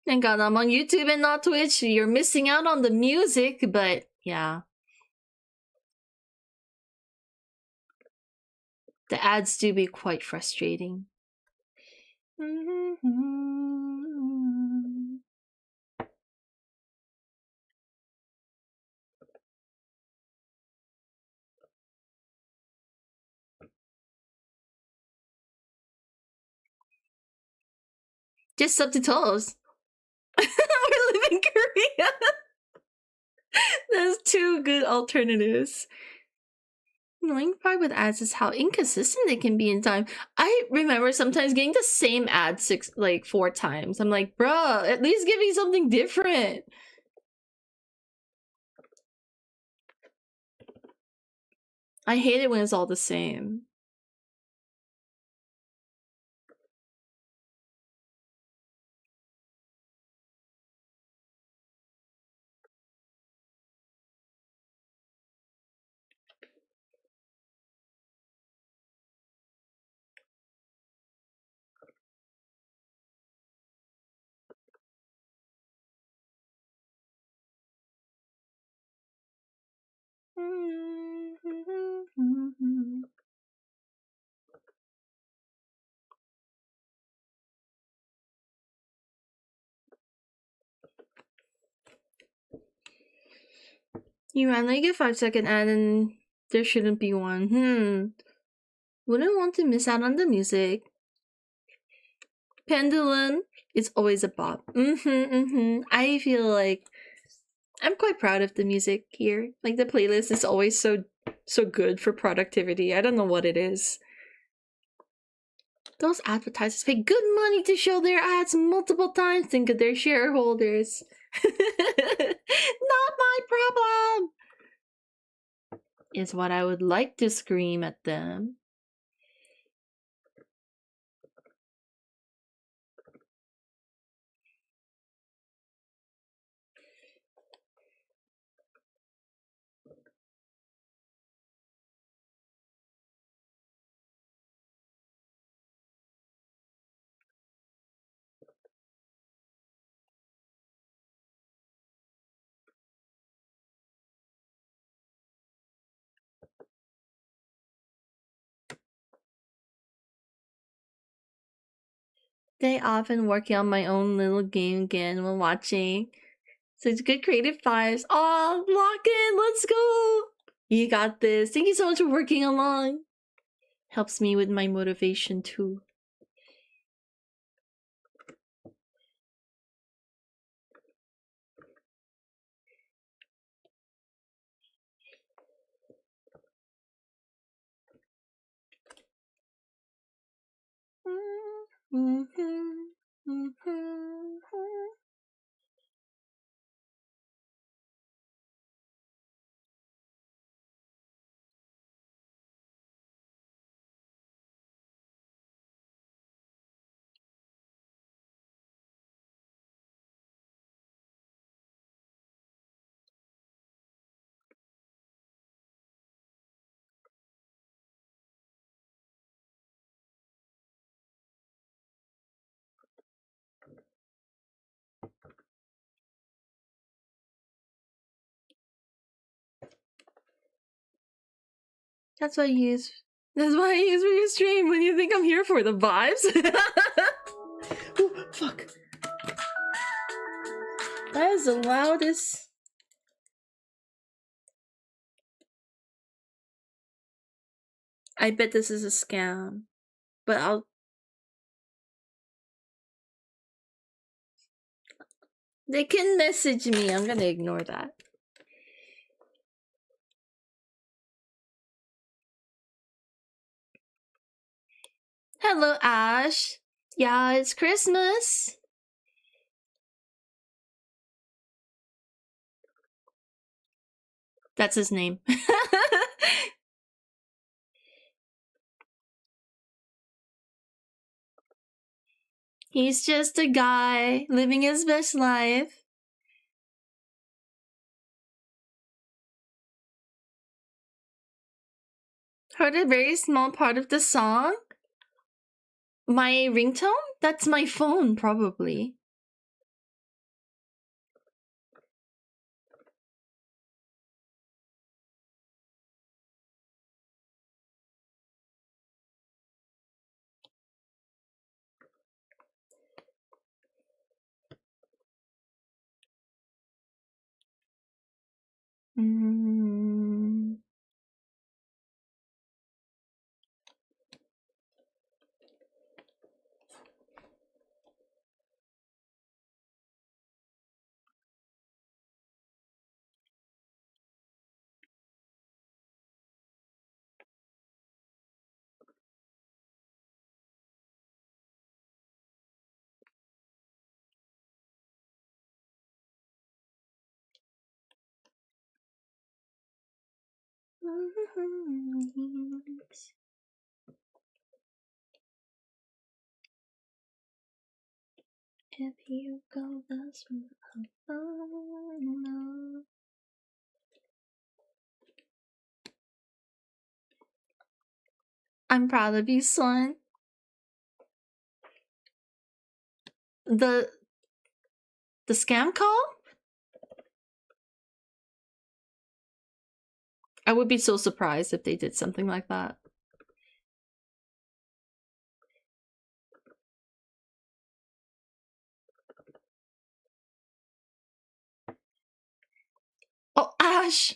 Thank God I'm on YouTube and not Twitch. You're missing out on the music, but yeah. The ads do be quite frustrating. Just subtitles. We live in Korea. There's 2 good alternatives. Annoying part with ads is how inconsistent they can be in time. I remember sometimes getting the same ad 4 times. I'm like, bruh, at least give me something different. I hate it when it's all the same. You randomly get 5-second ad and there shouldn't be one. Wouldn't want to miss out on the music. Pendulum is always a bop. I feel like I'm quite proud of the music here. Like the playlist is always so good for productivity. I don't know what it is. Those advertisers pay good money to show their ads multiple times. Think of their shareholders. Not my problem! Is what I would like to scream at them. They often working on my own little game again while watching. Such good creative vibes. Aw, lock in, let's go! You got this. Thank you so much for working along. Helps me with my motivation too. That's what I use. That's why I use for your stream when you think I'm here for the vibes. Ooh, fuck. That is the loudest. I bet this is a scam. But I'll... They can message me. I'm gonna ignore that. Hello, Ash. Yeah, it's Christmas. That's his name. He's just a guy living his best life. Heard a very small part of the song. My ringtone? That's my phone, probably. Mm. If you go this way, no. I'm proud of you, son. The scam call? I would be so surprised if they did something like that. Oh, Ash!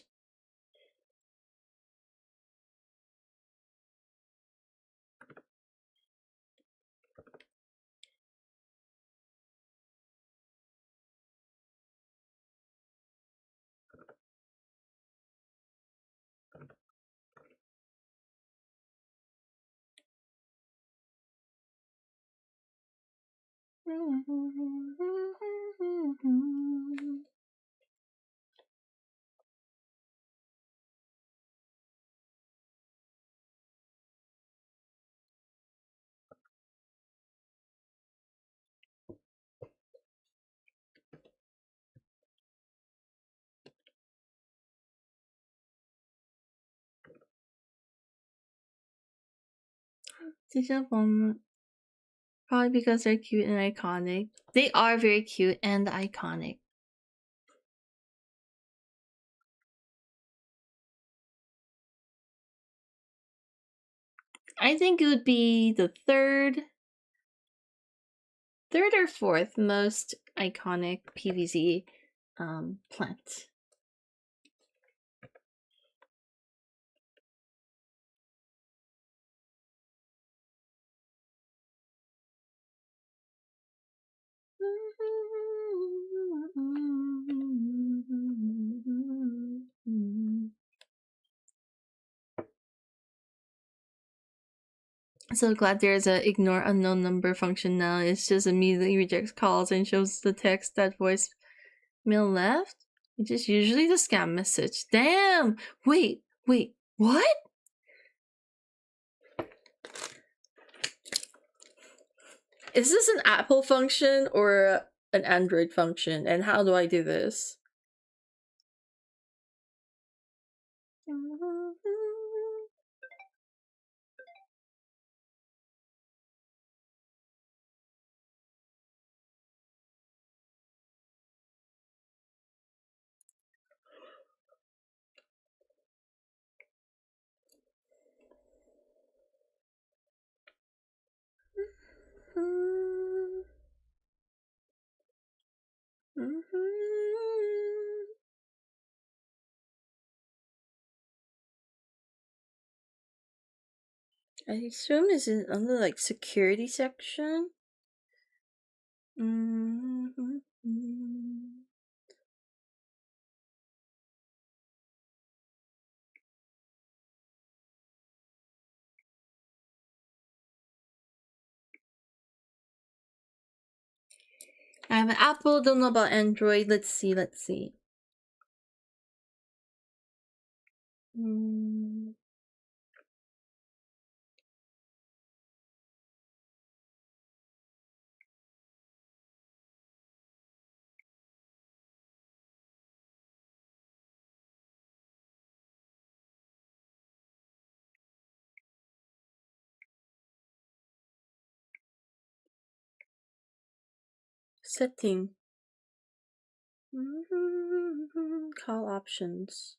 Probably because they're cute and iconic. They are very cute and iconic. I think it would be the third or fourth most iconic PVZ plant. So glad there's a ignore unknown number function now. It just immediately rejects calls and shows the text that voicemail left. Which is usually the scam message. Damn! Wait, what? Is this an Apple function or an Android function? And how do I do this? I assume this is under like security section. I have an Apple, don't know about Android. Let's see. Setting. Call options.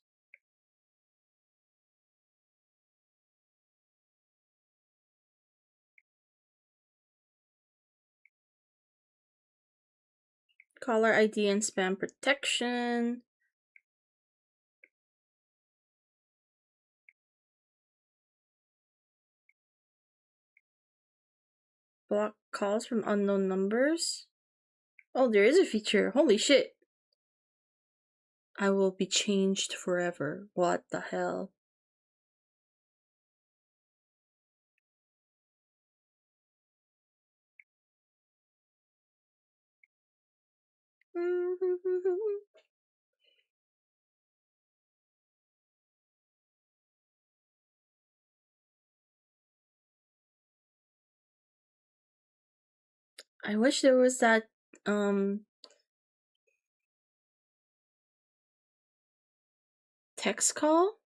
Caller ID and spam protection. Block calls from unknown numbers. Oh, there is a feature. Holy shit. I will be changed forever. What the hell? I wish there was that text call.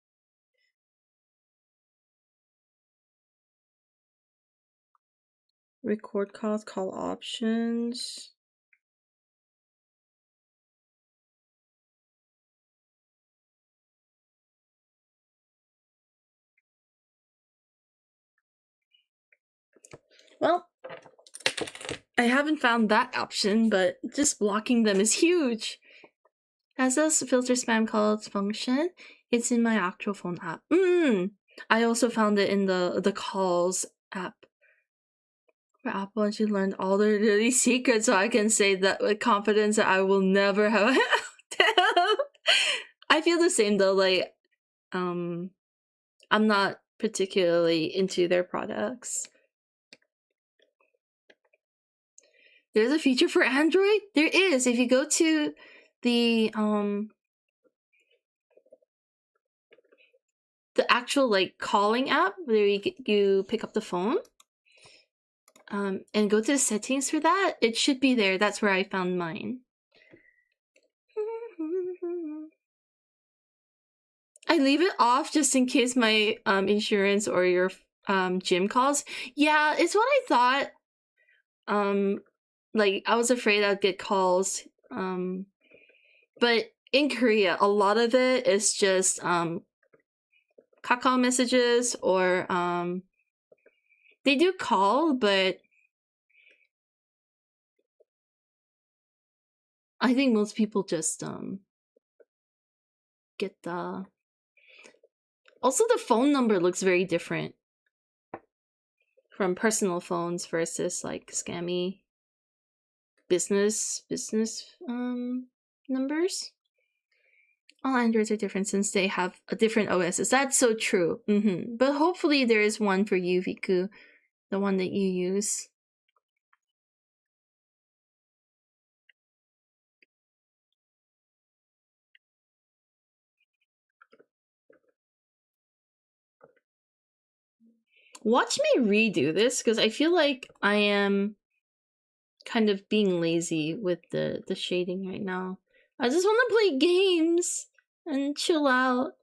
Record calls, call options. Well, I haven't found that option, but just blocking them is huge. As this filter spam calls function, it's in my actual phone app. I also found it in the calls app for Apple, and she learned all the dirty secrets, so I can say that with confidence that I will never have. I feel the same though. Like, I'm not particularly into their products. There's a feature for Android? There is. If you go to the actual like calling app where you pick up the phone, and go to the settings for that, it should be there. That's where I found mine. I leave it off just in case my insurance or your gym calls. Yeah, it's what I thought. Like I was afraid I'd get calls. But in Korea, a lot of it is just Kakao messages, or they do call, but I think most people just get the. Also, the phone number looks very different from personal phones versus like scammy business numbers. All Androids are different since they have a different OSs. That's so true. But hopefully there is one for you, Viku, the one that you use. Watch me redo this, because I feel like I am kind of being lazy with the shading right now. I just want to play games and chill out.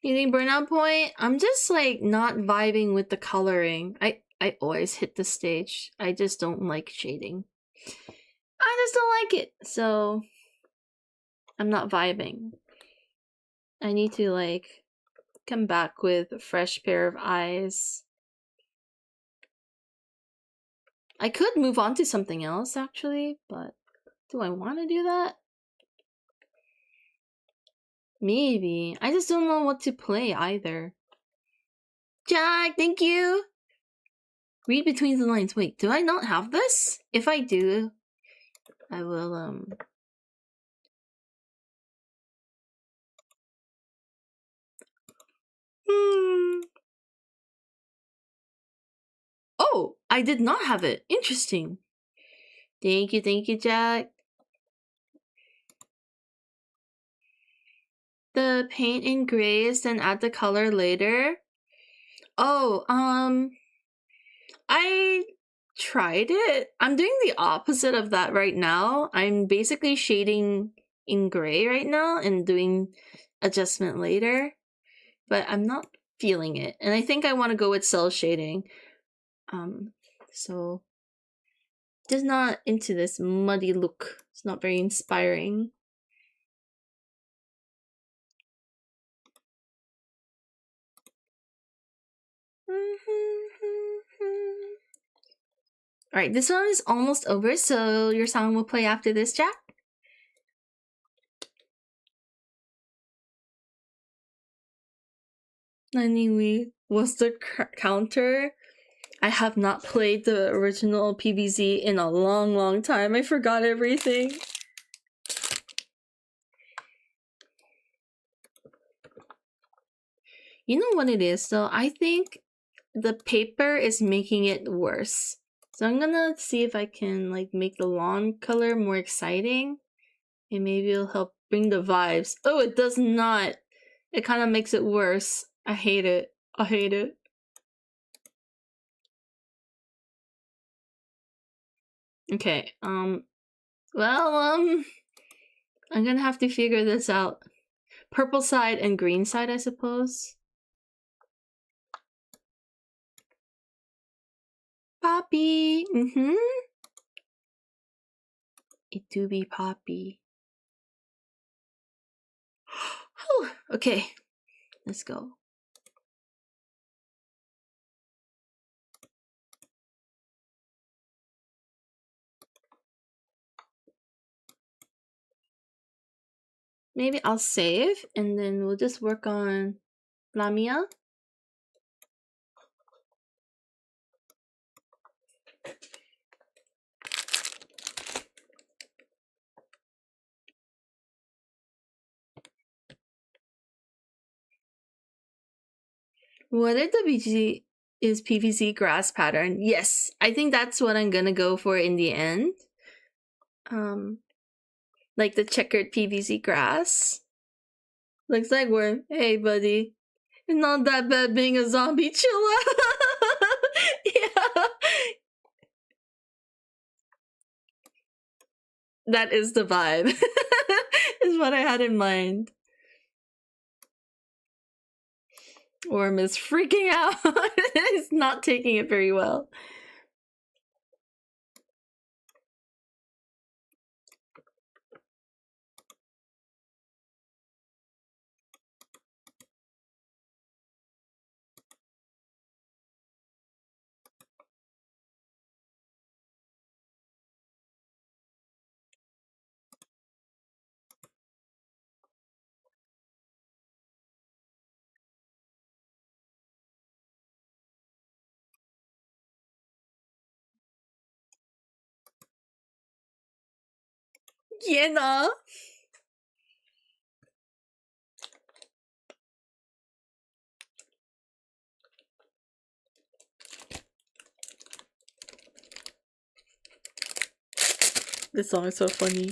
Hitting burnout point? I'm just like not vibing with the coloring. I always hit the stage. I just don't like shading. I just don't like it. So I'm not vibing. I need to like come back with a fresh pair of eyes. I could move on to something else actually, but do I want to do that? Maybe. I just don't know what to play either. Jack, thank you! Read between the lines. Wait, do I not have this? If I do, I will, Oh, I did not have it. Interesting. Thank you, Jack. The paint in grays, then add the color later. Oh, I tried it. I'm doing the opposite of that right now. I'm basically shading in gray right now and doing adjustment later, but I'm not feeling it. And I think I want to go with cell shading. So just not into this muddy look. It's not very inspiring. Alright, this one is almost over, so your song will play after this, Jack. Anyway, what's the counter? I have not played the original PBZ in a long time. I forgot everything. You know what it is though? I think the paper is making it worse. So I'm gonna see if I can like make the lawn color more exciting. And maybe it'll help bring the vibes. Oh, it does not. It kind of makes it worse. I hate it. I hate it. Okay, well, I'm gonna have to figure this out. Purple side and green side, I suppose. Poppy! It do be Poppy. Whew. Okay, let's go. Maybe I'll save and then we'll just work on Lamia. What if the BG is PVC grass pattern? Yes, I think that's what I'm gonna go for in the end. Like the checkered PVC grass. Looks like we're, hey buddy, it's not that bad being a zombie, chill out. Yeah. That is the vibe. Is what I had in mind. Worm is freaking out. He's not taking it very well. Yeah. This song is so funny.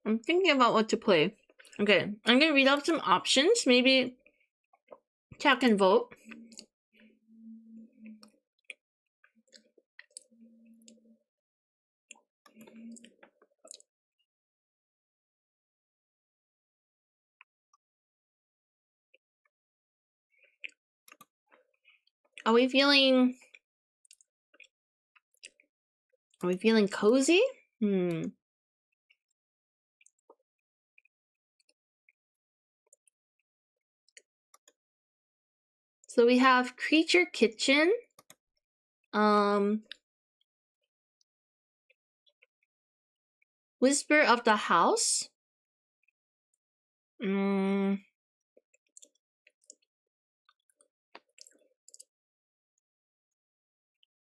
I'm thinking about what to play. Okay, I'm gonna read out some options. Maybe chat can vote. Are we feeling cozy? So we have Creature Kitchen. Whisper of the House. Animal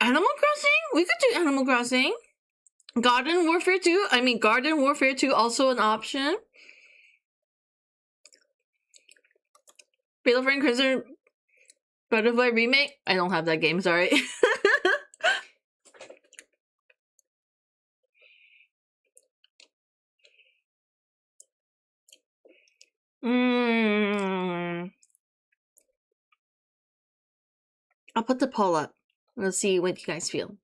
Crossing? We could do Animal Crossing. Garden Warfare 2? I mean, Garden Warfare 2 also an option. Fatal Frame Crimson Butterfly Remake? I don't have that game, sorry. I'll put the poll up. Let's see what you guys feel.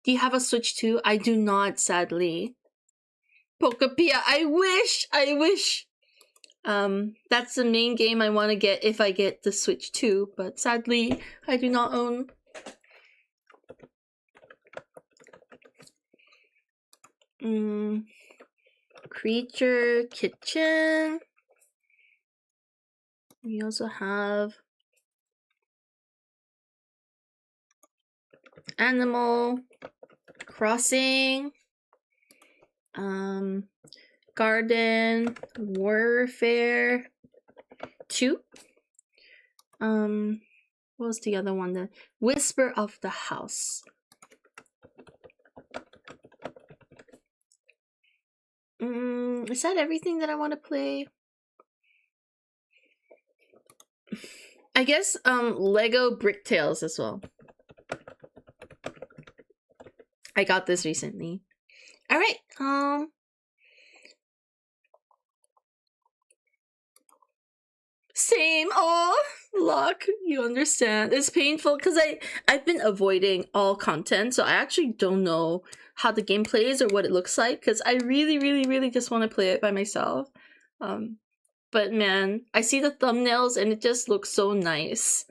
Do you have a Switch 2? I do not, sadly. Pokapia, I wish! That's the main game I want to get if I get the Switch 2, but sadly, I do not own. Creature Kitchen. We also have Animal Crossing. Garden Warfare 2. What was the other one? The Whisper of the House. Is that everything that I want to play? I guess Lego Brick Tales as well. I got this recently. Alright, Same. Oh, luck. You understand. It's painful because I've been avoiding all content, so I actually don't know how the game plays or what it looks like because I really, really, really just want to play it by myself. But man, I see the thumbnails and it just looks so nice,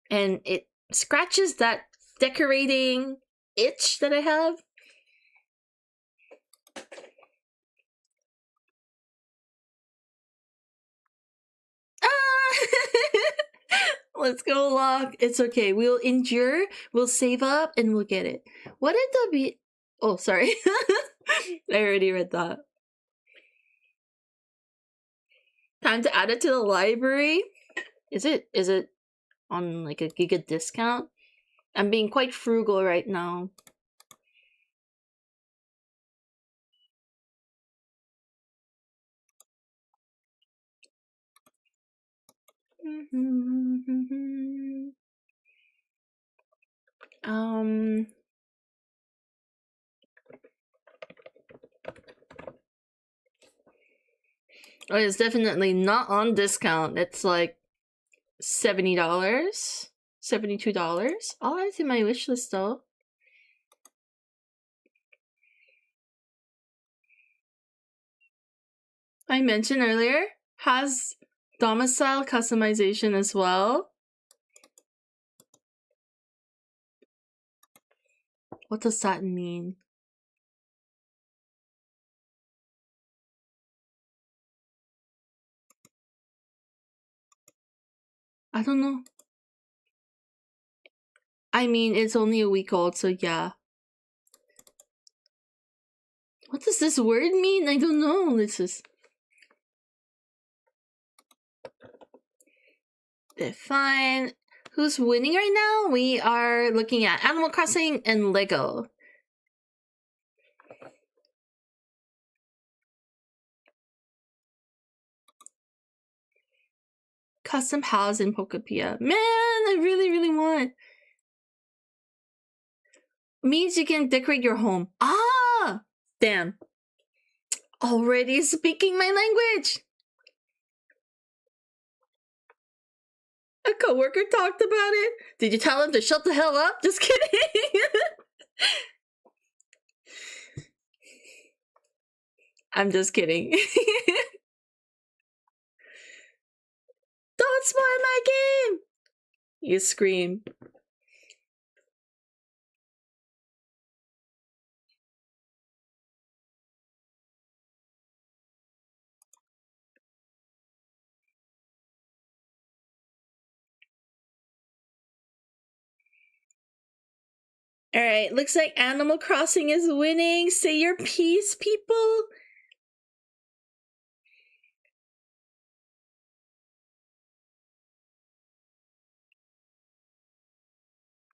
and it scratches that decorating itch that I have. Let's go, Locke. It's okay. We'll endure, we'll save up, and we'll get it. What did the be? Oh, sorry. I already read that. Time to add it to the library. Is it on like a giga discount? I'm being quite frugal right now. Oh, it's definitely not on discount. It's like $70, $72. I'll add it to my wish list though. I mentioned earlier, has domicile customization as well. What does that mean? I don't know. I mean, it's only a week old, so yeah. What does this word mean? I don't know. This is define. Who's winning right now? We are looking at Animal Crossing and Lego. Custom house in Pokepia. Man, I really, really want. Means you can decorate your home. Ah! Damn. Already speaking my language! A coworker talked about it. Did you tell him to shut the hell up? Just kidding. I'm just kidding. Don't spoil my game! You scream. Alright, looks like Animal Crossing is winning. Say your piece, people.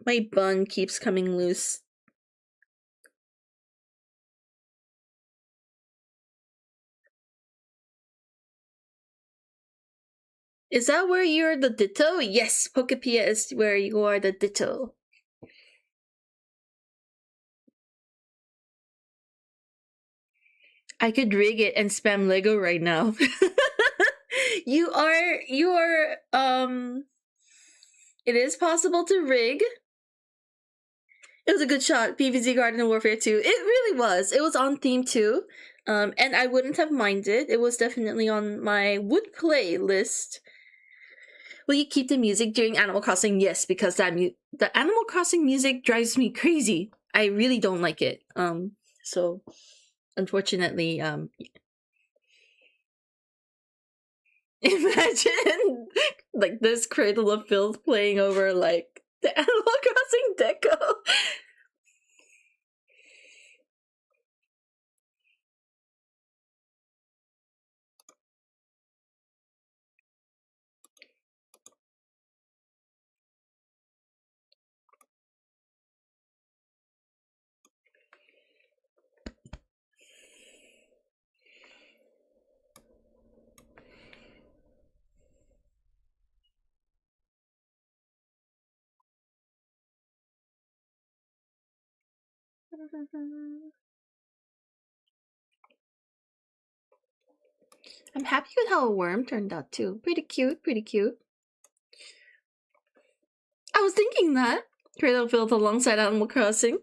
My bun keeps coming loose. Is that where you're the Ditto? Yes, Pokepia is where you are the Ditto. I could rig it and spam Lego right now. you are, it is possible to rig. It was a good shot, PvZ Garden Warfare 2. It really was. It was on theme too. And I wouldn't have minded. It was definitely on my would play list. Will you keep the music during Animal Crossing? Yes, because the Animal Crossing music drives me crazy. I really don't like it. So unfortunately, imagine like this Cradle of Filth playing over like the Animal Crossing deco. I'm happy with how a worm turned out too. Pretty cute, pretty cute. I was thinking that. Cradle built alongside Animal Crossing.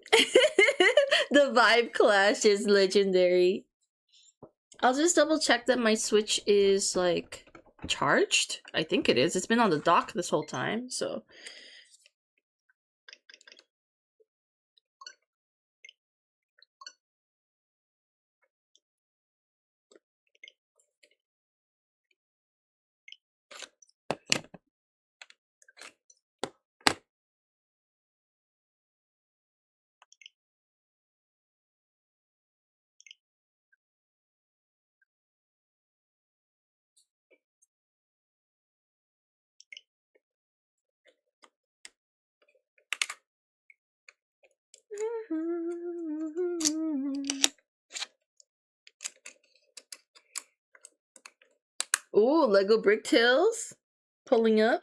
The vibe clash is legendary. I'll just double check that my Switch is like charged. I think it is. It's been on the dock this whole time, so. Ooh, Lego Brick Tales pulling up.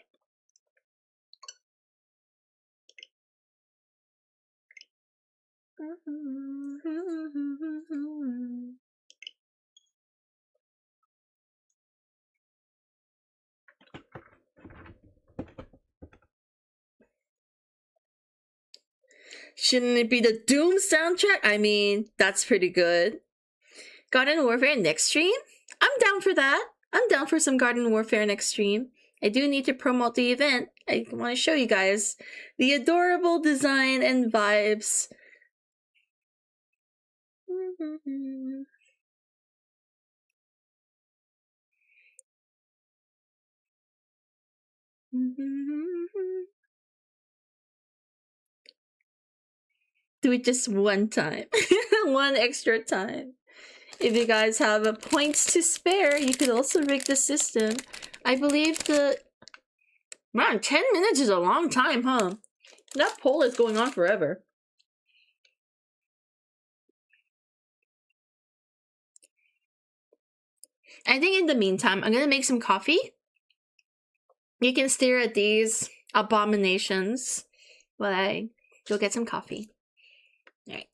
Shouldn't it be the Doom soundtrack? I mean, that's pretty good. Garden Warfare next stream? I'm down for that. I'm down for some Garden Warfare next stream. I do need to promote the event. I want to show you guys the adorable design and vibes. Do it just one time. One extra time. If you guys have points to spare, you could also rig the system. I believe the... Man, 10 minutes is a long time, huh? That poll is going on forever. I think in the meantime, I'm gonna make some coffee. You can stare at these abominations while I go get some coffee. Alright.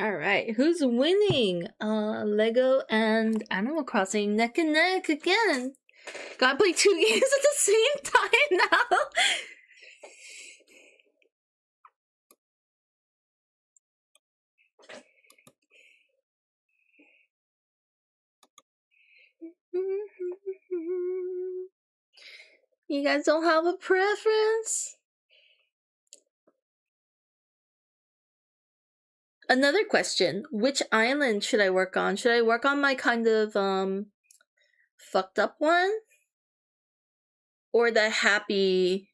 Alright, who's winning? Lego and Animal Crossing neck and neck again. Gotta play 2 games at the same time now. You guys don't have a preference? Another question. Which island should I work on? Should I work on my kind of fucked up one? Or the happy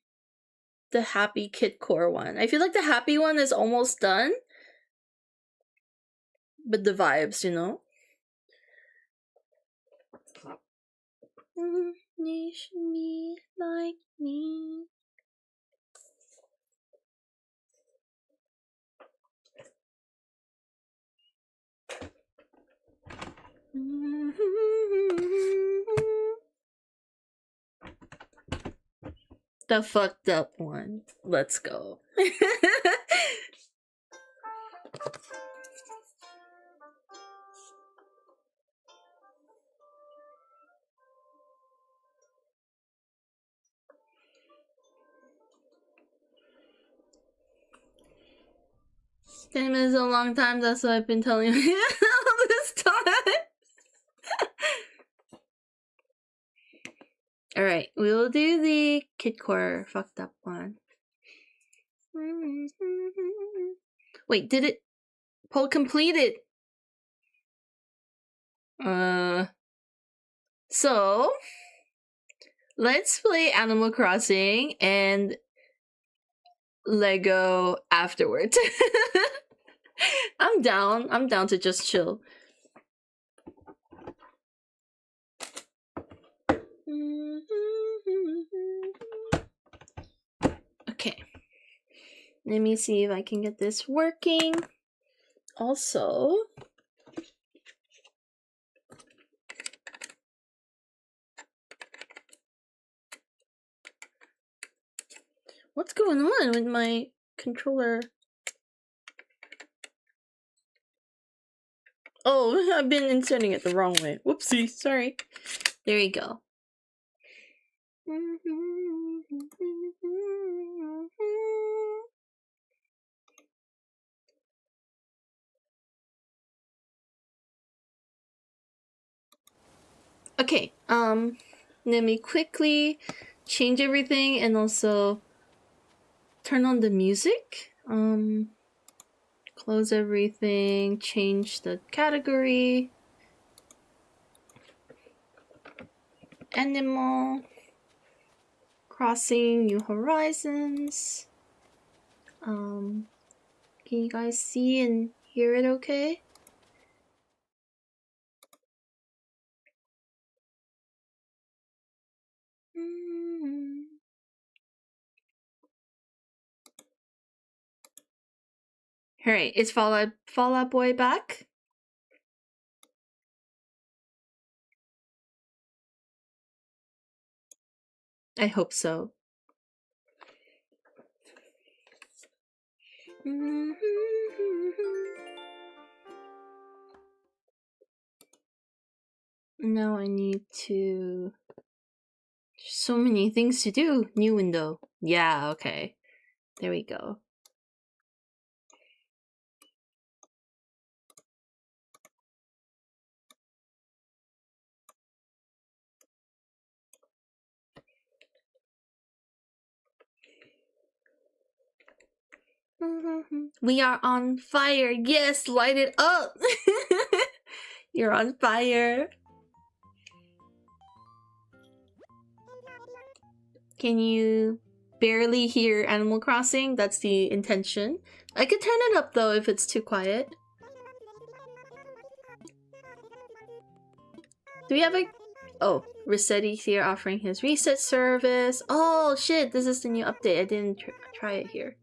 kidcore one? I feel like the happy one is almost done. But the vibes, you know? You should be like me. The fucked up one. Let's go. Damn, it's a long time, that's what I've been telling you all this time. Alright, we will do the kidcore fucked up one. Wait, did it poll completed? So let's play Animal Crossing and Lego afterwards. I'm down to just chill. Okay. Let me see if I can get this working. Also, what's going on with my controller? Oh, I've been inserting it the wrong way. Whoopsie, sorry. There you go. Okay, let me quickly change everything and also turn on the music. Close everything, change the category. Animal Crossing New Horizons. Can you guys see and hear it okay? Alright, is Fall Out Boy back? I hope so. Now I need to... So many things to do. New window. Yeah, okay. There we go. We are on fire. Yes, light it up. You're on fire. Can you barely hear Animal Crossing. That's the intention. I could turn it up though if it's too quiet. Do we have a... Oh, Rossetti's here offering his reset service. Oh shit, this is the new update. I didn't try it here.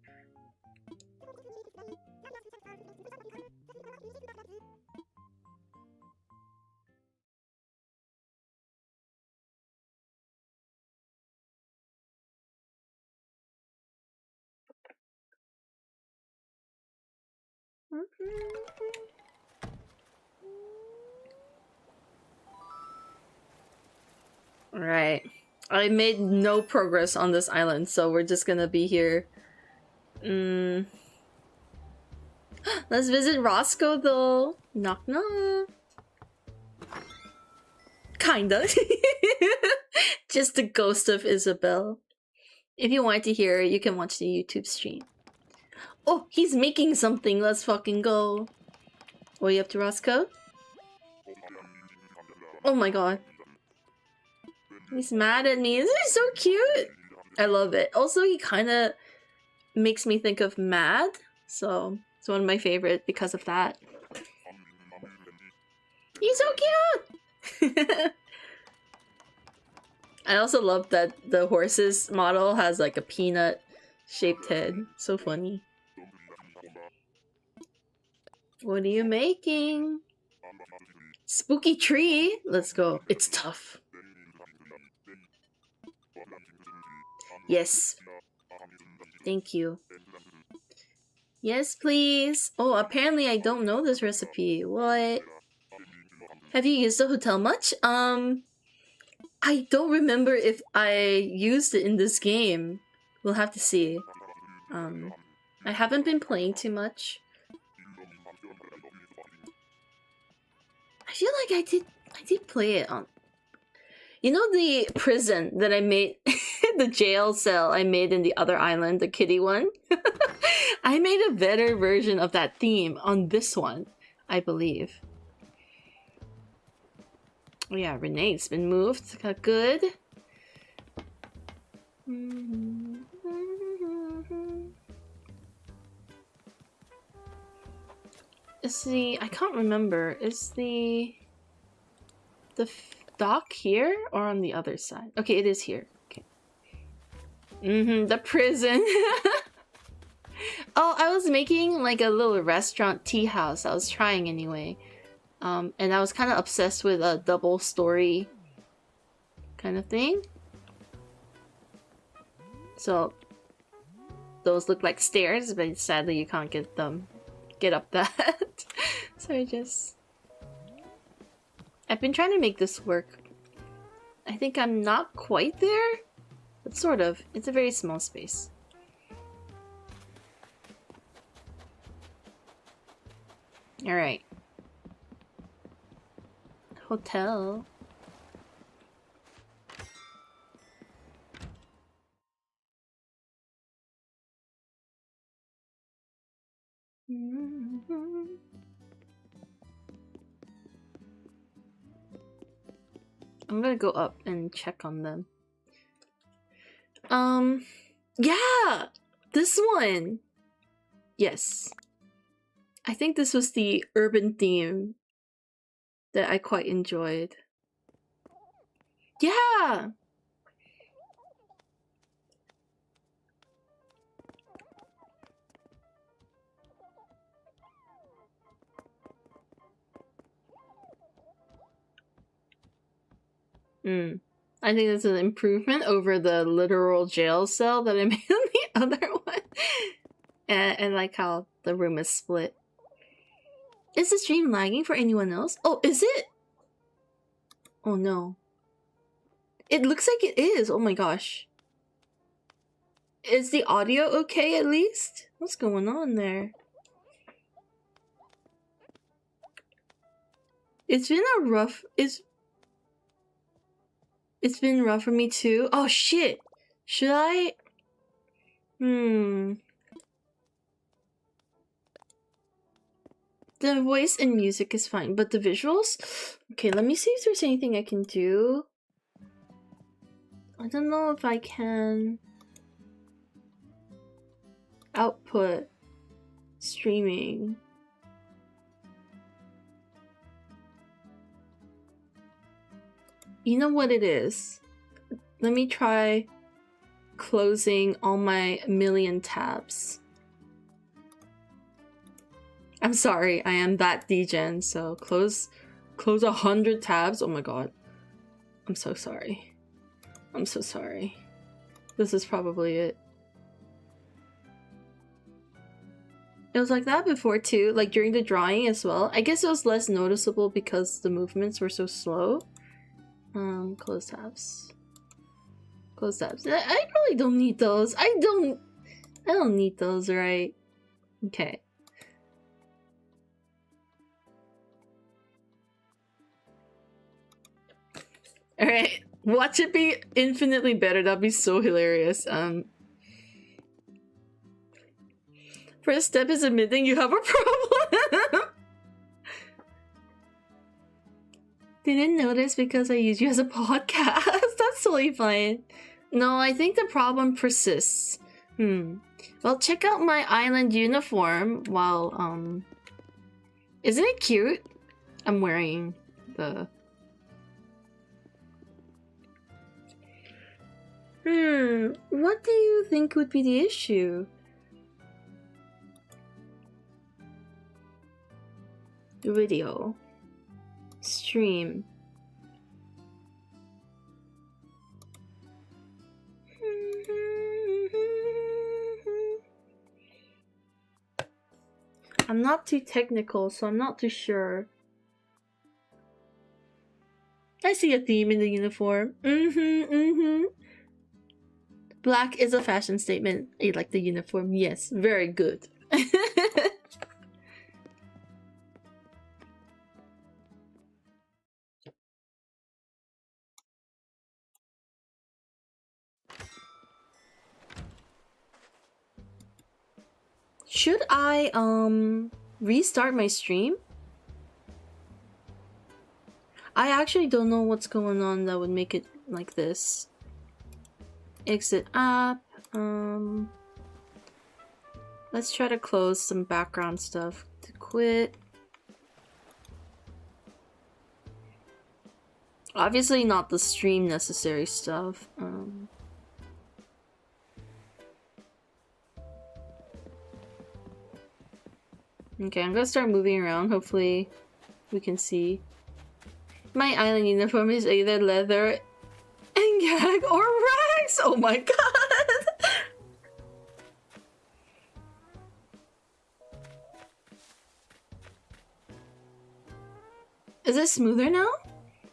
Alright. I made no progress on this island, so we're just gonna be here. Let's visit Roscoe though. Knock knock. Kinda. Just the ghost of Isabel. If you want to hear it, you can watch the YouTube stream. Oh, he's making something. Let's fucking go. What are you up to, Roscoe? Oh my god. He's mad at me. This is so cute. I love it. Also, he kind of makes me think of Mad. So, it's one of my favorites because of that. He's so cute! I also love that the horse's model has like a peanut shaped head. So funny. What are you making? Spooky tree? Let's go. It's tough. Yes. Thank you. Yes, please. Oh, apparently I don't know this recipe. What? Have you used the hotel much? I don't remember if I used it in this game. We'll have to see. I haven't been playing too much. I feel like I did play it on... You know the prison that I made, the jail cell I made in the other island, the kitty one? I made a better version of that theme on this one, I believe. Oh yeah, Renee's been moved. Good. Is the... I can't remember. Is the dock here or on the other side? Okay, it is here. Okay. The prison. Oh, I was making like a little restaurant tea house. I was trying anyway. And I was kind of obsessed with a double story kind of thing. So those look like stairs, but sadly you can't get up that. So I've been trying to make this work. I think I'm not quite there, but sort of. It's a very small space. Alright. Hotel. I'm gonna go up and check on them. Yeah! This one! Yes. I think this was the urban theme that I quite enjoyed. Yeah! I think that's an improvement over the literal jail cell that I made on the other one. And like how the room is split. Is the stream lagging for anyone else? Oh, is it? Oh no. It looks like it is. Oh my gosh. Is the audio okay at least? What's going on there? It's been a rough... It's been rough for me too. Oh shit! Should I... The voice and music is fine, but the visuals? Okay, let me see if there's anything I can do. I don't know if I can... Output. Streaming. You know what it is? Let me try closing all my million tabs. I'm sorry, I am that degen, so close 100 tabs. Oh my god. I'm so sorry. I'm so sorry. This is probably it. It was like that before too, like during the drawing as well. I guess it was less noticeable because the movements were so slow. Close tabs. Close tabs. I really don't need those. I don't need those, right? Okay. Alright. Watch it be infinitely better. That'd be so hilarious. First step is admitting you have a problem. Didn't notice because I use you as a podcast. That's totally fine. No, I think the problem persists. Well, check out my island uniform while, isn't it cute? I'm wearing the... What do you think would be the issue? Video. Stream. I'm not too technical, so I'm not too sure. I see a theme in the uniform. Black is a fashion statement. I like the uniform. Yes, very good. Should I restart my stream? I actually don't know what's going on that would make it like this. Exit app. Let's try to close some background stuff to quit. Obviously not the stream necessary stuff. Okay, I'm gonna start moving around. Hopefully we can see. My island uniform is either leather and gag or rags! Oh my god! Is it smoother now?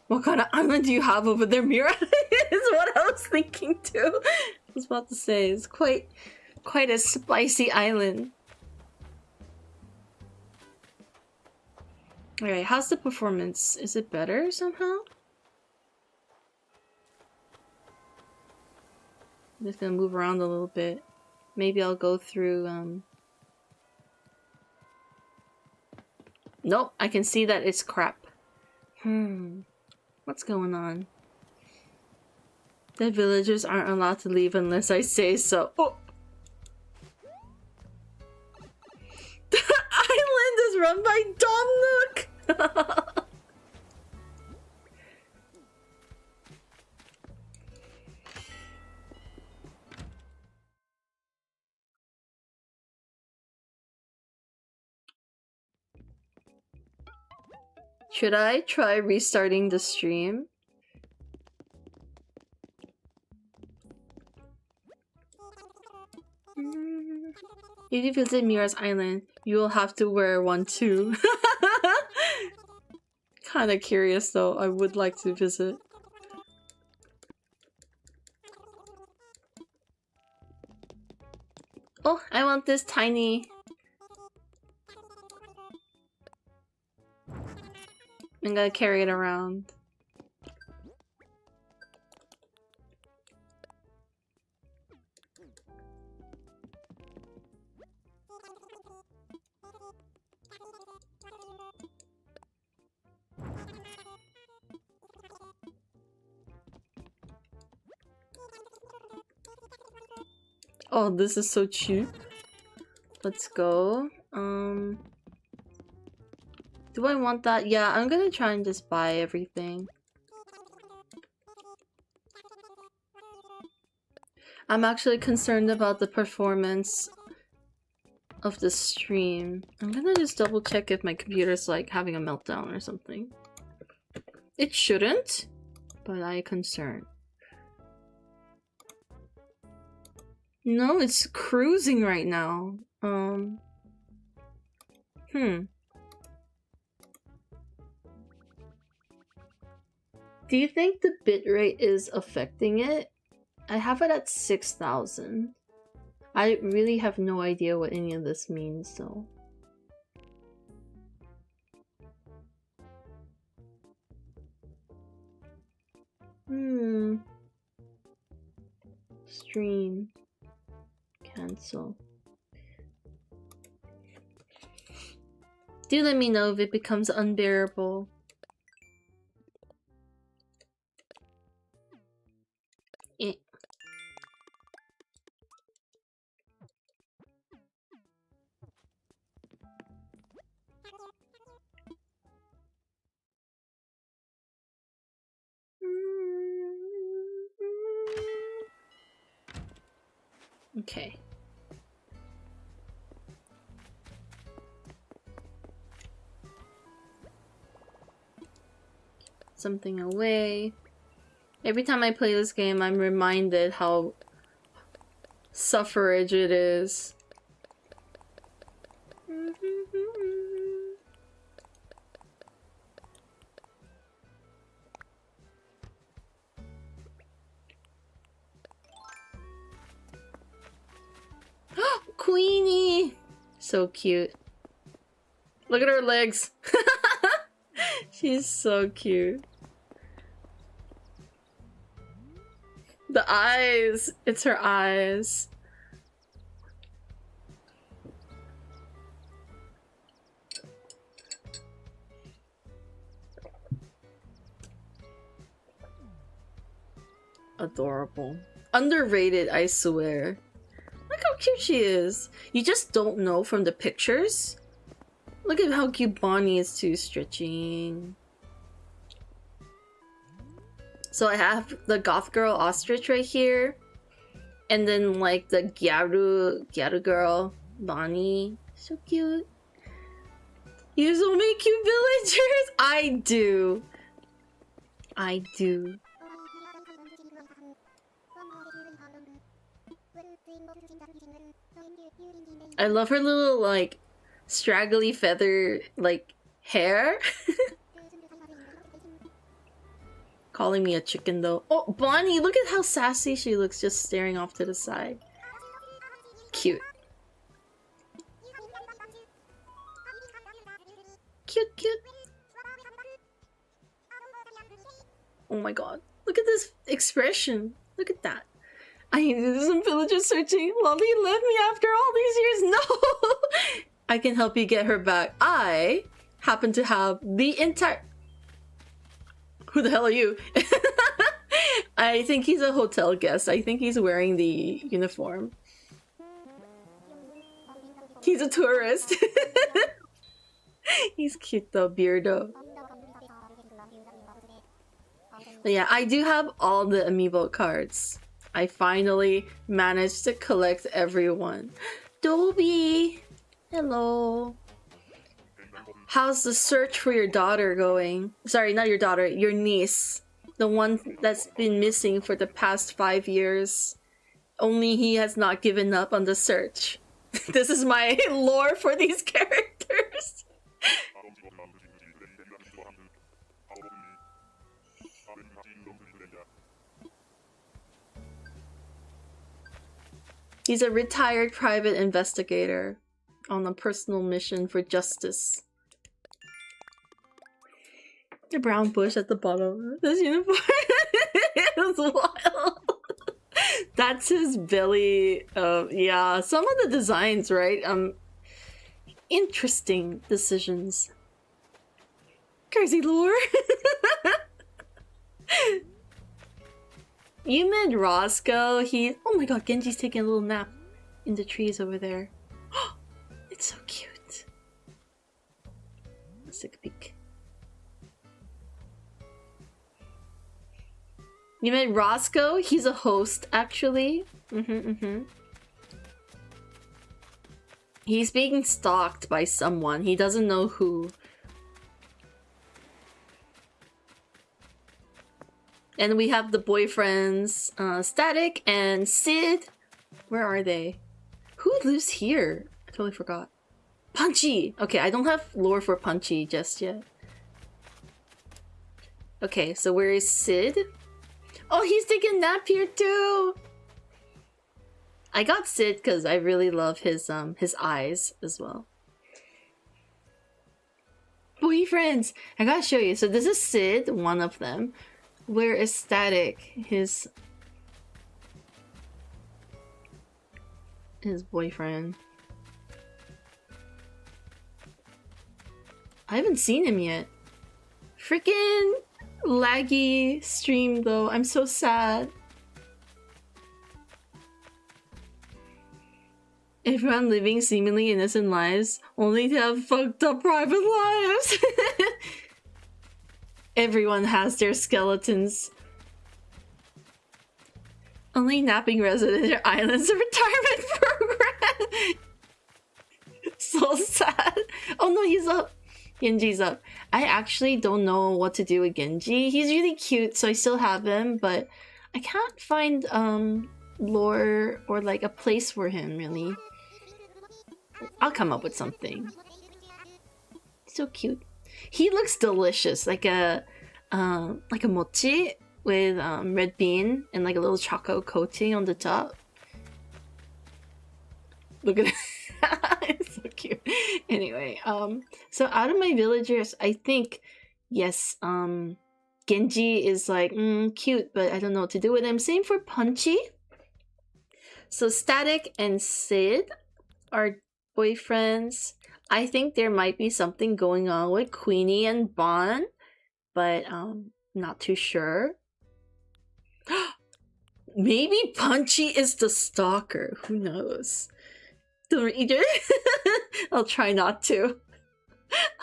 What kind of island do you have over there, Mira? Is what I was thinking too. I was about to say, it's quite a spicy island. Alright, how's the performance? Is it better somehow? I'm just gonna move around a little bit. Maybe I'll go through, Nope, I can see that it's crap. What's going on? The villagers aren't allowed to leave unless I say so. Oh! The island is run by Dom Nook! Should I try restarting the stream? If you visit Mira's island, you will have to wear one too. Kinda curious though, I would like to visit. Oh, I want this tiny... I'm gonna carry it around. Oh, this is so cheap. Let's go. Do I want that? Yeah, I'm gonna try and just buy everything. I'm actually concerned about the performance of the stream. I'm gonna just double check if my computer's like having a meltdown or something. It shouldn't, but I'm concerned. No, it's cruising right now. Do you think the bitrate is affecting it? I have it at 6,000. I really have no idea what any of this means, though. Stream. Cancel. Do let me know if it becomes unbearable. Okay. Something away. Every time I play this game, I'm reminded how suffrage it is. Queenie! So cute. Look at her legs. She's so cute. The eyes. It's her eyes. Adorable. Underrated, I swear. Look how cute she is. You just don't know from the pictures. Look at how cute Bonnie is too, stretching. So I have the goth girl ostrich right here. And then like the Gyaru girl, Bonnie. So cute. You have so many cute villagers! I do. I do. I love her little like straggly feather like hair. Calling me a chicken though. Oh, Bonnie, look at how sassy she looks just staring off to the side. Cute. Cute, cute. Oh my god. Look at this expression. Look at that. I need to do some villager searching. Lolly left me after all these years. No! I can help you get her back. I happen to have the entire... Who the hell are you? I think he's a hotel guest. I think he's wearing the uniform. He's a tourist. He's cute though, beardo. But yeah, I do have all the amiibo cards. I finally managed to collect everyone. Dobie! Hello. How's the search for your daughter going? Sorry, not your daughter, your niece. The one that's been missing for the past 5 years. Only he has not given up on the search. This is my lore for these characters. He's a retired private investigator on a personal mission for justice. The brown bush at the bottom of this uniform is wild. That's his belly. Yeah, some of the designs, right? Interesting decisions. Crazy lore. You meant Roscoe. Oh my god, Genji's taking a little nap in the trees over there. You meant Roscoe? He's a host, actually. He's being stalked by someone. He doesn't know who. And we have the boyfriends, Static and Sid. Where are they? Who lives here? I totally forgot. Punchy! Okay, I don't have lore for Punchy just yet. Okay, so where is Sid? Oh, he's taking a nap here too! I got Sid because I really love his eyes as well. Boyfriends! I gotta show you. So this is Sid, one of them. Where is Static? His boyfriend. I haven't seen him yet. Freaking laggy stream though. I'm so sad. Everyone living seemingly innocent lives, only to have fucked up private lives. Everyone has their skeletons. Only napping residents or islands a retirement program. So sad. Oh no, he's up. Genji's up. I actually don't know what to do with Genji. He's really cute, so I still have him, but I can't find lore or like a place for him really. I'll come up with something. So cute. He looks delicious, like a mochi with red bean and like a little choco coating on the top. Look at it. It's so cute. Anyway, so out of my villagers, I think yes, Genji is like cute, but I don't know what to do with him. Same for Punchy. So Static and Sid are boyfriends. I think there might be something going on with Queenie and Bon, but not too sure. Maybe Punchy is the stalker. Who knows? Don't read it. I'll try not to.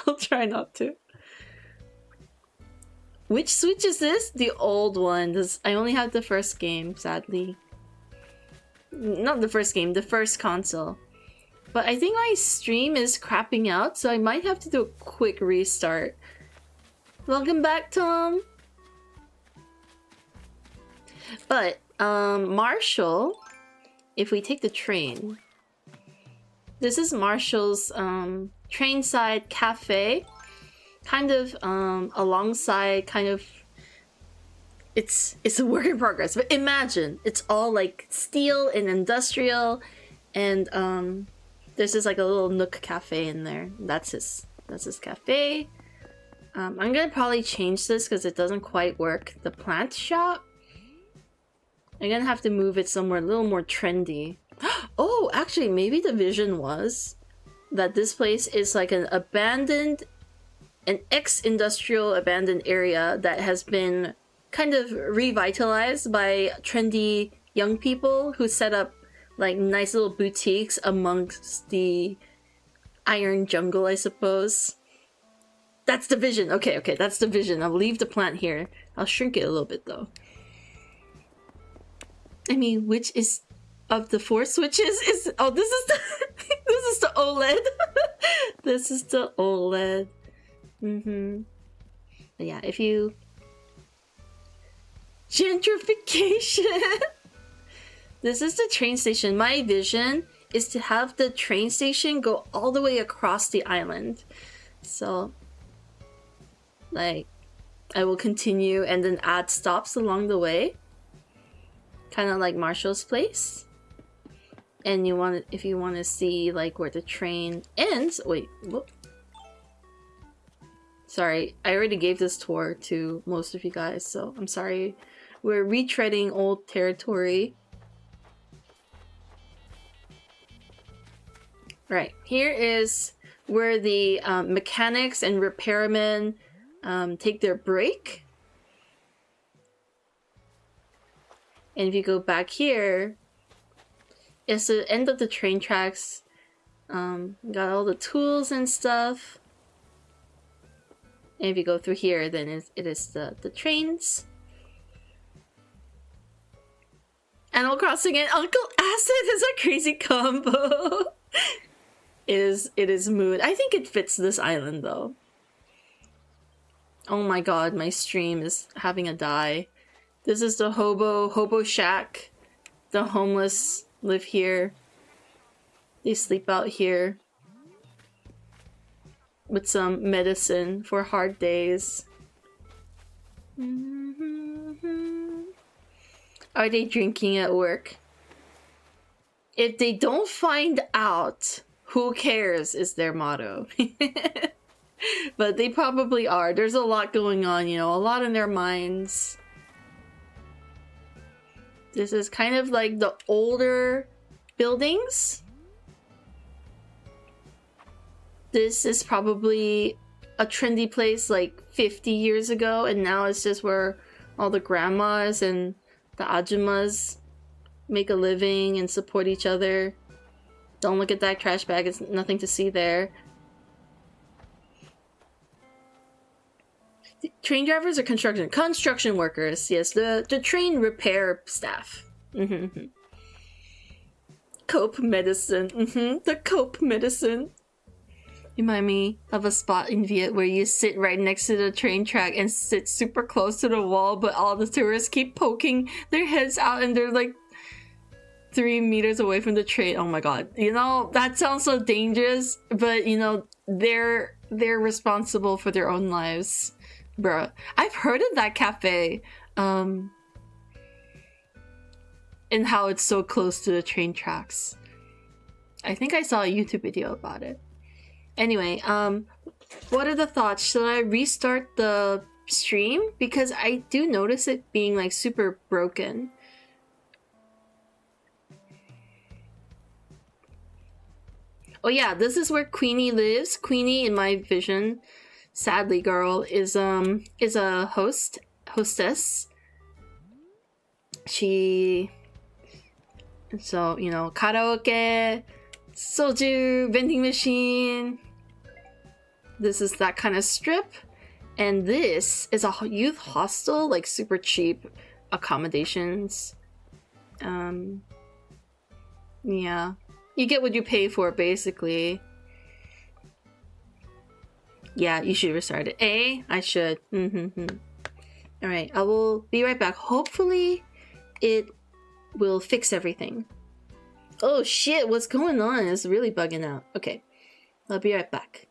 I'll try not to. Which Switch is this? The old one. I only have the first game, sadly. Not the first game, the first console. But I think my stream is crapping out, so I might have to do a quick restart. Welcome back, Tom! But, Marshall, if we take the train, this is Marshall's train-side cafe, kind of alongside kind of, it's a work in progress, but imagine it's all like steel and industrial, and there's just like a little nook cafe in there. That's his cafe. I'm gonna probably change this because it doesn't quite work. The plant shop, I'm gonna have to move it somewhere a little more trendy. Oh, actually, maybe the vision was that this place is like an ex-industrial abandoned area that has been kind of revitalized by trendy young people who set up like nice little boutiques amongst the iron jungle, I suppose. That's the vision. Okay, that's the vision. I'll leave the plant here. I'll shrink it a little bit though. I mean, which is of the 4 switches is this is the this is the OLED. This is the OLED. But yeah, if you gentrification. This is the train station. My vision is to have the train station go all the way across the island. So like I will continue and then add stops along the way. Kind of like Marshall's place. And if you want to see like where the train ends. Wait, whoop. Sorry, I already gave this tour to most of you guys, so I'm sorry. We're retreading old territory. Right, here is where the mechanics and repairmen take their break. And if you go back here, it's the end of the train tracks. Got all the tools and stuff. And if you go through here, then it is the trains. Animal Crossing and Uncle Acid is a crazy combo. It is mood. I think it fits this island though. Oh my god, my stream is having a die. This is the hobo shack. The homeless live here. They sleep out here. With some medicine for hard days. Are they drinking at work? If they don't find out, who cares is their motto. But they probably are. There's a lot going on, you know, a lot in their minds. This is kind of like the older buildings. This is probably a trendy place like 50 years ago, and now it's just where all the grandmas and the ajumas make a living and support each other. Don't look at that trash bag, it's nothing to see there. Train drivers or construction workers? Yes, the train repair staff. Cope medicine. The cope medicine. Remind me of a spot in Viet where you sit right next to the train track and sit super close to the wall, but all the tourists keep poking their heads out and they're like 3 meters away from the train. Oh my god. You know, that sounds so dangerous, but you know, they're responsible for their own lives. Bruh. I've heard of that cafe. And how it's so close to the train tracks. I think I saw a YouTube video about it. Anyway, what are the thoughts? Should I restart the stream? Because I do notice it being like super broken. Oh yeah, this is where Queenie lives. Queenie, in my vision, sadly girl, is a hostess. So, you know, karaoke, soju, vending machine. This is that kind of strip. And this is a youth hostel, like super cheap accommodations. Yeah. You get what you pay for, basically. Yeah, you should restart it. I should. Alright, I will be right back. Hopefully, it will fix everything. Oh shit, what's going on? It's really bugging out. Okay, I'll be right back.